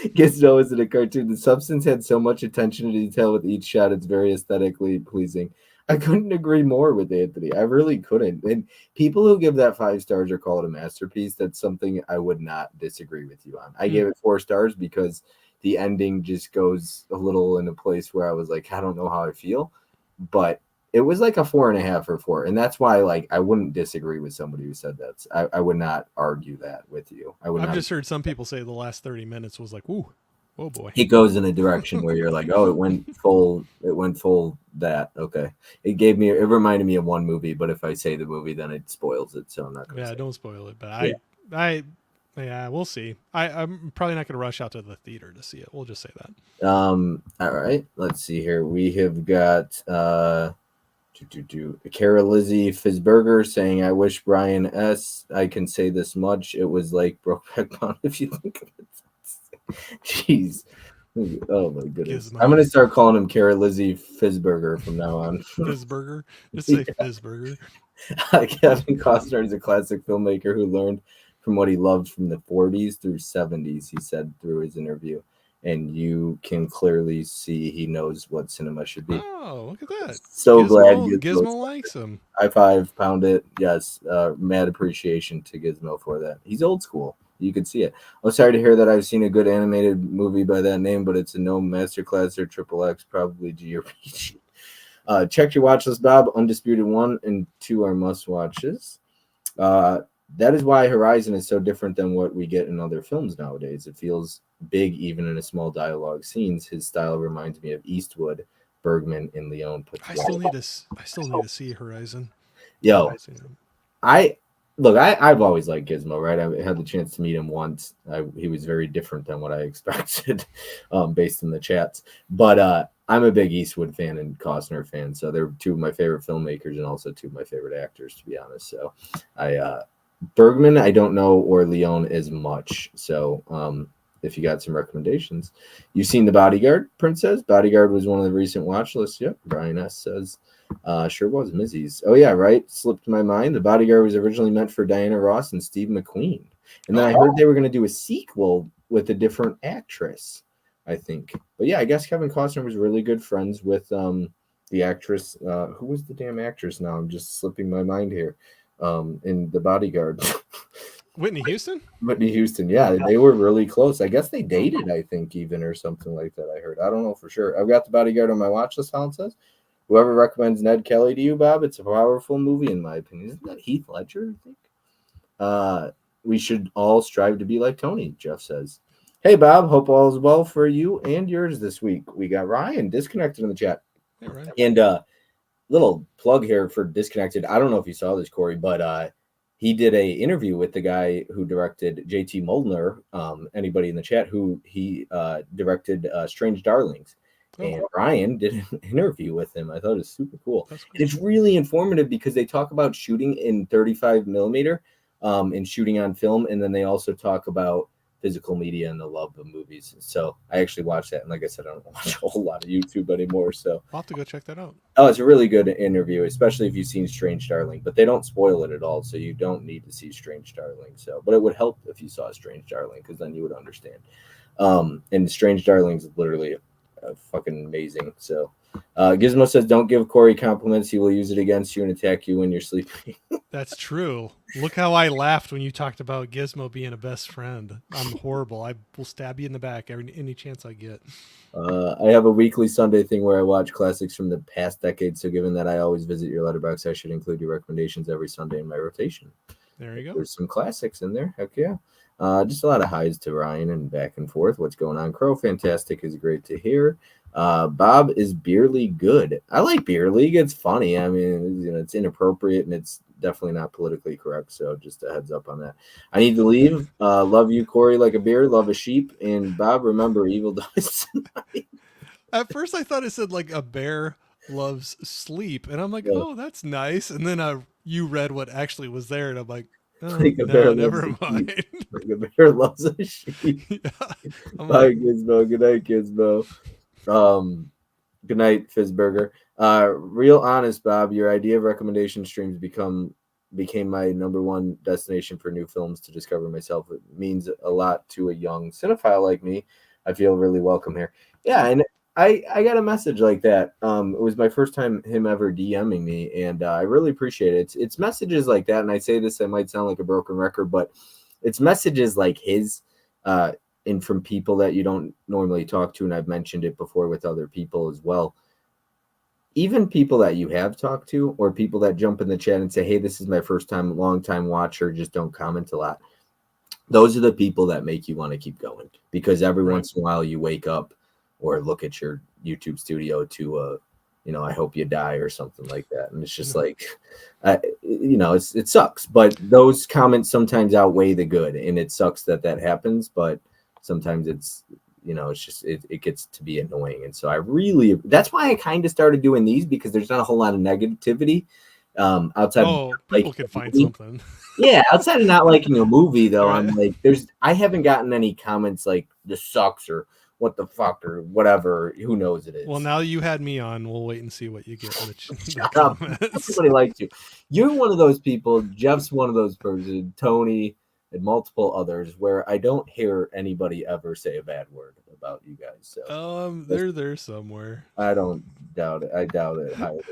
Speaker 1: Gizmo is in a cartoon. The substance had so much attention to detail with each shot. It's very aesthetically pleasing. I couldn't agree more with Anthony. I really couldn't. And people who give that 5 stars or call it a masterpiece, that's something I would not disagree with you on. I gave it 4 stars because the ending just goes a little in a place where I was like, I don't know how I feel. But it was like a 4.5 or 4. And that's why like I wouldn't disagree with somebody who said that. I would not argue that with you.
Speaker 2: I've just heard some people say the last 30 minutes was like, woo. Oh boy.
Speaker 1: It goes in a direction where you're like, oh, it went full that. Okay. It reminded me of one movie, but if I say the movie, then it spoils it. So I'm not gonna
Speaker 2: don't spoil it. But I we'll see. I'm probably not gonna rush out to the theater to see it. We'll just say that.
Speaker 1: All right. Let's see here. We have got Cara Lizzie Fizberger saying, I wish Brian S. I can say this much. It was like Brokeback Mountain if you think of it. Jeez. Oh my goodness. Gizmo. I'm gonna start calling him Cara Lizzie Fizberger from now on.
Speaker 2: Fizberger? Just say Fizberger.
Speaker 1: Kevin Costner is a classic filmmaker who learned from what he loved from the 40s through 70s, he said through his interview. And you can clearly see he knows what cinema should be.
Speaker 2: Oh, look at that.
Speaker 1: So glad
Speaker 2: Gizmo likes him.
Speaker 1: High five, pound it. Yes. Mad appreciation to Gizmo for that. He's old school. You can see it. I'm sorry to hear that I've seen a good animated movie by that name, but it's a no masterclass or XXX, probably G or PG. Check your watch list, Bob. Undisputed 1 and 2 are must watches. That is why Horizon is so different than what we get in other films nowadays. It feels big even in a small dialogue scenes. His style reminds me of Eastwood, Bergman, and Leon.
Speaker 2: I still need to see Horizon.
Speaker 1: Yo, I've always liked Gizmo, right? I had the chance to meet him once. He was very different than what I expected, based in the chats. But I'm a big Eastwood fan and Costner fan, so they're 2 of my favorite filmmakers and also 2 of my favorite actors, to be honest. So Bergman, I don't know, or Leon as much. So, if you got some recommendations, you've seen The Bodyguard, Princess. Bodyguard was one of the recent watch lists. Yep, Brian S says, sure was Mizzy's. Oh yeah, right. Slipped my mind. The Bodyguard was originally meant for Diana Ross and Steve McQueen, and then I heard they were going to do a sequel with a different actress, I think. But yeah, I guess Kevin Costner was really good friends with the actress. Who was the damn actress? Now I'm just slipping my mind here. In The Bodyguard.
Speaker 2: Whitney Houston?
Speaker 1: Whitney Houston, yeah, they were really close. I guess they dated, I think, even or something like that. I heard. I don't know for sure. I've got The Bodyguard on my watch list. Helen says, whoever recommends Ned Kelly to you, Bob, it's a powerful movie in my opinion. Isn't that Heath Ledger? I think. We should all strive to be like Tony. Jeff says, "Hey Bob, hope all is well for you and yours this week." We got Ryan disconnected in the chat,
Speaker 2: Yeah, right.
Speaker 1: And little plug here for Disconnected. I don't know if you saw this, Corey, but he did a interview with the guy who directed JT Moldner. Anybody in the chat who he directed Strange Darlings. And Ryan did an interview with him. I thought it was super cool. And it's really informative because they talk about shooting in 35 millimeter and shooting on film. And then they also talk about physical media and the love of movies. So I actually watched that. And like I said, I don't watch a whole lot of YouTube anymore. So
Speaker 2: I'll have to go check that out.
Speaker 1: Oh, it's a really good interview, especially if you've seen Strange Darling. But they don't spoil it at all, so you don't need to see Strange Darling. So, but it would help if you saw Strange Darling because then you would understand. And Strange Darling is literally fucking amazing. So, Gizmo says, "Don't give Corey compliments; he will use it against you and attack you when you're sleeping."
Speaker 2: That's true. Look how I laughed when you talked about Gizmo being a best friend. I'm horrible. I will stab you in the back any chance I get.
Speaker 1: I have a weekly Sunday thing where I watch classics from the past decade. So, given that I always visit your letterbox, I should include your recommendations every Sunday in my rotation.
Speaker 2: There you go.
Speaker 1: There's some classics in there. Heck yeah. Just a lot of highs to Ryan and back and forth. What's going on, Crow? Fantastic is great to hear. Bob, is beer league good? I like beer league. It's funny. I mean, it's inappropriate and it's definitely not politically correct. So just a heads up on that. I need to leave. Love you, Corey, like a beer. Love a sheep. And Bob, remember, evil dies tonight.
Speaker 2: At first, I thought it said like a bear loves sleep, and I'm like, oh, that's nice. And then you read what actually was there, and I'm like, oh, like no, never mind.
Speaker 1: Like a bear loves a sheep.
Speaker 2: Yeah.
Speaker 1: Bye, like, Gizmo. Good night, Gizmo. Good night, Fizzburger. Real honest, Bob, your idea of recommendation streams became my number one destination for new films to discover myself. It means a lot to a young cinephile like me. I feel really welcome here. Yeah, and I got a message like that. It was my first time him ever DMing me, and I really appreciate it. It's messages like that, and I say this, I might sound like a broken record, but it's messages like his and from people that you don't normally talk to, and I've mentioned it before with other people as well. Even people that you have talked to or people that jump in the chat and say, hey, this is my first time, long time watcher, just don't comment a lot. Those are the people that make you want to keep going because every once in a while you wake up or look at your YouTube studio to, I hope you die or something like that. And it's just like, it sucks. But those comments sometimes outweigh the good. And it sucks that happens. But sometimes it's, it's just, it gets to be annoying. And so that's why I kind of started doing these because there's not a whole lot of negativity outside.
Speaker 2: Oh, people can find something.
Speaker 1: Yeah, outside of not liking a movie, though, right. I'm like, I haven't gotten any comments like this sucks or what the fuck or whatever. Who knows it is.
Speaker 2: Well, now you had me on. We'll wait and see what you get.
Speaker 1: Shut up. Everybody likes you. You're one of those people. Jeff's one of those persons. Tony and multiple others where I don't hear anybody ever say a bad word about you guys. So
Speaker 2: they're there somewhere.
Speaker 1: I don't doubt it. I doubt it highly.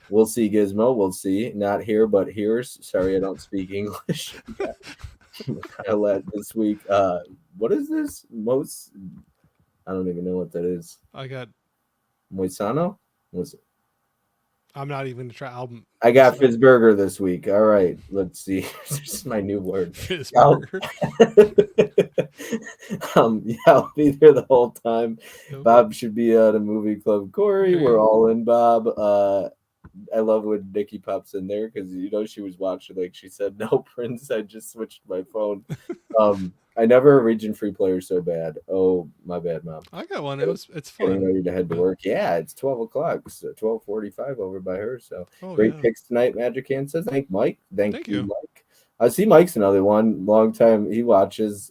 Speaker 1: We'll see, Gizmo. We'll see. Not here, but here's. Sorry, I don't speak English. Kyle this week. What is this? I don't even know what that is.
Speaker 2: I got
Speaker 1: Moisano? Was it?
Speaker 2: I'm not even try.
Speaker 1: I got Fizzburger this week. All right, let's see. This is my new word.
Speaker 2: Fizzburger.
Speaker 1: Yeah, I'll be there the whole time. Okay. Bob should be at a movie club. Corey, we're all in, Bob. I love when Nikki pops in there because she was watching. Like she said, no, Prince. I just switched my phone. I never a region free player so bad. Oh, my bad, Mom.
Speaker 2: I got one. It's fun.
Speaker 1: Getting ready to head to work. Yeah, it's 12 o'clock. It's 12:45 over by her. So great picks tonight. Magic Hand says, Thank Mike. Thank you, Mike. I see Mike's another one. Long time he watches.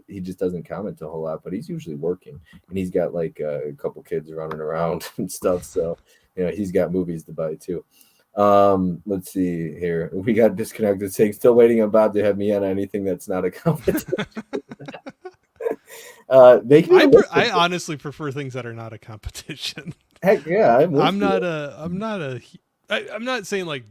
Speaker 1: He just doesn't comment a whole lot, but he's usually working, and he's got like a couple kids running around and stuff. So he's got movies to buy too. Let's see here. We got disconnected saying still waiting on Bob to have me on anything that's not a competition.
Speaker 2: I honestly prefer things that are not a competition.
Speaker 1: Heck yeah,
Speaker 2: I'm not saying like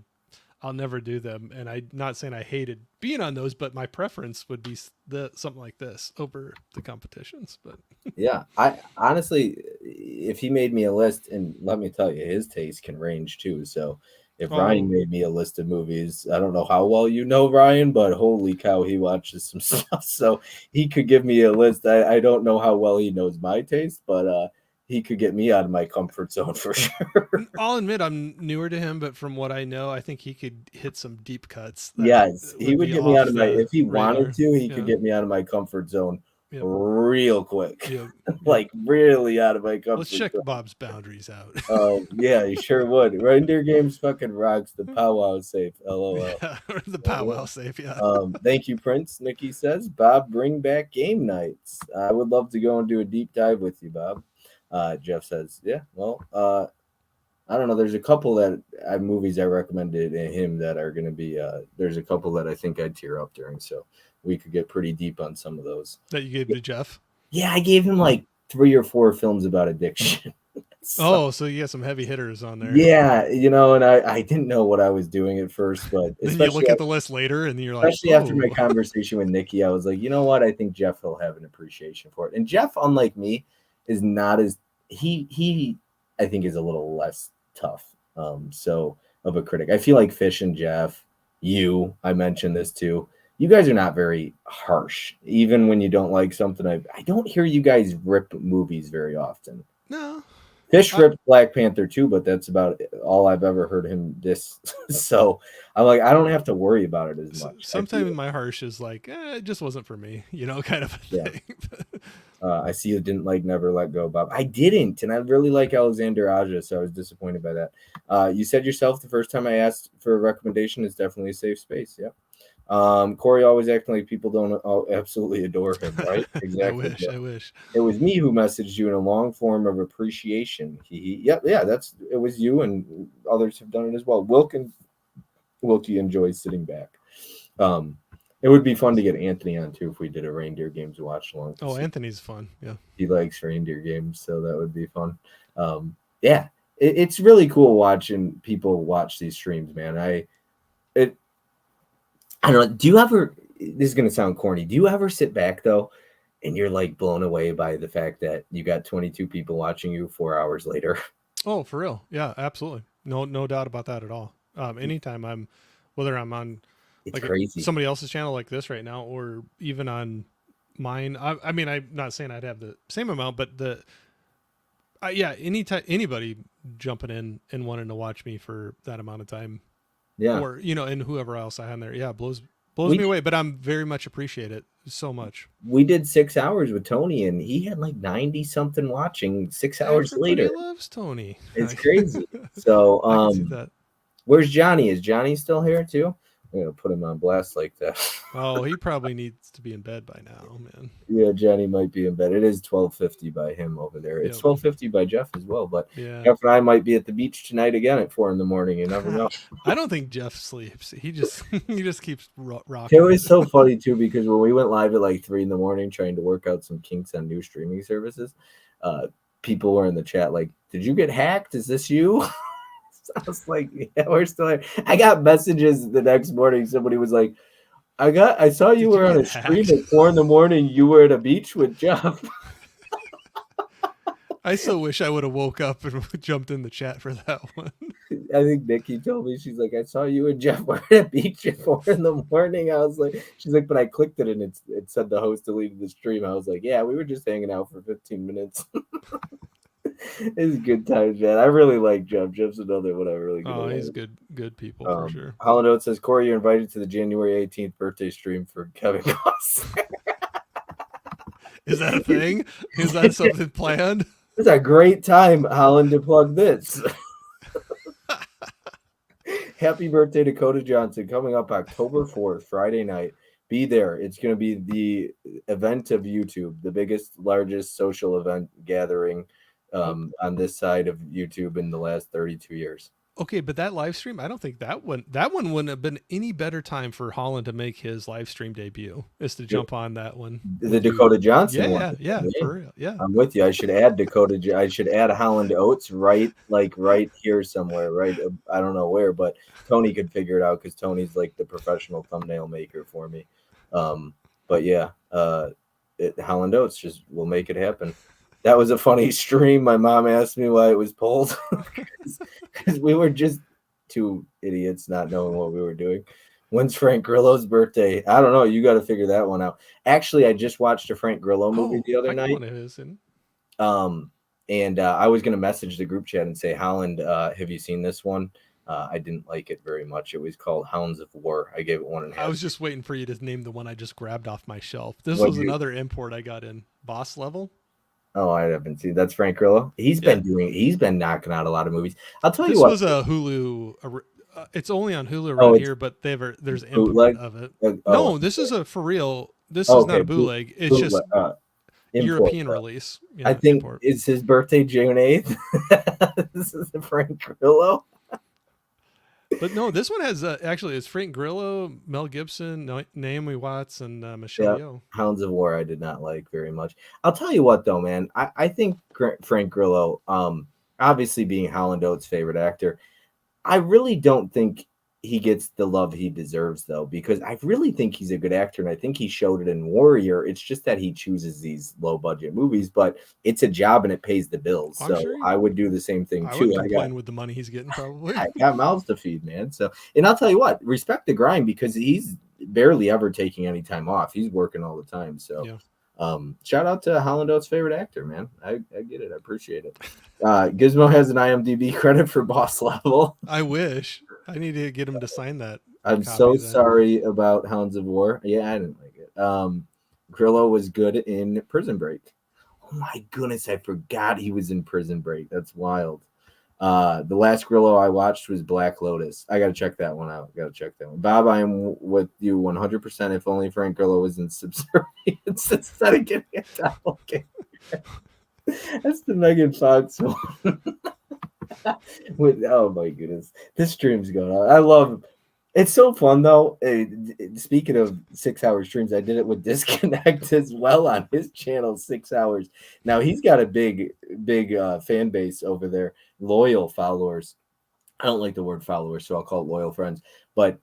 Speaker 2: I'll never do them, and I'm not saying I hated being on those, but my preference would be something like this over the competitions. But
Speaker 1: yeah, I honestly, if he made me a list, and let me tell you, his taste can range too. So if Ryan made me a list of movies, I don't know how well you know Ryan, but holy cow, he watches some stuff. So he could give me a list. I don't know how well he knows my taste, but he could get me out of my comfort zone for sure.
Speaker 2: I'll admit I'm newer to him, but from what I know, I think he could hit some deep cuts.
Speaker 1: Yes, he would get me out of my, if he
Speaker 2: radar.
Speaker 1: wanted to, he could get me out of my comfort zone real quick.
Speaker 2: Yep.
Speaker 1: Like really out of my comfort
Speaker 2: Let's check
Speaker 1: zone.
Speaker 2: Bob's boundaries out.
Speaker 1: Oh, yeah, he sure would. Reindeer Games fucking rocks. The powwow safe. LOL.
Speaker 2: Yeah, the powwow safe, yeah.
Speaker 1: Thank you, Prince. Nikki says, Bob, bring back game nights. I would love to go and do a deep dive with you, Bob. Jeff says, yeah, well, I don't know. There's a couple that movies I recommended him that are going to be, there's a couple that I think I'd tear up during. So we could get pretty deep on some of those.
Speaker 2: That you gave to Jeff?
Speaker 1: Yeah, I gave him like 3 or 4 films about addiction.
Speaker 2: So you got some heavy hitters on there.
Speaker 1: Yeah, and I didn't know what I was doing at first, but
Speaker 2: then you look at the list later and you're like,
Speaker 1: especially after my conversation with Nikki, I was like, you know what? I think Jeff will have an appreciation for it. And Jeff, unlike me, is not as he I think is a little less tough. So of a critic. I feel like Fish and Jeff, I mentioned this too. You guys are not very harsh, even when you don't like something. I don't hear you guys rip movies very often.
Speaker 2: No.
Speaker 1: Fish ripped Black Panther too, but that's about all I've ever heard him diss. So I'm like, I don't have to worry about it as much.
Speaker 2: Sometimes my harsh is like, it just wasn't for me, kind of a thing.
Speaker 1: I see you didn't like Never Let Go, Bob. I didn't, and I really like Alexander Aja, so I was disappointed by that. You said yourself the first time I asked for a recommendation is definitely a safe space. Yeah. Corey always acting like people don't absolutely adore him, right? Exactly.
Speaker 2: I wish.
Speaker 1: It was me who messaged you in a long form of appreciation. Yeah, it was you, and others have done it as well. Wilky enjoys sitting back. It would be fun to get Anthony on too if we did a Reindeer Games watch along.
Speaker 2: Oh, Anthony's fun. Yeah,
Speaker 1: he likes Reindeer Games, so that would be fun. Yeah, it's really cool watching people watch these streams, man. I don't know. Do you ever? This is gonna sound corny. Do you ever sit back though, and you're like blown away by the fact that you got 22 people watching you 4 hours later?
Speaker 2: Oh, for real? Yeah, absolutely. No doubt about that at all. Anytime whether I'm on
Speaker 1: it's
Speaker 2: like
Speaker 1: crazy.
Speaker 2: Somebody else's channel like this right now, or even on mine. I mean, I'm not saying I'd have the same amount, but anybody jumping in and wanting to watch me for that amount of time.
Speaker 1: Yeah.
Speaker 2: Or, and whoever else I have there. Yeah, blows me away, but I'm very much appreciate it so much.
Speaker 1: We did 6 hours with Tony, and he had like 90 something watching 6 hours later.
Speaker 2: Everybody loves Tony.
Speaker 1: It's crazy. So, where's Johnny? Is Johnny still here too? I'm gonna put him on blast like that.
Speaker 2: Oh, he probably needs to be in bed by now, man.
Speaker 1: Yeah, Johnny might be in bed. It is 12:50 by him over there. It's 12:50 by Jeff as well. But Jeff and I might be at the beach tonight again at 4 a.m. You never know.
Speaker 2: I don't think Jeff sleeps. He just keeps rocking.
Speaker 1: It was so funny too because when we went live at like 3 a.m. trying to work out some kinks on new streaming services, people were in the chat like, "Did you get hacked? Is this you?" I was like, yeah, we're still here. I got messages the next morning. Somebody was like, I saw you were on a stream at 4 a.m. You were at a beach with Jeff.
Speaker 2: I so wish I would have woke up and jumped in the chat for that one.
Speaker 1: I think Nikki told me, she's like, I saw you and Jeff were at a beach at 4 a.m. I was like, she's like, but I clicked it and it said the host deleted the stream. I was like, yeah, we were just hanging out for 15 minutes. It's good times, man. I really like Jeff. Jeff's another one I really good.
Speaker 2: Oh, he's good people for sure.
Speaker 1: Holland Oates says, Corey, you're invited to the January 18th birthday stream for Kevin Goss.
Speaker 2: Is that a thing? Is that something planned?
Speaker 1: It's a great time, Holland, to plug this. Happy birthday, Dakota Johnson, coming up October 4th, Friday night. Be there. It's going to be the event of YouTube, the biggest, largest social event gathering on this side of YouTube in the last 32 years.
Speaker 2: Okay, but that live stream, I don't think that one wouldn't have been any better time for Holland to make his live stream debut is to jump on that one.
Speaker 1: The Dakota Johnson
Speaker 2: Yeah,
Speaker 1: one.
Speaker 2: yeah, for real. Yeah.
Speaker 1: I'm with you. I should add I should add Holland Oates right here somewhere, right? I don't know where, but Tony could figure it out because Tony's like the professional thumbnail maker for me. But yeah, Holland Oates just will make it happen. That was a funny stream. My mom asked me why it was pulled because we were just two idiots not knowing what we were doing. When's Frank Grillo's birthday? I don't know. You got to figure that one out. Actually, I just watched a Frank Grillo movie the other night. And I was going to message the group chat and say, Holland, have you seen this one? I didn't like it very much. It was called Hounds of War. I gave it 1.5.
Speaker 2: I was just waiting for you to name the one I just grabbed off my shelf. This was another import I got in. Boss Level.
Speaker 1: Oh, I haven't seen. That's Frank Grillo. He's been knocking out a lot of movies. I'll tell you what.
Speaker 2: This was a Hulu. It's only on Hulu around here, but there's import of it. No, this is a for real. This is not a bootleg. It's just European release.
Speaker 1: I think it's his birthday, June 8th. This is the Frank Grillo.
Speaker 2: But no, this one has actually it's Frank Grillo, Mel Gibson, Naomi Watts, and Michelle Yeoh.
Speaker 1: Hounds of War I did not like very much. I'll tell you what though, man. I think Frank Grillo, obviously being Holland Oates' favorite actor, I really don't think he gets the love he deserves though, because I really think he's a good actor and I think he showed it in Warrior. It's just that he chooses these low budget movies, but it's a job and it pays the bills. So sure I would do the same thing too.
Speaker 2: I complain with the money he's getting probably.
Speaker 1: I got mouths to feed, man. So, and I'll tell you what, respect the grind because he's barely ever taking any time off. He's working all the time. So shout out to Holland Oates' favorite actor, man. I get it. I appreciate it. Gizmo has an IMDb credit for Boss Level.
Speaker 2: I wish. I need to get him to sign that.
Speaker 1: I'm so sorry about Hounds of War. Yeah, I didn't like it. Grillo was good in Prison Break. Oh my goodness, I forgot he was in Prison Break. That's wild. The last Grillo I watched was Black Lotus. I got to check that one out. Bob, I am with you 100%. If only Frank Grillo was in Subservience instead of getting a towel. Okay. That's the Megan Fox one. Oh my goodness, this stream's going on. I love it. It's so fun though. Speaking of 6-hour streams, I did it with Disconnect as well on his channel. 6 hours. Now he's got a big fan base over there, loyal followers. I don't like the word followers, so I'll call it loyal friends. But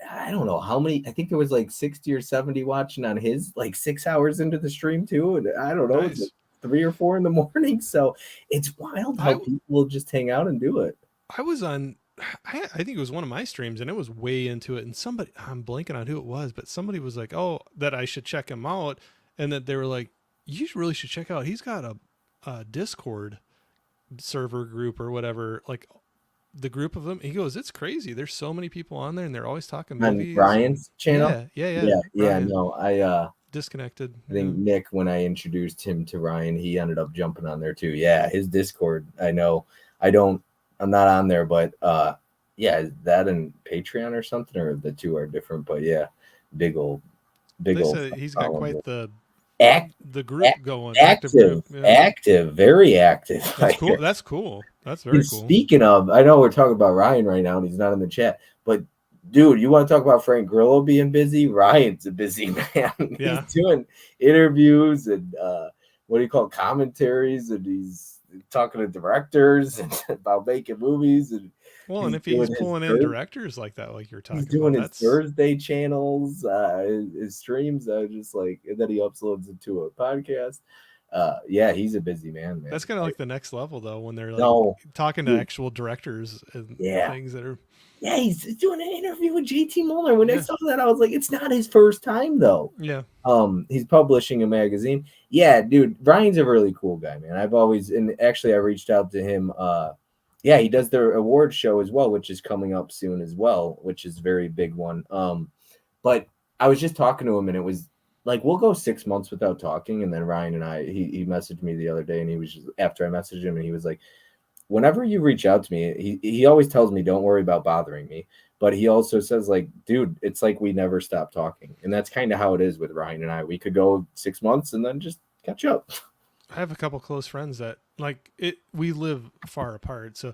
Speaker 1: I don't know how many. I think there was like 60 or 70 watching on his like 6 hours into the stream too. And I don't know. Nice. It's 3 or 4 in the morning. So it's wild how people will just hang out and do it.
Speaker 2: I was on, I think it was one of my streams and it was way into it. And somebody, I'm blanking on who it was, but somebody was like, oh, that I should check him out. And that they were like, you really should check out. He's got a Discord server group or whatever, like the group of them. He goes, it's crazy. There's so many people on there and they're always talking movies.
Speaker 1: On Ryan's channel?
Speaker 2: Yeah.
Speaker 1: No, I
Speaker 2: Disconnected.
Speaker 1: I think Nick, when I introduced him to Ryan, he ended up jumping on there too. Yeah, his Discord. I know. I'm not on there, but is that in Patreon or something, or the two are different? But yeah, big old.
Speaker 2: He's got quite the group going.
Speaker 1: Active, very active.
Speaker 2: That's cool. That's very cool.
Speaker 1: Speaking of, I know we're talking about Ryan right now, and he's not in the chat, but. Dude, you want to talk about Frank Grillo being busy? Ryan's a busy man.
Speaker 2: Yeah.
Speaker 1: He's doing interviews and commentaries, and he's talking to directors and about making movies. And
Speaker 2: if he's pulling in directors like that, like you're talking about,
Speaker 1: he's doing his Thursday channels, his streams. Just like, and then he uploads it to a podcast. He's a busy man.
Speaker 2: That's kind of like the next level, though, when they're like talking to actual directors and things that are.
Speaker 1: Yeah, he's doing an interview with JT Muller. When I saw that, I was like, it's not his first time, though.
Speaker 2: Yeah.
Speaker 1: He's publishing a magazine. Yeah, dude, Ryan's a really cool guy, man. I reached out to him. He does their award show as well, which is coming up soon as well, which is a very big one. But I was just talking to him, and it was like, we'll go 6 months without talking. And then Ryan and he messaged me the other day, and he was just, after I messaged him, and he was like, whenever you reach out to me, he always tells me, don't worry about bothering me. but he also says like, dude, it's like we never stop talking. And that's kind of how it is with Ryan and I. We could go 6 months and then just catch up.
Speaker 2: I have a couple close friends that like it. We live far apart, so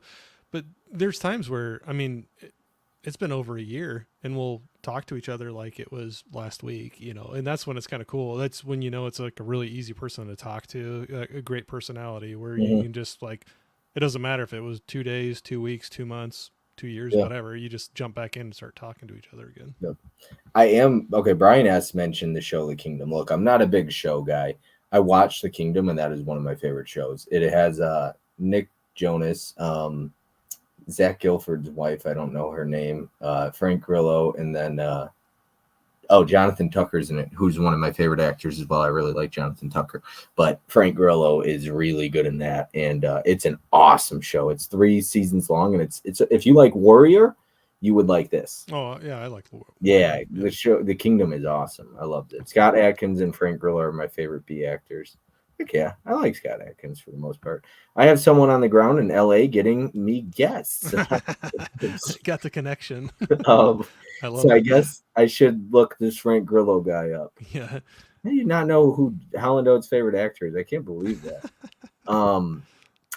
Speaker 2: but there's times where I mean, it's been over a year, and we'll talk to each other like it was last week, and that's when it's kind of cool. That's when it's like a really easy person to talk to, a great personality where you
Speaker 1: Mhm.
Speaker 2: can just like, it doesn't matter if it was 2 days, 2 weeks, 2 months, 2 years,
Speaker 1: Yeah.
Speaker 2: whatever. You just jump back in and start talking to each other again.
Speaker 1: Yep. I am okay. Brian S mentioned the show The Kingdom. Look, I'm not a big show guy. I watched The Kingdom, and that is one of my favorite shows. It has Nick Jonas, Zach Gilford's wife. I don't know her name. Frank Grillo, and then Jonathan Tucker's in it, who's one of my favorite actors as well. I really like Jonathan Tucker, but Frank Grillo is really good in that, and it's an awesome show. It's 3 seasons long, and it's if you like Warrior, you would like this.
Speaker 2: Oh yeah, I like Warrior.
Speaker 1: Yeah, the show, The Kingdom, is awesome. I loved it. Scott Adkins and Frank Grillo are my favorite B actors. Heck yeah, I like Scott Adkins for the most part. I have someone on the ground in LA getting me guests.
Speaker 2: Got the connection.
Speaker 1: um,
Speaker 2: I love
Speaker 1: so I
Speaker 2: it.
Speaker 1: guess I should look this Frank Grillo guy up.
Speaker 2: Yeah.
Speaker 1: I did not know who Howland Oates' favorite actor is. I can't believe that.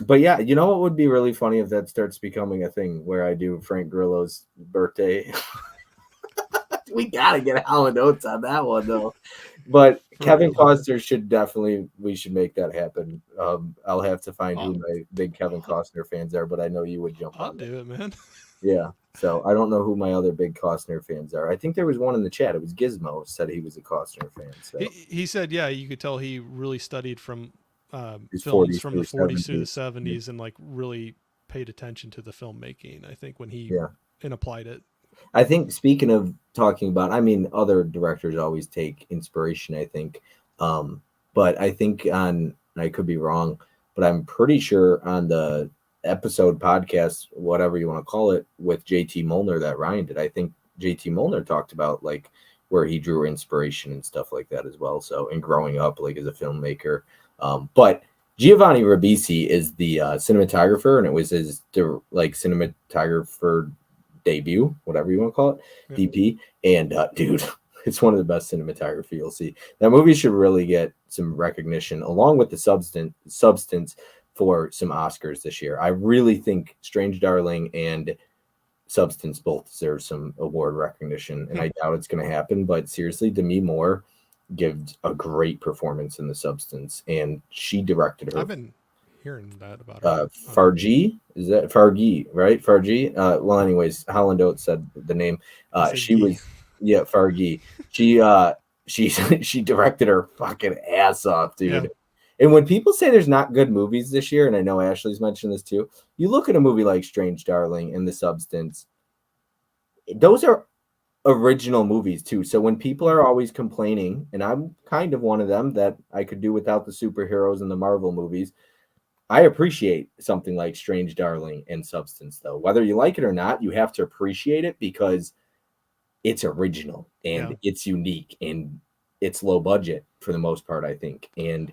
Speaker 1: But yeah, you know what would be really funny if that starts becoming a thing where I do Frank Grillo's birthday. We gotta get Howland Oates on that one though. But Kevin Costner we should make that happen. I'll have to find who my big Kevin Costner fans are, but I know you would jump on
Speaker 2: I'll do it, man.
Speaker 1: Yeah. So I don't know who my other big Costner fans are. I think there was one in the chat. It was Gizmo said he was a Costner fan. So
Speaker 2: he said, yeah, you could tell he really studied from films
Speaker 1: 40s
Speaker 2: from the 40s through the
Speaker 1: 70s.
Speaker 2: 70s and like really paid attention to the filmmaking. I think when he and applied it.
Speaker 1: I think speaking of talking about, I mean, other directors always take inspiration, I think. But I think I could be wrong, but I'm pretty sure on the episode podcast, whatever you want to call it, with JT Molnar that Ryan did, I think JT Molnar talked about like where he drew inspiration and stuff like that as well. So, in growing up, like as a filmmaker. But Giovanni Ribisi is the cinematographer, and it was his cinematographer debut, whatever you want to call it, DP. And dude, it's one of the best cinematography you'll see. That movie should really get some recognition along with the substance for some Oscars this year. I really think Strange Darling and Substance both deserve some award recognition, and I doubt it's going to happen. But seriously, Demi Moore gives a great performance in The Substance, and she directed her.
Speaker 2: I've been hearing that about her.
Speaker 1: Fargi, is that Fargi, right? Fargi. Well, anyways, Howland Oates said the name. She was, Fargi. She directed her fucking ass off, dude. Yeah. And when people say there's not good movies this year, and I know Ashley's mentioned this too, you look at a movie like Strange Darling and The Substance, those are original movies too. So when people are always complaining, and I'm kind of one of them, that I could do without the superheroes and the Marvel movies, I appreciate something like Strange Darling and Substance, though. Whether you like it or not, you have to appreciate it because it's original and it's unique and it's low budget for the most part, I think. And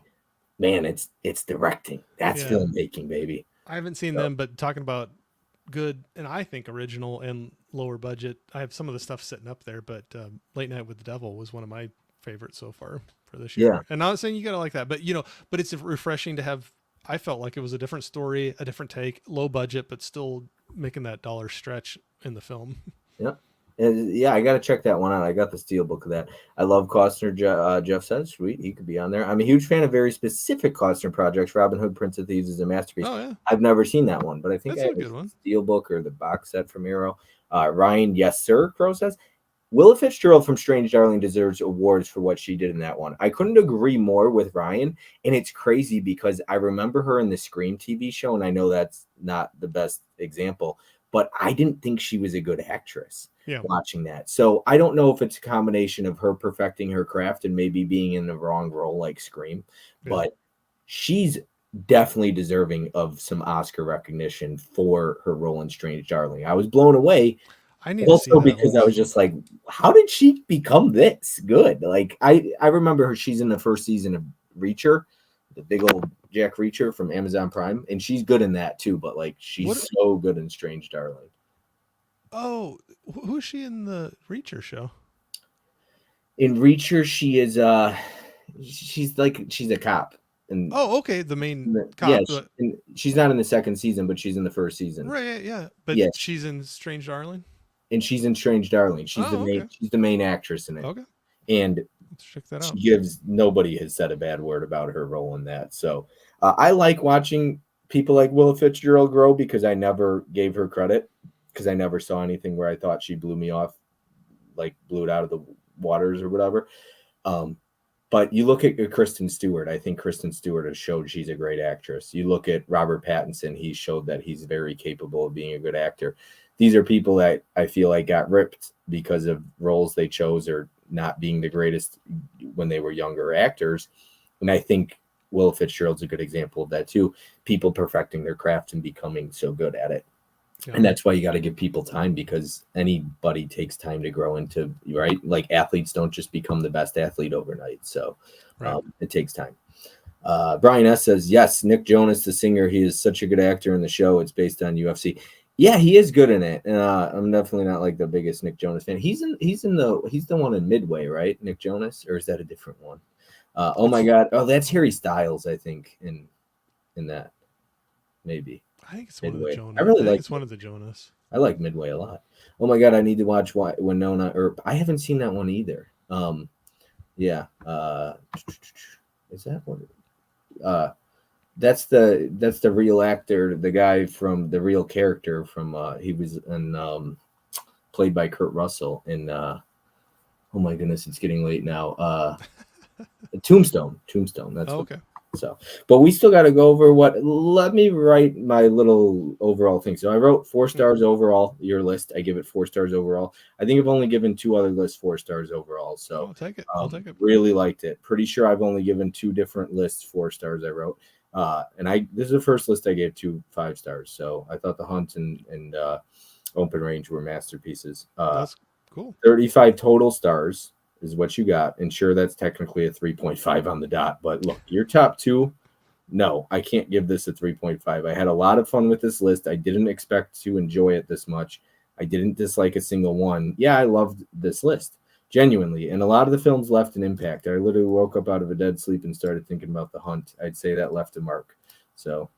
Speaker 1: man, it's directing. That's filmmaking, baby.
Speaker 2: I haven't seen them, but talking about good and I think original and lower budget, I have some of the stuff sitting up there, but Late Night with the Devil was one of my favorites so far for this year.
Speaker 1: Yeah.
Speaker 2: And not saying you gotta like that, but but it's refreshing to have. I felt like it was a different story, a different take, low budget, but still making that dollar stretch in the film.
Speaker 1: Yeah. Yeah, I got to check that one out. I got the steelbook of that. I love Costner. Jeff says, sweet, he could be on there. I'm a huge fan of very specific Costner projects. Robin Hood, Prince of Thieves is a masterpiece.
Speaker 2: Oh, yeah.
Speaker 1: I've never seen that one, but I think
Speaker 2: that's
Speaker 1: I have
Speaker 2: a good one.
Speaker 1: Steelbook or the box set from Arrow. Ryan, yes, sir, Crow says. Willa Fitzgerald from Strange Darling deserves awards for what she did in that one. I couldn't agree more with Ryan, and it's crazy because I remember her in the Scream TV show, and I know that's not the best example, but I didn't think she was a good actress watching that. So I don't know if it's a combination of her perfecting her craft and maybe being in the wrong role like Scream, but she's definitely deserving of some Oscar recognition for her role in Strange Darling. I was blown away.
Speaker 2: I need
Speaker 1: also
Speaker 2: to see
Speaker 1: because I was just like, how did she become this good? Like I remember her, she's in the first season of Reacher, the big old Jack Reacher from Amazon Prime, and she's good in that too, but like she's so good in Strange Darling.
Speaker 2: Oh, who's she in the Reacher show?
Speaker 1: In Reacher, she's a cop, and
Speaker 2: Oh, okay, the main
Speaker 1: yeah,
Speaker 2: cop.
Speaker 1: she's not in the second season, but she's in the first season.
Speaker 2: Right, yeah, yeah. But
Speaker 1: Yes,
Speaker 2: she's in Strange Darling.
Speaker 1: and she's in Strange Darling.
Speaker 2: Oh, okay,
Speaker 1: She's the main actress in it,
Speaker 2: okay.
Speaker 1: and
Speaker 2: Let's check that
Speaker 1: she
Speaker 2: out.
Speaker 1: gives nobody has said a bad word about her role in that. So I like watching people like Willa Fitzgerald grow because I never gave her credit because I never saw anything where I thought she blew me off, like blew it out of the waters or whatever. Um, but you look at Kristen Stewart. I think Kristen Stewart has showed she's a great actress. You look at Robert Pattinson. He showed that he's very capable of being a good actor. These are people that I feel like got ripped because of roles they chose or not being the greatest when they were younger actors. And I think Will Fitzgerald's a good example of that too. People perfecting their craft and becoming so good at it.
Speaker 2: Yeah.
Speaker 1: And that's why you got to give people time because anybody takes time to grow into, right? Like athletes don't just become the best athlete overnight. So
Speaker 2: Right.
Speaker 1: it takes time. Brian S. says, yes, Nick Jonas, the singer, he is such a good actor in the show. It's based on UFC. Yeah, he is good in it. I'm definitely not like the biggest Nick Jonas fan. He's the one in Midway, right? Nick Jonas, or is that a different one? Oh my God. Oh, that's Harry Styles, I think, in that. Maybe.
Speaker 2: I think it's one of the
Speaker 1: Midway.
Speaker 2: Jonas. I think it's one of the Jonas.
Speaker 1: I like Midway a lot. Oh my God, I need to watch Winona. Or I haven't seen that one either. Yeah. Is that one? That's the real actor, the guy from the real character from. He was in played by Kurt Russell in. Oh my goodness, it's getting late now. Tombstone. That's what.
Speaker 2: Okay.
Speaker 1: So, but we still got to go over what. Let me write my little overall thing. So I wrote 4 stars overall. Your list, I give it 4 stars overall. I think I've only given 2 other lists 4 stars overall. So
Speaker 2: I'll take it. I'll take it.
Speaker 1: Really liked it. Pretty sure I've only given 2 different lists 4 stars. I wrote, and this is the first list I gave 2 5 stars. So I thought The Hunt and Open Range were masterpieces.
Speaker 2: That's cool.
Speaker 1: 35 total stars is what you got. And sure, that's technically a 3.5 on the dot. But look, your top 2, no, I can't give this a 3.5. I had a lot of fun with this list. I didn't expect to enjoy it this much. I didn't dislike a single one. Yeah, I loved this list, genuinely. And a lot of the films left an impact. I literally woke up out of a dead sleep and started thinking about The Hunt. I'd say that left a mark. So,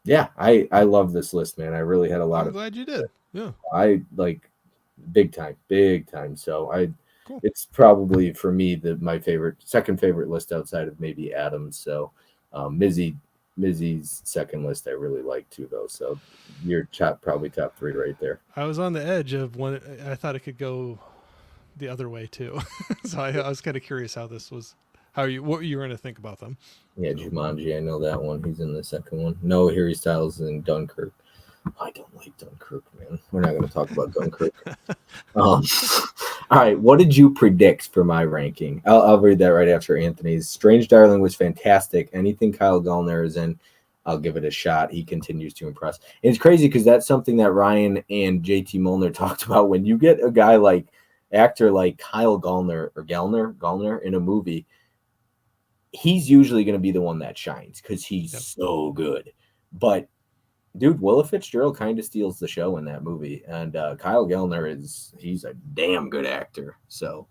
Speaker 1: yeah, I love this list, man. I really had a lot
Speaker 2: I'm
Speaker 1: of.
Speaker 2: glad you did. Yeah.
Speaker 1: I like big time. So
Speaker 2: Cool.
Speaker 1: it's probably for me my second favorite list outside of maybe Adam's. So Mizzy's second list I really like too though. So your probably top 3 right there.
Speaker 2: I was on the edge of one. I thought it could go the other way too. So I was kind of curious how this was. What you were going to think about them.
Speaker 1: Yeah, Jumanji, I know that one. He's in the second one. No, Harry Styles is in Dunkirk. I don't like Dunkirk, man. We're not going to talk about Dunkirk. All right, what did you predict for my ranking? I'll read that right after Anthony's. Strange Darling was fantastic. Anything Kyle Gallner is in, I'll give it a shot. He continues to impress. And it's crazy because that's something that Ryan and JT Molnar talked about. When you get a guy actor like Kyle Gallner or Gallner in a movie, he's usually going to be the one that shines because he's so good. But dude, Willa Fitzgerald kind of steals the show in that movie, and Kyle Gallner he's a damn good actor. So,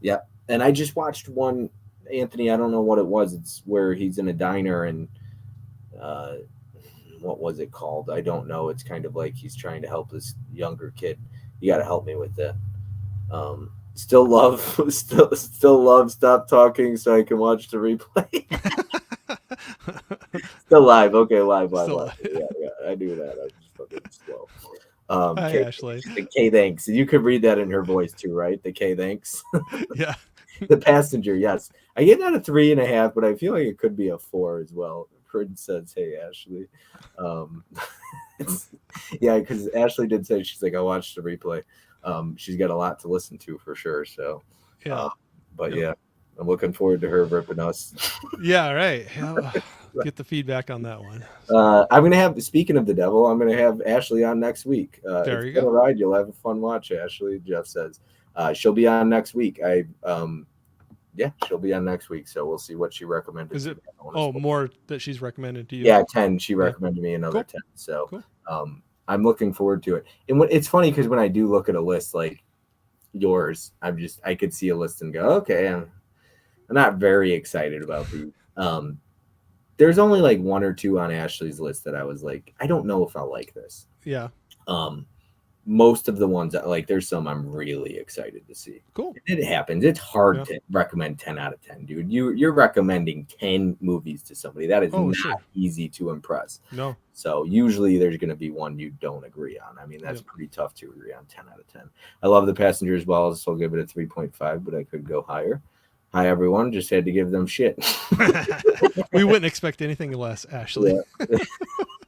Speaker 1: yeah. And I just watched one, Anthony. I don't know what it was. It's where he's in a diner, and what was it called? I don't know. It's kind of like he's trying to help this younger kid. You got to help me with that. Still love. Stop talking so I can watch the replay. Still live. Okay, live. Yeah, I knew that. I was just fucking slow.
Speaker 2: Hi, Ashley.
Speaker 1: The K thanks. You could read that in her voice too, right? The K thanks.
Speaker 2: Yeah.
Speaker 1: The passenger, yes. I gave that a 3.5, but I feel like it could be a 4 as well. Prince says, "Hey, Ashley." Yeah, because Ashley did say she's like, I watched the replay. She's got a lot to listen to for sure. So,
Speaker 2: yeah.
Speaker 1: Yeah, I'm looking forward to her ripping us.
Speaker 2: Yeah, right. Get the feedback on that one.
Speaker 1: I'm gonna have. Speaking of the devil, I'm gonna have Ashley on next week.
Speaker 2: There you go.
Speaker 1: A ride. You'll have a fun watch, Ashley. Jeff says she'll be on next week. Yeah, she'll be on next week. So we'll see what she recommended.
Speaker 2: Is it more that she's recommended to you?
Speaker 1: Yeah, 10. She recommended me another 10. So,
Speaker 2: cool.
Speaker 1: I'm looking forward to it. And it's funny because when I do look at a list like yours, I could see a list and go, okay, I'm not very excited about these. There's only like one or two on Ashley's list that I was like, I don't know if I'll like this.
Speaker 2: Yeah.
Speaker 1: Most of the ones like there's some I'm really excited to see.
Speaker 2: Cool.
Speaker 1: It happens. It's hard to recommend 10 out of 10, dude. You're recommending 10 movies to somebody. That is not easy to impress.
Speaker 2: No.
Speaker 1: So usually there's going to be one you don't agree on. I mean, that's pretty tough to agree on 10 out of 10. I love The Passenger as well, so I'll give it a 3.5, but I could go higher. Hi, everyone. Just had to give them shit.
Speaker 2: We wouldn't expect anything less, Ashley.
Speaker 1: Yeah.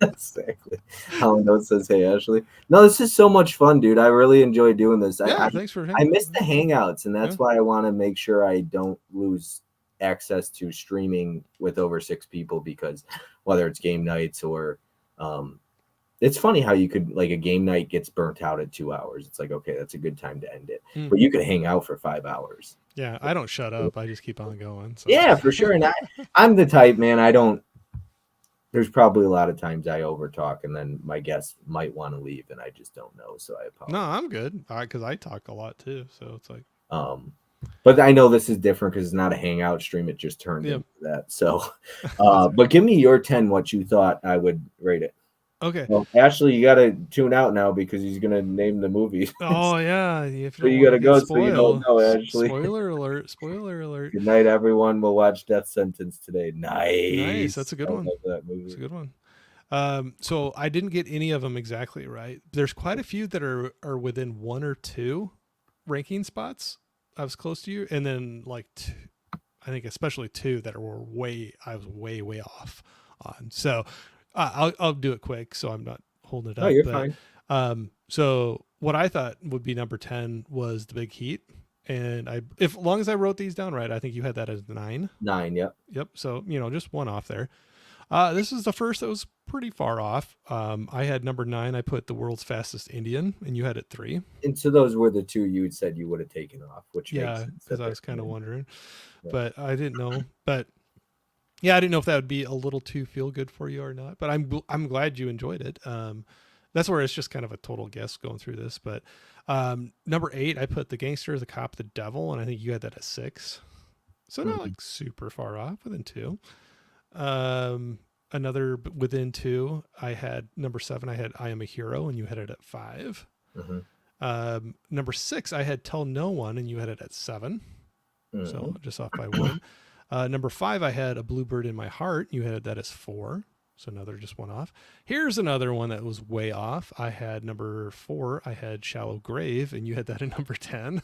Speaker 1: Exactly. Alan Note says, hey, Ashley. No, this is so much fun, dude. I really enjoy doing this.
Speaker 2: Yeah, thanks for
Speaker 1: I miss the hangouts, and that's why I want to make sure I don't lose access to streaming with over 6 people, because whether it's game nights or it's funny how you could, like, a game night gets burnt out at 2 hours. It's like, okay, that's a good time to end it. But you could hang out for 5 hours.
Speaker 2: Yeah, I don't shut up. I just keep on going. So.
Speaker 1: Yeah, for sure. And I'm the type, man, there's probably a lot of times I overtalk, and then my guests might want to leave, and I just don't know. So I apologize.
Speaker 2: No, I'm good, because I talk a lot too. So it's like,
Speaker 1: but I know this is different because it's not a hangout stream. It just turned into that. So, but give me your 10. What you thought I would rate it.
Speaker 2: Okay.
Speaker 1: Well, Ashley, you got to tune out now because he's gonna name the movie.
Speaker 2: Oh yeah,
Speaker 1: so you got to go. So you don't know, Ashley.
Speaker 2: Spoiler alert! Spoiler alert!
Speaker 1: Good night, everyone. We'll watch Death Sentence today.
Speaker 2: Nice. That's a good one.
Speaker 1: That movie.
Speaker 2: That's a good one. So I didn't get any of them exactly right. There's quite a few that are within 1 or 2 ranking spots. I was close to you, and then like 2, I think especially 2 that were I was way off on. So I'll do it quick, so I'm not holding it up.
Speaker 1: Oh, you're fine.
Speaker 2: So what I thought would be number 10 was The Big Heat, and as long as I wrote these down right, I think you had that as 9.
Speaker 1: 9, yep.
Speaker 2: Yep. So just one off there. This is the first that was pretty far off. I had number 9. I put The World's Fastest Indian, and you had it 3.
Speaker 1: And so those were the 2 you said you would have taken off, which makes sense.
Speaker 2: Because I was kind of wondering, but I didn't know. But yeah, I didn't know if that would be a little too feel good for you or not. But I'm glad you enjoyed it. That's where it's just kind of a total guess going through this. But number 8, I put The Gangster, the Cop, the Devil, and I think you had that at 6. So not like super far off, within 2. Another within 2, I had number 7, I had I Am a Hero, and you had it at 5. Number 6, I had Tell No One, and you had it at 7. So just off by 1. Number 5, I had A Bluebird in My Heart. You had that as 4. So another just one off. Here's another one that was way off. I had number 4, I had Shallow Grave, and you had that at number 10.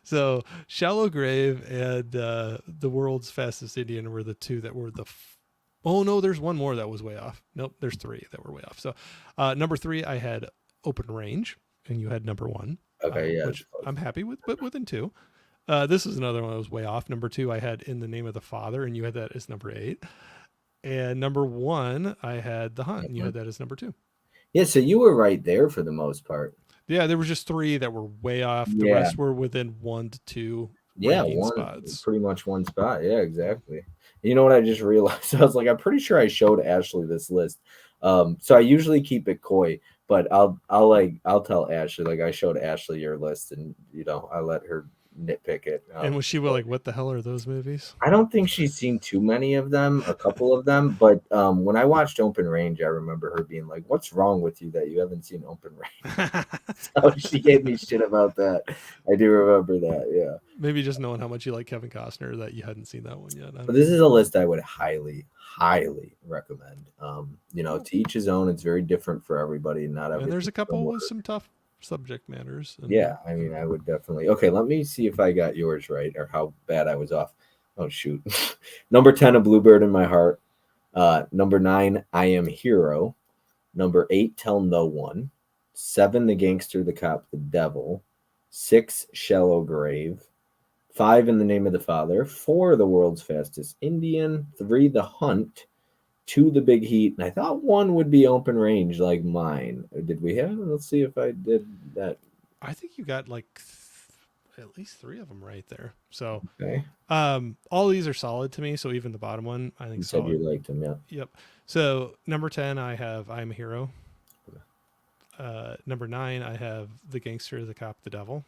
Speaker 2: So Shallow Grave and The World's Fastest Indian were the 2 that were oh no, there's one more that was way off. Nope, there's 3 that were way off. So number 3, I had Open Range, and you had number 1.
Speaker 1: Okay, yeah.
Speaker 2: Which I'm happy with, but within 2. This is another one that was way off. Number 2, I had In the Name of the Father, and you had that as number 8. And number 1, I had The Hunt, and you had that as number 2.
Speaker 1: Yeah, so you were right there for the most part.
Speaker 2: Yeah, there was just 3 that were way off. The rest were within 1 to 2 spots.
Speaker 1: Pretty much 1 spot. Yeah, exactly. You know what I just realized? I was like, I'm pretty sure I showed Ashley this list. So I usually keep it coy, but I'll tell Ashley, like, I showed Ashley your list, and I let her nitpick it.
Speaker 2: And was she like, what the hell are those movies?
Speaker 1: I don't think she's seen too many of them, a couple of them, but when I watched Open Range, I remember her being like, what's wrong with you that you haven't seen Open Range? So she gave me shit about that. I do remember that, yeah.
Speaker 2: Maybe just knowing how much you like Kevin Costner that you hadn't seen that one yet.
Speaker 1: But this is a list I would highly recommend. To each his own. It's very different for everybody. Not everything.
Speaker 2: And there's a couple with some tough subject matters.
Speaker 1: Yeah, I mean, I would definitely. Okay, let me see if I got yours right or how bad I was off. Oh, shoot. Number 10, A Bluebird in My Heart. Number 9, I Am Hero. Number 8, Tell No One. 7, The Gangster, the Cop, the Devil. 6, Shallow Grave. 5, In the Name of the Father. 4, The World's Fastest Indian. 3, The Hunt. 2, The Big Heat. And I thought 1 would be Open Range like mine. Did we have? Let's see if I did that.
Speaker 2: I think you got like at least 3 of them right there. So,
Speaker 1: Okay.
Speaker 2: all these are solid to me. So even the bottom one, I think
Speaker 1: You said you
Speaker 2: solid.
Speaker 1: liked him, yeah.
Speaker 2: Yep. So number 10, I have I Am a Hero. Number 9, I have The Gangster, the Cop, the Devil.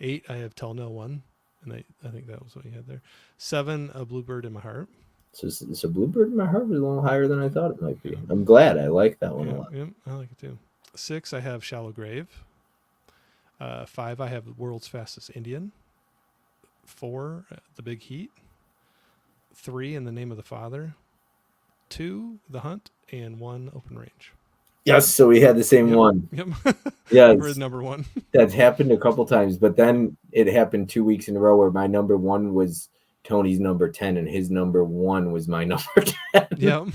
Speaker 2: 8, I have Tell No One, and I think that was what you had there. 7, A Bluebird in My Heart.
Speaker 1: So Bluebird in My Heart was a little higher than I thought it might be.
Speaker 2: Yeah.
Speaker 1: I'm glad. I like that one a
Speaker 2: Yeah,
Speaker 1: lot.
Speaker 2: yeah, I like it too. 6, I have Shallow Grave. 5, I have The World's Fastest Indian. 4, The Big Heat. 3, In the Name of the Father. 2, The Hunt, and 1, Open Range.
Speaker 1: Yes, so we had the same
Speaker 2: Yep.
Speaker 1: one.
Speaker 2: Yep. For
Speaker 1: Yes,
Speaker 2: number 1.
Speaker 1: that's happened a couple times, but then it happened 2 weeks in a row where my number one was Tony's number 10 and his number one was my number 10.
Speaker 2: Yep.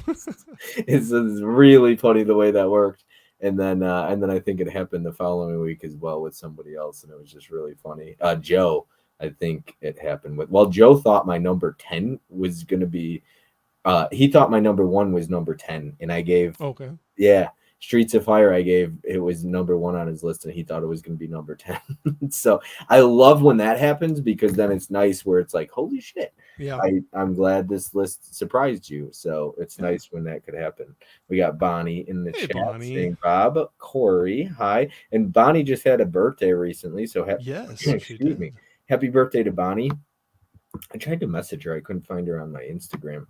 Speaker 1: It's really funny the way that worked. And then I think it happened the following week as well with somebody else, and it was just really funny. Joe, I think it happened with. Well, Joe thought my number 10 was gonna be. He thought my number one was number 10, and I gave.
Speaker 2: Okay.
Speaker 1: Yeah, Streets of Fire. I gave it was number one on his list, and he thought it was gonna be number 10. So I love when that happens because then it's nice where it's like, holy shit.
Speaker 2: Yeah.
Speaker 1: I'm glad this list surprised you. So it's
Speaker 2: Yeah.
Speaker 1: nice when that could happen. We got Bonnie in the
Speaker 2: Hey,
Speaker 1: chat
Speaker 2: Bonnie.
Speaker 1: saying Bob, Corey, hi. And Bonnie just had a birthday recently. So
Speaker 2: Yes, she
Speaker 1: excuse me.
Speaker 2: did.
Speaker 1: Happy birthday to Bonnie. I tried to message her. I couldn't find her on my Instagram.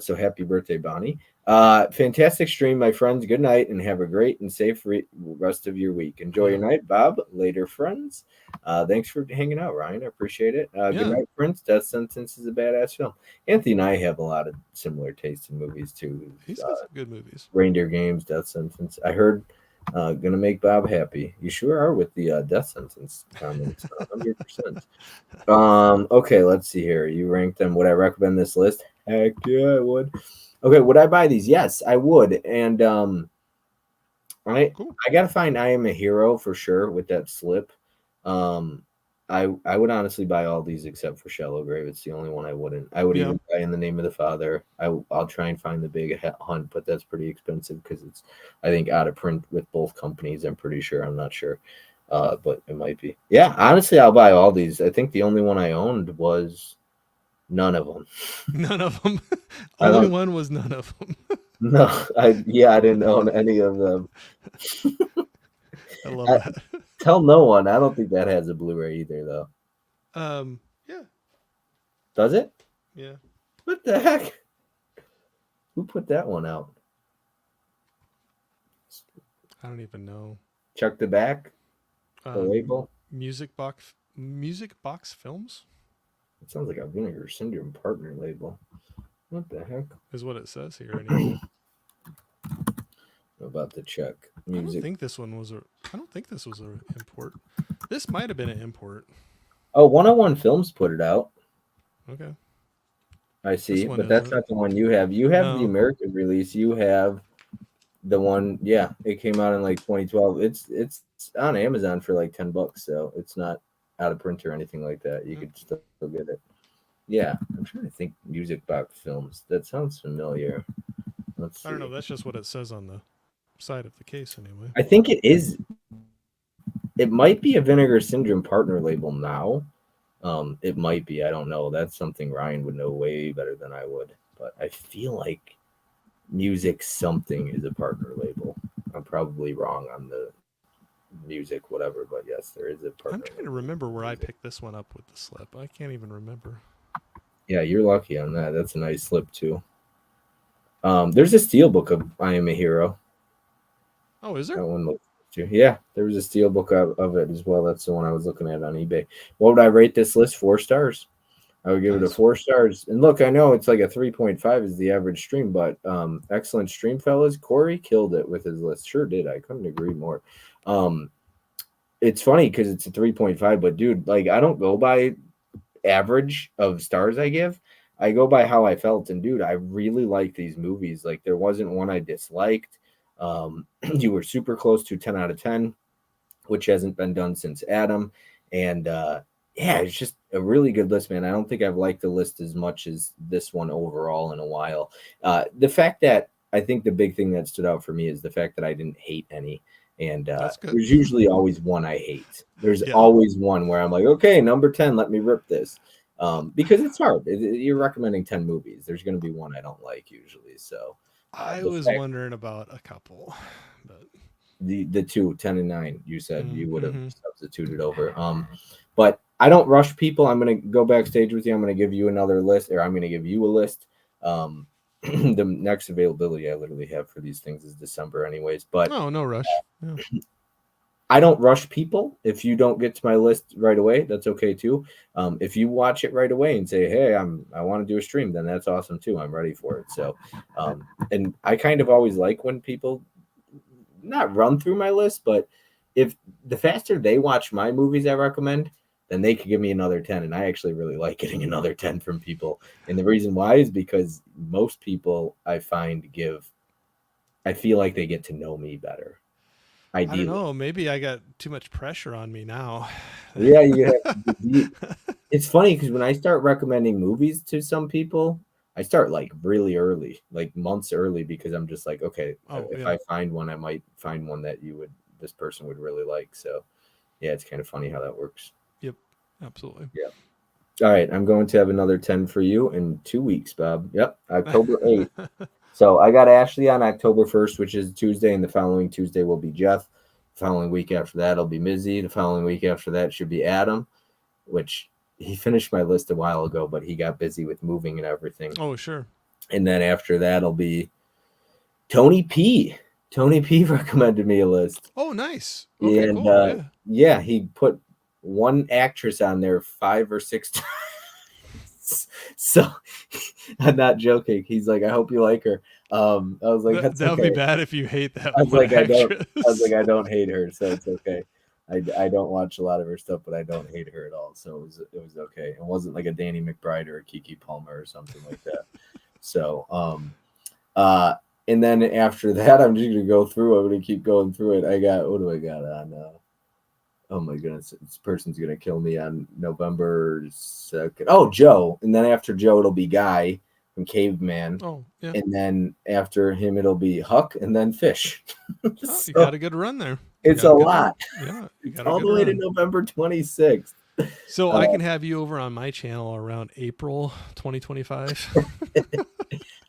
Speaker 1: So happy birthday, Bonnie. Fantastic stream, my friends. Good night and have a great and safe rest of your week. Enjoy your night, Bob. Later, friends. Thanks for hanging out, Ryan. I appreciate it. Good night, Prince. Death Sentence is a badass film. Anthony and I have a lot of similar tastes in movies, too.
Speaker 2: He's got some good movies.
Speaker 1: Reindeer Games, Death Sentence. I heard gonna make Bob happy. You sure are with the death sentence comments, 100%. Okay, let's see here. You ranked them. Would I recommend this list? Heck yeah, I would. Okay, would I buy these? Yes, I would. And I gotta find I Am a Hero for sure with that slip. I would honestly buy all these except for Shallow Grave. It's the only one I wouldn't. I would even buy In the Name of the Father. I'll try and find the Big Hunt, but that's pretty expensive because it's I think out of print with both companies. I'm pretty sure. I'm not sure, but it might be. Yeah, honestly, I'll buy all these. I think the only one I owned was none of them.
Speaker 2: None of them. Only one was none of them.
Speaker 1: No, I didn't own any of them.
Speaker 2: I love that.
Speaker 1: Tell No One. I don't think that has a Blu-ray either,
Speaker 2: though. Yeah.
Speaker 1: Does it?
Speaker 2: Yeah.
Speaker 1: What the heck? Who put that one out?
Speaker 2: I don't even know.
Speaker 1: Check the back. The label.
Speaker 2: Music Box Films.
Speaker 1: It sounds like a Vinegar Syndrome partner label. What the heck?
Speaker 2: Is what it says here anyway.
Speaker 1: I'm about to check.
Speaker 2: Music. I don't think this was an import. This might have been an import.
Speaker 1: Oh, 101 Films put it out.
Speaker 2: Okay.
Speaker 1: I see, but that's not the one you have. You have the American release. You have the one. Yeah, it came out in like 2012. It's on Amazon for like $10, so it's not out of print or anything like that. You could still get it. Yeah, I'm trying to think. Music Box Films. That sounds familiar. Let's see.
Speaker 2: I don't know. That's just what it says on the side of the case, anyway.
Speaker 1: I think it is. It might be a Vinegar Syndrome partner label now. It might be. I don't know. That's something Ryan would know way better than I would. But I feel like Music Something is a partner label. I'm probably wrong on the music, whatever. But yes, there is a partner.
Speaker 2: I'm trying to remember where I picked this one up with the slip. I can't even remember.
Speaker 1: Yeah, you're lucky on that. That's a nice slip too. There's a steelbook of I Am a Hero.
Speaker 2: Oh, is there?
Speaker 1: That one looks too. Yeah, there was a steelbook of it as well. That's the one I was looking at on eBay. What would I rate this list? 4 stars. I would give it a 4 stars. And look, I know it's like a 3.5 is the average stream, but excellent stream, fellas. Corey killed it with his list. Sure did. I couldn't agree more. It's funny because it's a 3.5, but dude, like I don't go by average of stars I give. I go by how I felt, and dude, I really like these movies. Like there wasn't one I disliked. You were super close to 10 out of 10, which hasn't been done since Adam. And yeah, it's just a really good list, man. I don't think I've liked the list as much as this one overall in a while. The fact that I think the big thing that stood out for me is the fact that I didn't hate any. And
Speaker 2: That's good.
Speaker 1: there's usually always one I hate. There's
Speaker 2: Yeah.
Speaker 1: always one where I'm like, okay, number 10, let me rip this. Because it's hard. You're recommending 10 movies. There's going to be one I don't like usually. So
Speaker 2: I
Speaker 1: the
Speaker 2: was
Speaker 1: fact
Speaker 2: wondering about a couple, but
Speaker 1: the two 10 and 9 you said you would have
Speaker 2: mm-hmm.
Speaker 1: substituted over. But I don't rush people. I'm going to go backstage with you. I'm going to give you another list, or I'm going to give you a list. The next availability I literally have for these things is December anyways, but
Speaker 2: No rush. Yeah.
Speaker 1: I don't rush people. If you don't get to my list right away, that's okay too. If you watch it right away and say, "Hey, I want to do a stream," then that's awesome too. I'm ready for it. So, and I kind of always like when people not run through my list, but if the faster they watch my movies I recommend, then they could give me another 10. And I actually really like getting another 10 from people. And the reason why is because most people I find I feel like they get to know me better.
Speaker 2: I don't
Speaker 1: Ideally.
Speaker 2: know. Maybe I got too much pressure on me now.
Speaker 1: Yeah, you have to be deep. It's funny because when I start recommending movies to some people, I start like really early, like months early, because I'm just like, okay,
Speaker 2: Oh
Speaker 1: if
Speaker 2: yeah.
Speaker 1: I find one, I might find one that this person would really like. So, yeah, it's kind of funny how that works.
Speaker 2: Yep. Absolutely.
Speaker 1: Yeah. All right, I'm going to have another 10 for you in 2 weeks, Bob. Yep, October 8th. So I got Ashley on October 1st, which is Tuesday, and the following Tuesday will be Jeff. The following week after that will be Mizzy. The following week after that should be Adam, which he finished my list a while ago, but he got busy with moving and everything.
Speaker 2: Oh sure.
Speaker 1: And then after that'll be Tony P. Tony P recommended me a list.
Speaker 2: Oh nice. Okay,
Speaker 1: And
Speaker 2: cool. Yeah.
Speaker 1: yeah, he put one actress on there 5 or 6 times. So I'm not joking. He's like, I hope you like her. I was like, that's
Speaker 2: That would be
Speaker 1: okay.
Speaker 2: bad if you hate that
Speaker 1: I was
Speaker 2: one
Speaker 1: like,
Speaker 2: actress.
Speaker 1: I don't hate her, so it's okay. I don't watch a lot of her stuff, but I don't hate her at all, so it was okay. It wasn't like a Danny McBride or a Kiki Palmer or something like that. So and then after that, I'm just gonna go through. I'm gonna keep going through it. What do I got on? Oh my goodness, this person's gonna kill me on November 2nd. Oh, Joe, and then after Joe, it'll be Guy from Caveman.
Speaker 2: Oh yeah.
Speaker 1: And then after him, it'll be Huck, and then Fish.
Speaker 2: Oh, you
Speaker 1: So
Speaker 2: got a good run there.
Speaker 1: it's a lot.
Speaker 2: Yeah, you
Speaker 1: It's
Speaker 2: got a
Speaker 1: all
Speaker 2: good
Speaker 1: the way to
Speaker 2: run.
Speaker 1: November 26th.
Speaker 2: So I can have you over on my channel around April 2025.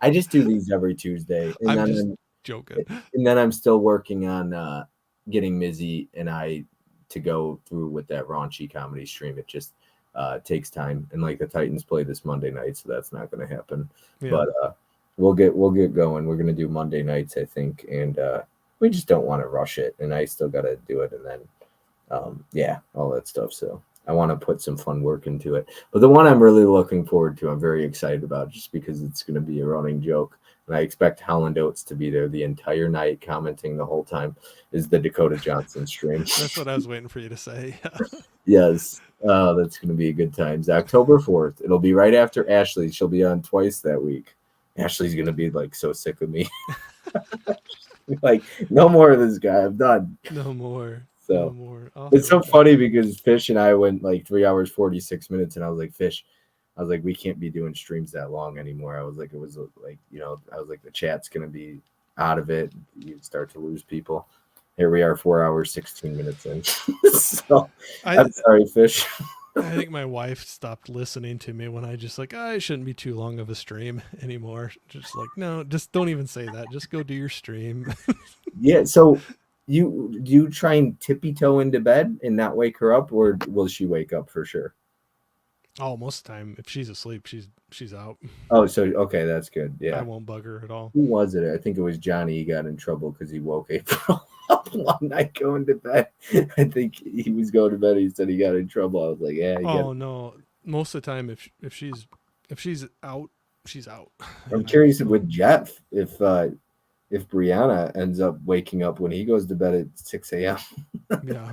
Speaker 1: I just do these every Tuesday,
Speaker 2: I'm just joking.
Speaker 1: and then I'm still working on getting Mizzy and I to go through with that raunchy comedy stream. It just takes time, and like the Titans play this Monday night, so that's not going to happen.
Speaker 2: Yeah.
Speaker 1: But we'll get going. We're going to do Monday nights, I think, and we just don't want to rush it. And I still got to do it, and then yeah, all that stuff. So I want to put some fun work into it. But the one I'm really looking forward to, I'm very excited about, just because it's going to be a running joke. And I expect Holland Oates to be there the entire night, commenting the whole time, is the Dakota Johnson stream.
Speaker 2: That's what I was waiting for you to say.
Speaker 1: Yes. That's going to be a good time. It's October 4th. It'll be right after Ashley. She'll be on twice that week. Ashley's going to be like so sick of me. Like, no more of this guy. I'm done.
Speaker 2: No more.
Speaker 1: So
Speaker 2: no more.
Speaker 1: it's so funny because Fish and I went like 3 hours, 46 minutes. And I was like, Fish, I was like, we can't be doing streams that long anymore. I was like, it was like, I was like, the chat's going to be out of it. You start to lose people. Here we are, 4 hours, 16 minutes in. So I'm sorry, Fish.
Speaker 2: I think my wife stopped listening to me when I just like, I shouldn't be too long of a stream anymore. Just like, no, just don't even say that. Just go do your stream.
Speaker 1: Yeah. So you try and tippy toe into bed and not wake her up, or will she wake up for sure?
Speaker 2: Oh, most of the time, if she's asleep, she's out.
Speaker 1: Oh, so okay, that's good. Yeah.
Speaker 2: I won't bug her at all.
Speaker 1: Who was it? I think it was Johnny. He got in trouble because he woke April up one night going to bed. I think he was going to bed. He said he got in trouble. I was like, yeah.
Speaker 2: Oh no! Most of the time, if she's out, she's out.
Speaker 1: I'm curious with Jeff if Brianna ends up waking up when he goes to bed at 6 a.m.
Speaker 2: Yeah.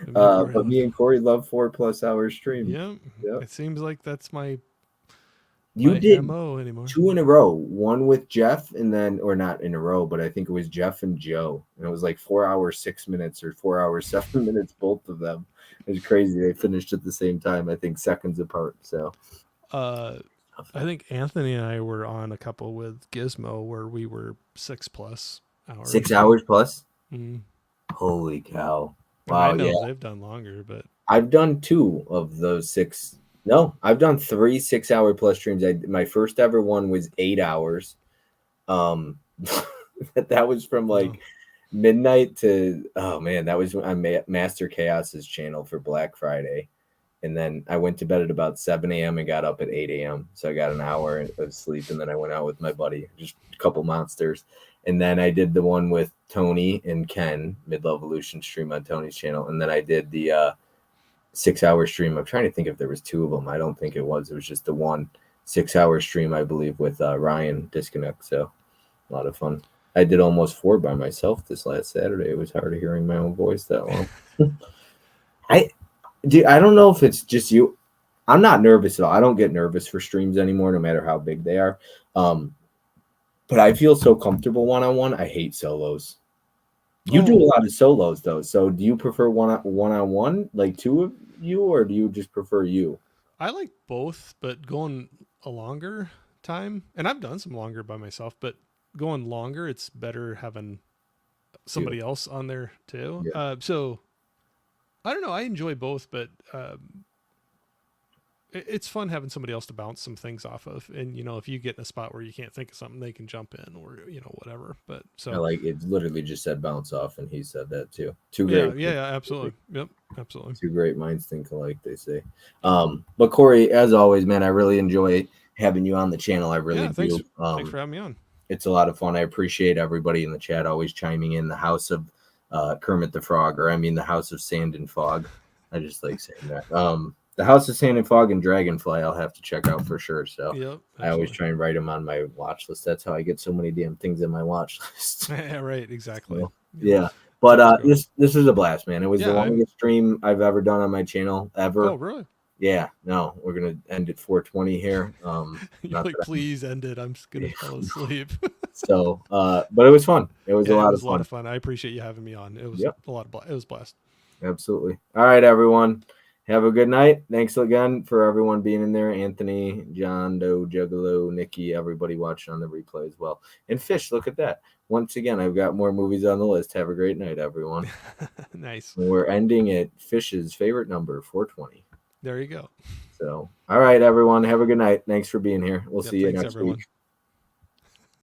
Speaker 1: But me and Corey love 4+ hour stream.
Speaker 2: Yeah. Yep. It seems like that's my
Speaker 1: did
Speaker 2: MO anymore.
Speaker 1: 2 in a row, one with Jeff and then, or not in a row, but I think it was Jeff and Joe. And it was like 4 hours, 6 minutes or 4 hours, 7 minutes, both of them. It was crazy. They finished at the same time, I think seconds apart. So
Speaker 2: I think Anthony and I were on a couple with Gizmo where we were 6+ hours.
Speaker 1: 6 hours plus?
Speaker 2: Mm.
Speaker 1: Holy cow!
Speaker 2: And I
Speaker 1: Wow, yeah.
Speaker 2: know they've done longer, but
Speaker 1: I've done 2 of those 6. No, I've done 3 6-hour plus streams. My first ever one was 8 hours. Um, that was from
Speaker 2: no.
Speaker 1: like midnight to, oh man, that was on Master Chaos's channel for Black Friday. And then I went to bed at about 7 a.m. and got up at 8 a.m. So I got an hour of sleep, and then I went out with my buddy, just a couple monsters. And then I did the one with Tony and Ken, Mid-Level Evolution stream on Tony's channel. And then I did the 6-hour stream. I'm trying to think if there was 2 of them. I don't think it was. It was just the one 6-hour stream, I believe, with Ryan Disconnect. So a lot of fun. I did almost 4 by myself this last Saturday. It was hard of hearing my own voice that long. I don't know if it's just you. I'm not nervous at all. I don't get nervous for streams anymore, no matter how big they are. But I feel so comfortable one-on-one. I hate solos. You do a lot of solos though. So do you prefer one-on-one, like 2 of you, or do you just prefer you?
Speaker 2: I like both, but going a longer time, and I've done some longer by myself, but going longer, it's better having somebody else on there too.
Speaker 1: Yeah.
Speaker 2: So I don't know. I enjoy both, but it's fun having somebody else to bounce some things off of. And if you get in a spot where you can't think of something, they can jump in, or whatever. But so
Speaker 1: I like it. Literally just said bounce off, and he said that too.
Speaker 2: Yeah, absolutely. Yep, absolutely.
Speaker 1: 2 great minds think alike, they say. But Corey, as always, man, I really enjoy having you on the channel. I really
Speaker 2: thanks.
Speaker 1: do.
Speaker 2: Thanks for having me on.
Speaker 1: It's a lot of fun. I appreciate everybody in the chat always chiming in. The House of Kermit the Frog, or I mean the House of Sand and Fog. I just like saying that. The House of Sand and Fog and Dragonfly I'll have to check out for sure. So
Speaker 2: yep,
Speaker 1: I always try and write them on my watch list. That's how I get so many damn things in my watch list.
Speaker 2: Yeah, right, exactly.
Speaker 1: So, yeah. But this is a blast, man. It was the longest stream I've ever done on my channel ever.
Speaker 2: Oh, really?
Speaker 1: Yeah. No, we're gonna end at 4:20 here.
Speaker 2: You're like, please end it. I'm just gonna fall asleep.
Speaker 1: So, but it was fun. It was a lot of
Speaker 2: fun. I appreciate you having me on. It was it was a blast.
Speaker 1: Absolutely. All right, everyone. Have a good night. Thanks again for everyone being in there. Anthony, John Doe, Juggalo, Nikki, everybody watching on the replay as well. And Fish, look at that. Once again, I've got more movies on the list. Have a great night, everyone.
Speaker 2: Nice.
Speaker 1: And we're ending at Fish's favorite number, 420.
Speaker 2: There you go.
Speaker 1: So, all right, everyone. Have a good night. Thanks for being here. We'll see you next week.